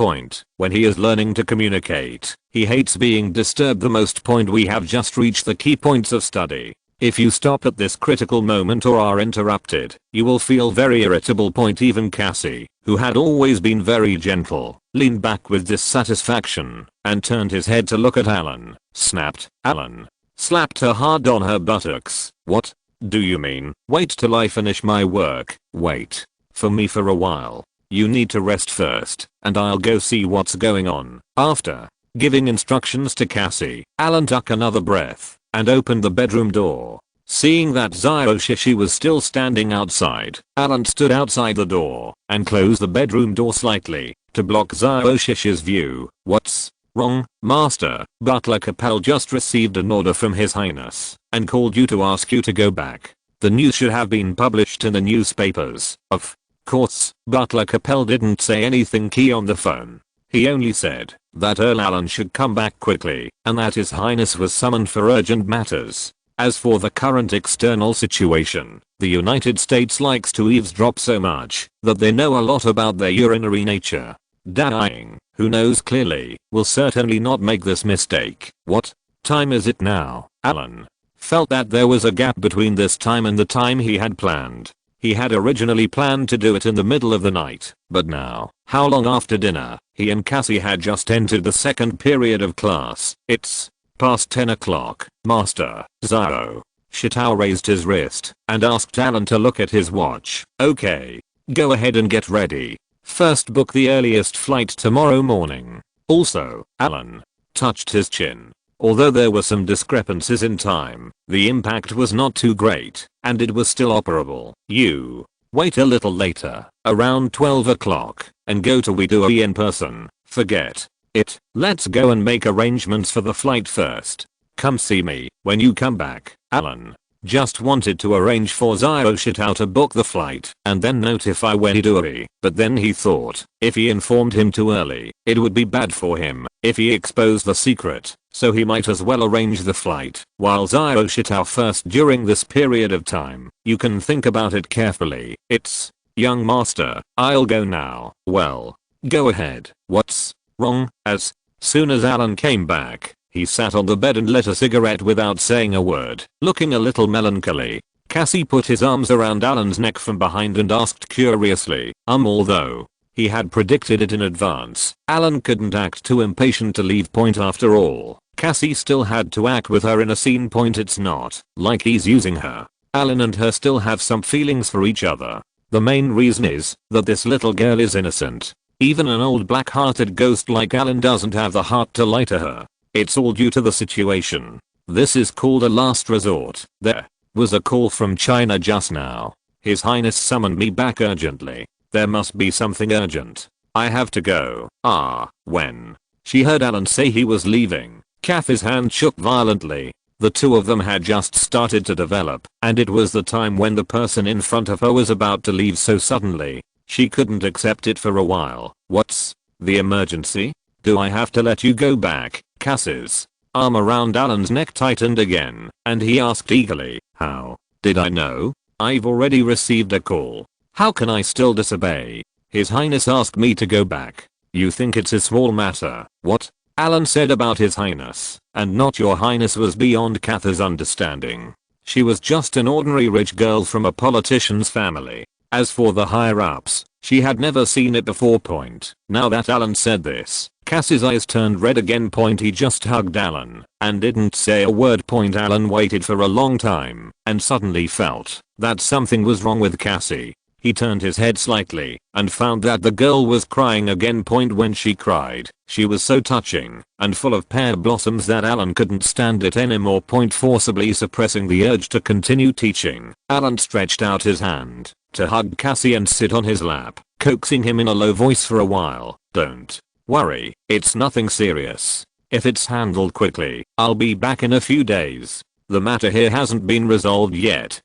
When he is learning to communicate, he hates being disturbed the most. We have just reached the key points of study. If you stop at this critical moment or are interrupted, you will feel very irritable. Even Cassie, who had always been very gentle, leaned back with dissatisfaction and turned his head to look at Alan. Snapped. Alan slapped her hard on her buttocks. What do you mean? Wait till I finish my work. Wait for me for a while. You need to rest first, and I'll go see what's going on. After giving instructions to Cassie, Alan took another breath and opened the bedroom door. Seeing that Zyroshishi was still standing outside, Alan stood outside the door and closed the bedroom door slightly to block Zyroshishi's view. What's wrong, Master? Butler Capel just received an order from His Highness and called you to ask you to go back. The news should have been published in the newspapers. Of course, Butler Capel didn't say anything key on the phone. He only said that Earl Alan should come back quickly and that His Highness was summoned for urgent matters. As for the current external situation, the United States likes to eavesdrop so much that they know a lot about their urinary nature. Dying, who knows clearly, will certainly not make this mistake. What time is it now? Alan felt that there was a gap between this time and the time he had planned. He had originally planned to do it in the middle of the night, but now, how long after dinner? He and Cassie had just entered the second period of class. It's past 10 o'clock. Master, Zaro Shitao raised his wrist and asked Alan to look at his watch. Okay, go ahead and get ready. First book the earliest flight tomorrow morning. Also, Alan touched his chin. Although there were some discrepancies in time, the impact was not too great, and it was still operable. You wait a little later, around 12 o'clock, and go to Widoi in person. Forget it. Let's go and make arrangements for the flight first. Come see me when you come back. Alan just wanted to arrange for Zyroshitou to book the flight and then notify Widoi, but then he thought if he informed him too early, it would be bad for him if he exposed the secret, so he might as well arrange the flight while Zyroshitou first during this period of time. You can think about it carefully. It's young master, I'll go now. Well, go ahead. What's wrong? As soon as Alan came back, he sat on the bed and lit a cigarette without saying a word. Looking a little melancholy, Cassie put his arms around Alan's neck from behind and asked curiously, although he had predicted it in advance, Alan couldn't act too impatient to leave. After all, Cassie still had to act with her in a scene. It's not like he's using her. Alan and her still have some feelings for each other. The main reason is that this little girl is innocent. Even an old black-hearted ghost like Alan doesn't have the heart to lie to her. It's all due to the situation. This is called a last resort. There was a call from China just now. His Highness summoned me back urgently. There must be something urgent. I have to go. When she heard Alan say he was leaving, Kathy's hand shook violently. The two of them had just started to develop, and it was the time when the person in front of her was about to leave so suddenly. She couldn't accept it for a while. What's the emergency? Do I have to let you go back? Cass's arm around Alan's neck tightened again, and he asked eagerly, how did I know? I've already received a call. How can I still disobey? His Highness asked me to go back. You think it's a small matter? What? Alan said about His Highness, and not Your Highness was beyond Kathy's understanding. She was just an ordinary rich girl from a politician's family. As for the higher-ups, she had never seen it before. Now that Alan said this, Cass's eyes turned red again. He just hugged Alan and didn't say a word. Alan waited for a long time and suddenly felt that something was wrong with Cassie. He turned his head slightly and found that the girl was crying again. When she cried, she was so touching and full of pear blossoms that Alan couldn't stand it anymore. Forcibly suppressing the urge to continue teaching, Alan stretched out his hand to hug Cassie and sit on his lap, coaxing him in a low voice for a while. Don't worry, it's nothing serious. If it's handled quickly, I'll be back in a few days. The matter here hasn't been resolved yet.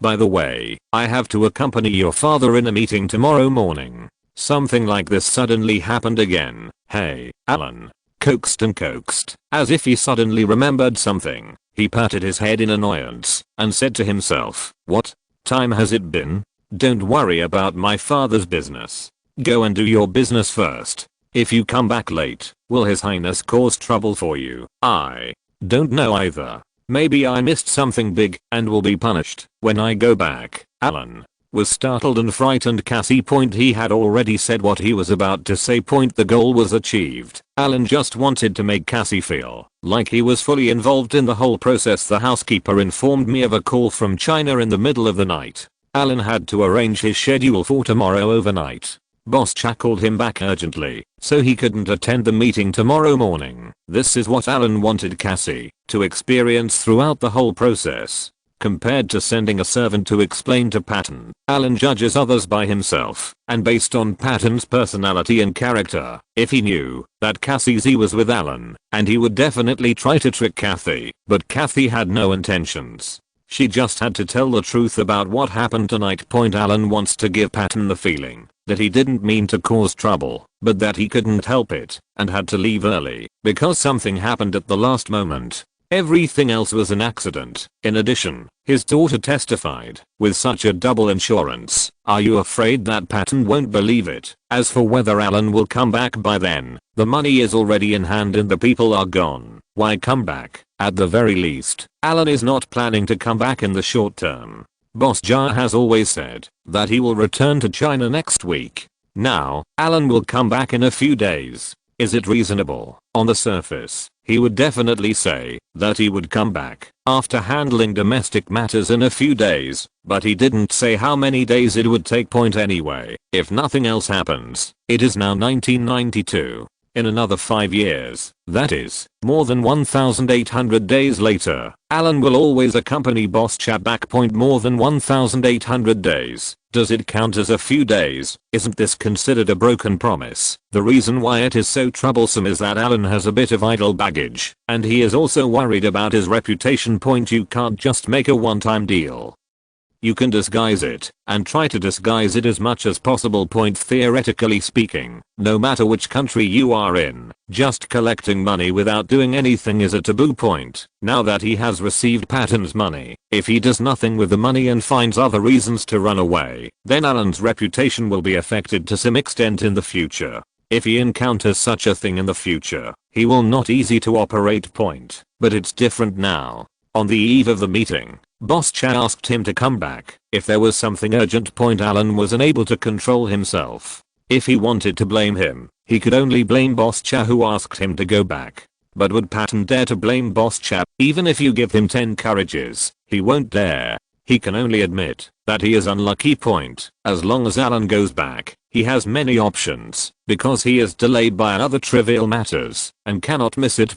By the way, I have to accompany your father in a meeting tomorrow morning. Something like this suddenly happened again. Hey, Alan coaxed and coaxed, as if he suddenly remembered something. He patted his head in annoyance and said to himself, what time has it been? Don't worry about my father's business. Go and do your business first. If you come back late, will His Highness cause trouble for you? I don't know either. Maybe I missed something big and will be punished when I go back. Alan was startled and frightened. Cassie. He had already said what he was about to say. The goal was achieved. Alan just wanted to make Cassie feel like he was fully involved in the whole process. The housekeeper informed me of a call from China in the middle of the night. Alan had to arrange his schedule for tomorrow overnight. Boss Cha called him back urgently, so he couldn't attend the meeting tomorrow morning. This is what Alan wanted Cassie to experience throughout the whole process. Compared to sending a servant to explain to Patton, Alan judges others by himself, and based on Patton's personality and character. If he knew that Cassie Z was with Alan, and he would definitely try to trick Kathy, but Kathy had no intentions. She just had to tell the truth about what happened tonight. Alan wants to give Patton the feeling that he didn't mean to cause trouble, but that he couldn't help it and had to leave early because something happened at the last moment. Everything else was an accident. In addition, his daughter testified with such a double insurance. Are you afraid that Patton won't believe it? As for whether Alan will come back by then, the money is already in hand and the people are gone. Why come back? At the very least, Alan is not planning to come back in the short term. Boss Jia has always said that he will return to China next week. Now, Alan will come back in a few days. Is it reasonable? On the surface, he would definitely say that he would come back after handling domestic matters in a few days, but he didn't say how many days it would take. Anyway, if nothing else happens, it is now 1992. In another 5 years, that is, more than 1,800 days later, Alan will always accompany Boss Cha back. More than 1,800 days. Does it count as a few days? Isn't this considered a broken promise? The reason why it is so troublesome is that Alan has a bit of idle baggage, and he is also worried about his reputation. You can't just make a one-time deal. You can disguise it, and try to disguise it as much as possible. Theoretically speaking, no matter which country you are in, just collecting money without doing anything is a taboo. Now that he has received Patton's money, if he does nothing with the money and finds other reasons to run away, then Alan's reputation will be affected to some extent in the future. If he encounters such a thing in the future, he will not easy to operate. But it's different now. On the eve of the meeting, Boss Cha asked him to come back if there was something urgent. Alan was unable to control himself. If he wanted to blame him, he could only blame Boss Cha who asked him to go back. But would Patton dare to blame Boss Cha? Even if you give him 10 courages, he won't dare. He can only admit that he is unlucky. As long as Alan goes back, he has many options because he is delayed by other trivial matters and cannot miss it.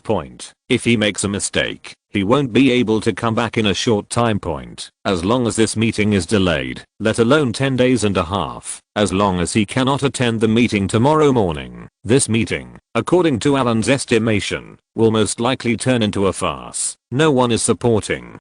If he makes a mistake, He won't be able to come back in a short time point, as long as this meeting is delayed, let alone 10 days and a half, as long as he cannot attend the meeting tomorrow morning. This meeting, according to Alan's estimation, will most likely turn into a farce. No one is supporting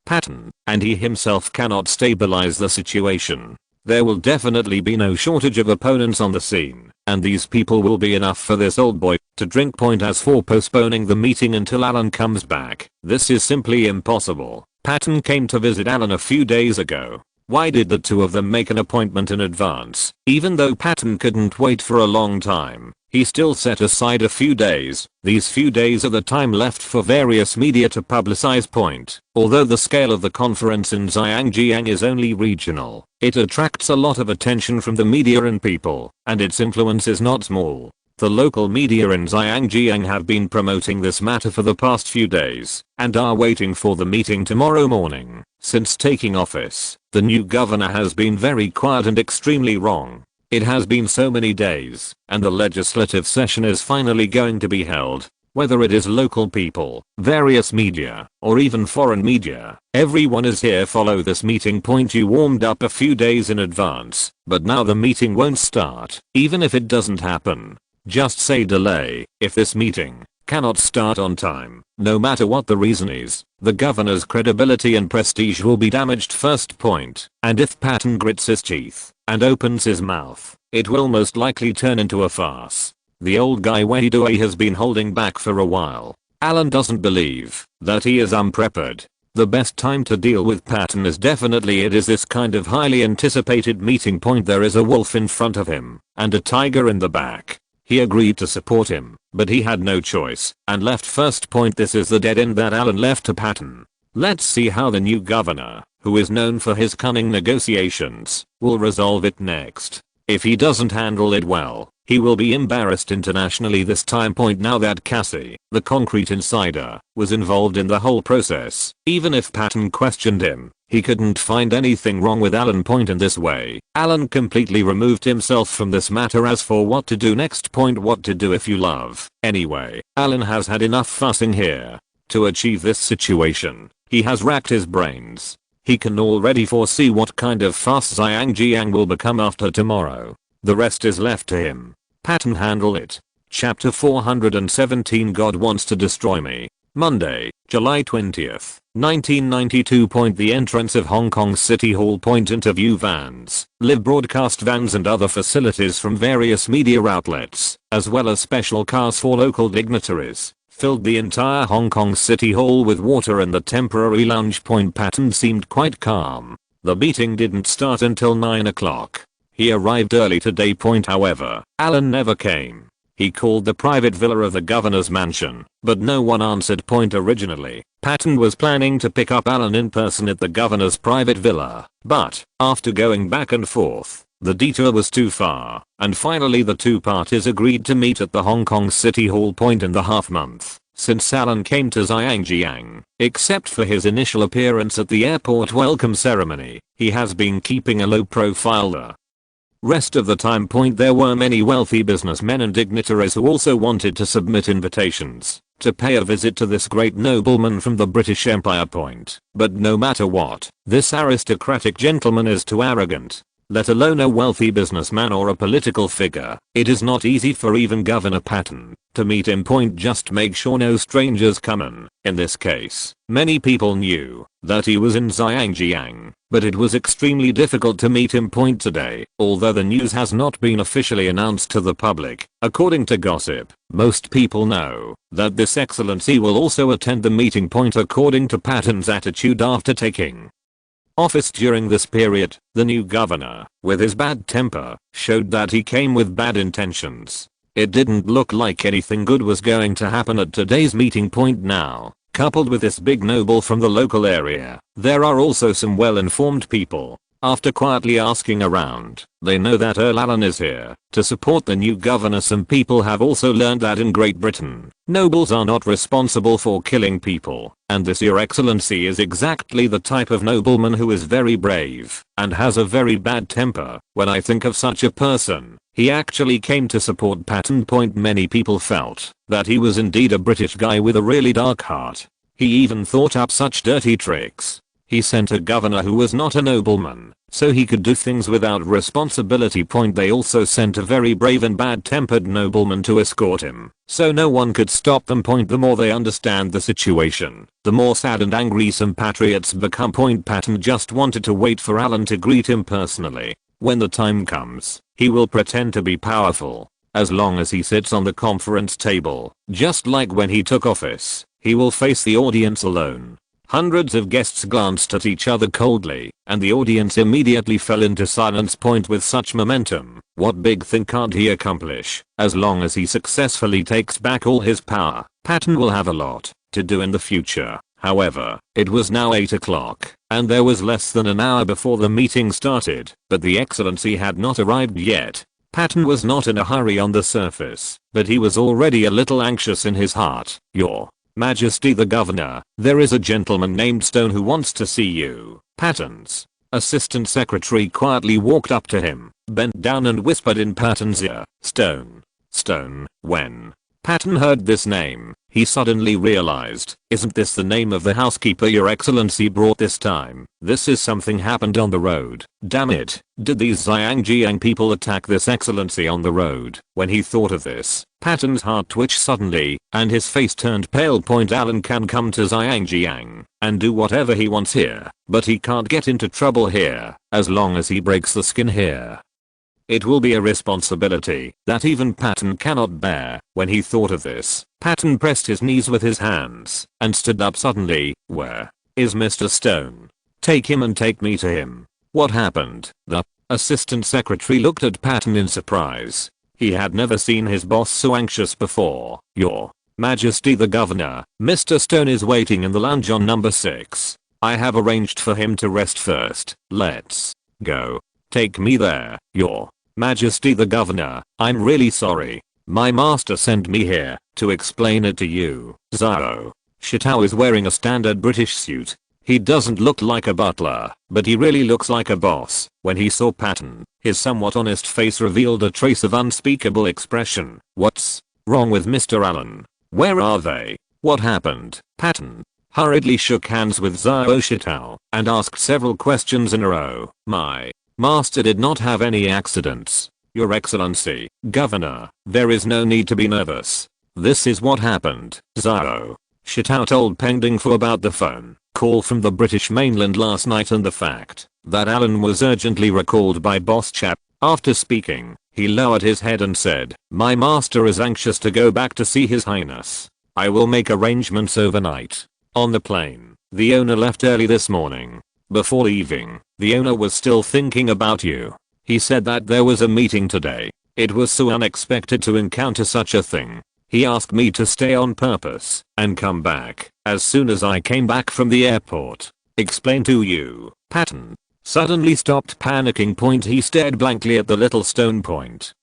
Patton, and he himself cannot stabilize the situation. There will definitely be no shortage of opponents on the scene, and these people will be enough for this old boy to drink. As for postponing the meeting until Alan comes back, this is simply impossible. Patton came to visit Alan a few days ago. Why did the two of them make an appointment in advance? Even though Patton couldn't wait for a long time, he still set aside a few days. These few days are the time left for various media to publicize point. Although the scale of the conference in Zhangjiang is only regional, it attracts a lot of attention from the media and people, and its influence is not small. The local media in Zhangjiang have been promoting this matter for the past few days, and are waiting for the meeting tomorrow morning. Since taking office, the new governor has been very quiet and extremely wrong. It has been so many days, and the legislative session is finally going to be held. Whether it is local people, various media, or even foreign media, everyone is here. Follow this meeting point. You warmed up a few days in advance, but now the meeting won't start, even if it doesn't happen. Just say delay. If this meeting cannot start on time, no matter what the reason is, the governor's credibility and prestige will be damaged. First point, and if Patton grits his teeth and opens his mouth, it will most likely turn into a farce. The old guy Wei has been holding back for a while. Alan doesn't believe that he is unprepared. The best time to deal with Patton is definitely it is this kind of highly anticipated meeting point. There is a wolf in front of him and a tiger in the back. He agreed to support him, but he had no choice and left. First point, this is the dead end that Alan left to Patton. Let's see how the new governor, who is known for his cunning negotiations, will resolve it next. If he doesn't handle it well, he will be embarrassed internationally. This time point, now that Cassie, the concrete insider, was involved in the whole process, even if Patton questioned him, he couldn't find anything wrong with Alan point in this way. Alan completely removed himself from this matter. As for what to do next point, what to do if you love. Anyway, Alan has had enough fussing here. To achieve this situation, he has racked his brains. He can already foresee what kind of fuss Zhangjiang will become after tomorrow. The rest is left to him. Patton handle it. Chapter 417. God wants to destroy me. Monday, July 20th, 1992. The entrance of Hong Kong City Hall. Interview vans, live broadcast vans and other facilities from various media outlets, as well as special cars for local dignitaries, filled the entire Hong Kong City Hall with water and the temporary lounge. Patton seemed quite calm. The meeting didn't start until 9 o'clock. He arrived early today. However, Alan never came. He called the private villa of the governor's mansion, but no one answered. Originally, Patton was planning to pick up Alan in person at the governor's private villa, but after going back and forth, the detour was too far, and finally the two parties agreed to meet at the Hong Kong City Hall. In the half month since Alan came to Zhangjiang, except for his initial appearance at the airport welcome ceremony, he has been keeping a low profile there. Rest of the time. There were many wealthy businessmen and dignitaries who also wanted to submit invitations to pay a visit to this great nobleman from the British Empire. But no matter what, this aristocratic gentleman is too arrogant. Let alone a wealthy businessman or a political figure. It is not easy for even Governor Patton to meet him. Just make sure no strangers come in. In this case, many people knew that he was in Zhangjiang, but it was extremely difficult to meet him. Today, although the news has not been officially announced to the public, according to gossip, most people know that this excellency will also attend the meeting. According to Patton's attitude after taking office during this period, the new governor, with his bad temper, showed that he came with bad intentions. It didn't look like anything good was going to happen at today's meeting. Now, coupled with this big noble from the local area, there are also some well-informed people. After quietly asking around, they know that Earl Alan is here to support the new governor. Some people have also learned that in Great Britain, nobles are not responsible for killing people, and this Your Excellency is exactly the type of nobleman who is very brave and has a very bad temper. When I think of such a person, he actually came to support Patton. Many people felt that he was indeed a British guy with a really dark heart. He even thought up such dirty tricks. He sent a governor who was not a nobleman, so he could do things without responsibility. They also sent a very brave and bad-tempered nobleman to escort him, so no one could stop them. The more they understand the situation, the more sad and angry some patriots become. Patton just wanted to wait for Alan to greet him personally. When the time comes, he will pretend to be powerful. As long as he sits on the conference table, just like when he took office, he will face the audience alone. Hundreds of guests glanced at each other coldly, and the audience immediately fell into silence. With such momentum, what big thing can't he accomplish? As long as he successfully takes back all his power, Patton will have a lot to do in the future. However, it was now 8 o'clock, and there was less than an hour before the meeting started, but the Excellency had not arrived yet. Patton was not in a hurry on the surface, but he was already a little anxious in his heart. Your Majesty the Governor, there is a gentleman named Stone who wants to see you. Patton's assistant secretary quietly walked up to him, bent down and whispered in Patton's ear, Stone. Stone. When Patton heard this name, he suddenly realized, isn't this the name of the housekeeper Your Excellency brought this time? This is something happened on the road. Damn it, did these Zhangjiang people attack this Excellency on the road? When he thought of this, Patton's heart twitched suddenly, and his face turned pale. Alan can come to Zhangjiang and do whatever he wants here, but he can't get into trouble here, as long as he breaks the skin here. It will be a responsibility that even Patton cannot bear. When he thought of this, Patton pressed his knees with his hands and stood up suddenly. Where is Mr. Stone? Take him and take me to him. What happened? The assistant secretary looked at Patton in surprise. He had never seen his boss so anxious before. Your Majesty the Governor, Mr. Stone is waiting in the lounge on number 6. I have arranged for him to rest first. Let's go. Take me there. Your Majesty the Governor, I'm really sorry. My master sent me here to explain it to you. Zhao Shitao is wearing a standard British suit. He doesn't look like a butler, but he really looks like a boss. When he saw Patton, his somewhat honest face revealed a trace of unspeakable expression. What's wrong with Mr. Allen? Where are they? What happened? Patton hurriedly shook hands with Zhao Shitao and asked several questions in a row. My master did not have any accidents. Your Excellency, Governor, there is no need to be nervous. This is what happened. Zhao Shitao told Peng Dingfu about the phone call from the British mainland last night and the fact that Alan was urgently recalled by Boss Chap. After speaking, he lowered his head and said, my master is anxious to go back to see His Highness. I will make arrangements overnight. On the plane, the owner left early this morning. Before leaving, the owner was still thinking about you. He said that there was a meeting today. It was so unexpected to encounter such a thing. He asked me to stay on purpose and come back as soon as I came back from the airport. Explain to you. Patton suddenly stopped panicking. He stared blankly at the little stone.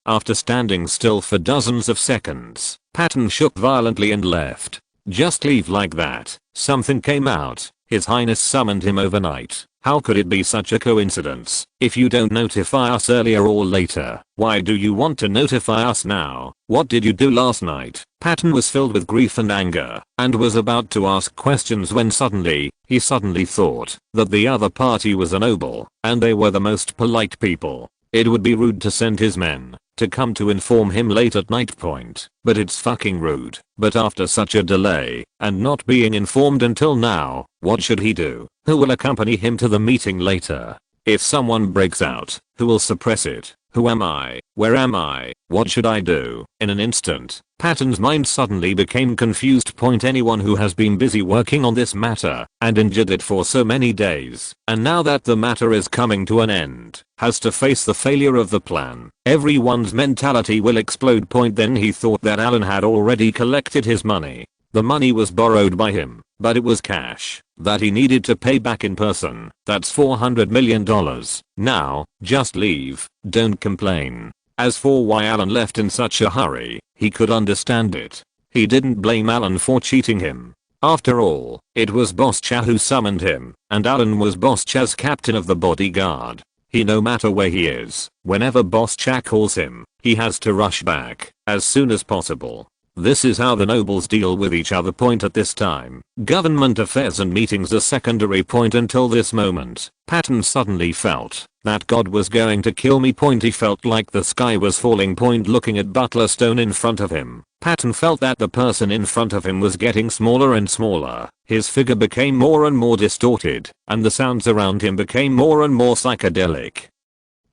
After standing still for dozens of seconds, Patton shook violently and left. Just leave like that? Something came out. His Highness summoned him overnight. How could it be such a coincidence? If you don't notify us earlier or later, why do you want to notify us now? What did you do last night? Patton was filled with grief and anger and was about to ask questions when he suddenly thought that the other party was a noble and they were the most polite people. It would be rude to send his men to come to inform him late at night. But it's fucking rude. But after such a delay and not being informed until now, what should he do? Who will accompany him to the meeting later? If someone breaks out, who will suppress it? Who am I? Where am I? What should I do? In an instant, Patton's mind suddenly became confused. Anyone who has been busy working on this matter and endured it for so many days, and now that the matter is coming to an end, has to face the failure of the plan. Everyone's mentality will explode. Then he thought that Alan had already collected his money. The money was borrowed by him, but it was cash that he needed to pay back in person. That's $400 million. Now, just leave, don't complain. As for why Alan left in such a hurry, he could understand it. He didn't blame Alan for cheating him. After all, it was Boss Cha who summoned him, and Alan was Boss Cha's captain of the bodyguard. No matter where he is, whenever Boss Cha calls him, he has to rush back as soon as possible. This is how the nobles deal with each other. Point at this time, government affairs and meetings a secondary point until this moment. Patton suddenly felt that God was going to kill me. Point he felt like the sky was falling. Point looking at Butler Stone in front of him. Patton felt that the person in front of him was getting smaller and smaller. His figure became more and more distorted, and the sounds around him became more and more psychedelic.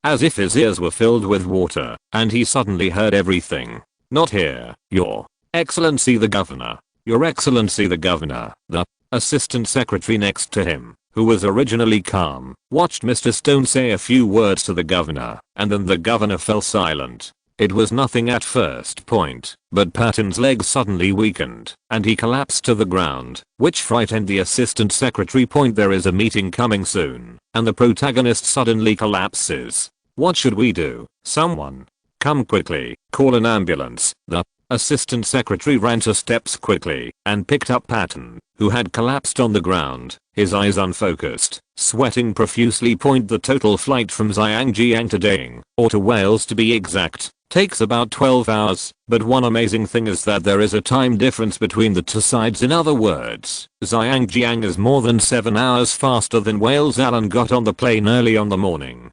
As if his ears were filled with water, and he suddenly heard everything. Not here, Your Excellency the Governor. Your Excellency the Governor. The assistant secretary next to him, who was originally calm, watched Mr. Stone say a few words to the governor, and then the governor fell silent. It was nothing at first point, but Patton's legs suddenly weakened, and he collapsed to the ground, which frightened the assistant secretary. Point there is a meeting coming soon, and the protagonist suddenly collapses. What should we do? Someone come quickly, call an ambulance. The assistant secretary ran 2 steps quickly and picked up Patton, who had collapsed on the ground, his eyes unfocused, sweating profusely. Point the total flight from Zhangjiang to Daying, or to Wales to be exact, takes about 12 hours, but one amazing thing is that there is a time difference between the 2 sides. In other words, Zhangjiang is more than 7 hours faster than Wales. Alan got on the plane early on the morning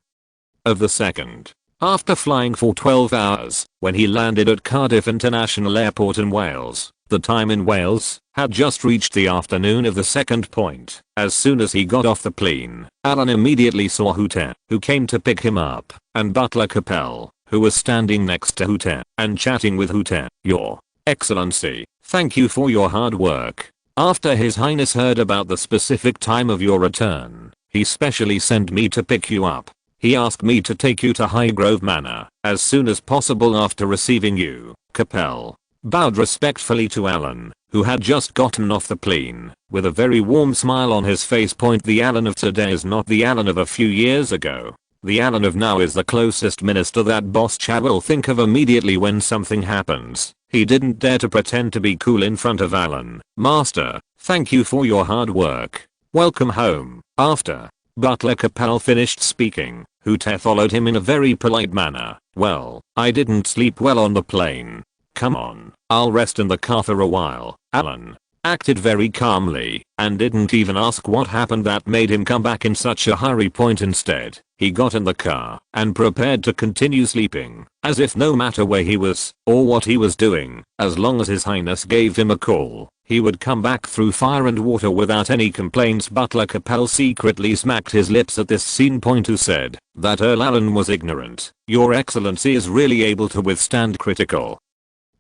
of the 2nd. After flying for 12 hours, when he landed at Cardiff International Airport in Wales, the time in Wales had just reached the afternoon of the 2nd point. As soon as he got off the plane, Alan immediately saw Hooter, who came to pick him up, and Butler Capel, who was standing next to Hooter and chatting with Hooter. Your Excellency, thank you for your hard work. After His Highness heard about the specific time of your return, he specially sent me to pick you up. He asked me to take you to Highgrove Manor as soon as possible after receiving you. Capel bowed respectfully to Alan, who had just gotten off the plane, with a very warm smile on his face. Point the Alan of today is not the Alan of a few years ago. The Alan of now is the closest minister that Boss Chad will think of immediately when something happens. He didn't dare to pretend to be cool in front of Alan. Master, thank you for your hard work. Welcome home. After Butler Capel finished speaking, Hooter followed him in a very polite manner. Well, I didn't sleep well on the plane. Come on, I'll rest in the car for a while. Alan acted very calmly and didn't even ask what happened that made him come back in such a hurry. Point instead, he got in the car and prepared to continue sleeping, as if no matter where he was or what he was doing, as long as His Highness gave him a call, he would come back through fire and water without any complaints. Butler Capel secretly smacked his lips at this scene. Point who said that Earl Alan was ignorant. Your Excellency is really able to withstand critical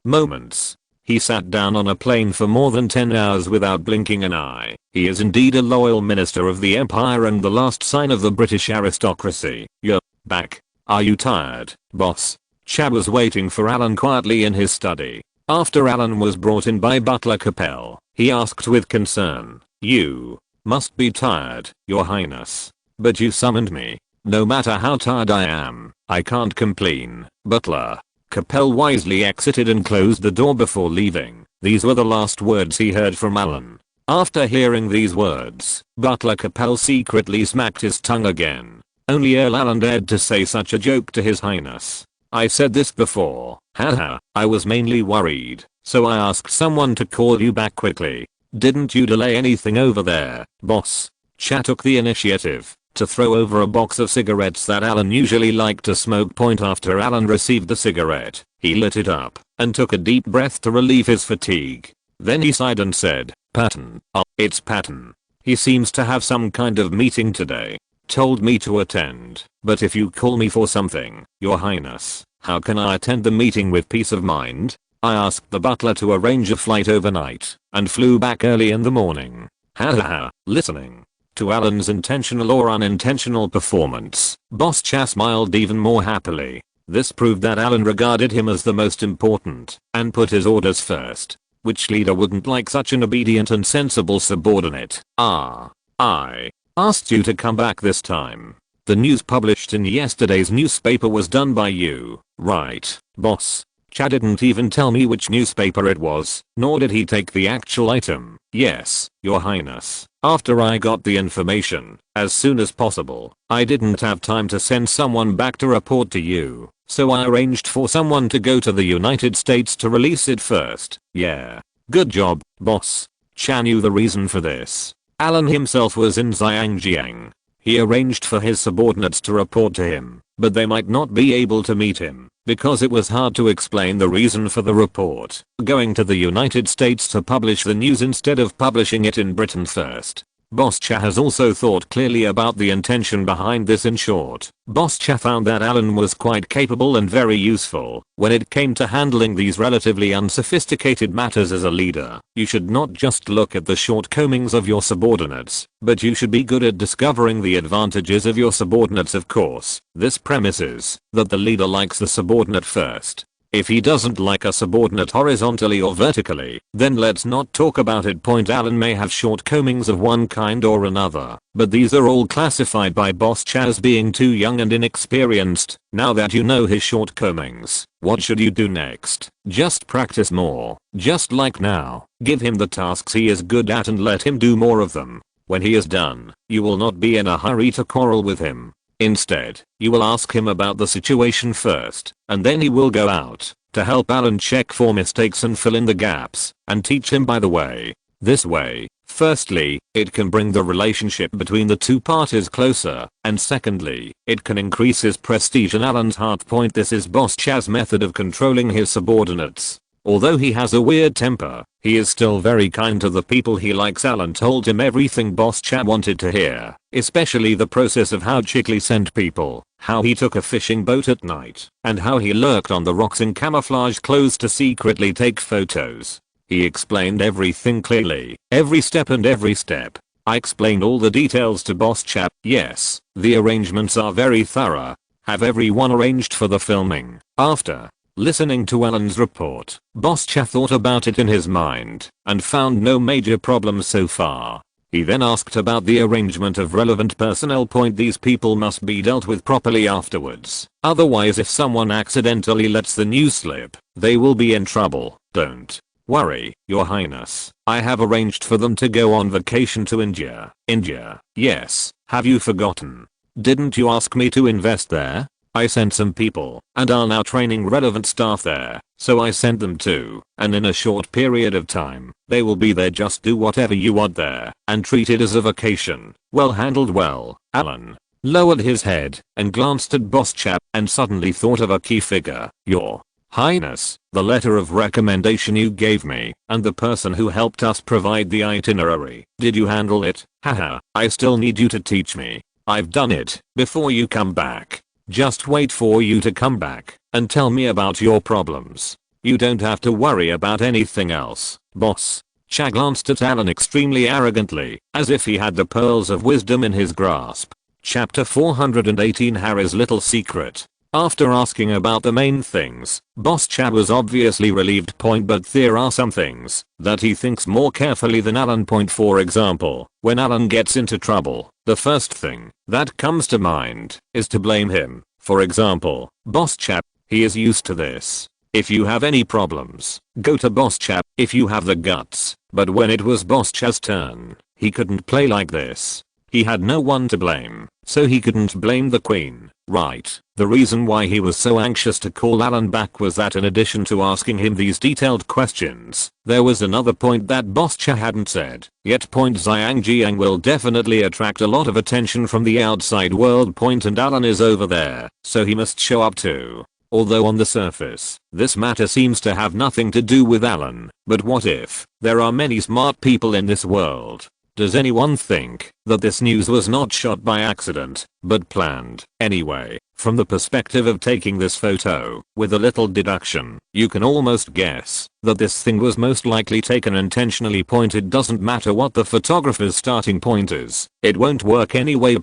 moments. He sat down on a plane for more than 10 hours without blinking an eye. He is indeed a loyal minister of the empire and the last sign of the British aristocracy. You're back. Are you tired, boss? Chad was waiting for Alan quietly in his study. After Alan was brought in by Butler Capel, he asked with concern, you must be tired, Your Highness. But you summoned me. No matter how tired I am, I can't complain. Butler Capel wisely exited and closed the door before leaving. These were the last words he heard from Alan. After hearing these words, Butler Capel secretly smacked his tongue again. Only Earl Alan dared to say such a joke to His Highness. I said this before. Haha, I was mainly worried, so I asked someone to call you back quickly. Didn't you delay anything over there, boss? Chat took the initiative to throw over a box of cigarettes that Alan usually liked to smoke. Point after Alan received the cigarette, he lit it up and took a deep breath to relieve his fatigue. Then he sighed and said, Patton, it's Patton. He seems to have some kind of meeting today. Told me to attend, but if you call me for something, Your Highness, how can I attend the meeting with peace of mind? I asked the butler to arrange a flight overnight and flew back early in the morning. Haha, listening to Alan's intentional or unintentional performance, Boss Cha smiled even more happily. This proved that Alan regarded him as the most important and put his orders first. Which leader wouldn't like such an obedient and sensible subordinate? I asked you to come back this time. The news published in yesterday's newspaper was done by you, right, boss? Cha didn't even tell me which newspaper it was, nor did he take the actual item. Yes, Your Highness. After I got the information, as soon as possible, I didn't have time to send someone back to report to you, so I arranged for someone to go to the United States to release it first. Yeah. Good job, boss. Cha knew the reason for this. Alan himself was in Xiangjiang. He arranged for his subordinates to report to him, but they might not be able to meet him, because it was hard to explain the reason for the report. Going to the United States to publish the news instead of publishing it in Britain first. Boss Cha has also thought clearly about the intention behind this. In short, Boss Cha found that Alan was quite capable and very useful when it came to handling these relatively unsophisticated matters as a leader. You should not just look at the shortcomings of your subordinates, but you should be good at discovering the advantages of your subordinates. Of course, this premises that the leader likes the subordinate first. If he doesn't like a subordinate horizontally or vertically, then let's not talk about it. Alan may have shortcomings of one kind or another, but these are all classified by Boss Cha as being too young and inexperienced. Now that you know his shortcomings, what should you do next? Just practice more. Just like now, give him the tasks he is good at and let him do more of them. When he is done, you will not be in a hurry to quarrel with him. Instead, you will ask him about the situation first, and then he will go out to help Alan check for mistakes and fill in the gaps, and teach him by the way. This way, firstly, it can bring the relationship between the two parties closer, and secondly, it can increase his prestige in Alan's heart. This is Boss Cha's method of controlling his subordinates. Although he has a weird temper, he is still very kind to the people he likes. Alan told him everything Boss Cha wanted to hear, especially the process of how Chickley sent people, how he took a fishing boat at night, and how he lurked on the rocks in camouflage clothes to secretly take photos. He explained everything clearly, every step and every step. I explained all the details to Boss Cha. Yes, the arrangements are very thorough. Have everyone arranged for the filming. After listening to Alan's report, Boss Cha thought about it in his mind and found no major problems so far. He then asked about the arrangement of relevant personnel. These people must be dealt with properly afterwards. Otherwise, if someone accidentally lets the news slip, they will be in trouble. Don't worry, Your Highness. I have arranged for them to go on vacation to India. India? Yes. Have you forgotten? Didn't you ask me to invest there? I sent some people and are now training relevant staff there, so I sent them too, and in a short period of time, they will be there. Just do whatever you want there and treat it as a vacation. Well handled. Well, Alan lowered his head and glanced at Boss Cha and suddenly thought of a key figure. Your Highness, the letter of recommendation you gave me, and the person who helped us provide the itinerary. Did you handle it? Haha, I still need you to teach me. I've done it before you come back. Just wait for you to come back and tell me about your problems. You don't have to worry about anything else, boss. Cha glanced at Alan extremely arrogantly, as if he had the pearls of wisdom in his grasp. Chapter 418 Harry's Little Secret. After asking about the main things, Boss Cha was obviously relieved. But there are some things that he thinks more carefully than Alan. For example, when Alan gets into trouble, the first thing that comes to mind is to blame him. For example, Boss Cha, he is used to this. If you have any problems, go to Boss Cha if you have the guts. But when it was Boss Cha's turn, he couldn't play like this. He had no one to blame, so he couldn't blame the Queen, right? The reason why he was so anxious to call Alan back was that in addition to asking him these detailed questions, there was another point that Boss Cha hadn't said yet. Xiangjiang will definitely attract a lot of attention from the outside world. And Alan is over there, so he must show up too. Although on the surface, this matter seems to have nothing to do with Alan, but what if there are many smart people in this world? Does anyone think that this news was not shot by accident, but planned? Anyway, from the perspective of taking this photo, with a little deduction, you can almost guess that this thing was most likely taken intentionally. It doesn't matter what the photographer's starting point is, it won't work anyway.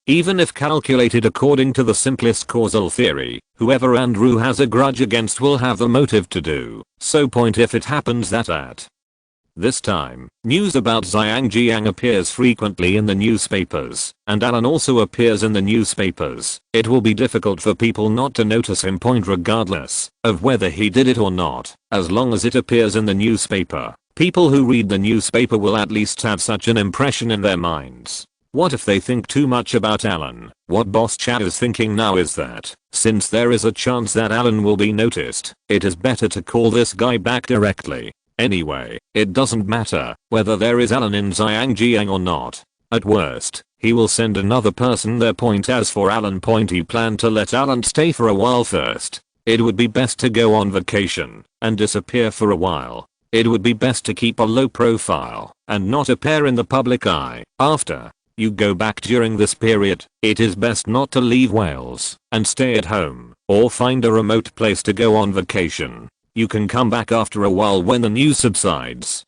Even if calculated according to the simplest causal theory, whoever Andrew has a grudge against will have the motive to do so. If it happens that at This time, news about Zhang Jiang appears frequently in the newspapers, and Alan also appears in the newspapers. It will be difficult for people not to notice him regardless of whether he did it or not, as long as it appears in the newspaper. People who read the newspaper will at least have such an impression in their minds. What if they think too much about Alan? What Boss Chat is thinking now is that, since there is a chance that Alan will be noticed, it is better to call this guy back directly. Anyway, it doesn't matter whether there is Alan in Zhangjiang or not. At worst, he will send another person there. As for Alan, he planned to let Alan stay for a while first. It would be best to go on vacation and disappear for a while. It would be best to keep a low profile and not appear in the public eye. After you go back during this period, it is best not to leave Wales and stay at home or find a remote place to go on vacation. You can come back after a while when the news subsides.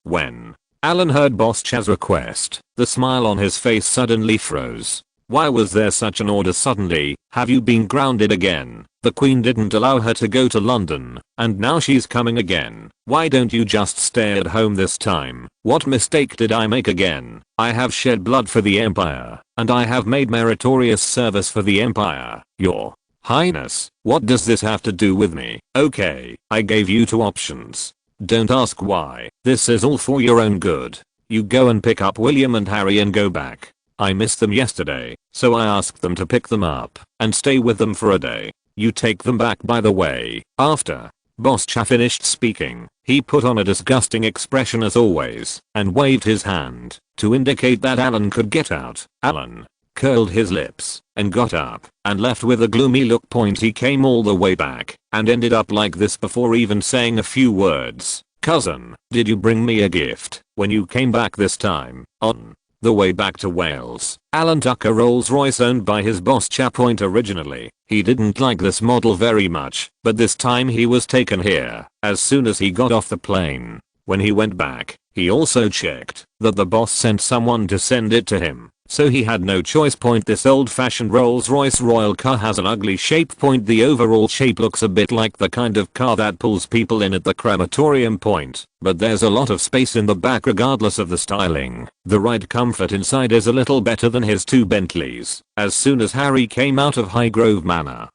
When Alan heard Boss Chaz's request, the smile on his face suddenly froze. Why was there such an order suddenly? Have you been grounded again? The Queen didn't allow her to go to London, and now she's coming again. Why don't you just stay at home this time? What mistake did I make again? I have shed blood for the Empire, and I have made meritorious service for the Empire. Your Highness, what does this have to do with me? Okay, I gave you 2 options. Don't ask why. This is all for your own good. You go and pick up William and Harry and go back. I missed them yesterday, so I asked them to pick them up and stay with them for a day. You take them back, by the way. After Boss Cha finished speaking, he put on a disgusting expression as always and waved his hand to indicate that Alan could get out. Alan curled his lips and got up and left with a gloomy look. He came all the way back and ended up like this before even saying a few words. Cousin, did you bring me a gift when you came back this time? On the way back to Wales, Alan took a Rolls Royce owned by his boss Cha. Originally, he didn't like this model very much, but this time he was taken here as soon as he got off the plane. When he went back, he also checked that the boss sent someone to send it to him, so he had no choice. This old-fashioned Rolls Royce royal car has an ugly shape. The overall shape looks a bit like the kind of car that pulls people in at the crematorium. But there's a lot of space in the back regardless of the styling. The ride comfort inside is a little better than his 2 Bentleys. As soon as Harry came out of Highgrove Manor,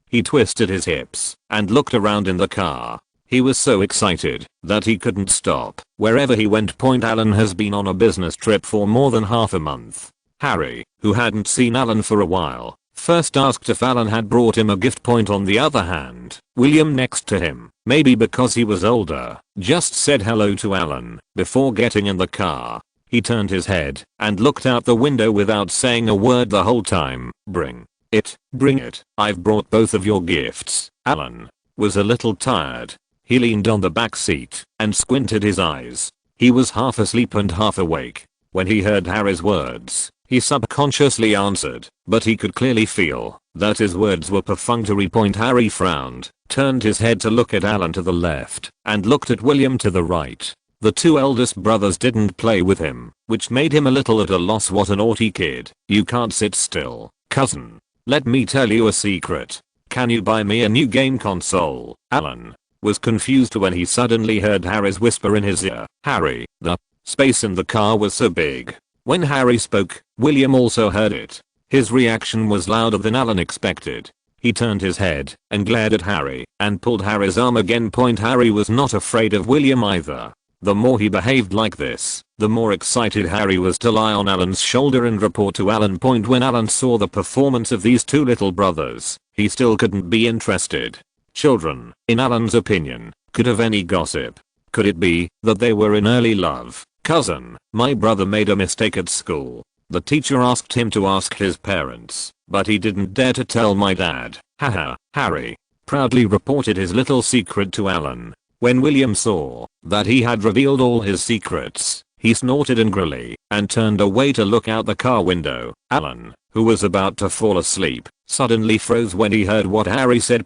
he twisted his hips and looked around in the car. He was so excited that he couldn't stop wherever he went. Alan has been on a business trip for more than half a month. Harry, who hadn't seen Alan for a while, first asked if Alan had brought him a gift. On the other hand, William, next to him, maybe because he was older, just said hello to Alan before getting in the car. He turned his head and looked out the window without saying a word the whole time. Bring it. I've brought both of your gifts. Alan was a little tired. He leaned on the back seat and squinted his eyes. He was half asleep and half awake. When he heard Harry's words, he subconsciously answered, but he could clearly feel that his words were perfunctory. Harry frowned, turned his head to look at Alan to the left, and looked at William to the right. The 2 eldest brothers didn't play with him, which made him a little at a loss. What a naughty kid. You can't sit still. Cousin, let me tell you a secret. Can you buy me a new game console? Alan was confused when he suddenly heard Harry's whisper in his ear. Harry, the space in the car was so big. When Harry spoke, William also heard it. His reaction was louder than Alan expected. He turned his head and glared at Harry and pulled Harry's arm again. Harry was not afraid of William either. The more he behaved like this, the more excited Harry was to lie on Alan's shoulder and report to Alan. When Alan saw the performance of these 2 little brothers, he still couldn't be interested. Children, in Alan's opinion, could have any gossip. Could it be that they were in early love? Cousin, my brother made a mistake at school. The teacher asked him to ask his parents, but he didn't dare to tell my dad. Haha. Harry proudly reported his little secret to Alan. When William saw that he had revealed all his secrets, he snorted angrily and turned away to look out the car window. Alan, who was about to fall asleep, suddenly froze when he heard what Harry said.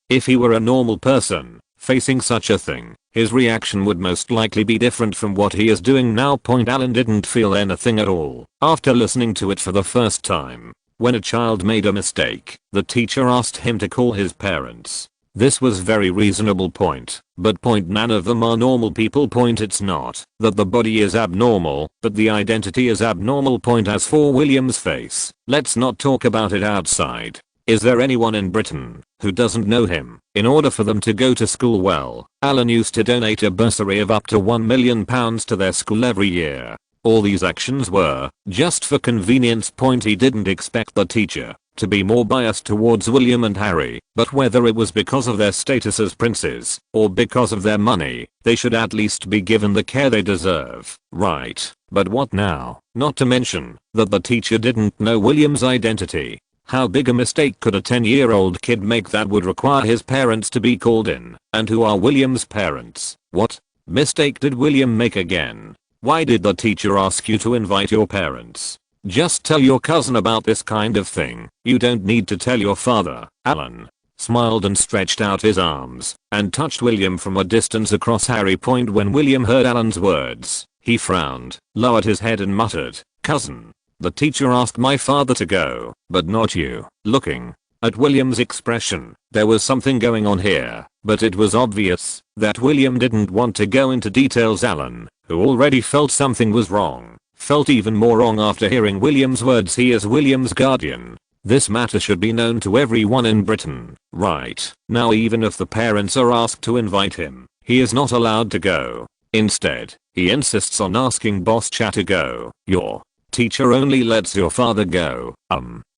If he were a normal person facing such a thing, his reaction would most likely be different from what he is doing now. Alan didn't feel anything at all after listening to it for the first time. When a child made a mistake, the teacher asked him to call his parents. This was very reasonable point, but point none of them are normal people. Point it's not that the body is abnormal, but the identity is abnormal. Point as for William's face, let's not talk about it outside. Is there anyone in Britain who doesn't know him? In order for them to go to school well, Alan used to donate a bursary of up to £1 million to their school every year. All these actions were just for convenience. Point he didn't expect the teacher to be more biased towards William and Harry, but whether it was because of their status as princes or because of their money, they should at least be given the care they deserve, right? But what now? Not to mention that the teacher didn't know William's identity. How big a mistake could a 10-year-old kid make that would require his parents to be called in? And who are William's parents? What mistake did William make again? Why did the teacher ask you to invite your parents? Just tell your cousin about this kind of thing. You don't need to tell your father. Alan smiled and stretched out his arms and touched William from a distance across Harry. Point when William heard Alan's words, he frowned, lowered his head and muttered, "Cousin, the teacher asked my father to go, but not you." Looking at William's expression, there was something going on here, but it was obvious that William didn't want to go into details. Alan, who already felt something was wrong, felt even more wrong after hearing William's words. He is William's guardian. This matter should be known to everyone in Britain, right? Now even if the parents are asked to invite him, he is not allowed to go. Instead, he insists on asking Boss Chat to go. Your teacher only lets your father go.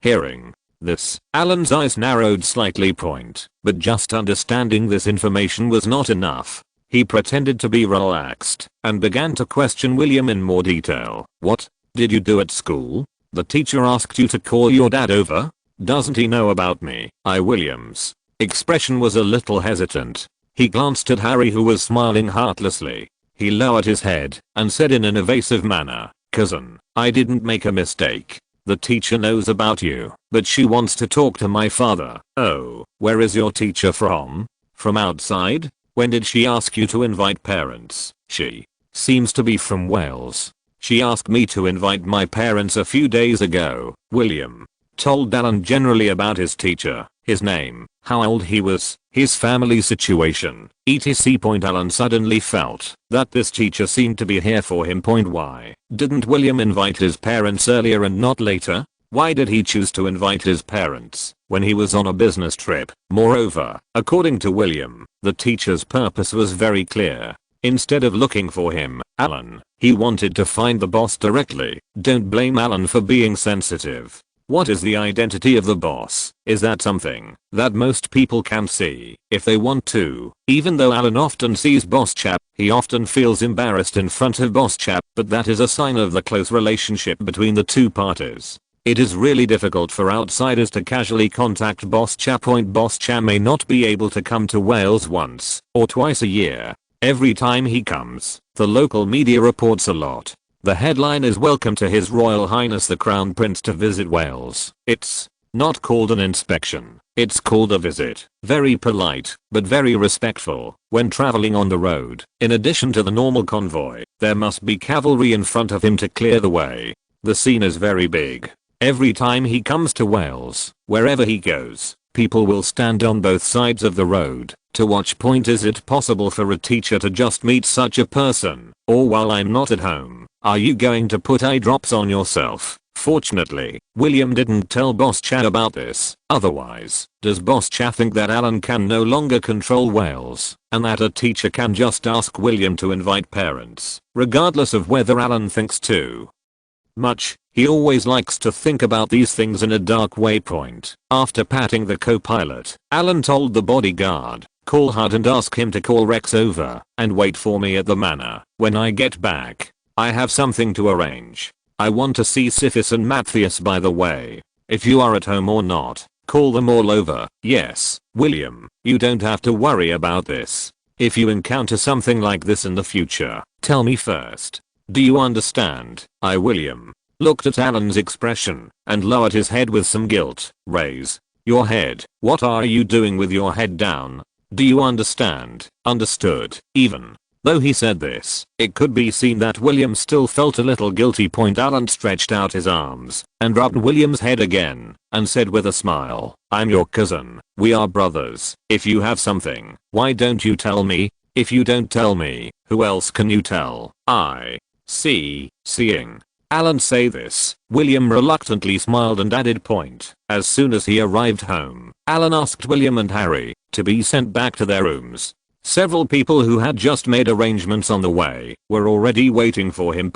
Hearing this, Alan's eyes narrowed slightly. Point, but just understanding this information was not enough. He pretended to be relaxed and began to question William in more detail. What did you do at school? The teacher asked you to call your dad over? Doesn't he know about me? William's expression was a little hesitant. He glanced at Harry, who was smiling heartlessly. He lowered his head and said in an evasive manner, "Cousin, I didn't make a mistake. The teacher knows about you, but she wants to talk to my father." "Oh, where is your teacher from?" "From outside." "When did she ask you to invite parents?" "She seems to be from Wales. She asked me to invite my parents a few days ago." William told Alan generally about his teacher, his name, how old he was, his family situation, etc. Point Alan suddenly felt that this teacher seemed to be here for him. Point why didn't William invite his parents earlier and not later? Why did he choose to invite his parents when he was on a business trip? Moreover, according to William, the teacher's purpose was very clear. Instead of looking for him, Alan, he wanted to find the boss directly. Don't blame Alan for being sensitive. What is the identity of the boss? Is that something that most people can see if they want to? Even though Alan often sees Boss Chap, he often feels embarrassed in front of Boss Chap, but that is a sign of the close relationship between the two parties. It is really difficult for outsiders to casually contact Boss Chap. Boss Chap may not be able to come to Wales once or twice a year. Every time he comes, the local media reports a lot. The headline is "Welcome to His Royal Highness the Crown Prince to visit Wales." It's not called an inspection, it's called a visit. Very polite, but very respectful when traveling on the road. In addition to the normal convoy, there must be cavalry in front of him to clear the way. The scene is very big. Every time he comes to Wales, wherever he goes, people will stand on both sides of the road to watch. Is it possible for a teacher to just meet such a person? Or while I'm not at home, are you going to put eye drops on yourself? Fortunately, William didn't tell Boss Chat about this. Otherwise, does Boss Chat think that Alan can no longer control Wales, and that a teacher can just ask William to invite parents, regardless of whether Alan thinks too much? He always likes to think about these things in a dark way. After patting the co-pilot, Alan told the bodyguard, "Call Hud and ask him to call Rex over and wait for me at the manor. When I get back, I have something to arrange. I want to see Siphus and Matthias, by the way. If you are at home or not, call them all over." "Yes, William, you don't have to worry about this. If you encounter something like this in the future, tell me first. Do you understand?" William looked at Alan's expression and lowered his head with some guilt. "Raise your head. What are you doing with your head down? Do you understand?" "Understood." Even Though he said this, it could be seen that William still felt a little guilty. Alan stretched out his arms and rubbed William's head again and said with a smile, "I'm your cousin. We are brothers. If you have something, why don't you tell me? If you don't tell me, who else can you tell?" Seeing Alan say this, William reluctantly smiled and added, As soon as he arrived home, Alan asked William and Harry to be sent back to their rooms. Several people who had just made arrangements on the way were already waiting for him.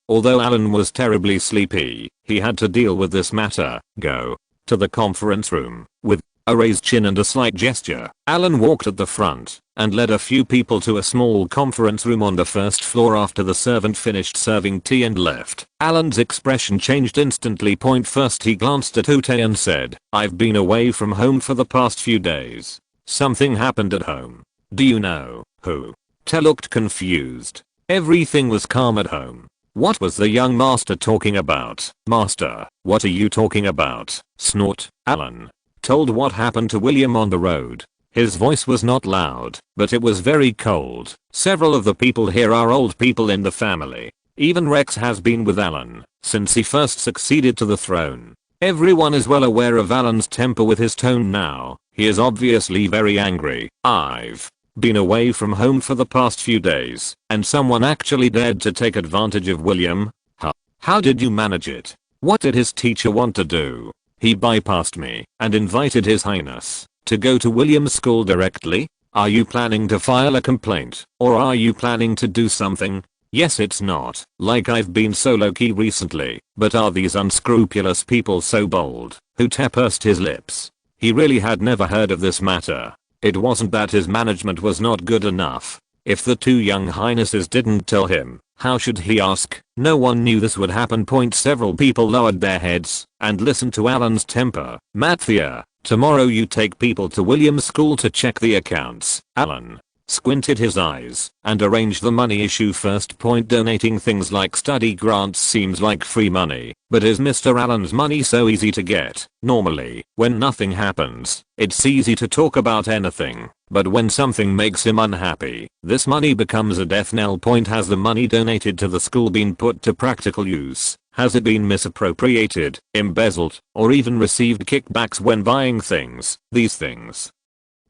Although Alan was terribly sleepy, he had to deal with this matter. Go to the conference room. With a raised chin and a slight gesture, Alan walked at the front and led a few people to a small conference room on the first floor. After the servant finished serving tea and left, Alan's expression changed instantly. First he glanced at Ute and said, "I've been away from home for the past few days. Something happened at home. Do you know who?" Te looked confused. Everything was calm at home. What was the young master talking about? "Master, what are you talking about?" Snort. Alan told what happened to William on the road. His voice was not loud, but it was very cold. "Several of the people here are old people in the family. Even Rex has been with Alan since he first succeeded to the throne. Everyone is well aware of Alan's temper with his tone now. He is obviously very angry. I've been away from home for the past few days, and someone actually dared to take advantage of William. How did you manage it? What did his teacher want to do? He bypassed me and invited His Highness to go to William's school directly? Are you planning to file a complaint, or are you planning to do something? Yes, it's not like I've been so low-key recently, but are these unscrupulous people so bold?" Ute pursed his lips. He really had never heard of this matter. It wasn't that his management was not good enough. If the two young highnesses didn't tell him, how should he ask? No one knew this would happen. Several people lowered their heads and listened to Alan's temper. "Matthea, tomorrow you take people to William's school to check the accounts." Alan squinted his eyes and arranged the money issue first. Donating things like study grants seems like free money, but is Mr. Allen's money so easy to get? Normally, when nothing happens, it's easy to talk about anything, but when something makes him unhappy, this money becomes a death knell. Has the money donated to the school been put to practical use? Has it been misappropriated, embezzled, or even received kickbacks when buying things? These things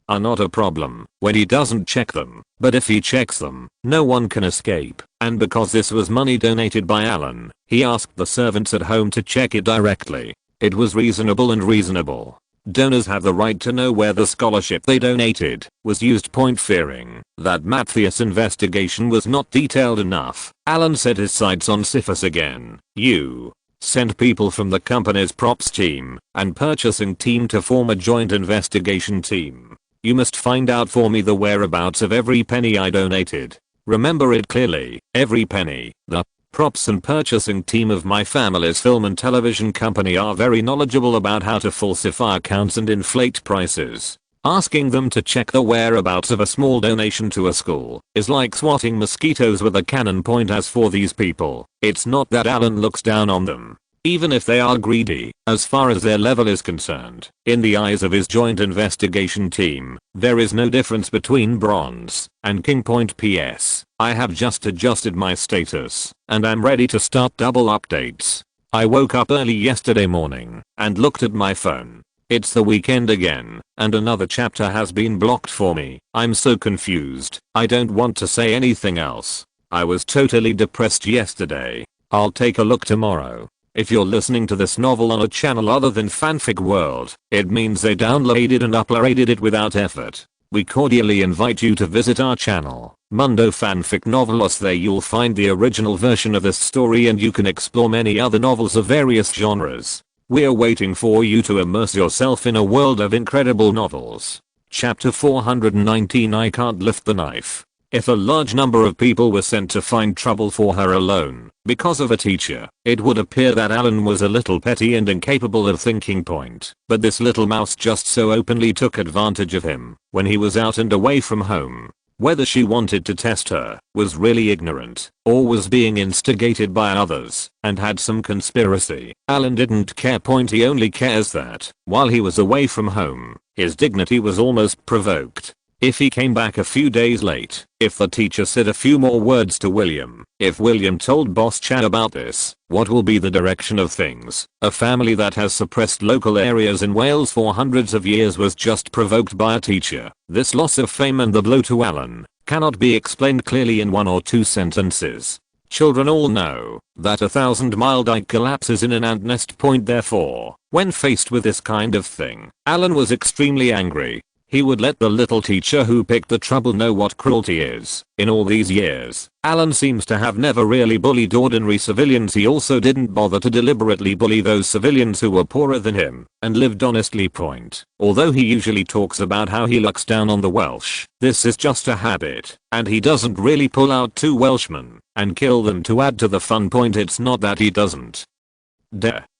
are not a problem when he doesn't check them, but if he checks them, no one can escape. And because this was money donated by Alan, he asked the servants at home to check it directly. It was reasonable and reasonable. Donors have the right to know where the scholarship they donated was used. Fearing that Matthew's investigation was not detailed enough, Alan set his sights on Syphus again. "You send people from the company's props team and purchasing team to form a joint investigation team. You must find out for me the whereabouts of every penny I donated. Remember it clearly, every penny. The props and purchasing team of my family's film and television company are very knowledgeable about how to falsify accounts and inflate prices. Asking them to check the whereabouts of a small donation to a school is like swatting mosquitoes with a cannon. As for these people, it's not that Alan looks down on them. Even if they are greedy, as far as their level is concerned, in the eyes of his joint investigation team, there is no difference between bronze and king. PS. I have just adjusted my status, and I'm ready to start double updates. I woke up early yesterday morning and looked at my phone. It's the weekend again, and another chapter has been blocked for me. I'm so confused. I don't want to say anything else. I was totally depressed yesterday. I'll take a look tomorrow." If you're listening to this novel on a channel other than Fanfic World, it means they downloaded and uploaded it without effort. We cordially invite you to visit our channel, Mundo Fanfic Novelos. There you'll find the original version of this story, and you can explore many other novels of various genres. We're waiting for you to immerse yourself in a world of incredible novels. Chapter 419. I Can't Lift the Knife. If a large number of people were sent to find trouble for her alone because of a teacher, it would appear that Alan was a little petty and incapable of thinking. But this little mouse just so openly took advantage of him when he was out and away from home. Whether she wanted to test her, was really ignorant, or was being instigated by others, and had some conspiracy, Alan didn't care. He only cares that, while he was away from home, his dignity was almost provoked. If he came back a few days late, if the teacher said a few more words to William, if William told Boss Chad about this, what will be the direction of things? A family that has suppressed local areas in Wales for hundreds of years was just provoked by a teacher. This loss of fame and the blow to Alan cannot be explained clearly in one or two sentences. Children all know that a 1,000-mile dike collapses in an ant nest. Therefore, when faced with this kind of thing, Alan was extremely angry. He would let the little teacher who picked the trouble know what cruelty is. In all these years, Alan seems to have never really bullied ordinary civilians. He also didn't bother to deliberately bully those civilians who were poorer than him and lived honestly. Although he usually talks about how he looks down on the Welsh, this is just a habit, and he doesn't really pull out two Welshmen and kill them to add to the fun. It's not that he doesn't.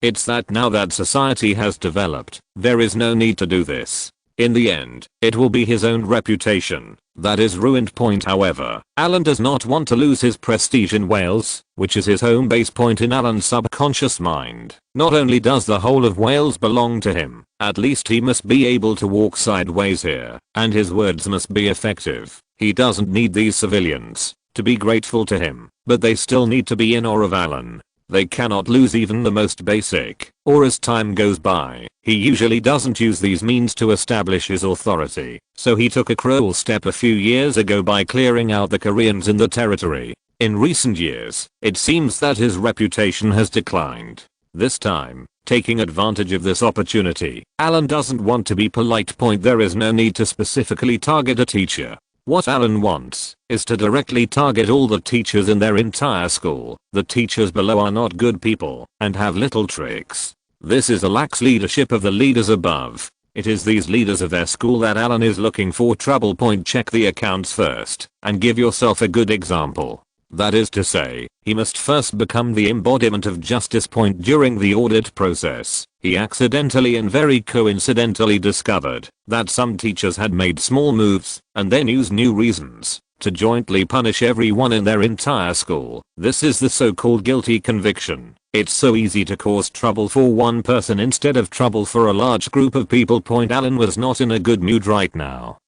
It's that now that society has developed, there is no need to do this. In the end, it will be his own reputation that is ruined. However, Alan does not want to lose his prestige in Wales, which is his home base. In Alan's subconscious mind, not only does the whole of Wales belong to him, at least he must be able to walk sideways here, and his words must be effective. He doesn't need these civilians to be grateful to him, but they still need to be in awe of Alan. They cannot lose even the most basic, or as time goes by, he usually doesn't use these means to establish his authority, so he took a cruel step a few years ago by clearing out the Koreans in the territory. In recent years, it seems that his reputation has declined. This time, taking advantage of this opportunity, Alan doesn't want to be polite. There is no need to specifically target a teacher. What Alan wants is to directly target all the teachers in their entire school. The teachers below are not good people and have little tricks. This is the lax leadership of the leaders above. It is these leaders of their school that Alan is looking for trouble. Check the accounts first and give yourself a good example. That is to say, he must first become the embodiment of justice. During the audit process, he accidentally and very coincidentally discovered that some teachers had made small moves and then used new reasons to jointly punish everyone in their entire school. This is the so-called guilty conviction. It's so easy to cause trouble for one person instead of trouble for a large group of people. Alan was not in a good mood right now,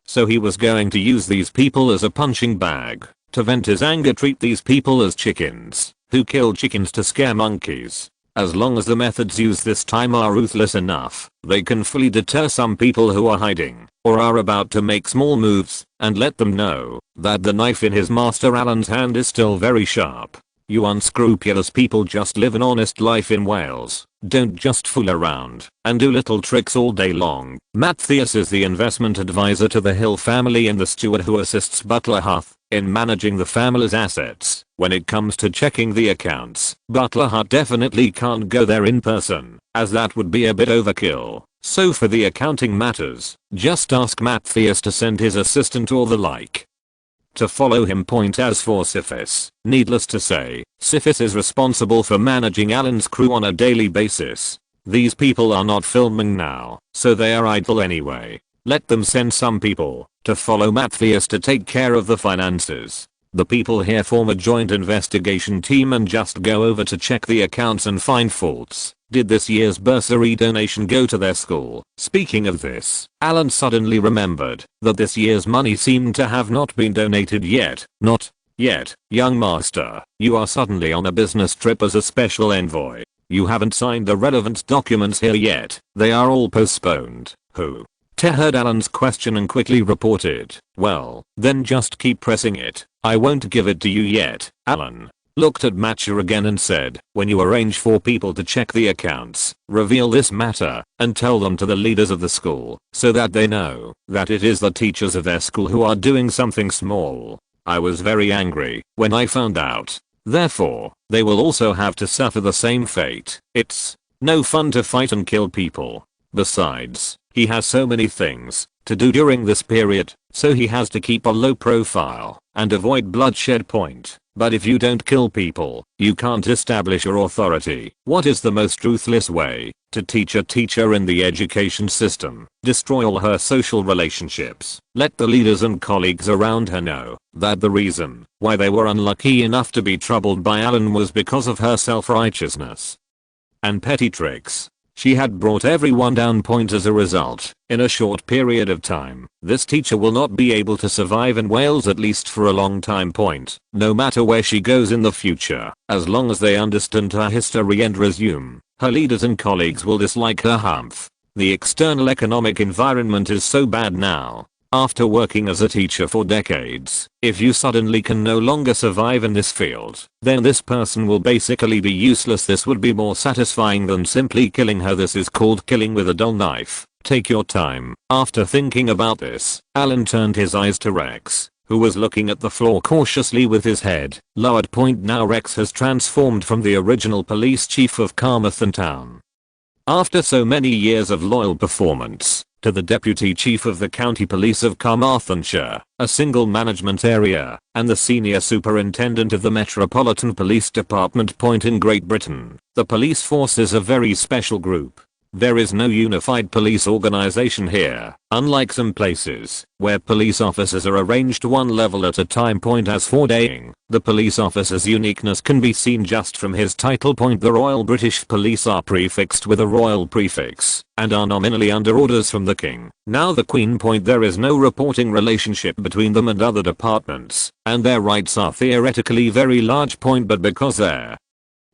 so he was going to use these people as a punching bag. To vent his anger, treat these people as chickens who kill chickens to scare monkeys. As long as the methods used this time are ruthless enough, they can fully deter some people who are hiding or are about to make small moves and let them know that the knife in his master Alan's hand is still very sharp. You unscrupulous people just live an honest life in Wales. Don't just fool around and do little tricks all day long. Matthias is the investment advisor to the Hill family and the steward who assists Butler Huth in managing the family's assets. When it comes to checking the accounts, Butler Huth definitely can't go there in person, as that would be a bit overkill. So for the accounting matters, just ask Matthias to send his assistant or the like to follow him. As for Syphis, needless to say, Syphis is responsible for managing Alan's crew on a daily basis. These people are not filming now, so they are idle anyway. Let them send some people to follow Matthias to take care of the finances. The people here form a joint investigation team and just go over to check the accounts and find faults. Did this year's bursary donation go to their school? Speaking of this, Alan suddenly remembered that this year's money seemed to have not been donated yet. Not yet, young master. You are suddenly on a business trip as a special envoy. You haven't signed the relevant documents here yet. They are all postponed. Who? Te heard Alan's question and quickly reported, well, then just keep pressing it. I won't give it to you yet. Alan looked at Matcher again and said, when you arrange for people to check the accounts, reveal this matter and tell them to the leaders of the school so that they know that it is the teachers of their school who are doing something small. I was very angry when I found out. Therefore, they will also have to suffer the same fate. It's no fun to fight and kill people. Besides, he has so many things to do during this period, so he has to keep a low profile and avoid bloodshed. But if you don't kill people, you can't establish your authority. What is the most ruthless way to teach a teacher in the education system? Destroy all her social relationships. Let the leaders and colleagues around her know that the reason why they were unlucky enough to be troubled by Alan was because of her self-righteousness and petty tricks. She had brought everyone down point as a result. In a short period of time, this teacher will not be able to survive in Wales at least for a long time point, no matter where she goes in the future, as long as they understand her history and resume. Her leaders and colleagues will dislike her humph. The external economic environment is so bad now. After working as a teacher for decades, if you suddenly can no longer survive in this field, then this person will basically be useless. This would be more satisfying than simply killing her. This is called killing with a dull knife. Take your time. After thinking about this, Alan turned his eyes to Rex, who was looking at the floor cautiously with his head lowered. Now Rex has transformed from the original police chief of Carmarthen Town, after so many years of loyal performance, to the Deputy Chief of the County Police of Carmarthenshire, a single management area, and the Senior Superintendent of the Metropolitan Police Department. In Great Britain, the police force is a very special group. There is no unified police organization here, unlike some places, where police officers are arranged one level at a time. As for Daying, the police officer's uniqueness can be seen just from his title. The Royal British Police are prefixed with a royal prefix, and are nominally under orders from the King. Now the Queen. There is no reporting relationship between them and other departments, and their rights are theoretically very large. But because there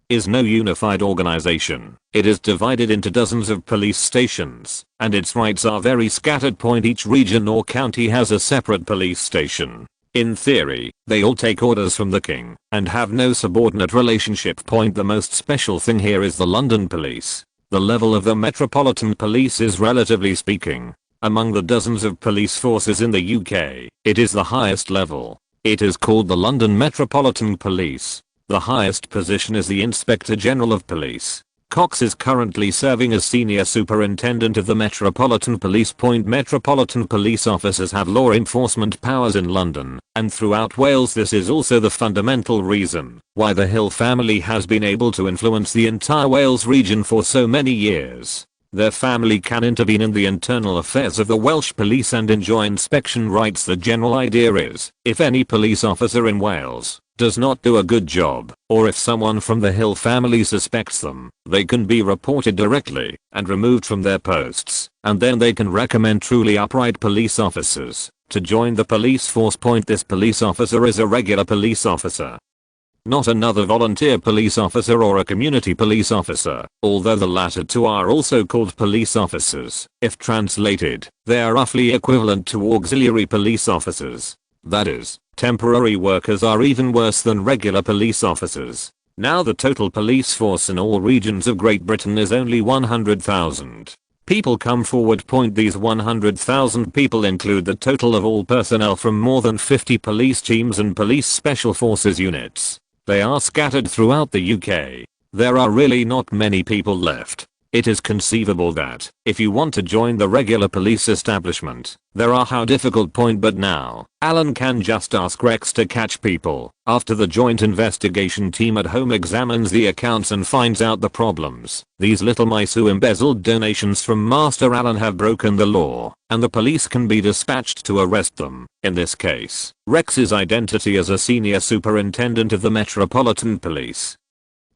is no unified organization, it is divided into dozens of police stations, and its rights are very scattered. Each region or county has a separate police station. In theory, they all take orders from the King, and have no subordinate relationship. The most special thing here is the London Police. The level of the Metropolitan Police is, relatively speaking, among the dozens of police forces in the UK, it is the highest level. It is called the London Metropolitan Police. The highest position is the Inspector General of Police. Cox is currently serving as Senior Superintendent of the Metropolitan Police. Metropolitan Police officers have law enforcement powers in London and throughout Wales. This is also the fundamental reason why the Hill family has been able to influence the entire Wales region for so many years. Their family can intervene in the internal affairs of the Welsh police and enjoy inspection rights. The general idea is, if any police officer in Wales does not do a good job, or if someone from the Hill family suspects them, they can be reported directly and removed from their posts, and then they can recommend truly upright police officers to join the police force. This police officer is a regular police officer, not another volunteer police officer or a community police officer, although the latter two are also called police officers. If translated, they are roughly equivalent to auxiliary police officers. That is, temporary workers are even worse than regular police officers. Now the total police force in all regions of Great Britain is only 100,000. People come forward. These 100,000 people include the total of all personnel from more than 50 police teams and police special forces units. They are scattered throughout the UK. There are really not many people left. It is conceivable that, if you want to join the regular police establishment, there are how difficult. But now, Alan can just ask Rex to catch people. After the joint investigation team at home examines the accounts and finds out the problems, these little mice who embezzled donations from Master Alan have broken the law, and the police can be dispatched to arrest them. In this case, Rex's identity as a senior superintendent of the Metropolitan Police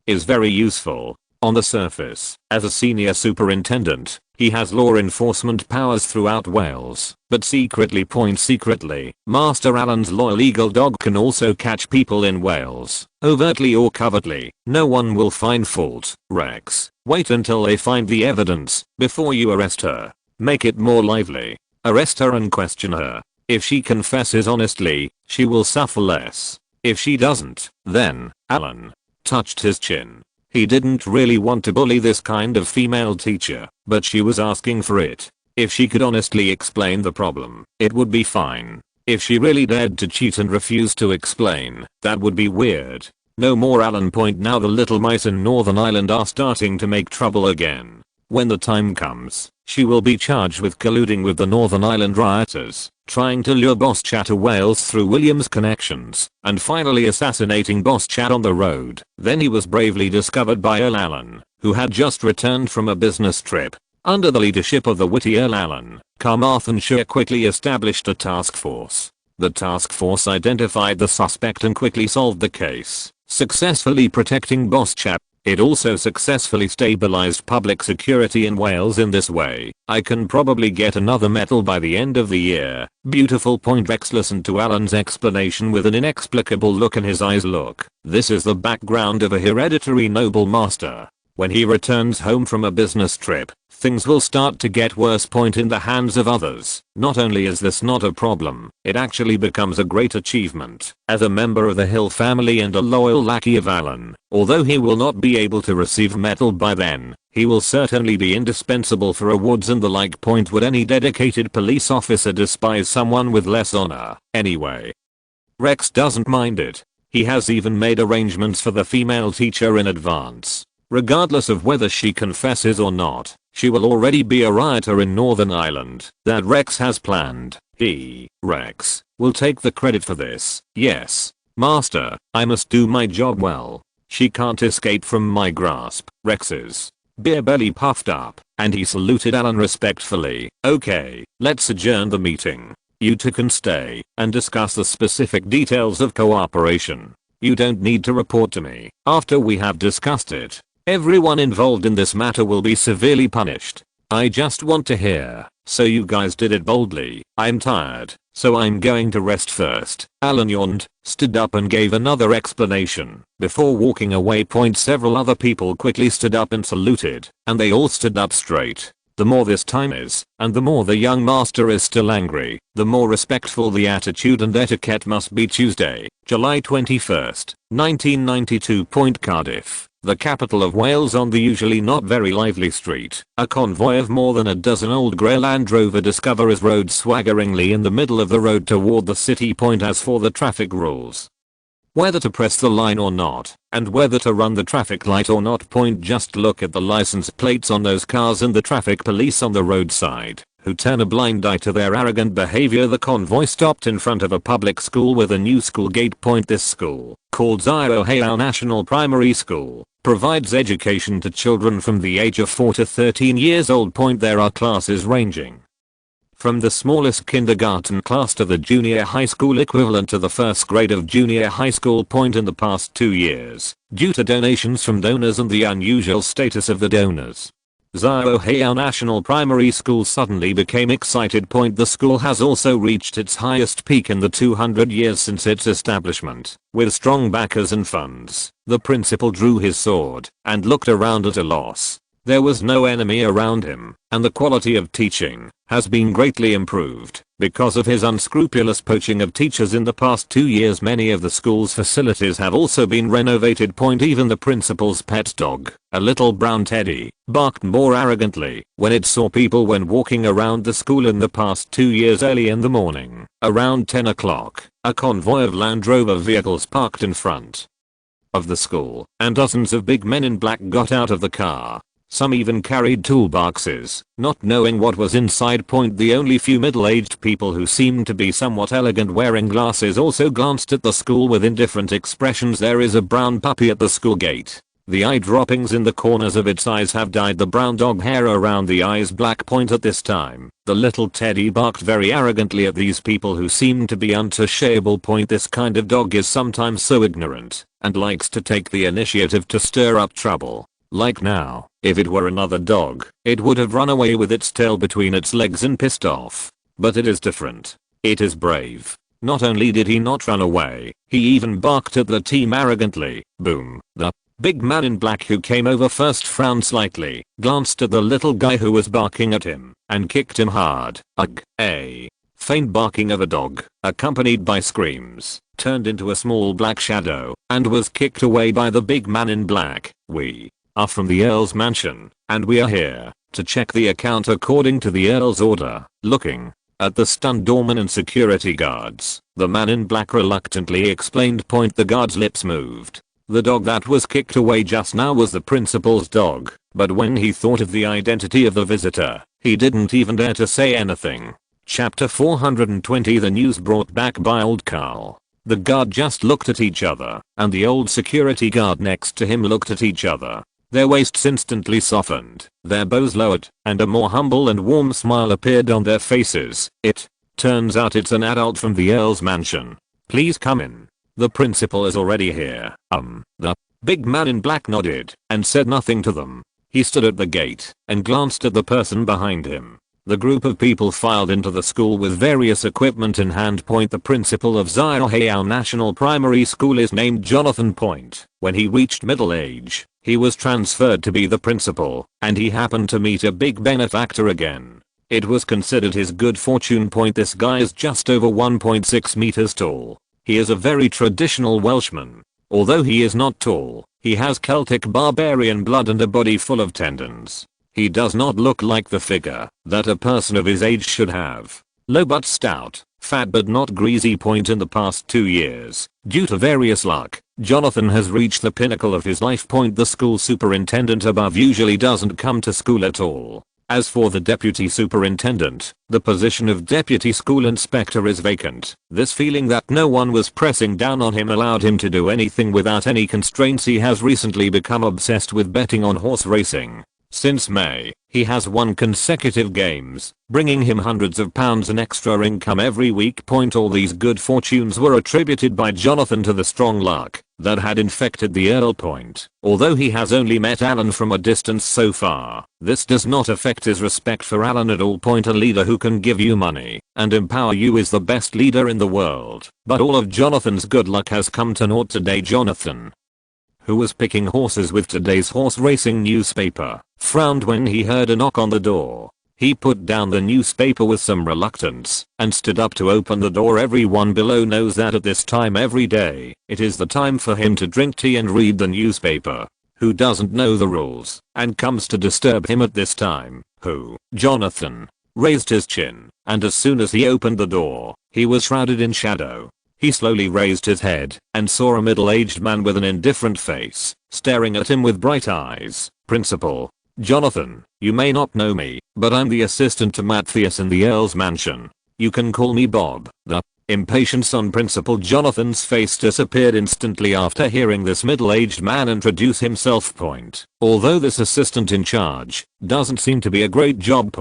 is very useful. On the surface, as a senior superintendent, he has law enforcement powers throughout Wales, but secretly, Master Alan's loyal eagle dog can also catch people in Wales, overtly or covertly. No one will find fault. Rex, wait until they find the evidence before you arrest her. Make it more lively. Arrest her and question her. If she confesses honestly, she will suffer less. If she doesn't, then, Alan touched his chin. He didn't really want to bully this kind of female teacher, but she was asking for it. If she could honestly explain the problem, it would be fine. If she really dared to cheat and refuse to explain, that would be weird. No more Alan. Now the little mice in Northern Ireland are starting to make trouble again. When the time comes, she will be charged with colluding with the Northern Ireland rioters, trying to lure Boss Chat to Wales through William's connections, and finally assassinating Boss Chat on the road. Then he was bravely discovered by Earl Allen, who had just returned from a business trip. Under the leadership of the witty Earl Allen, Carmarthenshire quickly established a task force. The task force identified the suspect and quickly solved the case, successfully protecting Boss Chat. It also successfully stabilized public security in Wales in this way. I can probably get another medal by the end of the year. Beautiful point. Rex listened to Alan's explanation with an inexplicable look in his eyes. Look, this is the background of a hereditary noble master. When he returns home from a business trip, things will start to get worse. Point in the hands of others. Not only is this not a problem, it actually becomes a great achievement. As a member of the Hill family and a loyal lackey of Alan, although he will not be able to receive medal by then, he will certainly be indispensable for awards and the like. Point would any dedicated police officer despise someone with less honor? Anyway, Rex doesn't mind it. He has even made arrangements for the female teacher in advance. Regardless of whether she confesses or not, she will already be a rioter in Northern Ireland that Rex has planned. He, Rex, will take the credit for this. Yes, master, I must do my job well. She can't escape from my grasp. Rex's beer belly puffed up, and he saluted Alan respectfully. Okay, let's adjourn the meeting. You two can stay and discuss the specific details of cooperation. You don't need to report to me. After we have discussed it, everyone involved in this matter will be severely punished. I just want to hear, so you guys did it boldly. I'm tired, so I'm going to rest first. Alan yawned, stood up and gave another explanation. Before walking away. Several other people quickly stood up and saluted, and they all stood up straight. The more this time is, and the more the young master is still angry, the more respectful the attitude and etiquette must be. Tuesday, July 21st, 1992. Cardiff, the capital of Wales. On the usually not very lively street, a convoy of more than a dozen old grey Land Rover Discoverers rode swaggeringly in the middle of the road toward the city. As for the traffic rules, whether to press the line or not, and whether to run the traffic light or not. Just look at the license plates on those cars and the traffic police on the roadside, who turn a blind eye to their arrogant behavior. The convoy stopped in front of a public school with a new school gate. This school, called Heir National Primary School, provides education to children from the age of 4 to 13 years old. There are classes ranging from the smallest kindergarten class to the junior high school equivalent to the first grade of junior high school. In the past 2 years, due to donations from donors and the unusual status of the donors, Heir National Primary School suddenly became excited. The school has also reached its highest peak in the 200 years since its establishment. With strong backers and funds, the principal drew his sword and looked around at a loss. There was no enemy around him, and the quality of teaching has been greatly improved because of his unscrupulous poaching of teachers in the past 2 years. Many of the school's facilities have also been renovated. Even the principal's pet dog, a little brown teddy, barked more arrogantly when it saw people when walking around the school in the past 2 years. Early in the morning, around 10 o'clock, a convoy of Land Rover vehicles parked in front of the school, and dozens of big men in black got out of the car. Some even carried toolboxes, not knowing what was inside. The only few middle-aged people who seemed to be somewhat elegant wearing glasses also glanced at the school with indifferent expressions. There is a brown puppy at the school gate. The eye droppings in the corners of its eyes have dyed the brown dog hair around the eyes black. At this time, the little teddy barked very arrogantly at these people who seemed to be untouchable. This kind of dog is sometimes so ignorant and likes to take the initiative to stir up trouble. Like now, if it were another dog, it would have run away with its tail between its legs and pissed off. But it is different. It is brave. Not only did he not run away, he even barked at the team arrogantly. Boom. The big man in black who came over first frowned slightly, glanced at the little guy who was barking at him, and kicked him hard. Ugh. A faint barking of a dog, accompanied by screams, turned into a small black shadow, and was kicked away by the big man in black. We are from the Earl's mansion, and we are here to check the account according to the Earl's order. Looking at the stunned doorman and security guards, the man in black reluctantly explained. The guard's lips moved. The dog that was kicked away just now was the principal's dog, but when he thought of the identity of the visitor, he didn't even dare to say anything. Chapter 420. The news brought back by old Carl. The guard just looked at each other, and the old security guard next to him looked at each other. Their waists instantly softened, their bows lowered, and a more humble and warm smile appeared on their faces. It turns out it's an adult from the Earl's mansion. Please come in. The principal is already here. The Big man in black nodded and said nothing to them. He stood at the gate and glanced at the person behind him. The group of people filed into the school with various equipment in hand. The principal of Zionhayao National Primary School is named Jonathan. When he reached middle age, he was transferred to be the principal, and he happened to meet a big benefactor again. It was considered his good fortune. This guy is just over 1.6 meters tall. He is a very traditional Welshman. Although he is not tall, he has Celtic barbarian blood and a body full of tendons. He does not look like the figure that a person of his age should have. Low but stout, fat but not greasy. In the past 2 years, due to various luck, Jonathan has reached the pinnacle of his life. The school superintendent above usually doesn't come to school at all. As for the deputy superintendent, the position of deputy school inspector is vacant. This feeling that no one was pressing down on him allowed him to do anything without any constraints. He has recently become obsessed with betting on horse racing. Since May, he has won consecutive games, bringing him hundreds of pounds in extra income every week. All these good fortunes were attributed by Jonathan to the strong luck that had infected the Earl. Although he has only met Alan from a distance so far, this does not affect his respect for Alan at all. A leader who can give you money and empower you is the best leader in the world. But all of Jonathan's good luck has come to naught today. Jonathan, who was picking horses with today's horse racing newspaper, frowned when he heard a knock on the door. He put down the newspaper with some reluctance and stood up to open the door. Everyone below knows that at this time every day, it is the time for him to drink tea and read the newspaper. Who doesn't know the rules and comes to disturb him at this time? Who? Jonathan raised his chin, and as soon as he opened the door, he was shrouded in shadow. He slowly raised his head and saw a middle-aged man with an indifferent face, staring at him with bright eyes. Principal Jonathan, you may not know me, but I'm the assistant to Matthias in the Earl's mansion. You can call me Bob. The impatience on Principal Jonathan's face disappeared instantly after hearing this middle-aged man introduce himself. Although this assistant in charge doesn't seem to be a great job.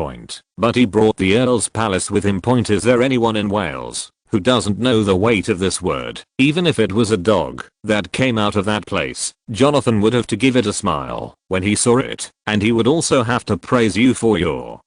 But he brought the Earl's palace with him. Is there anyone in Wales who doesn't know the weight of this word? Even if it was a dog that came out of that place, Jonathan would have to give it a smile when he saw it, and he would also have to praise you for your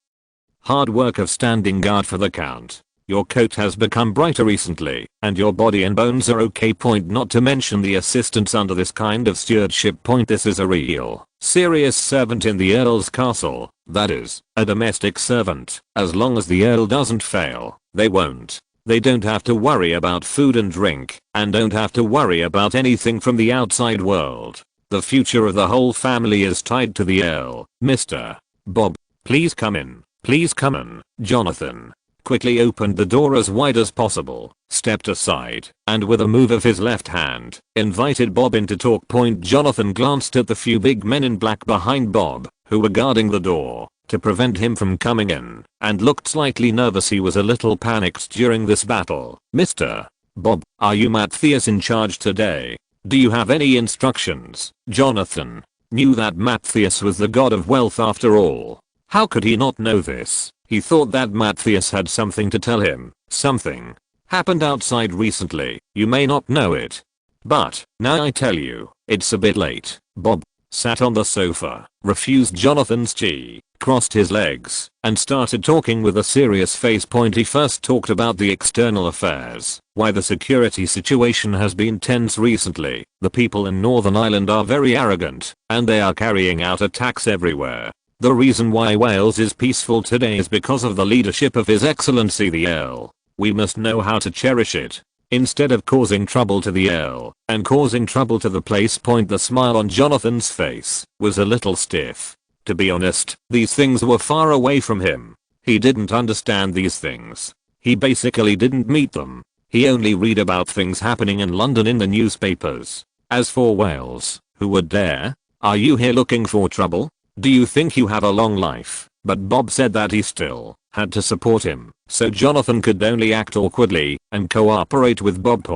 hard work of standing guard for the count. Your coat has become brighter recently, and your body and bones are okay. Not to mention the assistants under this kind of stewardship. This is a real, serious servant in the Earl's castle, that is, a domestic servant. As long as the Earl doesn't fail, they won't. They don't have to worry about food and drink, and don't have to worry about anything from the outside world. The future of the whole family is tied to the Earl. Mr. Bob, please come in. Please come in. Jonathan quickly opened the door as wide as possible, stepped aside, and with a move of his left hand, invited Bob in to talk. Jonathan glanced at the few big men in black behind Bob, who were guarding the door to prevent him from coming in, and looked slightly nervous. He was a little panicked during this battle. Mr. Bob, are you Matthias in charge today? Do you have any instructions? Jonathan knew that Matthias was the god of wealth after all. How could he not know this? He thought that Matthias had something to tell him. Something happened outside recently. You may not know it, but now I tell you, it's a bit late. Bob sat on the sofa, refused Jonathan's tea, crossed his legs, and started talking with a serious face. He first talked about the external affairs, why the security situation has been tense recently. The people in Northern Ireland are very arrogant, and they are carrying out attacks everywhere. The reason why Wales is peaceful today is because of the leadership of His Excellency the Earl. We must know how to cherish it, instead of causing trouble to the Earl and causing trouble to the place. The smile on Jonathan's face was a little stiff. To be honest, these things were far away from him. He didn't understand these things. He basically didn't meet them. He only read about things happening in London in the newspapers. As for Wales, who would dare? Are you here looking for trouble? Do you think you have a long life? But Bob said that he still had to support him, so Jonathan could only act awkwardly and cooperate with Bob.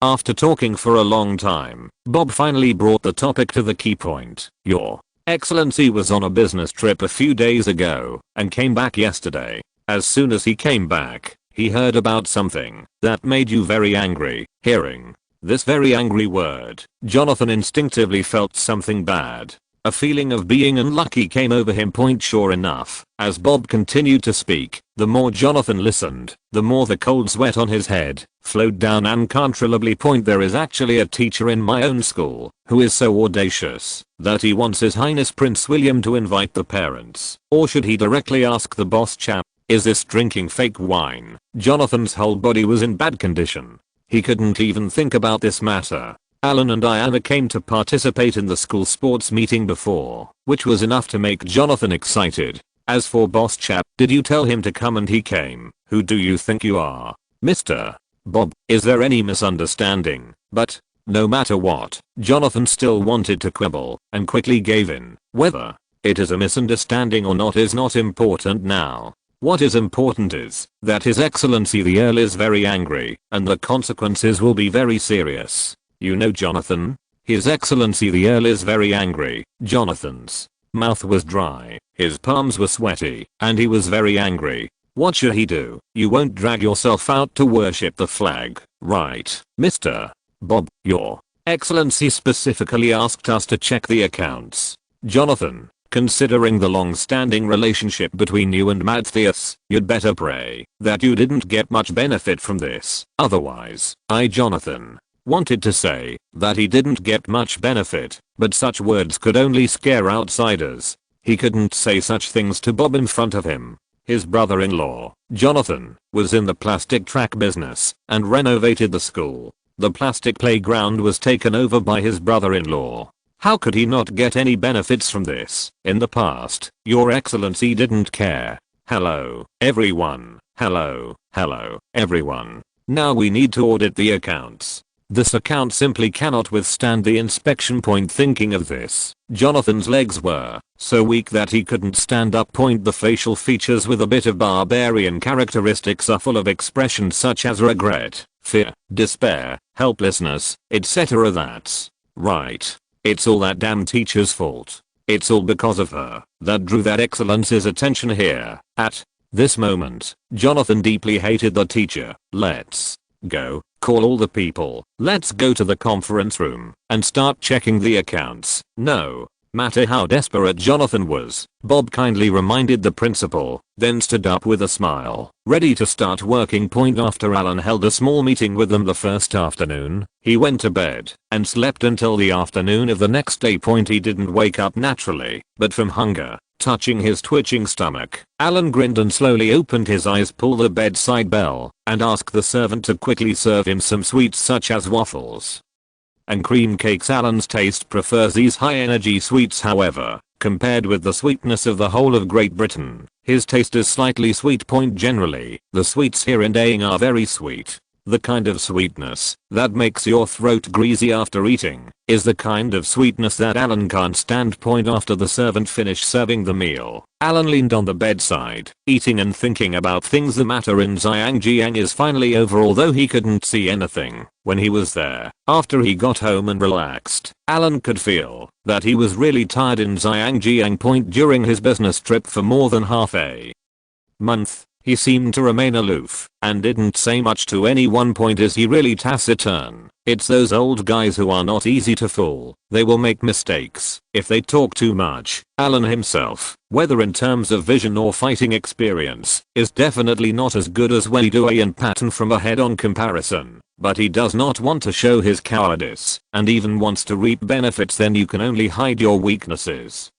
After talking for a long time, Bob finally brought the topic to the key point. Your Excellency was on a business trip a few days ago and came back yesterday. As soon as he came back, he heard about something that made you very angry. Hearing This very angry word. Jonathan instinctively felt something bad. A feeling of being unlucky came over him. Sure enough, as Bob continued to speak, the more Jonathan listened, the more the cold sweat on his head flowed down uncontrollably. There is actually a teacher in my own school who is so audacious that he wants His Highness Prince William to invite the parents. Or should he directly ask the boss chap? Is this drinking fake wine? Jonathan's whole body was in bad condition. He couldn't even think about this matter. Alan and Diana came to participate in the school sports meeting before, which was enough to make Jonathan excited. As for boss chap, did you tell him to come and he came? Who do you think you are? Mr. Bob, is there any misunderstanding? But, no matter what, Jonathan still wanted to quibble, and quickly gave in. Whether it is a misunderstanding or not is not important now. What is important is that His Excellency the Earl is very angry, and the consequences will be very serious. You know, Jonathan? His Excellency the Earl is very angry. Jonathan's mouth was dry, his palms were sweaty, and he was very angry. What should he do? You won't drag yourself out to worship the flag, right, Mr. Bob? Your Excellency specifically asked us to check the accounts. Jonathan, considering the long-standing relationship between you and Matthias, you'd better pray that you didn't get much benefit from this. Otherwise, Jonathan wanted to say that he didn't get much benefit, but such words could only scare outsiders. He couldn't say such things to Bob in front of him. His brother-in-law, Jonathan, was in the plastic track business and renovated the school. The plastic playground was taken over by his brother-in-law. How could he not get any benefits from this? In the past, Your Excellency didn't care. Hello, everyone. Hello, everyone. Now we need to audit the accounts. This account simply cannot withstand the inspection. Thinking of this, Jonathan's legs were so weak that he couldn't stand up. The facial features with a bit of barbarian characteristics are full of expressions such as regret, fear, despair, helplessness, etc. That's right. It's all that damn teacher's fault. It's all because of her that drew that Excellency's attention here. At this moment, Jonathan deeply hated the teacher. Let's go. Call all the people. Let's go to the conference room and start checking the accounts. No matter how desperate Jonathan was, Bob kindly reminded the principal, then stood up with a smile, ready to start working. After Alan held a small meeting with them the first afternoon, he went to bed and slept until the afternoon of the next day. He didn't wake up naturally, but from hunger. Touching his twitching stomach, Alan grinned and slowly opened his eyes, pulled the bedside bell, and asked the servant to quickly serve him some sweets such as waffles and cream cakes. Alan's taste prefers these high-energy sweets. However, compared with the sweetness of the whole of Great Britain, his taste is slightly sweet. Generally, the sweets here in Daying are very sweet. The kind of sweetness that makes your throat greasy after eating is the kind of sweetness that Alan can't stand. After the servant finished serving the meal, Alan leaned on the bedside, eating and thinking about things. The matter in Zhangjiang is finally over, although he couldn't see anything when he was there. After he got home and relaxed, Alan could feel that he was really tired in Zhangjiang. During his business trip for more than half a month, he seemed to remain aloof and didn't say much to anyone. Is he really taciturn? It's those old guys who are not easy to fool. They will make mistakes if they talk too much. Alan himself, whether in terms of vision or fighting experience, is definitely not as good as Wei Dui and Patton from a head-on comparison. But he does not want to show his cowardice and even wants to reap benefits. Then you can only hide your weaknesses.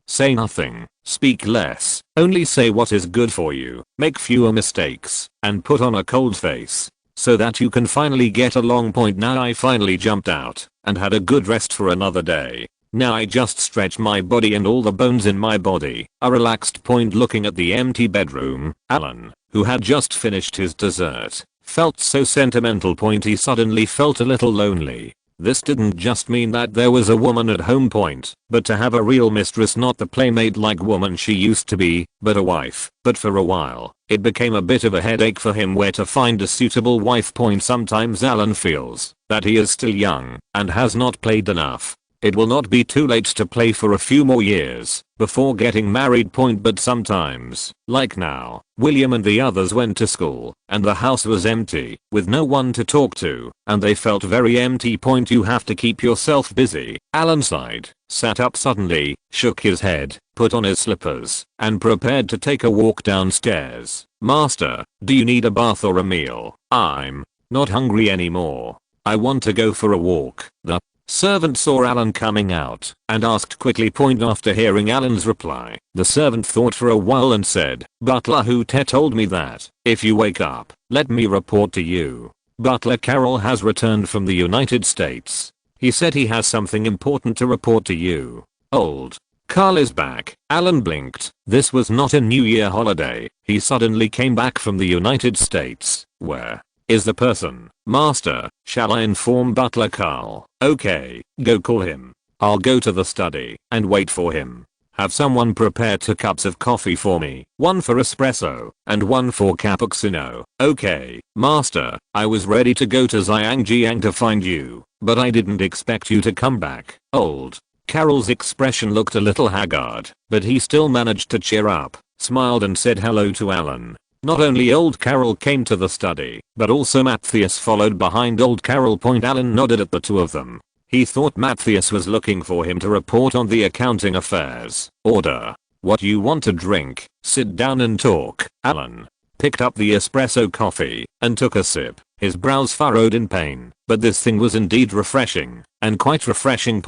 Say nothing, speak less, only say what is good for you, make fewer mistakes, and put on a cold face, so that you can finally get along. Now I finally jumped out and had a good rest for another day. Now I just stretch my body and all the bones in my body are relaxed. Looking at the empty bedroom, Alan, who had just finished his dessert, felt so sentimental. He suddenly felt a little lonely. This didn't just mean that there was a woman at home, but to have a real mistress, not the playmate-like woman she used to be, but a wife. But for a while, it became a bit of a headache for him where to find a suitable wife. Sometimes Alan feels that he is still young and has not played enough. It will not be too late to play for a few more years before getting married. But sometimes, like now, William and the others went to school and the house was empty with no one to talk to and they felt very empty. You have to keep yourself busy. Alan sighed, sat up suddenly, shook his head, put on his slippers, and prepared to take a walk downstairs. Master, do you need a bath or a meal? I'm not hungry anymore. I want to go for a walk. The servant saw Alan coming out and asked quickly. After hearing Alan's reply, the servant thought for a while and said, Butler who told me that if you wake up, let me report to you. Butler Carroll has returned from the United States. He said he has something important to report to you. Old Carl is back. Alan blinked. This was not a New Year holiday. He suddenly came back from the United States. Where is the person? Master, shall I inform Butler Carl? Okay, go call him. I'll go to the study and wait for him. Have someone prepare 2 cups of coffee for me. 1 for espresso and 1 for cappuccino. Okay, master. I was ready to go to Zhangjiang to find you, but I didn't expect you to come back. Old Carroll's expression looked a little haggard, but he still managed to cheer up, smiled and said hello to Alan. Not only old Carroll came to the study, but also Matthias followed behind old Carroll. Alan nodded at the two of them. He thought Matthias was looking for him to report on the accounting affairs. Order. What you want to drink? Sit down and talk. Alan picked up the espresso coffee and took a sip. His brows furrowed in pain, but this thing was indeed refreshing, and quite refreshing.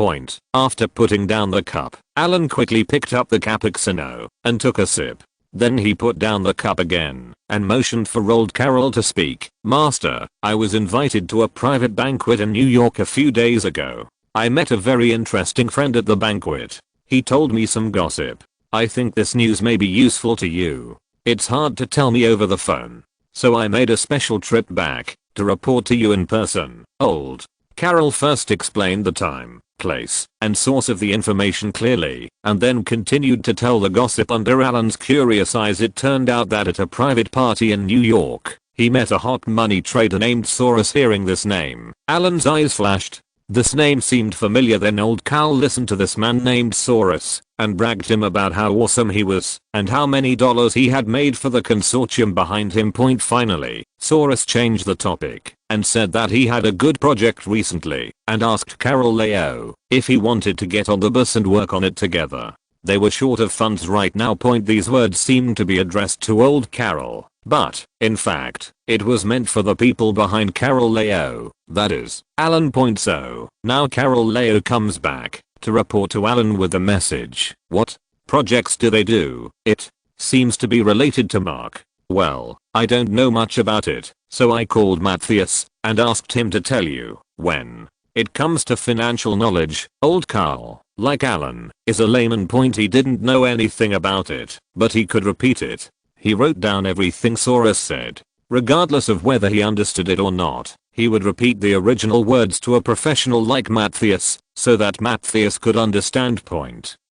After putting down the cup, Alan quickly picked up the cappuccino and took a sip. Then he put down the cup again and motioned for old Carroll to speak. Master, I was invited to a private banquet in New York a few days ago. I met a very interesting friend at the banquet. He told me some gossip. I think this news may be useful to you. It's hard to tell me over the phone, so I made a special trip back to report to you in person. Old Carroll first explained the time, place, and source of the information clearly, and then continued to tell the gossip under Alan's curious eyes. It turned out that at a private party in New York, he met a hot money trader named Soros. Hearing this name, Alan's eyes flashed. This name seemed familiar. Then old Carl listened to this man named Soros and bragged him about how awesome he was and how many dollars he had made for the consortium behind him. Finally, Soros changed the topic and said that he had a good project recently and asked Carol Leo if he wanted to get on the bus and work on it together. They were short of funds right now. These words seemed to be addressed to old Carol, but, in fact, it was meant for the people behind Carol Leo, that is, Alan. So, now Carol Leo comes back to report to Alan with a message. What projects do they do? It seems to be related to Mark. Well, I don't know much about it, so I called Matthias and asked him to tell you. When it comes to financial knowledge, old Carl, like Alan, is a layman. He didn't know anything about it, but he could repeat it. He wrote down everything Soros said. Regardless of whether he understood it or not, he would repeat the original words to a professional like Matthias, so that Matthias could understand.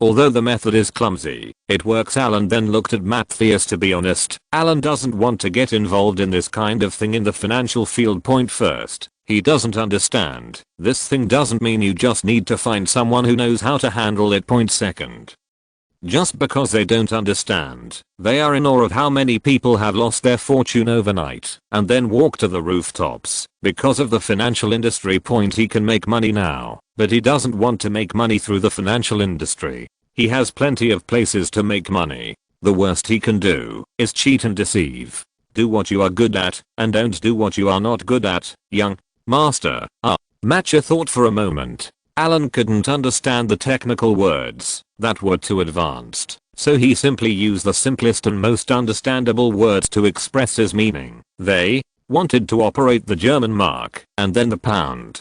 Although the method is clumsy, it works. Alan then looked at Matthias. To be honest, Alan doesn't want to get involved in this kind of thing in the financial field. First, he doesn't understand. This thing doesn't mean you just need to find someone who knows how to handle it. Second, just because they don't understand, they are in awe of how many people have lost their fortune overnight and then walk to the rooftops because of the financial industry. He can make money now, but he doesn't want to make money through the financial industry. He has plenty of places to make money. The worst he can do is cheat and deceive. Do what you are good at and don't do what you are not good at, young master. Matcha thought for a moment. Alan couldn't understand the technical words that were too advanced, so he simply used the simplest and most understandable words to express his meaning. They wanted to operate the German mark and then the pound.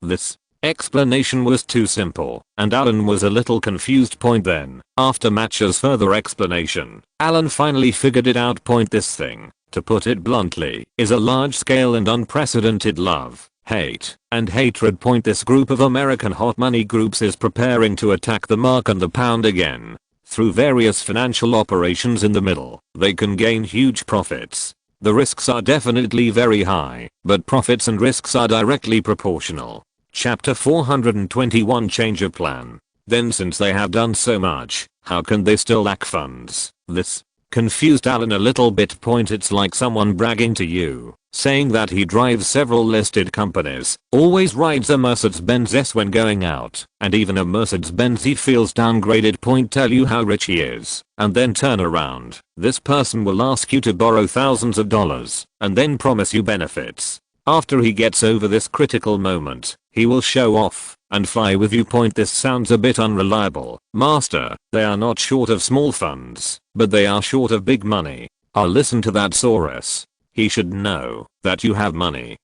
This explanation was too simple, and Alan was a little confused. Then, after Matcha's further explanation, Alan finally figured it out. This thing, to put it bluntly, is a large-scale and unprecedented love, hate, and hatred. This group of American hot money groups is preparing to attack the mark and the pound again. Through various financial operations in the middle, they can gain huge profits. The risks are definitely very high, but profits and risks are directly proportional. Chapter 421 Change of plan. Then since they have done so much, how can they still lack funds? This confused Alan a little bit. It's like someone bragging to you, saying that he drives several listed companies, always rides a Mercedes-Benz S when going out, and even a Mercedes-Benz he feels downgraded. Tell you how rich he is, and then turn around. This person will ask you to borrow thousands of dollars, and then promise you benefits. After he gets over this critical moment, he will show off and fly with you. This sounds a bit unreliable. Master, they are not short of small funds, but they are short of big money. I'll listen to that Soros. He should know that you have money.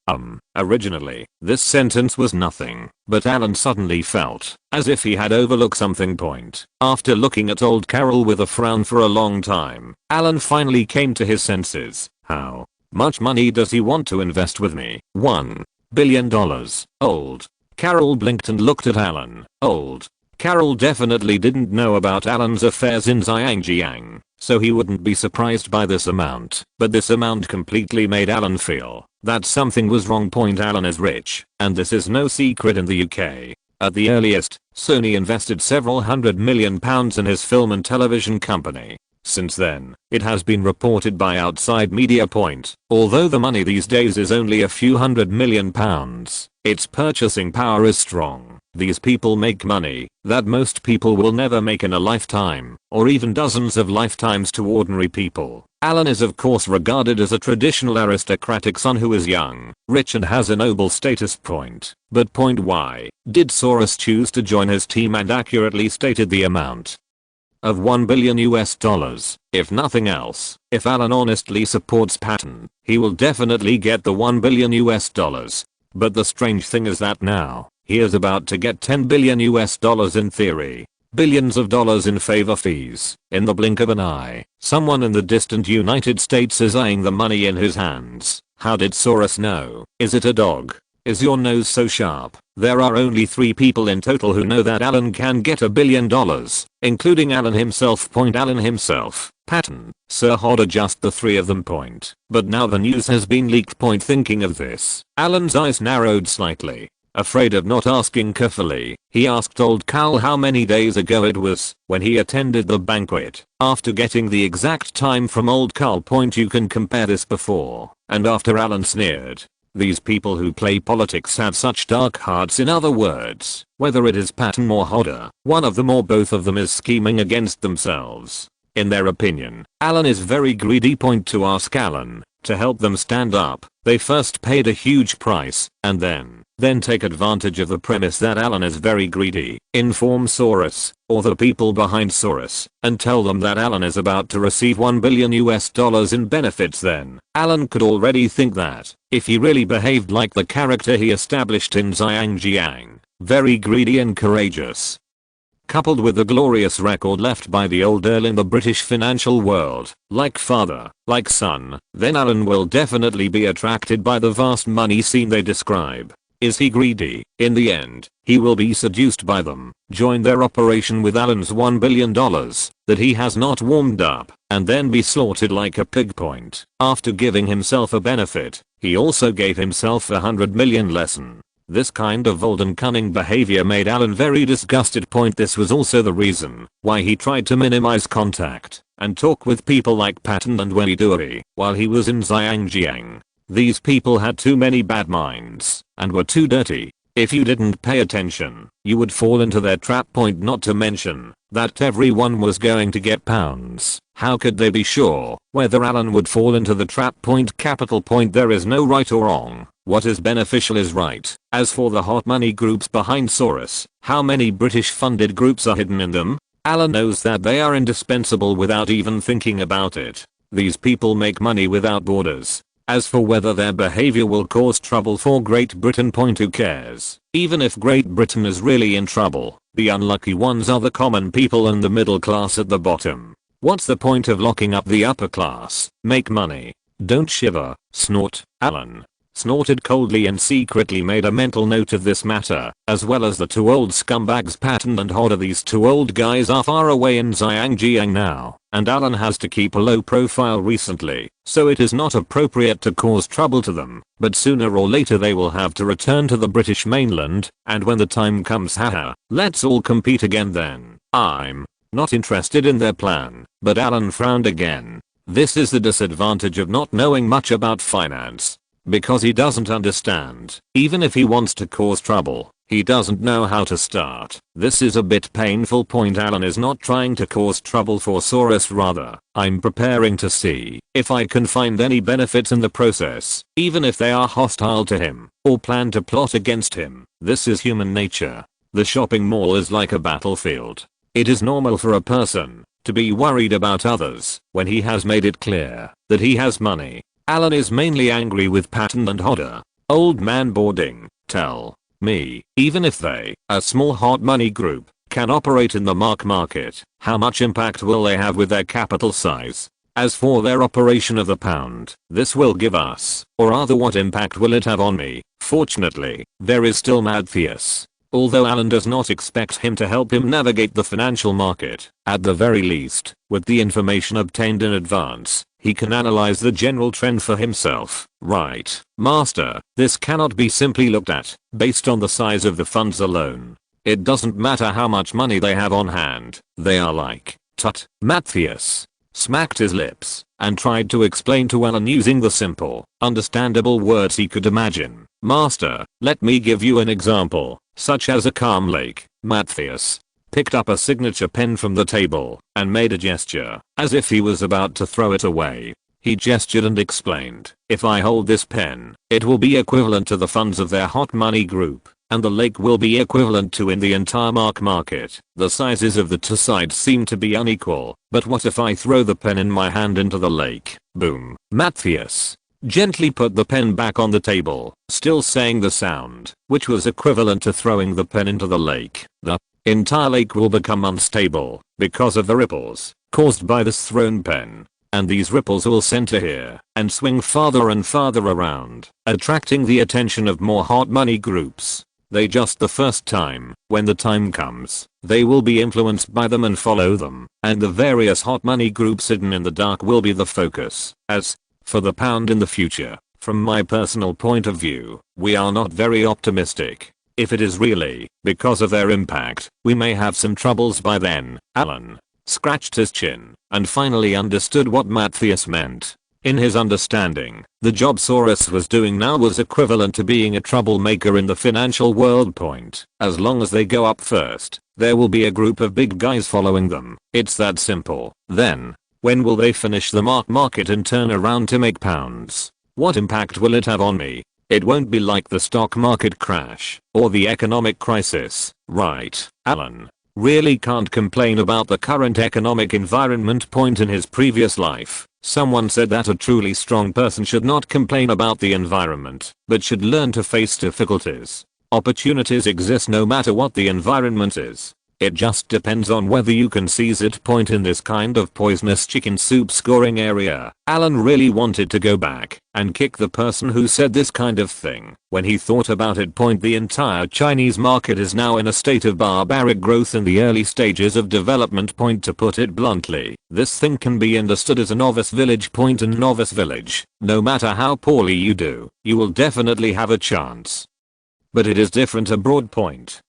Originally, this sentence was nothing, but Alan suddenly felt as if he had overlooked something. After looking at old Carol with a frown for a long time, Alan finally came to his senses. How much money does he want to invest with me? $1 billion. Old Carol blinked and looked at Alan. Old Carol definitely didn't know about Alan's affairs in Zhangjiang, so he wouldn't be surprised by this amount. But this amount completely made Alan feel that something was wrong. Alan is rich, and this is no secret in the UK. At the earliest, Sony invested several £100 million in his film and television company. Since then, it has been reported by outside media. Although the money these days is only a few £100 million, its purchasing power is strong. These people make money that most people will never make in a lifetime, or even dozens of lifetimes to ordinary people. Alan is of course regarded as a traditional aristocratic son who is young, rich and has a noble status. But why did Soros choose to join his team and accurately stated the amount of $1 billion? If nothing else, if Alan honestly supports Patton, he will definitely get the $1 billion. But the strange thing is that now, he is about to get $10 billion in theory. Billions of dollars in favor fees. In the blink of an eye, someone in the distant United States is eyeing the money in his hands. How did Soros know? Is it a dog? Is your nose so sharp? There are only 3 people in total who know that Alan can get $1 billion, including Alan himself. Alan himself, Patton, Sir Hodder, just the 3 of them. But now the news has been leaked. Thinking of this, Alan's eyes narrowed slightly. Afraid of not asking carefully, he asked old Carl how many days ago it was when he attended the banquet. After getting the exact time from old Carl. You can compare this before and after. Alan sneered. These people who play politics have such dark hearts. In other words, whether it is Patton or Hodder, one of them or both of them is scheming against themselves. In their opinion, Alan is very greedy. To ask Alan to help them stand up, they first paid a huge price, and then take advantage of the premise that Alan is very greedy. Inform Soros, or the people behind Soros, and tell them that Alan is about to receive $1 billion in benefits. Then Alan could already think that, if he really behaved like the character he established in Zhangjiang, very greedy and courageous, coupled with the glorious record left by the old Earl in the British financial world, like father, like son, then Alan will definitely be attracted by the vast money scene they describe. Is he greedy? In the end, he will be seduced by them, join their operation with Alan's $1 billion that he has not warmed up, and then be slaughtered like a pig. After giving himself a benefit, he also gave himself a $100 million lesson. This kind of bold and cunning behavior made Alan very disgusted. This was also the reason why he tried to minimize contact and talk with people like Patton and Weiduri while he was in Zhangjiang. These people had too many bad minds and were too dirty. If you didn't pay attention, you would fall into their trap. Not to mention that everyone was going to get pounds. How could they be sure whether Alan would fall into the trap? Capital point. There is no right or wrong. What is beneficial is right. As for the hot money groups behind Soros, how many British funded groups are hidden in them? Alan knows that they are indispensable without even thinking about it. These people make money without borders. As for whether their behavior will cause trouble for Great Britain, who cares? Even if Great Britain is really in trouble, the unlucky ones are the common people and the middle class at the bottom. What's the point of locking up the upper class? Make money. Don't shiver, snort, Alan. snorted coldly and secretly made a mental note of this matter, as well as the two old scumbags Patton and Hodder. These two old guys are far away in Zhangjiang now, and Alan has to keep a low profile recently, so it is not appropriate to cause trouble to them, but sooner or later they will have to return to the British mainland, and when the time comes, haha, let's all compete again then. I'm not interested in their plan, but Alan frowned again. This is the disadvantage of not knowing much about finance. Because he doesn't understand, even if he wants to cause trouble, he doesn't know how to start. This is a bit painful. Alan is not trying to cause trouble for Saurus, rather, I'm preparing to see if I can find any benefits in the process, even if they are hostile to him, or plan to plot against him. This is human nature. The shopping mall is like a battlefield. It is normal for a person to be worried about others when he has made it clear that he has money. Alan is mainly angry with Patton and Hodder. Old man boarding, tell me, even if they, a small hot money group, can operate in the market, how much impact will they have with their capital size? As for their operation of the pound, this will give us, or rather what impact will it have on me? Fortunately, there is still Matthias. Although Alan does not expect him to help him navigate the financial market, at the very least, with the information obtained in advance, he can analyze the general trend for himself. Right, master, this cannot be simply looked at based on the size of the funds alone. It doesn't matter how much money they have on hand, they are like, tut. Matthias smacked his lips and tried to explain to Alan using the simple, understandable words he could imagine. Master, let me give you an example, such as a calm lake. Matthias picked up a signature pen from the table and made a gesture, as if he was about to throw it away. He gestured and explained, if I hold this pen, it will be equivalent to the funds of their hot money group, and the lake will be equivalent to in the entire market. The sizes of the two sides seem to be unequal, but what if I throw the pen in my hand into the lake? Boom. Matthias gently put the pen back on the table, still saying the sound, which was equivalent to throwing the pen into the lake. The entire lake will become unstable because of the ripples caused by this thrown pen. And these ripples will center here and swing farther and farther around, attracting the attention of more hot money groups. They just the first time, when the time comes, they will be influenced by them and follow them, and the various hot money groups hidden in the dark will be the focus. As for the pound in the future, from my personal point of view, we are not very optimistic. If it is really because of their impact, we may have some troubles by then. Alan scratched his chin and finally understood what Matthias meant. In his understanding, the job Saurus was doing now was equivalent to being a troublemaker in the financial world. As long as they go up first, there will be a group of big guys following them. It's that simple. Then, when will they finish the market and turn around to make pounds? What impact will it have on me? It won't be like the stock market crash or the economic crisis, right? Alan really can't complain about the current economic environment. In his previous life, someone said that a truly strong person should not complain about the environment, but should learn to face difficulties. Opportunities exist no matter what the environment is. It just depends on whether you can seize it. In this kind of poisonous chicken soup scoring area, Alan really wanted to go back and kick the person who said this kind of thing. When he thought about it, the entire Chinese market is now in a state of barbaric growth in the early stages of development. To put it bluntly, this thing can be understood as a novice village. In novice village, no matter how poorly you do, you will definitely have a chance. But it is different abroad.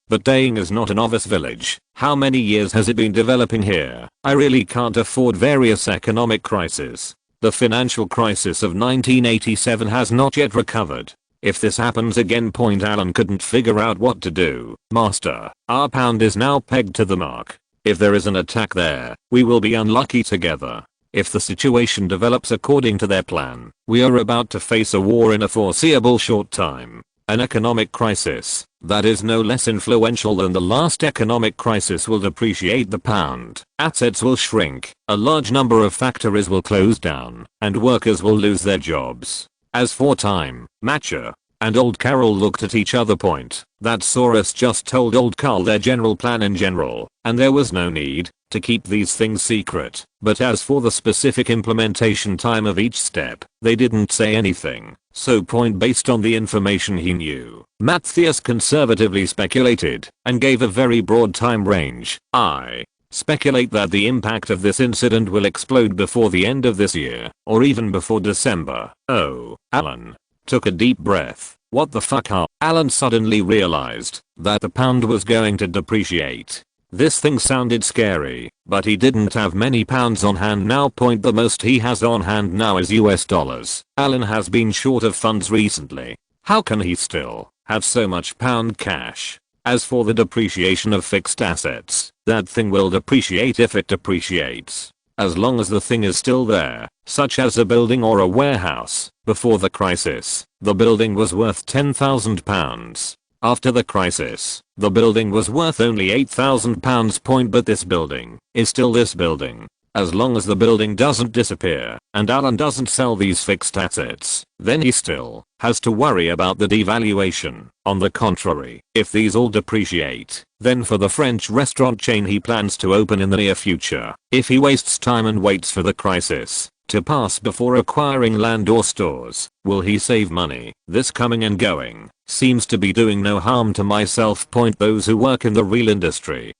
But Daying is not a novice village. How many years has it been developing here? I really can't afford various economic crises. The financial crisis of 1987 has not yet recovered. If this happens again, Alan couldn't figure out what to do. Master, our pound is now pegged to the mark. If there is an attack there, we will be unlucky together. If the situation develops according to their plan, we are about to face a war in a foreseeable short time. An economic crisis that is no less influential than the last economic crisis will depreciate the pound. Assets will shrink, a large number of factories will close down, and workers will lose their jobs. As for time, Matcher and old Carol looked at each other. That Saurus just told old Carl their general plan in general, and there was no need to keep these things secret. But as for the specific implementation time of each step, they didn't say anything. So based on the information he knew, Matthias conservatively speculated and gave a very broad time range. I speculate that the impact of this incident will explode before the end of this year, or even before December. Oh, Alan took a deep breath. What the fuck? Alan suddenly realized that the pound was going to depreciate. This thing sounded scary, but he didn't have many pounds on hand now. The most he has on hand now is US dollars. Alan has been short of funds recently. How can he still have so much pound cash? As for the depreciation of fixed assets, that thing will depreciate if it depreciates. As long as the thing is still there, such as a building or a warehouse. Before the crisis, the building was worth £10,000. After the crisis, the building was worth only £8,000. But this building is still this building. As long as the building doesn't disappear and Alan doesn't sell these fixed assets, then he still has to worry about the devaluation. On the contrary, if these all depreciate, then for the French restaurant chain he plans to open in the near future, if he wastes time and waits for the crisis to pass before acquiring land or stores, will he save money? This coming and going seems to be doing no harm to myself. Those who work in the real industry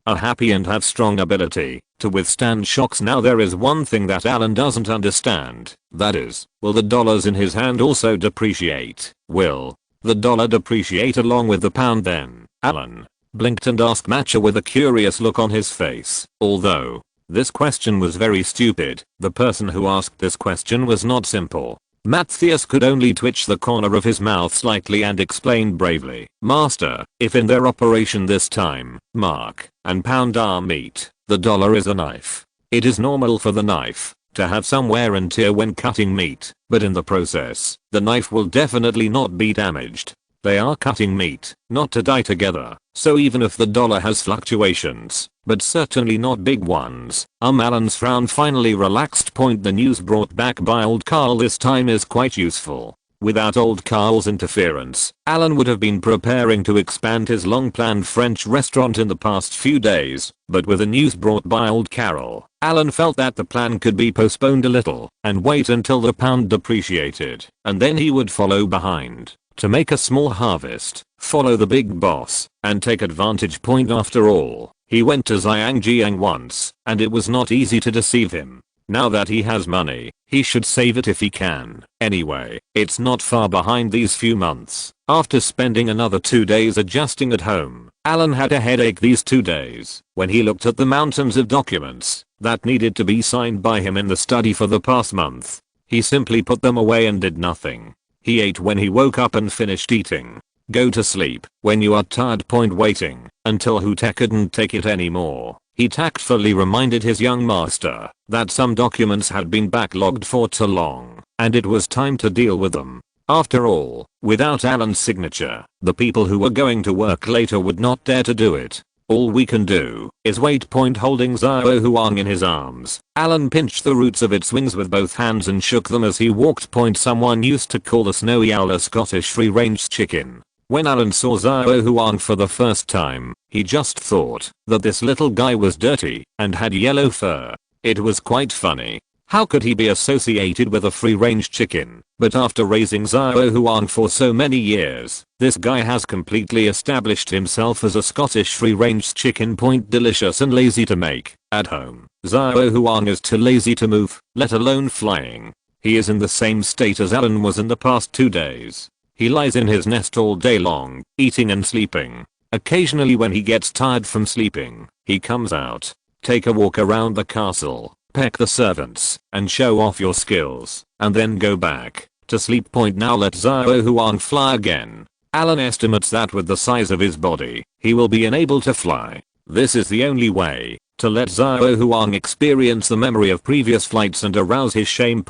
are happy and have strong ability to withstand shocks. Now there is one thing that Alan doesn't understand. That is, will the dollars in his hand also depreciate? Will the dollar depreciate along with the pound then? Alan blinked and asked Matcha with a curious look on his face. Although this question was very stupid, the person who asked this question was not simple. Matthias could only twitch the corner of his mouth slightly and explained bravely. Master, if in their operation this time, mark and pound are meat, the dollar is a knife. It is normal for the knife to have some wear and tear when cutting meat, but in the process, the knife will definitely not be damaged. They are cutting meat, not to die together, so even if the dollar has fluctuations, but certainly not big ones. Alan's frown finally relaxed. The news brought back by old Carl this time is quite useful. Without old Carl's interference, Alan would have been preparing to expand his long-planned French restaurant in the past few days, but with the news brought by old Carol, Alan felt that the plan could be postponed a little and wait until the pound depreciated, and then he would follow behind to make a small harvest, follow the big boss, and take advantage. After all, he went to Zhangjiang once, and it was not easy to deceive him. Now that he has money, he should save it if he can. Anyway, it's not far behind these few months. After spending another 2 days adjusting at home, Alan had a headache these 2 days when he looked at the mountains of documents that needed to be signed by him in the study for the past month. He simply put them away and did nothing. He ate when he woke up and finished eating. Go to sleep when you are tired. Waiting until Hute couldn't take it anymore. He tactfully reminded his young master that some documents had been backlogged for too long, and it was time to deal with them. After all, without Alan's signature, the people who were going to work later would not dare to do it. All we can do is wait. Holding Xiao Huang in his arms, Alan pinched the roots of its wings with both hands and shook them as he walked. Someone used to call the snowy owl a Scottish free-range chicken. When Alan saw Xiao Huang for the first time, he just thought that this little guy was dirty and had yellow fur. It was quite funny. How could he be associated with a free-range chicken? But after raising Xiao Huang for so many years, this guy has completely established himself as a Scottish free-range chicken. Delicious and lazy to make at home. Xiao Huang is too lazy to move, let alone flying. He is in the same state as Alan was in the past 2 days. He lies in his nest all day long, eating and sleeping. Occasionally when he gets tired from sleeping, he comes out, take a walk around the castle, peck the servants, and show off your skills, and then go back to sleep. Now let Xiao Huang fly again. Alan estimates that with the size of his body, he will be unable to fly. This is the only way to let Xiao Huang experience the memory of previous flights and arouse his shame.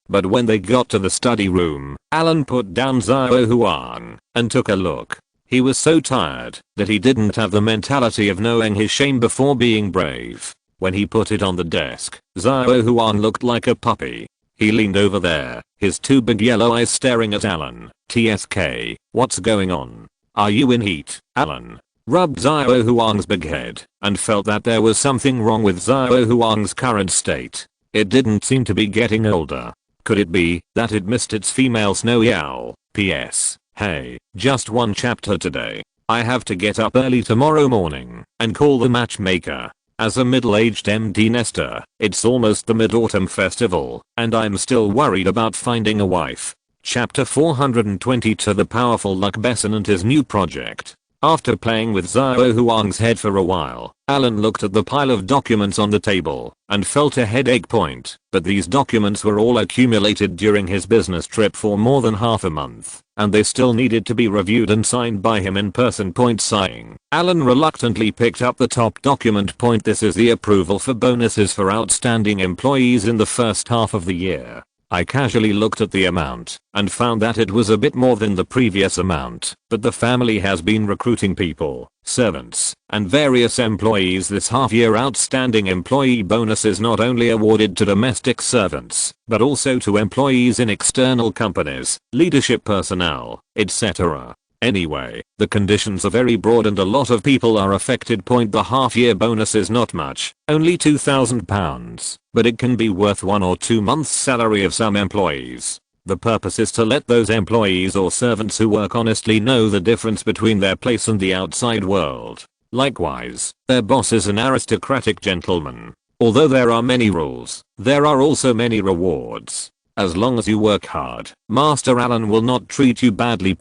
But when they got to the study room, Alan put down Xiao Huang and took a look. He was so tired that he didn't have the mentality of knowing his shame before being brave. When he put it on the desk, Xiao Huang looked like a puppy. He leaned over there, his 2 big yellow eyes staring at Alan. TSK, what's going on? Are you in heat? Alan rubbed Xiao Huang's big head and felt that there was something wrong with Xiao Huang's current state. It didn't seem to be getting older. Could it be that it missed its female snowy owl? PS. Hey, just one chapter today. I have to get up early tomorrow morning and call the matchmaker. As a middle-aged empty nester, it's almost the Mid-Autumn Festival, and I'm still worried about finding a wife. Chapter 420 to the powerful Luck Besson and his new project. After playing with Zhao Huang's head for a while, Alan looked at the pile of documents on the table and felt a headache point, but these documents were all accumulated during his business trip for more than half a month, and they still needed to be reviewed and signed by him in person. Sighing, Alan reluctantly picked up the top document. This is the approval for bonuses for outstanding employees in the first half of the year. I casually looked at the amount and found that it was a bit more than the previous amount, but the family has been recruiting people, servants, and various employees this half year. Outstanding employee bonus is not only awarded to domestic servants, but also to employees in external companies, leadership personnel, etc. Anyway, the conditions are very broad and a lot of people are affected. The half year bonus is not much, only £2,000, but it can be worth 1 or 2 months' salary of some employees. The purpose is to let those employees or servants who work honestly know the difference between their place and the outside world. Likewise, their boss is an aristocratic gentleman. Although there are many rules, there are also many rewards. As long as you work hard, Master Alan will not treat you badly.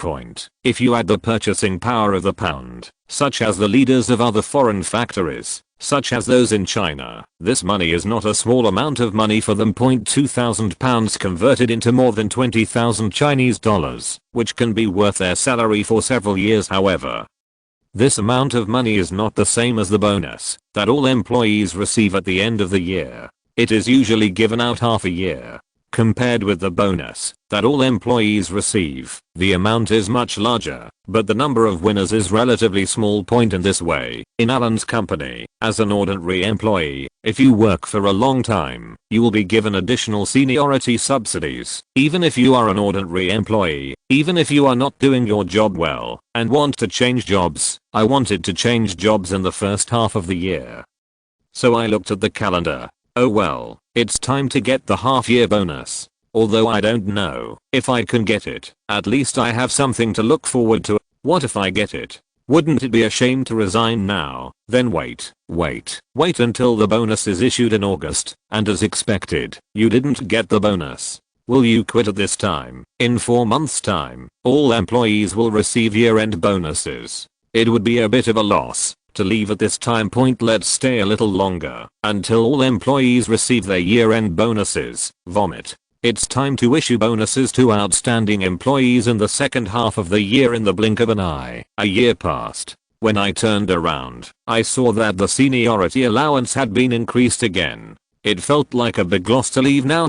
If you add the purchasing power of the pound, such as the leaders of other foreign factories, such as those in China, this money is not a small amount of money for them. £2,000 converted into more than 20,000 Chinese dollars, which can be worth their salary for several years. However, this amount of money is not the same as the bonus that all employees receive at the end of the year. It is usually given out half a year. Compared with the bonus that all employees receive, the amount is much larger, but the number of winners is relatively small. In this way, in Alan's company, as an ordinary employee, if you work for a long time, you will be given additional seniority subsidies, even if you are an ordinary employee, even if you are not doing your job well and want to change jobs. I wanted to change jobs in the first half of the year. So I looked at the calendar. Oh well, it's time to get the half-year bonus. Although I don't know if I can get it, at least I have something to look forward to. What if I get it? Wouldn't it be a shame to resign now, then wait until the bonus is issued in August, and as expected, you didn't get the bonus? Will you quit at this time? In 4 months' time, all employees will receive year-end bonuses. It would be a bit of a loss to leave at this time. Let's stay a little longer until all employees receive their year-end bonuses. Vomit. It's time to issue bonuses to outstanding employees in the second half of the year. In the blink of an eye, a year passed. When I turned around, I saw that the seniority allowance had been increased again. It felt like a big loss to leave now.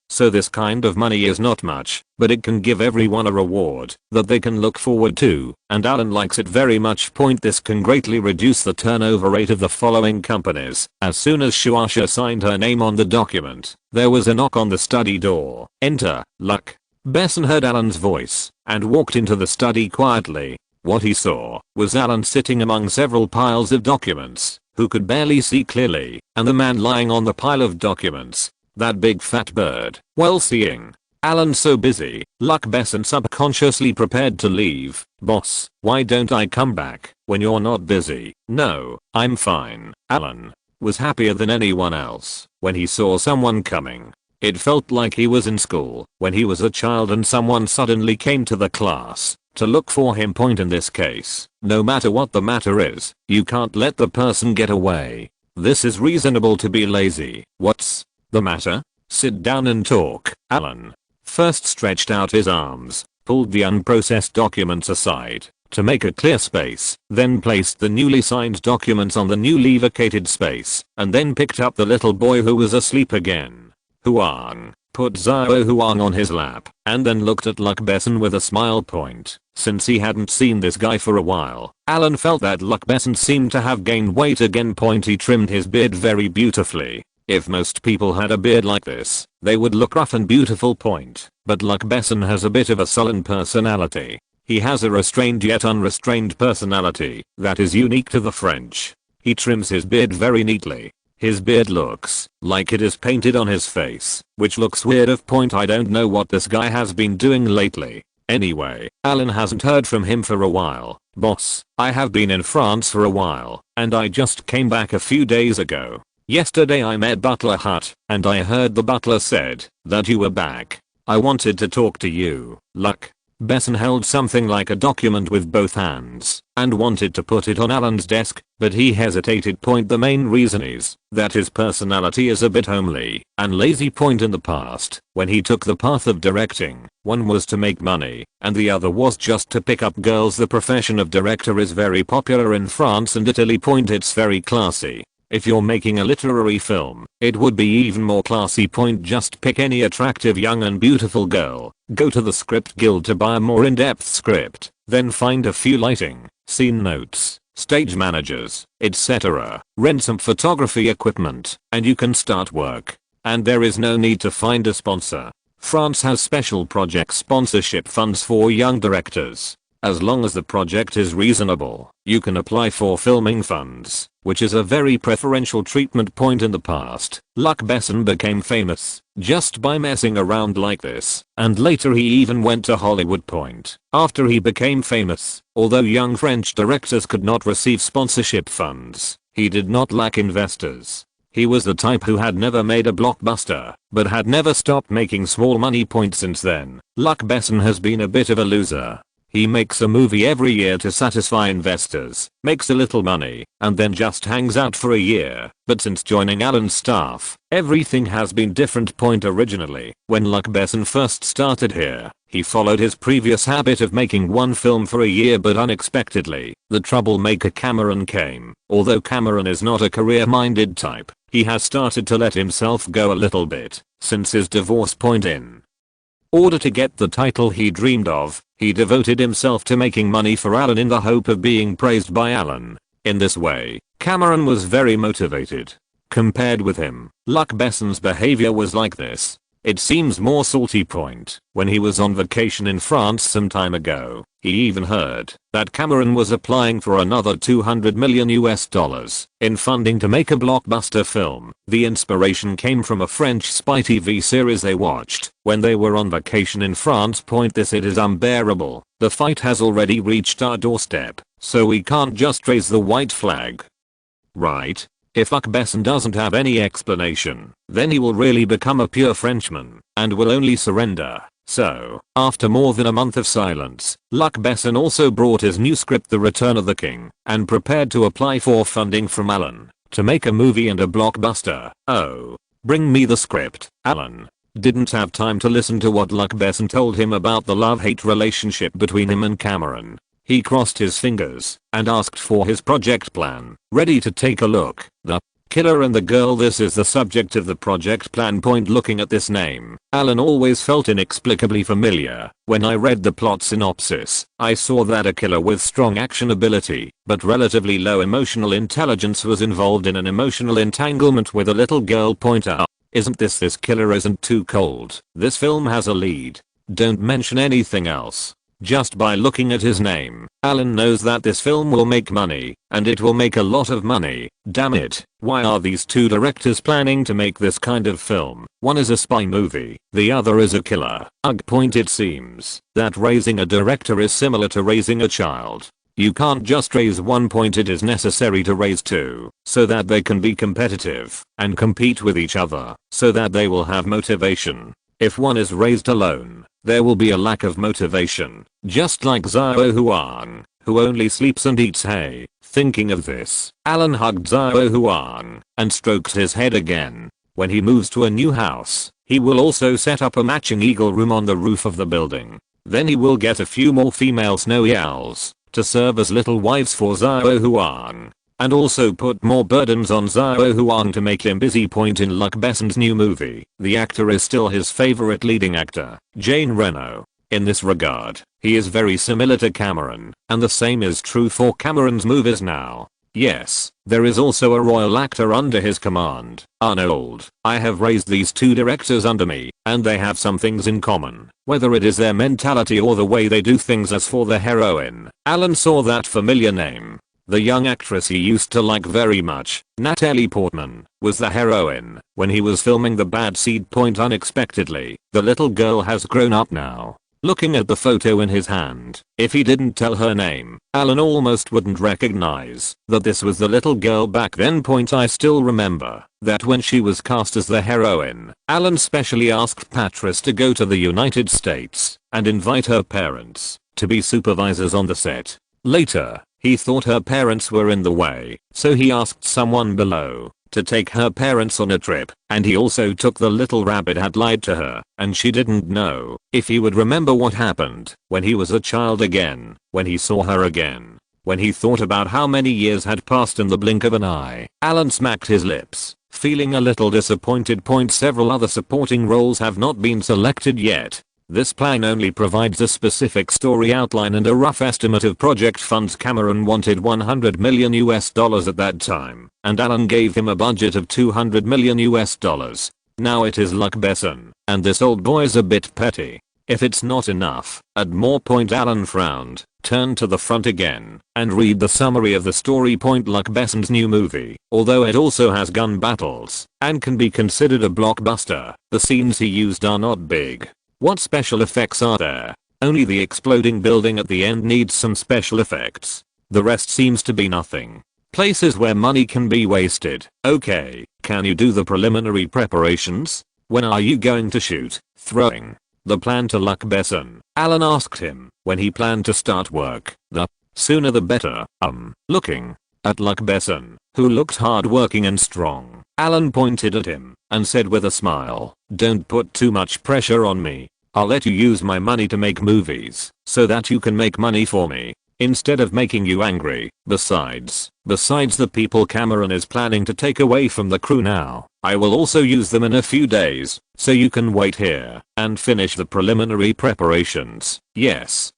So this kind of money is not much, but it can give everyone a reward that they can look forward to, and Alan likes it very much. This can greatly reduce the turnover rate of the following companies. As soon as Shuasha signed her name on the document, there was a knock on the study door. Enter, Luck. Besson heard Alan's voice and walked into the study quietly. What he saw was Alan sitting among several piles of documents, who could barely see clearly, and the man lying on the pile of documents, that big fat bird, well seeing. Alan so busy, Luck Besson subconsciously prepared to leave. Boss, why don't I come back when you're not busy? No, I'm fine. Alan was happier than anyone else when he saw someone coming. It felt like he was in school when he was a child and someone suddenly came to the class to look for him. In this case, no matter what the matter is, you can't let the person get away. This is reasonable to be lazy. What's the matter? Sit down and talk. Alan first stretched out his arms, pulled the unprocessed documents aside to make a clear space, then placed the newly signed documents on the newly vacated space, and then picked up the little boy who was asleep again. Huang put Zhao Huang on his lap, and then looked at Luck Besson with a smile. Since he hadn't seen this guy for a while, Alan felt that Luck Besson seemed to have gained weight again. He trimmed his beard very beautifully. If most people had a beard like this, they would look rough and beautiful. But Luck Besson has a bit of a sullen personality. He has a restrained yet unrestrained personality that is unique to the French. He trims his beard very neatly. His beard looks like it is painted on his face, which looks weird. I don't know what this guy has been doing lately. Anyway, Alan hasn't heard from him for a while. Boss, I have been in France for a while, and I just came back a few days ago. Yesterday I met Butler Hut, and I heard the butler said that you were back. I wanted to talk to you. Luck. Besson held something like a document with both hands and wanted to put it on Alan's desk, but he hesitated. The main reason is that his personality is a bit homely and lazy. In the past, when he took the path of directing, one was to make money and the other was just to pick up girls. The profession of director is very popular in France and Italy. It's very classy. If you're making a literary film, it would be even more classy. Just pick any attractive young and beautiful girl, go to the script guild to buy a more in-depth script, then find a few lighting, scene notes, stage managers, etc. Rent some photography equipment, and you can start work. And there is no need to find a sponsor. France has special project sponsorship funds for young directors. As long as the project is reasonable, you can apply for filming funds, which is a very preferential treatment. In the past, Luc Besson became famous just by messing around like this, and later he even went to Hollywood. After he became famous, although young French directors could not receive sponsorship funds, he did not lack investors. He was the type who had never made a blockbuster, but had never stopped making small money. Since then, Luc Besson has been a bit of a loser. He makes a movie every year to satisfy investors, makes a little money, and then just hangs out for a year. But since joining Alan's staff, everything has been different. Originally, when Luc Besson first started here, he followed his previous habit of making one film for a year, but unexpectedly, the troublemaker Cameron came. Although Cameron is not a career-minded type, he has started to let himself go a little bit since his divorce. In order to get the title he dreamed of, he devoted himself to making money for Alan in the hope of being praised by Alan. In this way, Cameron was very motivated. Compared with him, Luc Besson's behavior was like this. It seems more salty. When he was on vacation in France some time ago, he even heard that Cameron was applying for another $200 million in funding to make a blockbuster film. The inspiration came from a French spy TV series they watched when they were on vacation in France. It is unbearable. The fight has already reached our doorstep, so we can't just raise the white flag. Right? If Luc Besson doesn't have any explanation, then he will really become a pure Frenchman and will only surrender. So, after more than a month of silence, Luc Besson also brought his new script The Return of the King and prepared to apply for funding from Alan to make a movie and a blockbuster. Oh, bring me the script. Alan didn't have time to listen to what Luc Besson told him about the love-hate relationship between him and Cameron. He crossed his fingers and asked for his project plan. Ready to take a look. The killer and the girl. This is the subject of the project plan. Looking at this name, Alan always felt inexplicably familiar. When I read the plot synopsis, I saw that a killer with strong action ability but relatively low emotional intelligence was involved in an emotional entanglement with a little girl. Isn't this killer isn't too cold? This film has a lead. Don't mention anything else. Just by looking at his name, Alan knows that this film will make money, and it will make a lot of money. Damn it, why are these two directors planning to make this kind of film? One is a spy movie, the other is a killer. Ugh. It seems that raising a director is similar to raising a child. You can't just raise one. It is necessary to raise two, so that they can be competitive and compete with each other, so that they will have motivation. If one is raised alone, there will be a lack of motivation, just like Xiao Huang, who only sleeps and eats hay. Thinking of this, Alan hugged Xiao Huang and stroked his head again. When he moves to a new house, he will also set up a matching eagle room on the roof of the building. Then he will get a few more female snowy owls to serve as little wives for Xiao Huang, and also put more burdens on Xiao Huang to make him busy. In Luc Besson's new movie, the actor is still his favorite leading actor, Jean Reno. In this regard, he is very similar to Cameron, and the same is true for Cameron's movies now. Yes, there is also a royal actor under his command, Arnold. I have raised these two directors under me, and they have some things in common, whether it is their mentality or the way they do things. As for the heroine, Alan saw that familiar name The young actress he used to like very much, Natalie Portman, was the heroine when he was filming The Bad Seed. Unexpectedly, the little girl has grown up now. Looking at the photo in his hand, if he didn't tell her name, Alan almost wouldn't recognize that this was the little girl back then. I still remember that when she was cast as the heroine, Alan specially asked Patrice to go to the United States and invite her parents to be supervisors on the set. Later, he thought her parents were in the way, so he asked someone below to take her parents on a trip, and he also took the little rabbit had lied to her, and she didn't know if he would remember what happened when he was a child again, when he saw her again. When he thought about how many years had passed in the blink of an eye, Alan smacked his lips, feeling a little disappointed. Several other supporting roles have not been selected yet. This plan only provides a specific story outline and a rough estimate of project funds. Cameron wanted $100 million at that time, and Alan gave him a budget of $200 million. Now it is Luc Besson, and this old boy's a bit petty. If it's not enough, at more point Alan frowned, turned to the front again, and read the summary of the story. Luc Besson's new movie, although it also has gun battles, and can be considered a blockbuster, the scenes he used are not big. What special effects are there? Only the exploding building at the end needs some special effects. The rest seems to be nothing. Places where money can be wasted. Okay, can you do the preliminary preparations? When are you going to shoot? Throwing the plan to Luc Besson. Alan asked him when he planned to start work. The sooner the better. Looking at Luc Besson, who looked hard-working and strong, Alan pointed at him and said with a smile, "Don't put too much pressure on me. I'll let you use my money to make movies so that you can make money for me instead of making you angry. Besides the people Cameron is planning to take away from the crew now, I will also use them in a few days, so you can wait here and finish the preliminary preparations." Yes,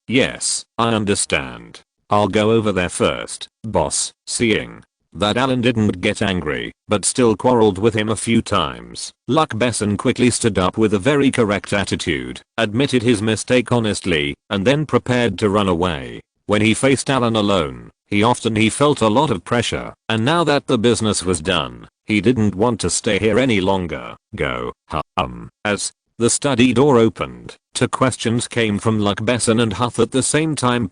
I understand. I'll go over there first, boss. Seeing that Alan didn't get angry, but still quarreled with him a few times, Luc Besson quickly stood up with a very correct attitude, admitted his mistake honestly, and then prepared to run away. When he faced Alan alone, he felt a lot of pressure, and now that the business was done, he didn't want to stay here any longer. Go. As the study door opened, two questions came from Luc Besson and Huth at the same time.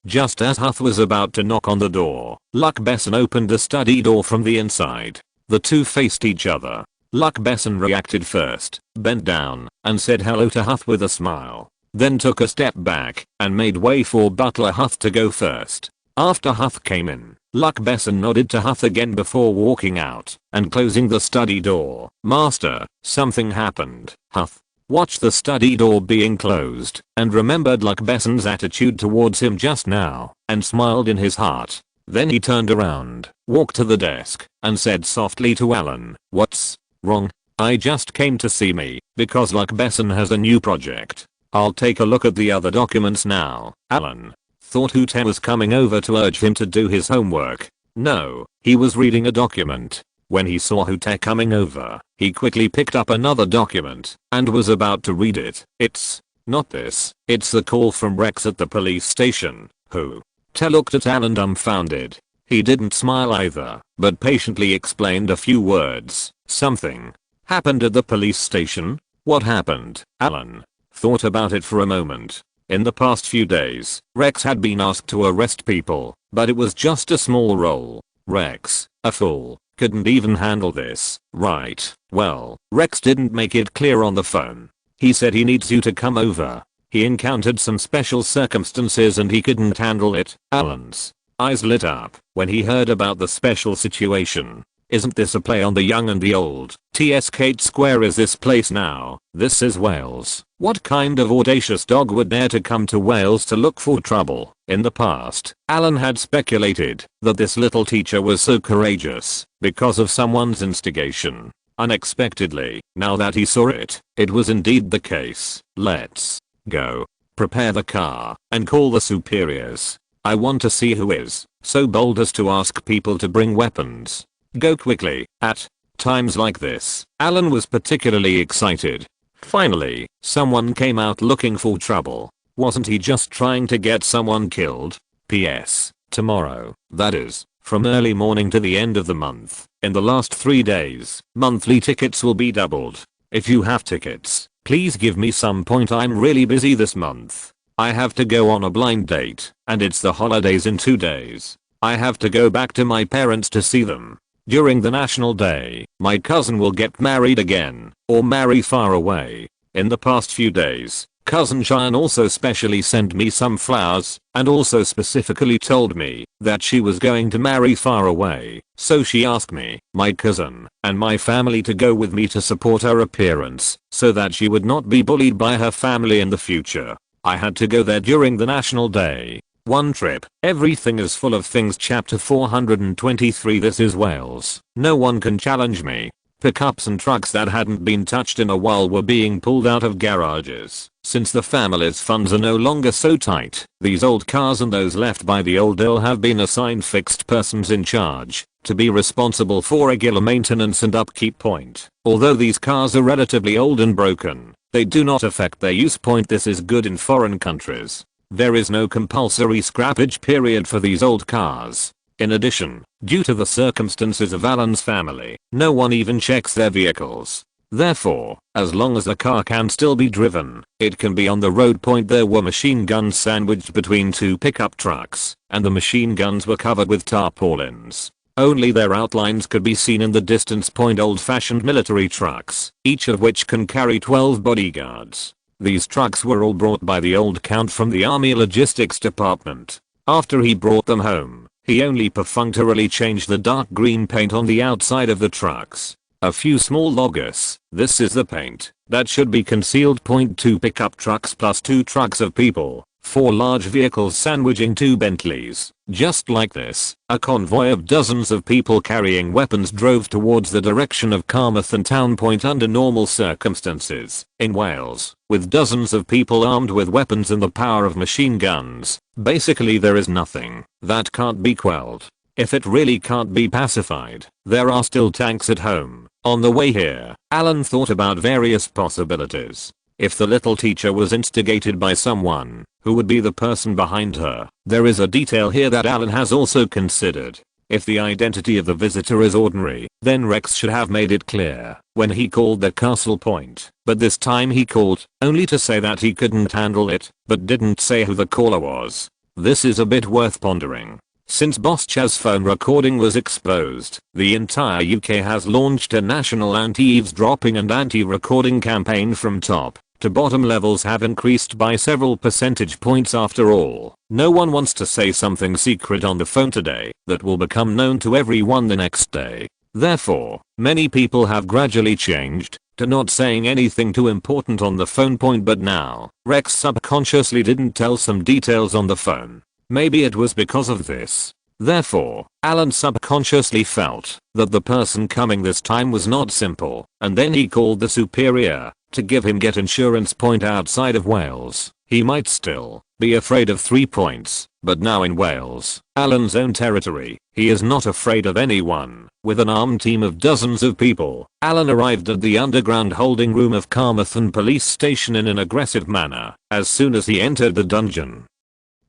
Just as Huth was about to knock on the door, Luc Besson opened the study door from the inside. The two faced each other. Luc Besson reacted first, bent down, and said hello to Huth with a smile. Then took a step back and made way for butler Huth to go first. After Huth came in, Luc Besson nodded to Huth again before walking out and closing the study door. "Master, something happened." Huth watched the study door being closed and remembered Luc Besson's attitude towards him just now and smiled in his heart. Then he turned around, walked to the desk, and said softly to Alan, "What's wrong?" "I just came to see me because Luc Besson has a new project. I'll take a look at the other documents now." Alan thought Hooter was coming over to urge him to do his homework. No, he was reading a document. When he saw Hooter coming over, he quickly picked up another document and was about to read it. "It's not this. It's the call from Rex at the police station." Hooter looked at Alan dumbfounded. He didn't smile either, but patiently explained a few words. "Something happened at the police station? What happened?" Alan thought about it for a moment. In the past few days, Rex had been asked to arrest people, but it was just a small role. Rex, a fool, couldn't even handle this, right? Well, Rex didn't make it clear on the phone. He said he needs you to come over. He encountered some special circumstances and he couldn't handle it. Alan's eyes lit up when he heard about the special situation. Isn't this a play on the young and the old? Kate Square is this place now. This is Wales. What kind of audacious dog would dare to come to Wales to look for trouble? In the past, Alan had speculated that this little teacher was so courageous because of someone's instigation. Unexpectedly, now that he saw it, it was indeed the case. Let's go. Prepare the car and call the superiors. I want to see who is so bold as to ask people to bring weapons. Go quickly. At times like this, Alan was particularly excited. Finally, someone came out looking for trouble. Wasn't he just trying to get someone killed? P.S. tomorrow, that is, from early morning to the end of the month. In the last 3 days, monthly tickets will be doubled. If you have tickets, please give me some point. I'm really busy this month. I have to go on a blind date, and it's the holidays in 2 days. I have to go back to my parents to see them. During the National Day, my cousin will get married again, or marry far away. In the past few days, Cousin Cheyenne also specially sent me some flowers, and also specifically told me that she was going to marry far away, so she asked me, my cousin, and my family to go with me to support her appearance, so that she would not be bullied by her family in the future. I had to go there during the National Day. One trip. Everything is full of things. Chapter 423. This is Wales. No one can challenge me. Pickups and trucks that hadn't been touched in a while were being pulled out of garages. Since the family's funds are no longer so tight, these old cars and those left by the old earl have been assigned fixed persons in charge to be responsible for regular maintenance and upkeep. Point. Although these cars are relatively old and broken, they do not affect their use. Point. This is good in foreign countries. There is no compulsory scrappage period for these old cars. In addition, due to the circumstances of Alan's family, no one even checks their vehicles. Therefore, as long as the car can still be driven, it can be on the road. Point. There were machine guns sandwiched between 2 pickup trucks, and the machine guns were covered with tarpaulins. Only their outlines could be seen in the distance. Point. Old-fashioned military trucks, each of which can carry 12 bodyguards. These trucks were all brought by the old count from the Army Logistics Department. After he brought them home, he only perfunctorily changed the dark green paint on the outside of the trucks. A few small loggers. This is the paint that should be concealed. Point. 2 pickup trucks plus 2 trucks of people. 4 large vehicles sandwiching 2 Bentleys. Just like this, a convoy of dozens of people carrying weapons drove towards the direction of Carmarthen town. Point. Under normal circumstances, in Wales, with dozens of people armed with weapons and the power of machine guns, basically there is nothing that can't be quelled. If it really can't be pacified, there are still tanks at home. On the way here, Alan thought about various possibilities. If the little teacher was instigated by someone, who would be the person behind her? There is a detail here that Alan has also considered. If the identity of the visitor is ordinary, then Rex should have made it clear when he called the castle. Point. But this time he called, only to say that he couldn't handle it, but didn't say who the caller was. This is a bit worth pondering. Since Boss Chaz's phone recording was exposed, the entire UK has launched a national anti-eavesdropping and anti-recording campaign. From top to bottom, levels have increased by several percentage points. After all, no one wants to say something secret on the phone today that will become known to everyone the next day. Therefore, many people have gradually changed to not saying anything too important on the phone. Point. But now, Rex subconsciously didn't tell some details on the phone. Maybe it was because of this. Therefore, Alan subconsciously felt that the person coming this time was not simple, and then he called the superior to give him get insurance. Point. Outside of Wales, he might still be afraid of 3 points, but now in Wales, Alan's own territory, he is not afraid of anyone. With an armed team of dozens of people, Alan arrived at the underground holding room of Carmarthen police station in an aggressive manner as soon as he entered the dungeon.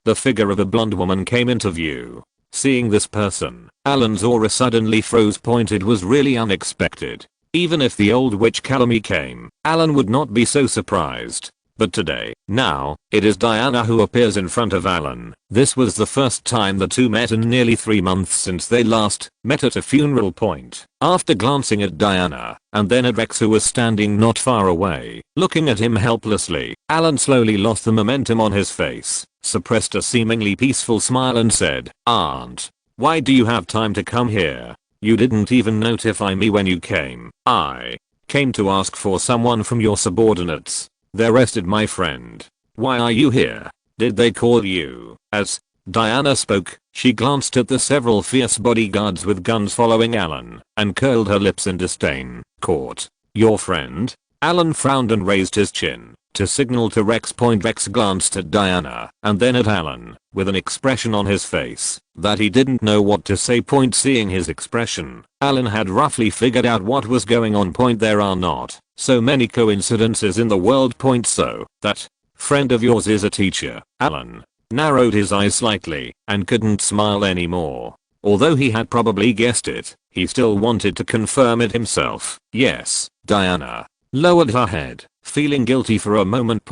The figure of a blonde woman came into view. Seeing this person, Alan's aura suddenly froze. Point. It was really unexpected. Even if the old witch Calamy came, Alan would not be so surprised. But today, now, it is Diana who appears in front of Alan. This was the first time the two met in nearly 3 months since they last met at a funeral. Point. After glancing at Diana, and then at Rex, who was standing not far away, looking at him helplessly, Alan slowly lost the momentum on his face, suppressed a seemingly peaceful smile and said, "Aunt, why do you have time to come here? You didn't even notify me when you came." "I came to ask for someone from your subordinates. They arrested my friend." "Why are you here? Did they call you?" As Diana spoke, she glanced at the several fierce bodyguards with guns following Alan, and curled her lips in disdain. "Caught your friend?" Alan frowned and raised his chin to signal to Rex. Rex glanced at Diana and then at Alan with an expression on his face that he didn't know what to say. Seeing his expression, Alan had roughly figured out what was going on. There are not so many coincidences in the world. So that friend of yours is a teacher, Alan. narrowed his eyes slightly, and couldn't smile anymore. Although he had probably guessed it, he still wanted to confirm it himself. Yes, Diana lowered her head, feeling guilty for a moment.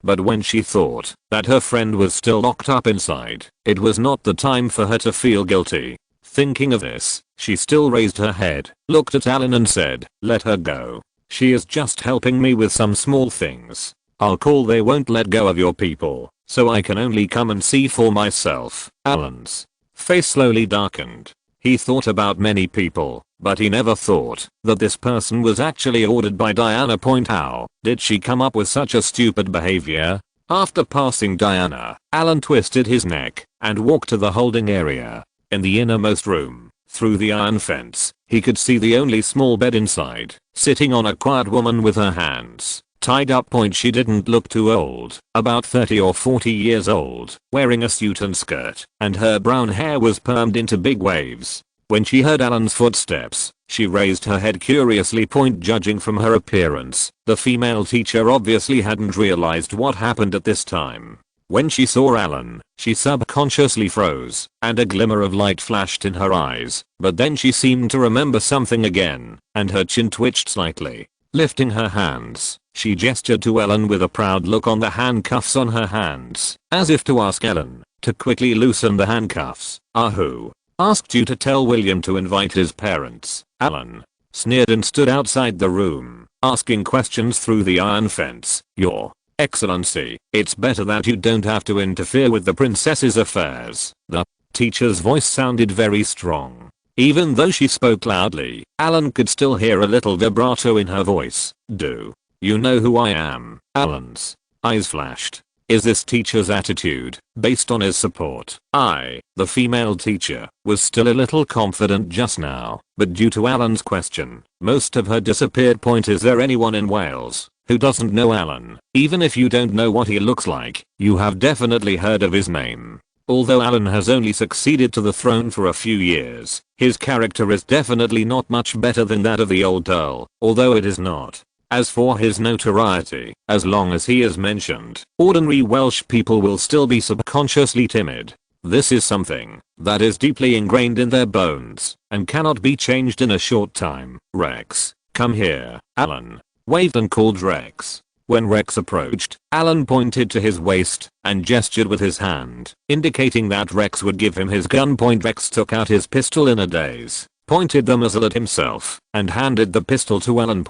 But when she thought that her friend was still locked up inside, it was not the time for her to feel guilty. Thinking of this, she still raised her head, looked at Alan and said, "Let her go. She is just helping me with some small things. I'll call they won't let go of your people, so I can only come and see for myself." Alan's face slowly darkened. He thought about many people, but he never thought that this person was actually ordered by Diana. How did she come up with such a stupid behavior? After passing Diana, Alan twisted his neck and walked to the holding area. In the innermost room, through the iron fence, he could see the only small bed inside, sitting on a quiet woman with her hands tied up. She didn't look too old, about 30 or 40 years old, wearing a suit and skirt, and her brown hair was permed into big waves. When she heard Alan's footsteps, she raised her head curiously. Judging from her appearance, the female teacher obviously hadn't realized what happened at this time. When she saw Alan, she subconsciously froze, and a glimmer of light flashed in her eyes, but then she seemed to remember something again, and her chin twitched slightly. Lifting her hands, she gestured to Ellen with a proud look on the handcuffs on her hands, as if to ask Ellen to quickly loosen the handcuffs. "Who asked you to tell William to invite his parents?" Ellen sneered and stood outside the room, asking questions through the iron fence. "Your Excellency, it's better that you don't have to interfere with the princess's affairs." The teacher's voice sounded very strong. Even though she spoke loudly, Alan could still hear a little vibrato in her voice. "Do you know who I am?" Alan's eyes flashed. Is this teacher's attitude based on his support? The female teacher, was still a little confident just now, but due to Alan's question, most of her disappeared. Is there anyone in Wales who doesn't know Alan? Even if you don't know what he looks like, you have definitely heard of his name. Although Alan has only succeeded to the throne for a few years, his character is definitely not much better than that of the old Earl, although it is not. As for his notoriety, as long as he is mentioned, ordinary Welsh people will still be subconsciously timid. This is something that is deeply ingrained in their bones, and cannot be changed in a short time. "Rex, come here." Alan waved and called Rex. When Rex approached, Alan pointed to his waist and gestured with his hand, indicating that Rex would give him his gun. Rex took out his pistol in a daze, pointed the muzzle at himself, and handed the pistol to Alan.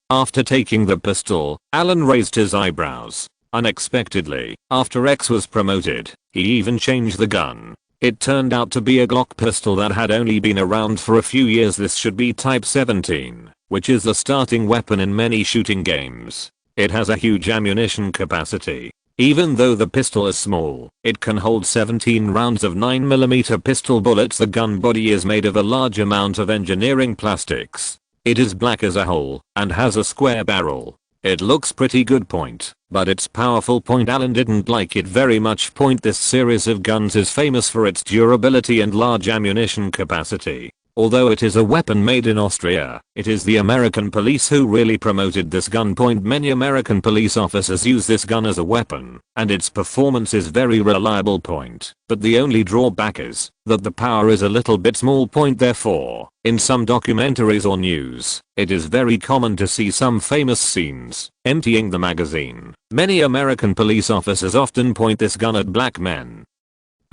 After taking the pistol, Alan raised his eyebrows. Unexpectedly, after Rex was promoted, he even changed the gun. It turned out to be a Glock pistol that had only been around for a few years. This should be Type 17, which is the starting weapon in many shooting games. It has a huge ammunition capacity. Even though the pistol is small, it can hold 17 rounds of 9mm pistol bullets. The gun body is made of a large amount of engineering plastics. It is black as a hole and has a square barrel. It looks pretty good. But it's powerful. Alan didn't like it very much. This series of guns is famous for its durability and large ammunition capacity. Although it is a weapon made in Austria, it is the American police who really promoted this gun. Many American police officers use this gun as a weapon, and its performance is very reliable. But the only drawback is that the power is a little bit small. Therefore, in some documentaries or news, it is very common to see some famous scenes emptying the magazine. Many American police officers often point this gun at black men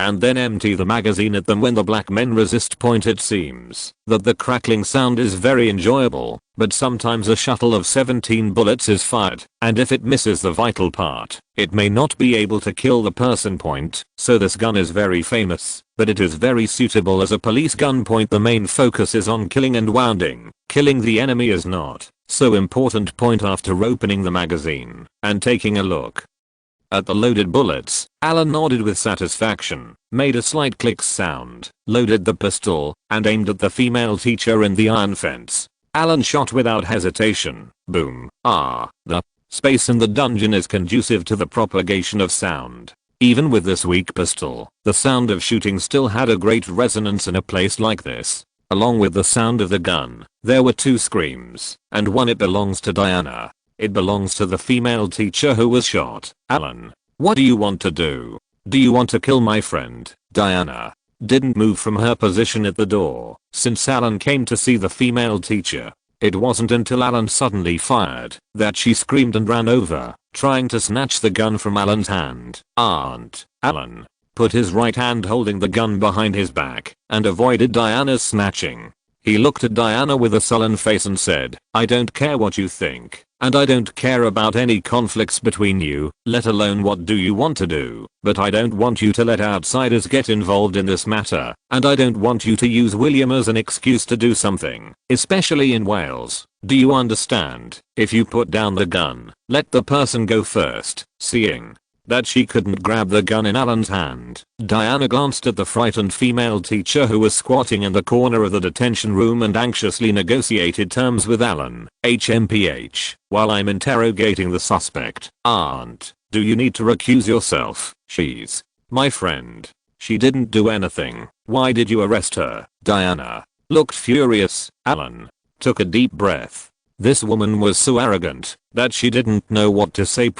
and then empty the magazine at them when the black men resist. It seems that the crackling sound is very enjoyable, but sometimes a shuttle of 17 bullets is fired, and if it misses the vital part, it may not be able to kill the person. So this gun is very famous, but it is very suitable as a police gun. The main focus is on killing and wounding. Killing the enemy is not so important. After opening the magazine and taking a look at the loaded bullets, Alan nodded with satisfaction, made a slight click sound, loaded the pistol, and aimed at the female teacher in the iron fence. Alan shot without hesitation. Boom. The space in the dungeon is conducive to the propagation of sound. Even with this weak pistol, the sound of shooting still had a great resonance in a place like this. Along with the sound of the gun, there were two screams, and one it belongs to Diana. It belongs to the female teacher who was shot. "Alan, what do you want to do?" Do you want to kill my friend? Diana didn't move from her position at the door since Alan came to see the female teacher. It wasn't until Alan suddenly fired that she screamed and ran over, trying to snatch the gun from Alan's hand. Alan put his right hand holding the gun behind his back and avoided Diana's snatching. He looked at Diana with a sullen face and said, "I don't care what you think, and I don't care about any conflicts between you, let alone what do you want to do, but I don't want you to let outsiders get involved in this matter, and I don't want you to use William as an excuse to do something, especially in Wales. Do you understand? If you put down the gun, let the person go first." Seeing that she couldn't grab the gun in Alan's hand, Diana glanced at the frightened female teacher who was squatting in the corner of the detention room and anxiously negotiated terms with Alan. HMPH, while I'm interrogating the suspect. "Aunt, do you need to recuse yourself? She's my friend. She didn't do anything. Why did you arrest her?" Diana looked furious. Alan took a deep breath. This woman was so arrogant that she didn't know what to say.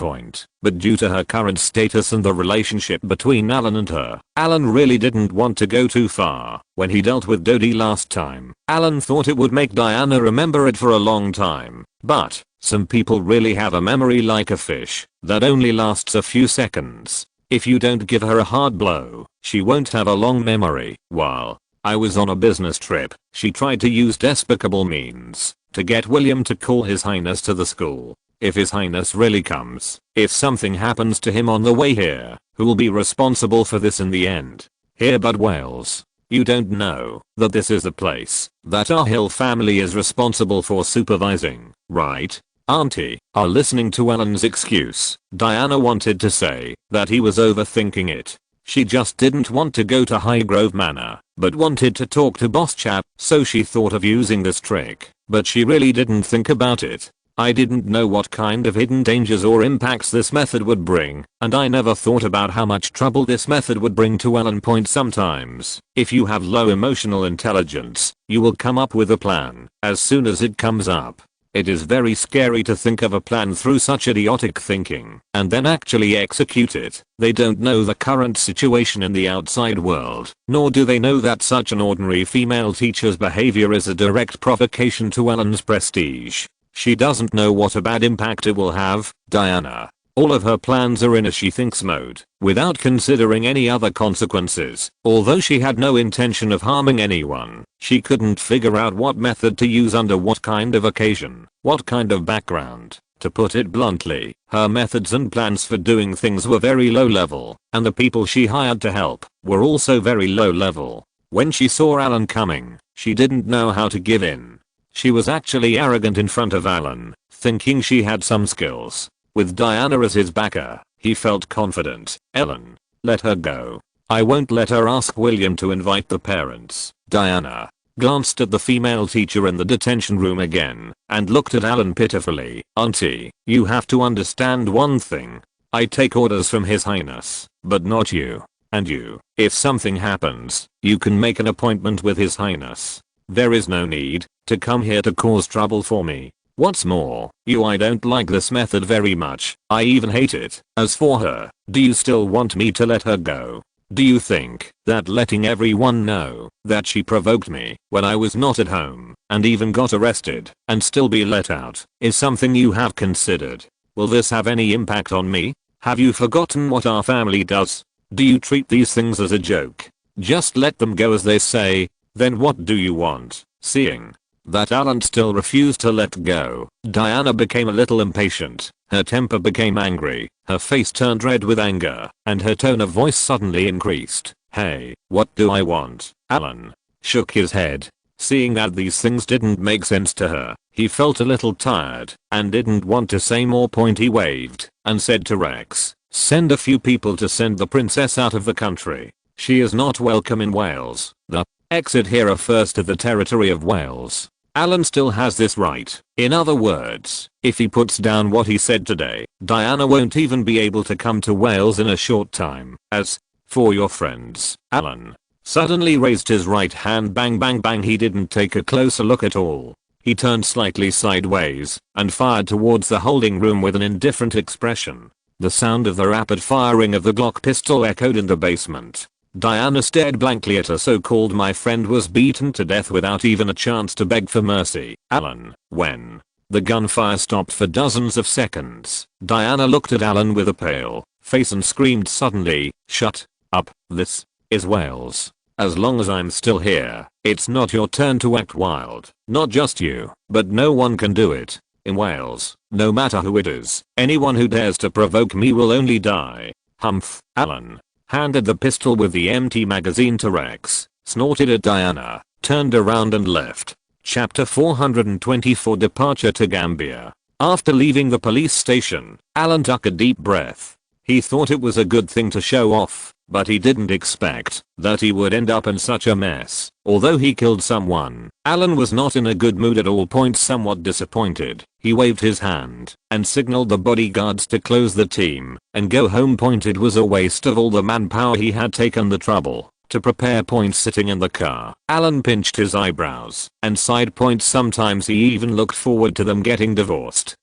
But due to her current status and the relationship between Alan and her, Alan really didn't want to go too far. When he dealt with Dodie last time, Alan thought it would make Diana remember it for a long time. But some people really have a memory like a fish that only lasts a few seconds. If you don't give her a hard blow, she won't have a long memory. While I was on a business trip, she tried to use despicable means to get William to call His Highness to the school. If His Highness really comes, if something happens to him on the way here, who will be responsible for this in the end? Here but Wales. You don't know that this is the place that our Hill family is responsible for supervising, right? Auntie, are listening to Alan's excuse. Diana wanted to say that he was overthinking it. She just didn't want to go to Highgrove Manor, but wanted to talk to Boss Chap, so she thought of using this trick, but she really didn't think about it. I didn't know what kind of hidden dangers or impacts this method would bring, and I never thought about how much trouble this method would bring to Alan. Sometimes, if you have low emotional intelligence, you will come up with a plan as soon as it comes up. It is very scary to think of a plan through such idiotic thinking and then actually execute it. They don't know the current situation in the outside world, nor do they know that such an ordinary female teacher's behavior is a direct provocation to Alan's prestige. She doesn't know what a bad impact it will have. Diana, all of her plans are in a she thinks mode, without considering any other consequences. Although she had no intention of harming anyone, she couldn't figure out what method to use under what kind of occasion, what kind of background. To put it bluntly, her methods and plans for doing things were very low level, and the people she hired to help were also very low level. When she saw Alan coming, she didn't know how to give in. She was actually arrogant in front of Alan, thinking she had some skills. With Diana as his backer, he felt confident. "Ellen, let her go. I won't let her ask William to invite the parents." Diana glanced at the female teacher in the detention room again and looked at Alan pitifully. "Auntie, you have to understand one thing. I take orders from His Highness, but not you. And you, if something happens, you can make an appointment with His Highness. There is no need to come here to cause trouble for me. What's more, I don't like this method very much. I even hate it. As for her, do you still want me to let her go? Do you think that letting everyone know that she provoked me when I was not at home and even got arrested and still be let out is something you have considered? Will this have any impact on me? Have you forgotten what our family does? Do you treat these things as a joke? Just let them go, as they say. Then what do you want?" Seeing that Alan still refused to let go, Diana became a little impatient. Her temper became angry, her face turned red with anger, and her tone of voice suddenly increased. "Hey, what do I want?" Alan shook his head. Seeing that these things didn't make sense to her, he felt a little tired and didn't want to say more. He waved and said to Rex, "Send a few people to send the princess out of the country. She is not welcome in Wales. The exit here refers to the territory of Wales. Alan still has this right. In other words, if he puts down what he said today, Diana won't even be able to come to Wales in a short time. As for your friends," Alan suddenly raised his right hand. Bang bang bang. He didn't take a closer look at all. He turned slightly sideways and fired towards the holding room with an indifferent expression. The sound of the rapid firing of the Glock pistol echoed in the basement. Diana stared blankly at her so-called my friend was beaten to death without even a chance to beg for mercy. Alan, when the gunfire stopped for dozens of seconds, Diana looked at Alan with a pale face and screamed suddenly, "Shut up, this is Wales. As long as I'm still here, it's not your turn to act wild. Not just you, but no one can do it. In Wales, no matter who it is, anyone who dares to provoke me will only die." Humph. Alan handed the pistol with the empty magazine to Rex, snorted at Diana, turned around and left. Chapter 424 Departure to Gambia. After leaving the police station, Alan took a deep breath. He thought it was a good thing to show off, but he didn't expect that he would end up in such a mess. Although he killed someone, Alan was not in a good mood at all points. Somewhat disappointed, he waved his hand and signaled the bodyguards to close the team and go home. It was a waste of all the manpower he had taken the trouble to prepare. Sitting in the car, Alan pinched his eyebrows and sighed. Sometimes he even looked forward to them getting divorced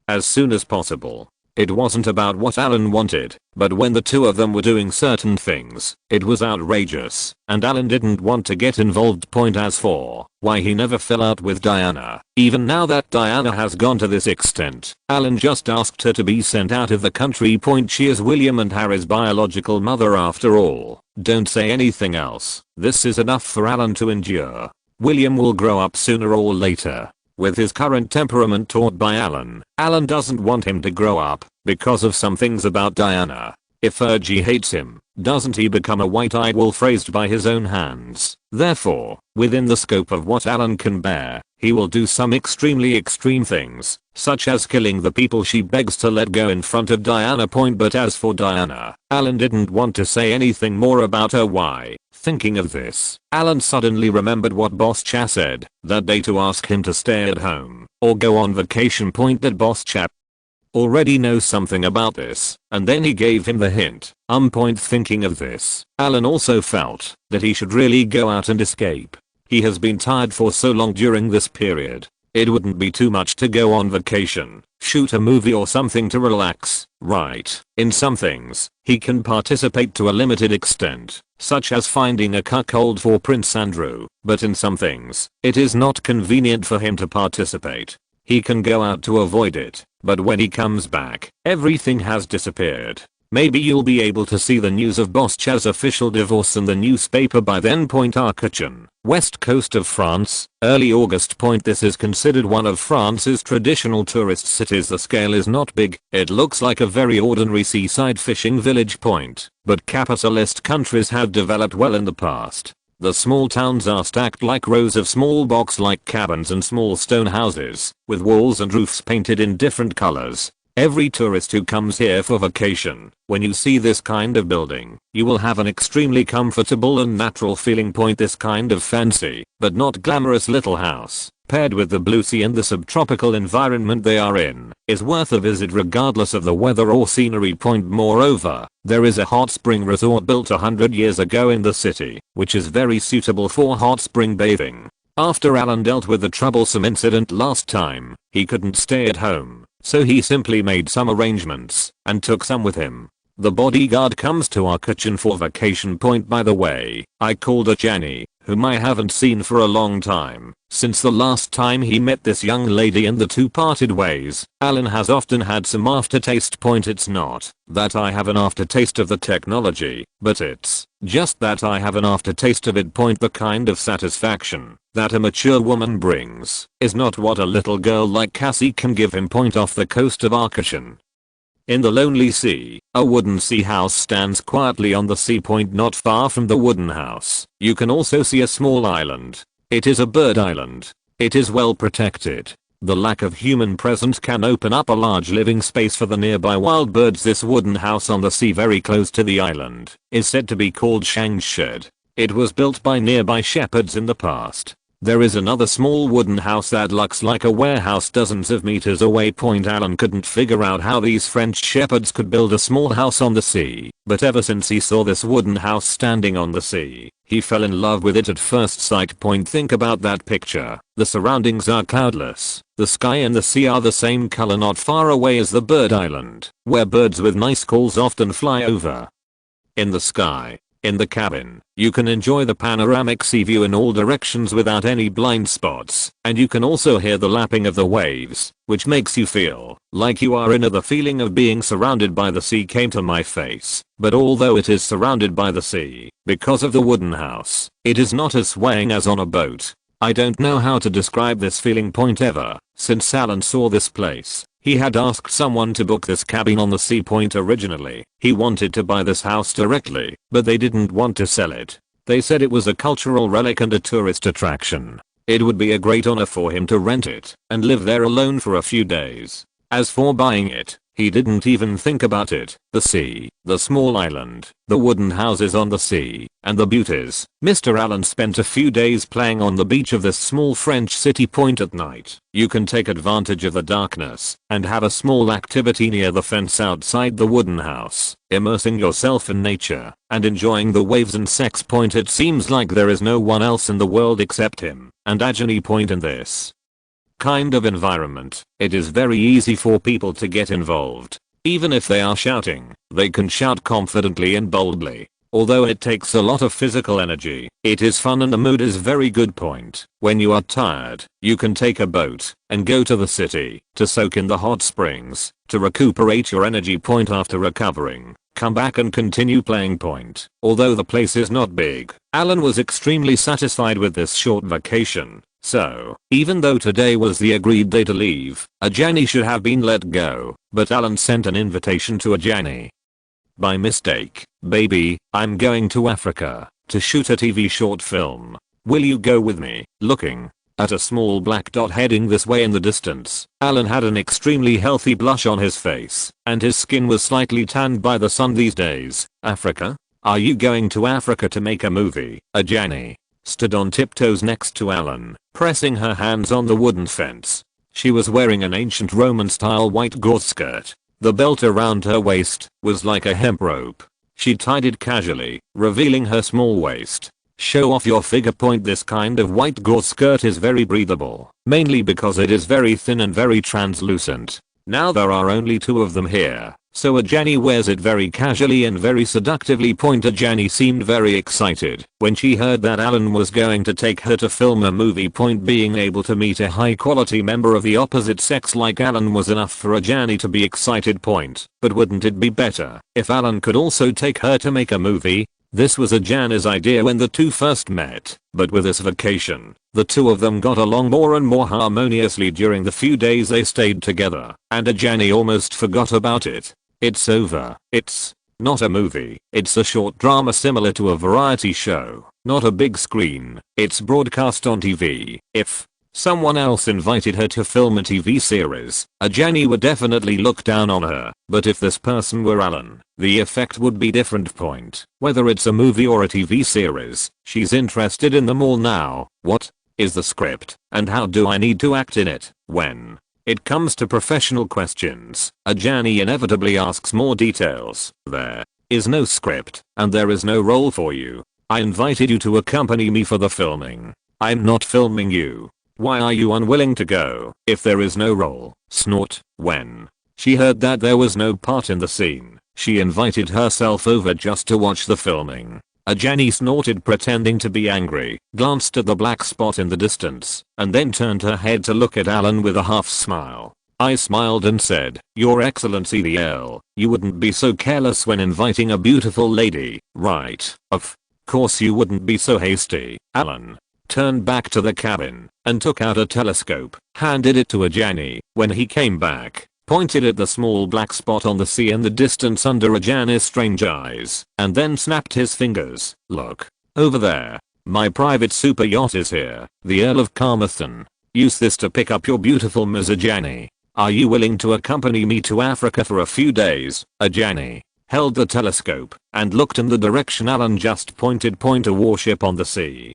as soon as possible. It wasn't about what Alan wanted, but when the two of them were doing certain things, it was outrageous, and Alan didn't want to get involved. As for why he never fell out with Diana, even now that Diana has gone to this extent, Alan just asked her to be sent out of the country. She is William and Harry's biological mother after all. Don't say anything else. This is enough for Alan to endure. William will grow up sooner or later. With his current temperament taught by Alan, Alan doesn't want him to grow up because of some things about Diana. If Fergie hates him, doesn't he become a white-eyed wolf raised by his own hands? Therefore, within the scope of what Alan can bear, he will do some extremely extreme things, such as killing the people she begs to let go in front of Diana. But as for Diana, Alan didn't want to say anything more about her. Why? Thinking of this, Alan suddenly remembered what Boss Cha said that day to ask him to stay at home or go on vacation. That Boss Cha already knows something about this, and then he gave him the hint. Thinking of this, Alan also felt that he should really go out and escape. He has been tired for so long during this period. It wouldn't be too much to go on vacation, shoot a movie or something to relax, right? In some things, he can participate to a limited extent, such as finding a cuckold for Prince Andrew, but in some things, it is not convenient for him to participate. He can go out to avoid it, but when he comes back, everything has disappeared. Maybe you'll be able to see the news of Boss Cha's official divorce in the newspaper by then. Arcachon, west coast of France, early August. This is considered one of France's traditional tourist cities. The scale is not big, it looks like a very ordinary seaside fishing village. But capitalist countries have developed well in the past. The small towns are stacked like rows of small box-like cabins and small stone houses, with walls and roofs painted in different colors. Every tourist who comes here for vacation, when you see this kind of building, you will have an extremely comfortable and natural feeling. This kind of fancy, but not glamorous little house, paired with the blue sea and the subtropical environment they are in, is worth a visit regardless of the weather or scenery. Moreover, there is a hot spring resort built 100 years ago in the city, which is very suitable for hot spring bathing. After Alan dealt with the troublesome incident last time, he couldn't stay at home, so he simply made some arrangements and took some with him. The bodyguard comes to our kitchen for vacation. By the way, I called her Jenny, whom I haven't seen for a long time, since the last time he met this young lady and the two parted ways. Alan has often had some aftertaste. It's not that I have an aftertaste of the technology, but it's just that I have an aftertaste of it. The kind of satisfaction that a mature woman brings is not what a little girl like Cassie can give him. Off the coast of Arcachon, in the lonely sea, a wooden sea house stands quietly on the sea. Not far from the wooden house, you can also see a small island. It is a bird island. It is well protected. The lack of human presence can open up a large living space for the nearby wild birds. This wooden house on the sea very close to the island is said to be called Shang's Shed. It was built by nearby shepherds in the past. There is another small wooden house that looks like a warehouse dozens of meters away. Alan couldn't figure out how these French shepherds could build a small house on the sea, but ever since he saw this wooden house standing on the sea, he fell in love with it at first sight. Think about that picture. The surroundings are cloudless. The sky and the sea are the same color not far away as the bird island, where birds with nice calls often fly over. In the sky, in the cabin, you can enjoy the panoramic sea view in all directions without any blind spots, and you can also hear the lapping of the waves, which makes you feel like you are in it. The feeling of being surrounded by the sea came to my face, but although it is surrounded by the sea, because of the wooden house, it is not as swaying as on a boat. I don't know how to describe this feeling. Ever since Alan saw this place, he had asked someone to book this cabin on the sea. Originally, he wanted to buy this house directly, but they didn't want to sell it. They said it was a cultural relic and a tourist attraction. It would be a great honor for him to rent it and live there alone for a few days. As for buying it, he didn't even think about it. The sea, the small island, the wooden houses on the sea, and the beauties. Mr. Allen spent a few days playing on the beach of this small French city. At night, you can take advantage of the darkness and have a small activity near the fence outside the wooden house, immersing yourself in nature and enjoying the waves and sex. It seems like there is no one else in the world except him and Ajani. In this kind of environment, it is very easy for people to get involved. Even if they are shouting, they can shout confidently and boldly. Although it takes a lot of physical energy, it is fun and the mood is very good. When you are tired, you can take a boat and go to the city to soak in the hot springs, to recuperate your energy. After recovering, come back and continue playing. Although the place is not big, Alan was extremely satisfied with this short vacation. So, even though today was the agreed day to leave, Ajani should have been let go, but Alan sent an invitation to Ajani. By mistake, baby, I'm going to Africa to shoot a TV short film. Will you go with me? Looking at a small black dot heading this way in the distance, Alan had an extremely healthy blush on his face, and his skin was slightly tanned by the sun these days. Africa? Are you going to Africa to make a movie? Ajani stood on tiptoes next to Alan, pressing her hands on the wooden fence. She was wearing an ancient Roman-style white gauze skirt. The belt around her waist was like a hemp rope. She tied it casually, revealing her small waist. Show off your figure. This kind of white gauze skirt is very breathable, mainly because it is very thin and very translucent. Now there are only 2 of them here, so Ajani wears it very casually and very seductively. Ajani seemed very excited when she heard that Alan was going to take her to film a movie. Being able to meet a high quality member of the opposite sex like Alan was enough for Ajani to be excited. But wouldn't it be better if Alan could also take her to make a movie? This was Ajani's idea when the 2 first met, but with this vacation, the 2 of them got along more and more harmoniously during the few days they stayed together, and Ajani almost forgot about it. It's over. It's not a movie, it's a short drama similar to a variety show, not a big screen. It's broadcast on TV. If someone else invited her to film a TV series, Ajani would definitely look down on her, but if this person were Alan, the effect would be different. Whether it's a movie or a TV series, she's interested in them all now. What is the script, and how do I need to act in it? When it comes to professional questions, Ajani inevitably asks more details. There is no script, and there is no role for you. I invited you to accompany me for the filming. I'm not filming you. Why are you unwilling to go if there is no role? Snort. When she heard that there was no part in the scene, she invited herself over just to watch the filming. Ajani snorted, pretending to be angry, glanced at the black spot in the distance, and then turned her head to look at Alan with a half smile. I smiled and said, Your Excellency the Earl, you wouldn't be so careless when inviting a beautiful lady, right? Of course you wouldn't be so hasty. Alan turned back to the cabin and took out a telescope, handed it to Ajani. When he came back, pointed at the small black spot on the sea in the distance under Ajani's strange eyes, and then snapped his fingers. Look, over there. My private super yacht is here. The Earl of Carmarthen. Use this to pick up your beautiful Ms. Ajani. Are you willing to accompany me to Africa for a few days? Ajani held the telescope and looked in the direction Alan just pointed. A warship on the sea.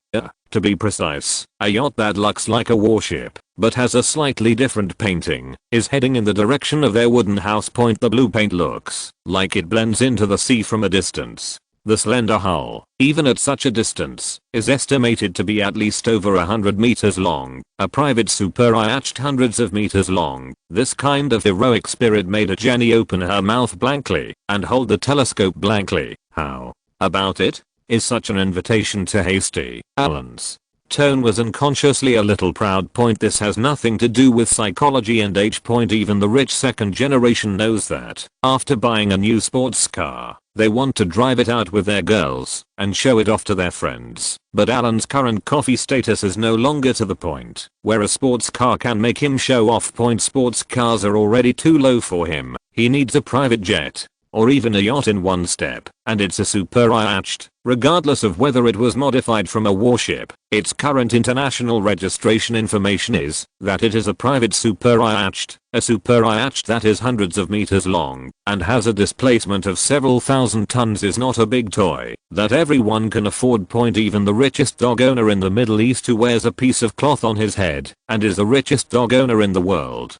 To be precise, a yacht that looks like a warship, but has a slightly different painting, is heading in the direction of their wooden house. The blue paint looks like it blends into the sea from a distance. The slender hull, even at such a distance, is estimated to be at least over 100 meters long, a private super-yacht hundreds of meters long. This kind of heroic spirit made Jenny open her mouth blankly and hold the telescope blankly. How about it? Is such an invitation to hasty. Alan's tone was unconsciously a little proud. This has nothing to do with psychology and age. Even the rich second generation knows that after buying a new sports car, they want to drive it out with their girls and show it off to their friends. But Alan's current coffee status is no longer to the point where a sports car can make him show off. Sports cars are already too low for him. He needs a private jet, or even a yacht in one step, and it's a super-yacht, regardless of whether it was modified from a warship. Its current international registration information is that it is a private super-yacht, a super-yacht that is hundreds of meters long and has a displacement of several thousand tons is not a big toy that everyone can afford. Even the richest dog owner in the Middle East who wears a piece of cloth on his head and is the richest dog owner in the world.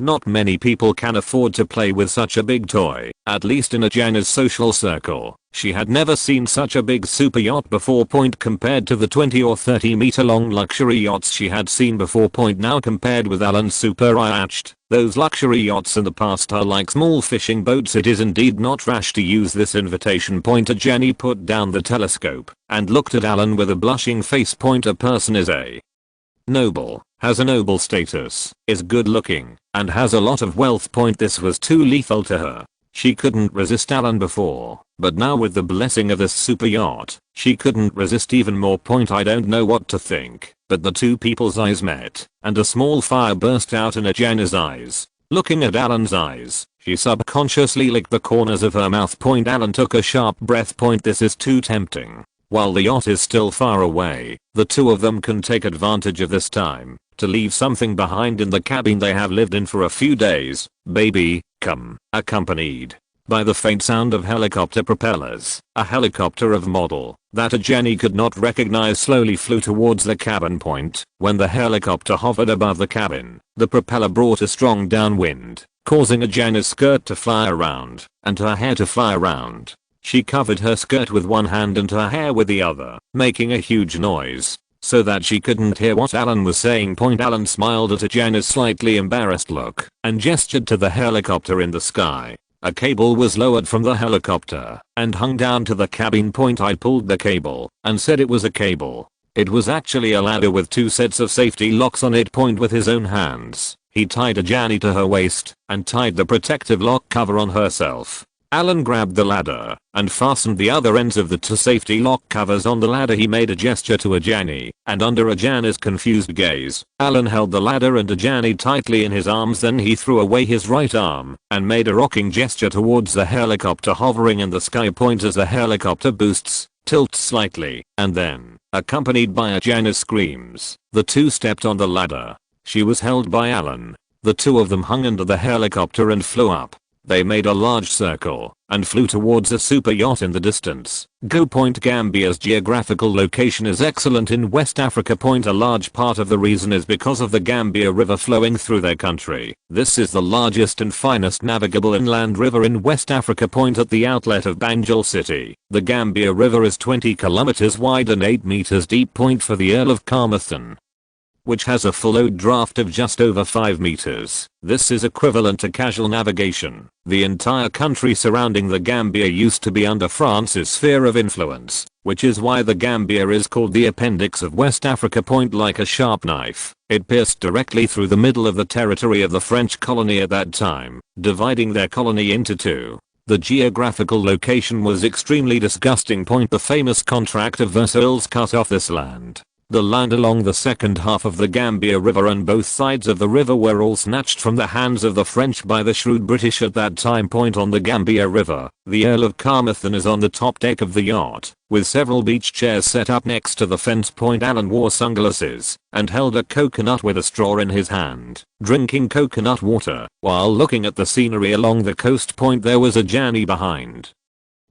Not many people can afford to play with such a big toy, at least in Jenna's social circle. She had never seen such a big super yacht before. Compared to the 20 or 30 meter long luxury yachts she had seen before. Now compared with Alan's super yacht, those luxury yachts in the past are like small fishing boats. It is indeed not rash to use this invitation. Jenny put down the telescope and looked at Alan with a blushing face. A person is a noble, has a noble status, is good looking, and has a lot of wealth. This was too lethal to her. She couldn't resist Alan before, but now with the blessing of this super yacht, she couldn't resist even more. I don't know what to think, but the two people's eyes met, and a small fire burst out in Jenna's eyes. Looking at Alan's eyes, she subconsciously licked the corners of her mouth. Alan took a sharp breath. This is too tempting. While the yacht is still far away, the two of them can take advantage of this time to leave something behind in the cabin they have lived in for a few days. Baby, come, accompanied by the faint sound of helicopter propellers. A helicopter of model that Jenny could not recognize slowly flew towards the cabin. When the helicopter hovered above the cabin, the propeller brought a strong downwind, causing Jenna's skirt to fly around and her hair to fly around. She covered her skirt with one hand and her hair with the other, making a huge noise so that she couldn't hear what Alan was saying. Alan smiled at Jenna's slightly embarrassed look and gestured to the helicopter in the sky. A cable was lowered from the helicopter and hung down to the cabin. I pulled the cable and said it was a cable. It was actually a ladder with two sets of safety locks on it. With his own hands, he tied Jenny to her waist and tied the protective lock cover on herself. Alan grabbed the ladder and fastened the other ends of the two safety lock covers on the ladder. He made a gesture to Jenny, and under Jenny's confused gaze, Alan held the ladder and Jenny tightly in his arms. Then he threw away his right arm and made a rocking gesture towards the helicopter hovering in the sky. As the helicopter boosts, tilts slightly, and then, accompanied by Jenny's screams, the two stepped on the ladder. She was held by Alan. The two of them hung under the helicopter and flew up. They made a large circle and flew towards a super yacht in the distance. Gambia's geographical location is excellent in West Africa. A large part of the reason is because of the Gambia River flowing through their country. This is the largest and finest navigable inland river in West Africa. At the outlet of Banjul City, the Gambia River is 20 kilometers wide and 8 meters deep. For the Earl of Carmarthen, which has a full load draft of just over 5 meters. This is equivalent to casual navigation. The entire country surrounding the Gambia used to be under France's sphere of influence, which is why the Gambia is called the appendix of West Africa. Like a sharp knife, it pierced directly through the middle of the territory of the French colony at that time, dividing their colony into two. The geographical location was extremely disgusting. The famous contract of Versailles cut off this land. The land along the second half of the Gambia River and both sides of the river were all snatched from the hands of the French by the shrewd British at that time. On the Gambia River, the Earl of Carmarthen is on the top deck of the yacht, with several beach chairs set up next to the fence. Alan wore sunglasses and held a coconut with a straw in his hand, drinking coconut water while looking at the scenery along the coast. There was Jenny behind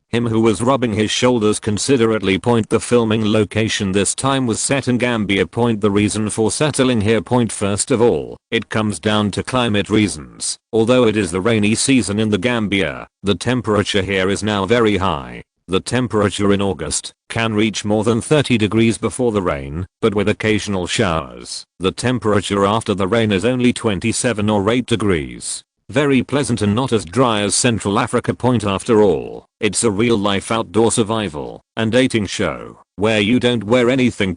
Him who was rubbing his shoulders considerately. The filming location this time was set in Gambia. The reason for settling here. First of all, it comes down to climate reasons. Although it is the rainy season in the Gambia, the temperature here is now very high. The temperature in August can reach more than 30 degrees before the rain, but with occasional showers, the temperature after the rain is only 27 or 8 degrees. Very pleasant and not as dry as Central Africa. After all, it's a real-life outdoor survival and dating show where you don't wear anything.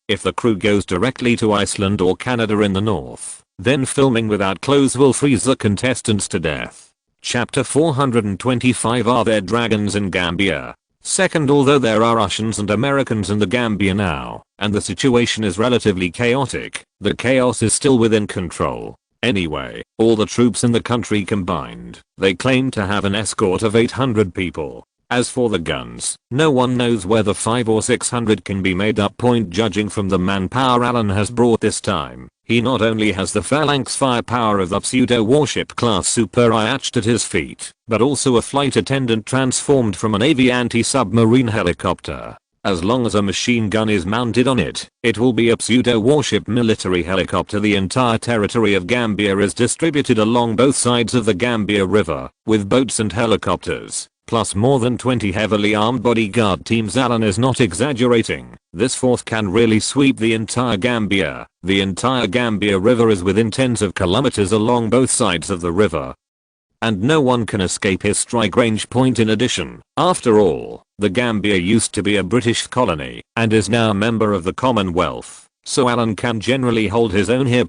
If the crew goes directly to Iceland or Canada in the north, then filming without clothes will freeze the contestants to death. Chapter 425. Are there dragons in Gambia? Second, although there are Russians and Americans in the Gambia now, and the situation is relatively chaotic, the chaos is still within control. Anyway, all the troops in the country combined, they claim to have an escort of 800 people. As for the guns, no one knows whether 500 or 600 can be made up. Judging from the manpower Alan has brought this time, he not only has the phalanx firepower of the pseudo-warship class Super Iatched at his feet, but also a flight attendant transformed from a Navy anti-submarine helicopter. As long as a machine gun is mounted on it, it will be a pseudo-warship military helicopter. The entire territory of Gambia is distributed along both sides of the Gambia River, with boats and helicopters, plus more than 20 heavily armed bodyguard teams. Alan is not exaggerating. This force can really sweep the entire Gambia. The entire Gambia River is within tens of kilometers along both sides of the river, and no one can escape his strike range. In addition, after all, the Gambia used to be a British colony and is now a member of the Commonwealth, so Alan can generally hold his own here.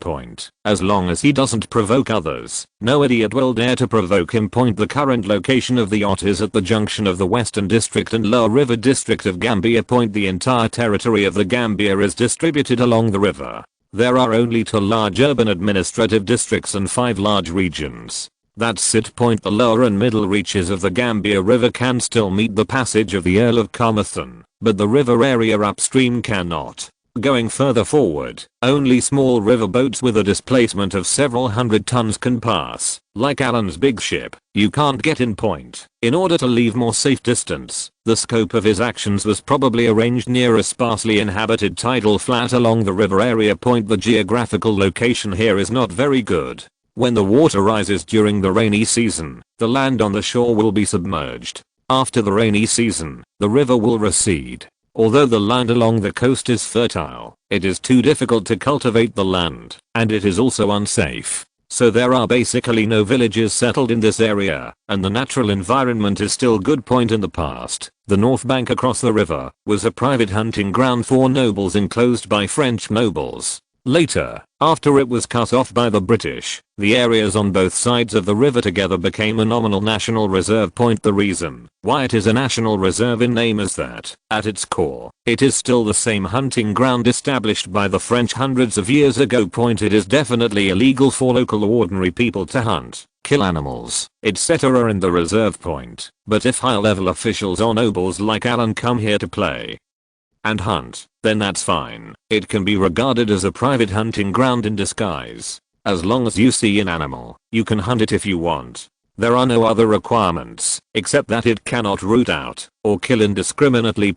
As long as he doesn't provoke others, no idiot will dare to provoke him. The current location of the yacht is at the junction of the Western District and Lower River District of Gambia. The entire territory of the Gambia is distributed along the river. There are only 2 large urban administrative districts and 5 large regions. That's it. The lower and middle reaches of the Gambia River can still meet the passage of the Earl of Carmarthen, but the river area upstream cannot. Going further forward, only small river boats with a displacement of several hundred tons can pass. Like Alan's big ship, you can't get in. In order to leave more safe distance, the scope of his actions was probably arranged near a sparsely inhabited tidal flat along the river area. The geographical location here is not very good. When the water rises during the rainy season, the land on the shore will be submerged. After the rainy season, the river will recede. Although the land along the coast is fertile, it is too difficult to cultivate the land, and it is also unsafe. So there are basically no villages settled in this area, and the natural environment is still good. In the past, the north bank across the river was a private hunting ground for nobles enclosed by French nobles. Later, after it was cut off by the British, the areas on both sides of the river together became a nominal national reserve. The reason why it is a national reserve in name is that, at its core, it is still the same hunting ground established by the French hundreds of years ago. It is definitely illegal for local ordinary people to hunt, kill animals, etc. in the reserve. But if high-level officials or nobles like Alan come here to play and hunt, then that's fine. It can be regarded as a private hunting ground in disguise. As long as you see an animal, you can hunt it if you want. There are no other requirements, except that it cannot root out or kill indiscriminately.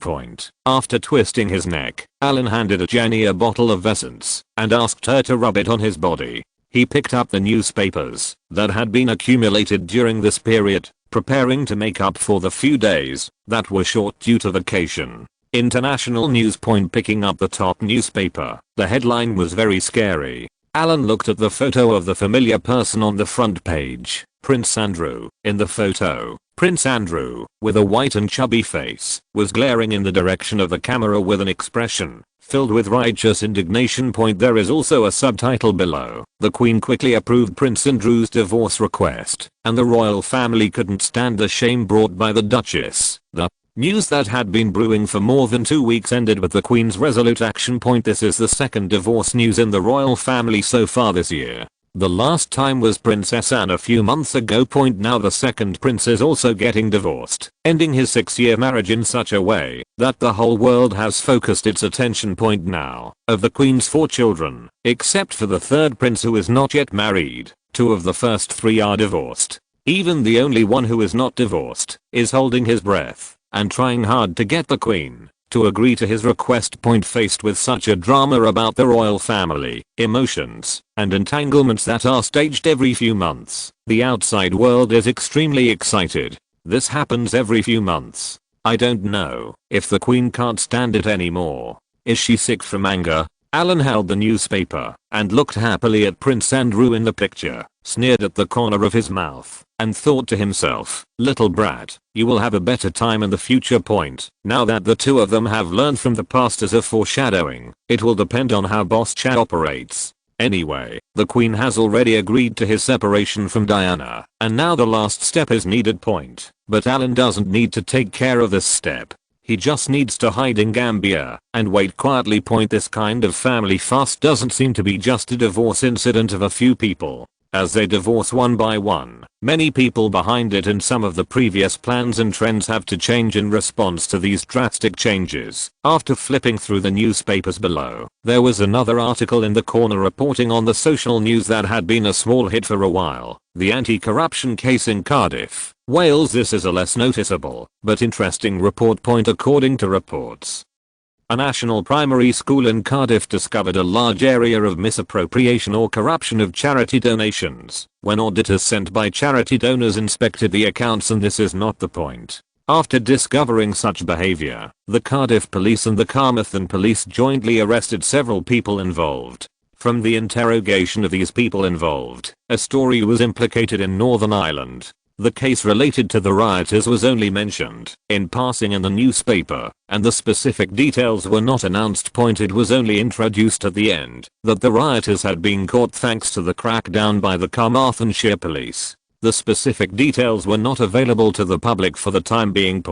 After twisting his neck, Alan handed Jenny a bottle of essence and asked her to rub it on his body. He picked up the newspapers that had been accumulated during this period, preparing to make up for the few days that were short due to vacation. International news. Picking up the top newspaper, the headline was very scary. Alan looked at the photo of the familiar person on the front page, Prince Andrew. In the photo, Prince Andrew, with a white and chubby face, was glaring in the direction of the camera with an expression filled with righteous indignation. There is also a subtitle below. The Queen quickly approved Prince Andrew's divorce request, and the royal family couldn't stand the shame brought by the Duchess. The news that had been brewing for more than 2 weeks ended with the Queen's resolute action. This is the second divorce news in the royal family so far this year. The last time was Princess Anne a few months ago. Now the second prince is also getting divorced, ending his 6-year marriage in such a way that the whole world has focused its attention now of the Queen's 4 children, except for the third prince who is not yet married. 2 of the first 3 are divorced. Even the only one who is not divorced is holding his breath and trying hard to get the queen to agree to his request. Faced with such a drama about the royal family, emotions, and entanglements that are staged every few months, the outside world is extremely excited. This happens every few months. I don't know if the queen can't stand it anymore. Is she sick from anger? Alan held the newspaper and looked happily at Prince Andrew in the picture, sneered at the corner of his mouth, and thought to himself, little brat, you will have a better time in the future. Now that the two of them have learned from the past as a foreshadowing, it will depend on how Boss Chad operates. Anyway, the queen has already agreed to his separation from Diana, and now the last step is needed. But Alan doesn't need to take care of this step. He just needs to hide in Gambia and wait quietly. This kind of family fast doesn't seem to be just a divorce incident of a few people. As they divorce one by one, many people behind it and some of the previous plans and trends have to change in response to these drastic changes. After flipping through the newspapers below, there was another article in the corner reporting on the social news that had been a small hit for a while. The anti-corruption case in Cardiff, Wales. This is a less noticeable but interesting report. According to reports, a national primary school in Cardiff discovered a large area of misappropriation or corruption of charity donations when auditors sent by charity donors inspected the accounts, and this is not the point. After discovering such behavior, the Cardiff police and the Carmarthen police jointly arrested several people involved. From the interrogation of these people involved, a story was implicated in Northern Ireland. The case related to the rioters was only mentioned in passing in the newspaper, and the specific details were not announced. It was only introduced at the end that the rioters had been caught thanks to the crackdown by the Carmarthenshire police. The specific details were not available to the public for the time being.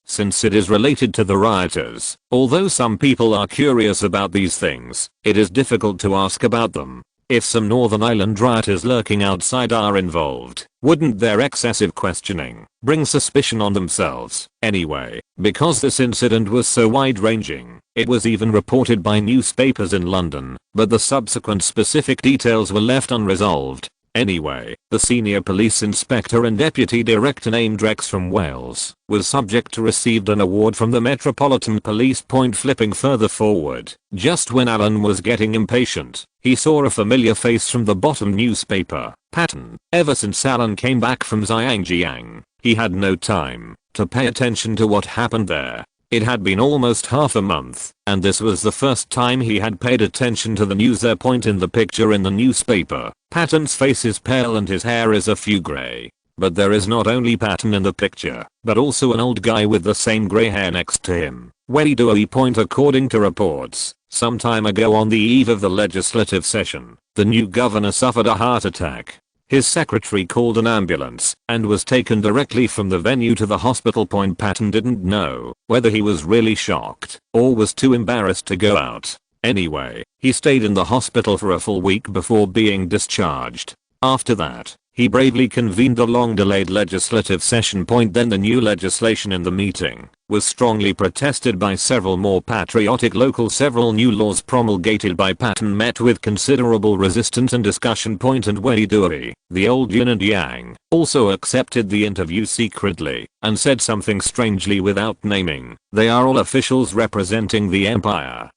Since it is related to the rioters, although some people are curious about these things, it is difficult to ask about them. If some Northern Ireland rioters lurking outside are involved, wouldn't their excessive questioning bring suspicion on themselves? Anyway, because this incident was so wide-ranging, it was even reported by newspapers in London, but the subsequent specific details were left unresolved. Anyway, the senior police inspector and deputy director named Rex from Wales was subject to received an award from the Metropolitan Police. Flipping further forward, just when Alan was getting impatient, he saw a familiar face from the bottom newspaper, Patton. Ever since Alan came back from Xinjiang, he had no time to pay attention to what happened there. It had been almost half a month, and this was the first time he had paid attention to the news there. In the picture in the newspaper, Patton's face is pale and his hair is a few grey. But there is not only Patton in the picture, but also an old guy with the same grey hair next to him. Where do we point? According to reports, some time ago on the eve of the legislative session, the new governor suffered a heart attack. His secretary called an ambulance and was taken directly from the venue to the hospital. Patton didn't know whether he was really shocked or was too embarrassed to go out. Anyway, he stayed in the hospital for a full week before being discharged. After that, he bravely convened the long-delayed legislative session. Then the new legislation in the meeting was strongly protested by several more patriotic locals. Several new laws promulgated by Patton met with considerable resistance and discussion. And Wei Dewey, the old yin and yang, also accepted the interview secretly and said something strangely without naming. They are all officials representing the empire.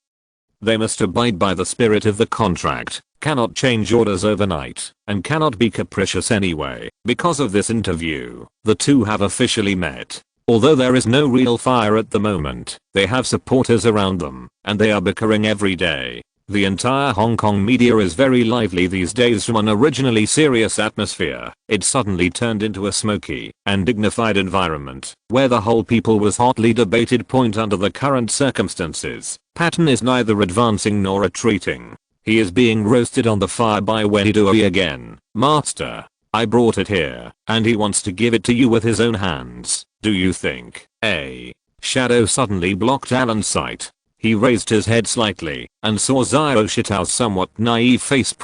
They must abide by the spirit of the contract, cannot change orders overnight, and cannot be capricious anyway. Because of this interview, the two have officially met. Although there is no real fire at the moment, they have supporters around them, and they are bickering every day. The entire Hong Kong media is very lively these days. From an originally serious atmosphere, it suddenly turned into a smoky and dignified environment, where the whole people was hotly debated. Under the current circumstances, Patton is neither advancing nor retreating. He is being roasted on the fire by Wei Dewey again. Master, I brought it here, and he wants to give it to you with his own hands. Do you think? A shadow suddenly blocked Alan's sight. He raised his head slightly and saw Zhao Shitao's somewhat naive face.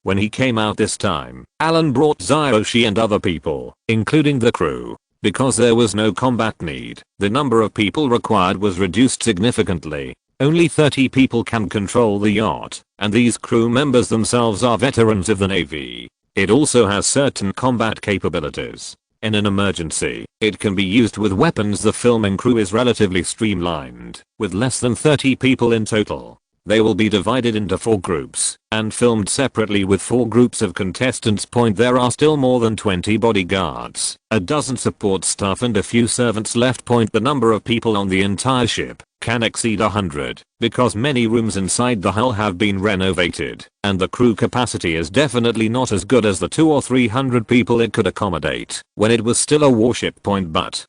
When he came out this time, Alan brought Zhao Shi and other people, including the crew. Because there was no combat need, the number of people required was reduced significantly. Only 30 people can control the yacht, and these crew members themselves are veterans of the Navy. It also has certain combat capabilities. In an emergency, it can be used with weapons. The filming crew is relatively streamlined, with less than 30 people in total. They will be divided into 4 groups and filmed separately with 4 groups of contestants. There are still more than 20 bodyguards, a dozen support staff and a few servants left. The number of people on the entire ship can exceed 100 because many rooms inside the hull have been renovated and the crew capacity is definitely not as good as the 200 or 300 people it could accommodate when it was still a warship. But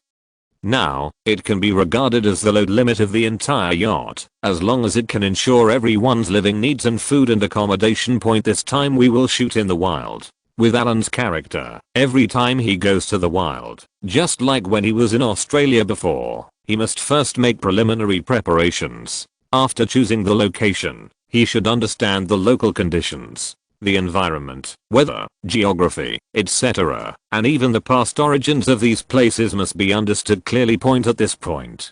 now, it can be regarded as the load limit of the entire yacht, as long as it can ensure everyone's living needs and food and accommodation. This time we will shoot in the wild. With Alan's character, every time he goes to the wild, just like when he was in Australia before, he must first make preliminary preparations. After choosing the location, he should understand the local conditions, the environment, weather, geography, etc. And even the past origins of these places must be understood clearly. At this point,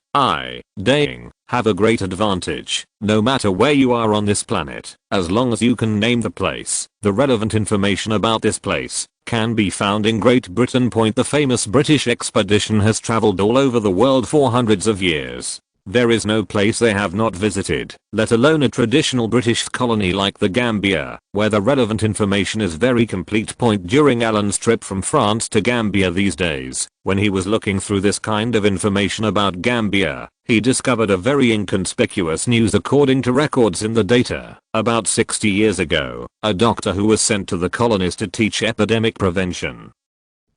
Daying have a great advantage, no matter where you are on this planet, as long as you can name the place. The relevant information about this place can be found in Great Britain. The famous British expedition has traveled all over the world for hundreds of years. There is no place they have not visited, let alone a traditional British colony like the Gambia, where the relevant information is very complete. During Alan's trip from France to Gambia these days, when he was looking through this kind of information about Gambia, he discovered a very inconspicuous news. According to records in the data, about 60 years ago, a doctor who was sent to the colonies to teach epidemic prevention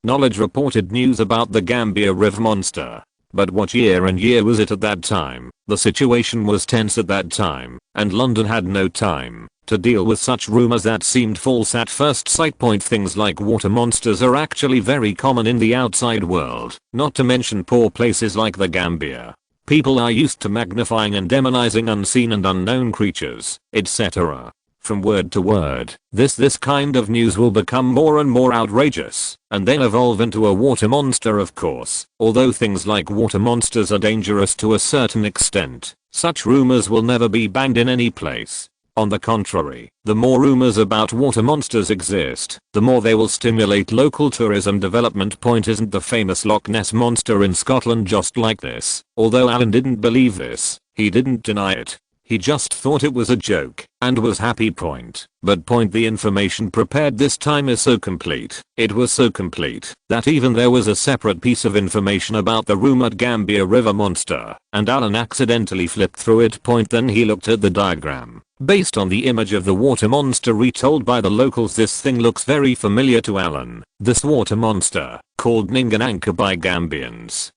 knowledge reported news about the Gambia River monster. But what year and year was it at that time? The situation was tense at that time, and London had no time to deal with such rumors that seemed false at first sight. Things like water monsters are actually very common in the outside world, not to mention poor places like the Gambia. People are used to magnifying and demonizing unseen and unknown creatures, etc. From word to word, this kind of news will become more and more outrageous, and then evolve into a water monster. Of course, although things like water monsters are dangerous to a certain extent, such rumors will never be banned in any place. On the contrary, the more rumors about water monsters exist, the more they will stimulate local tourism development. Isn't the famous Loch Ness monster in Scotland just like this? Although Alan didn't believe this, he didn't deny it. He just thought it was a joke and was happy. But the information prepared this time is so complete. It was so complete that even there was a separate piece of information about the rumored Gambia River monster, and Alan accidentally flipped through it. Then he looked at the diagram. Based on the image of the water monster retold by the locals, this thing looks very familiar to Alan. This water monster, called Ningananka by Gambians,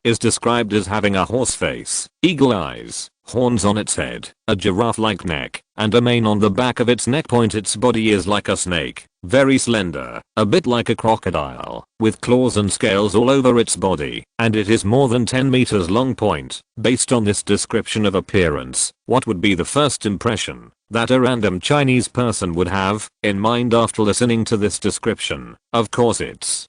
is described as having a horse face, eagle eyes, horns on its head, a giraffe-like neck, and a mane on the back of its neck. Its body is like a snake, very slender, a bit like a crocodile, with claws and scales all over its body, and it is more than 10 meters long. Based on this description of appearance, what would be the first impression that a random Chinese person would have in mind after listening to this description? Of course it's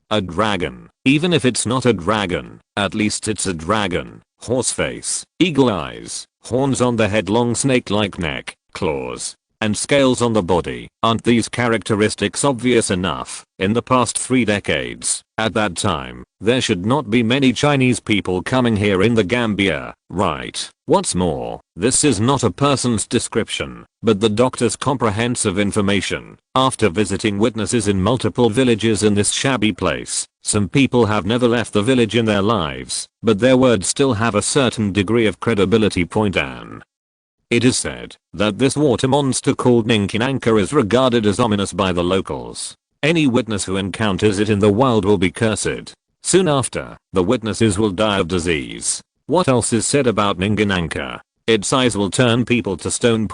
a dragon. Even if it's not a dragon, at least it's a dragon. Horse face, eagle eyes, horns on the head, long snake-like neck, claws, and scales on the body. Aren't these characteristics obvious enough? In the past 3 decades, at that time, there should not be many Chinese people coming here in the Gambia, right? What's more, this is not a person's description, but the doctor's comprehensive information. After visiting witnesses in multiple villages in this shabby place, some people have never left the village in their lives, but their words still have a certain degree of credibility. Anne. It is said that this water monster called Ningananka is regarded as ominous by the locals. Any witness who encounters it in the wild will be cursed. Soon after, the witnesses will die of disease. What else is said about Ningananka? Its size will turn people to stone.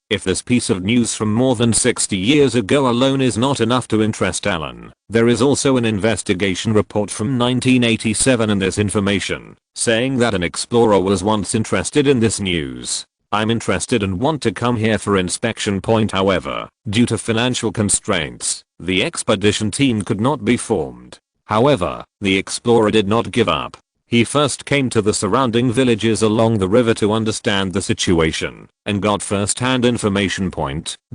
If this piece of news from more than 60 years ago alone is not enough to interest Alan, there is also an investigation report from 1987 in this information, saying that an explorer was once interested in this news. I'm interested and want to come here for inspection. However, due to financial constraints, the expedition team could not be formed. However, the explorer did not give up. He first came to the surrounding villages along the river to understand the situation, and got first-hand information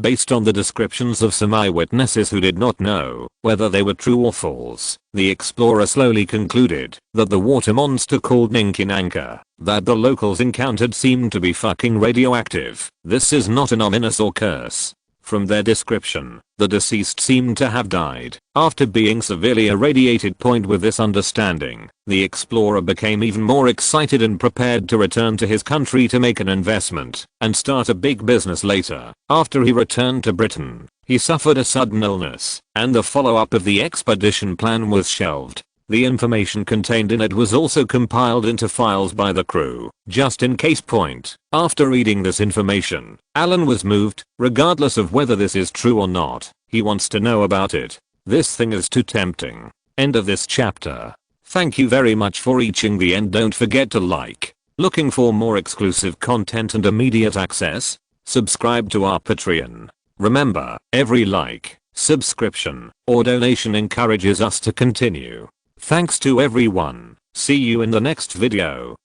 based on the descriptions of some eyewitnesses who did not know whether they were true or false. The explorer slowly concluded that the water monster called Ninkinanka that the locals encountered seemed to be fucking radioactive. This is not an ominous or curse. From their description, the deceased seemed to have died after being severely irradiated. With this understanding, the explorer became even more excited and prepared to return to his country to make an investment and start a big business later. After he returned to Britain, he suffered a sudden illness, and the follow-up of the expedition plan was shelved. The information contained in it was also compiled into files by the crew, just in case. After reading this information, Alan was moved, regardless of whether this is true or not. He wants to know about it. This thing is too tempting. End of this chapter. Thank you very much for reaching the end. Don't forget to like. Looking for more exclusive content and immediate access? Subscribe to our Patreon. Remember, every like, subscription, or donation encourages us to continue. Thanks to everyone. See you in the next video.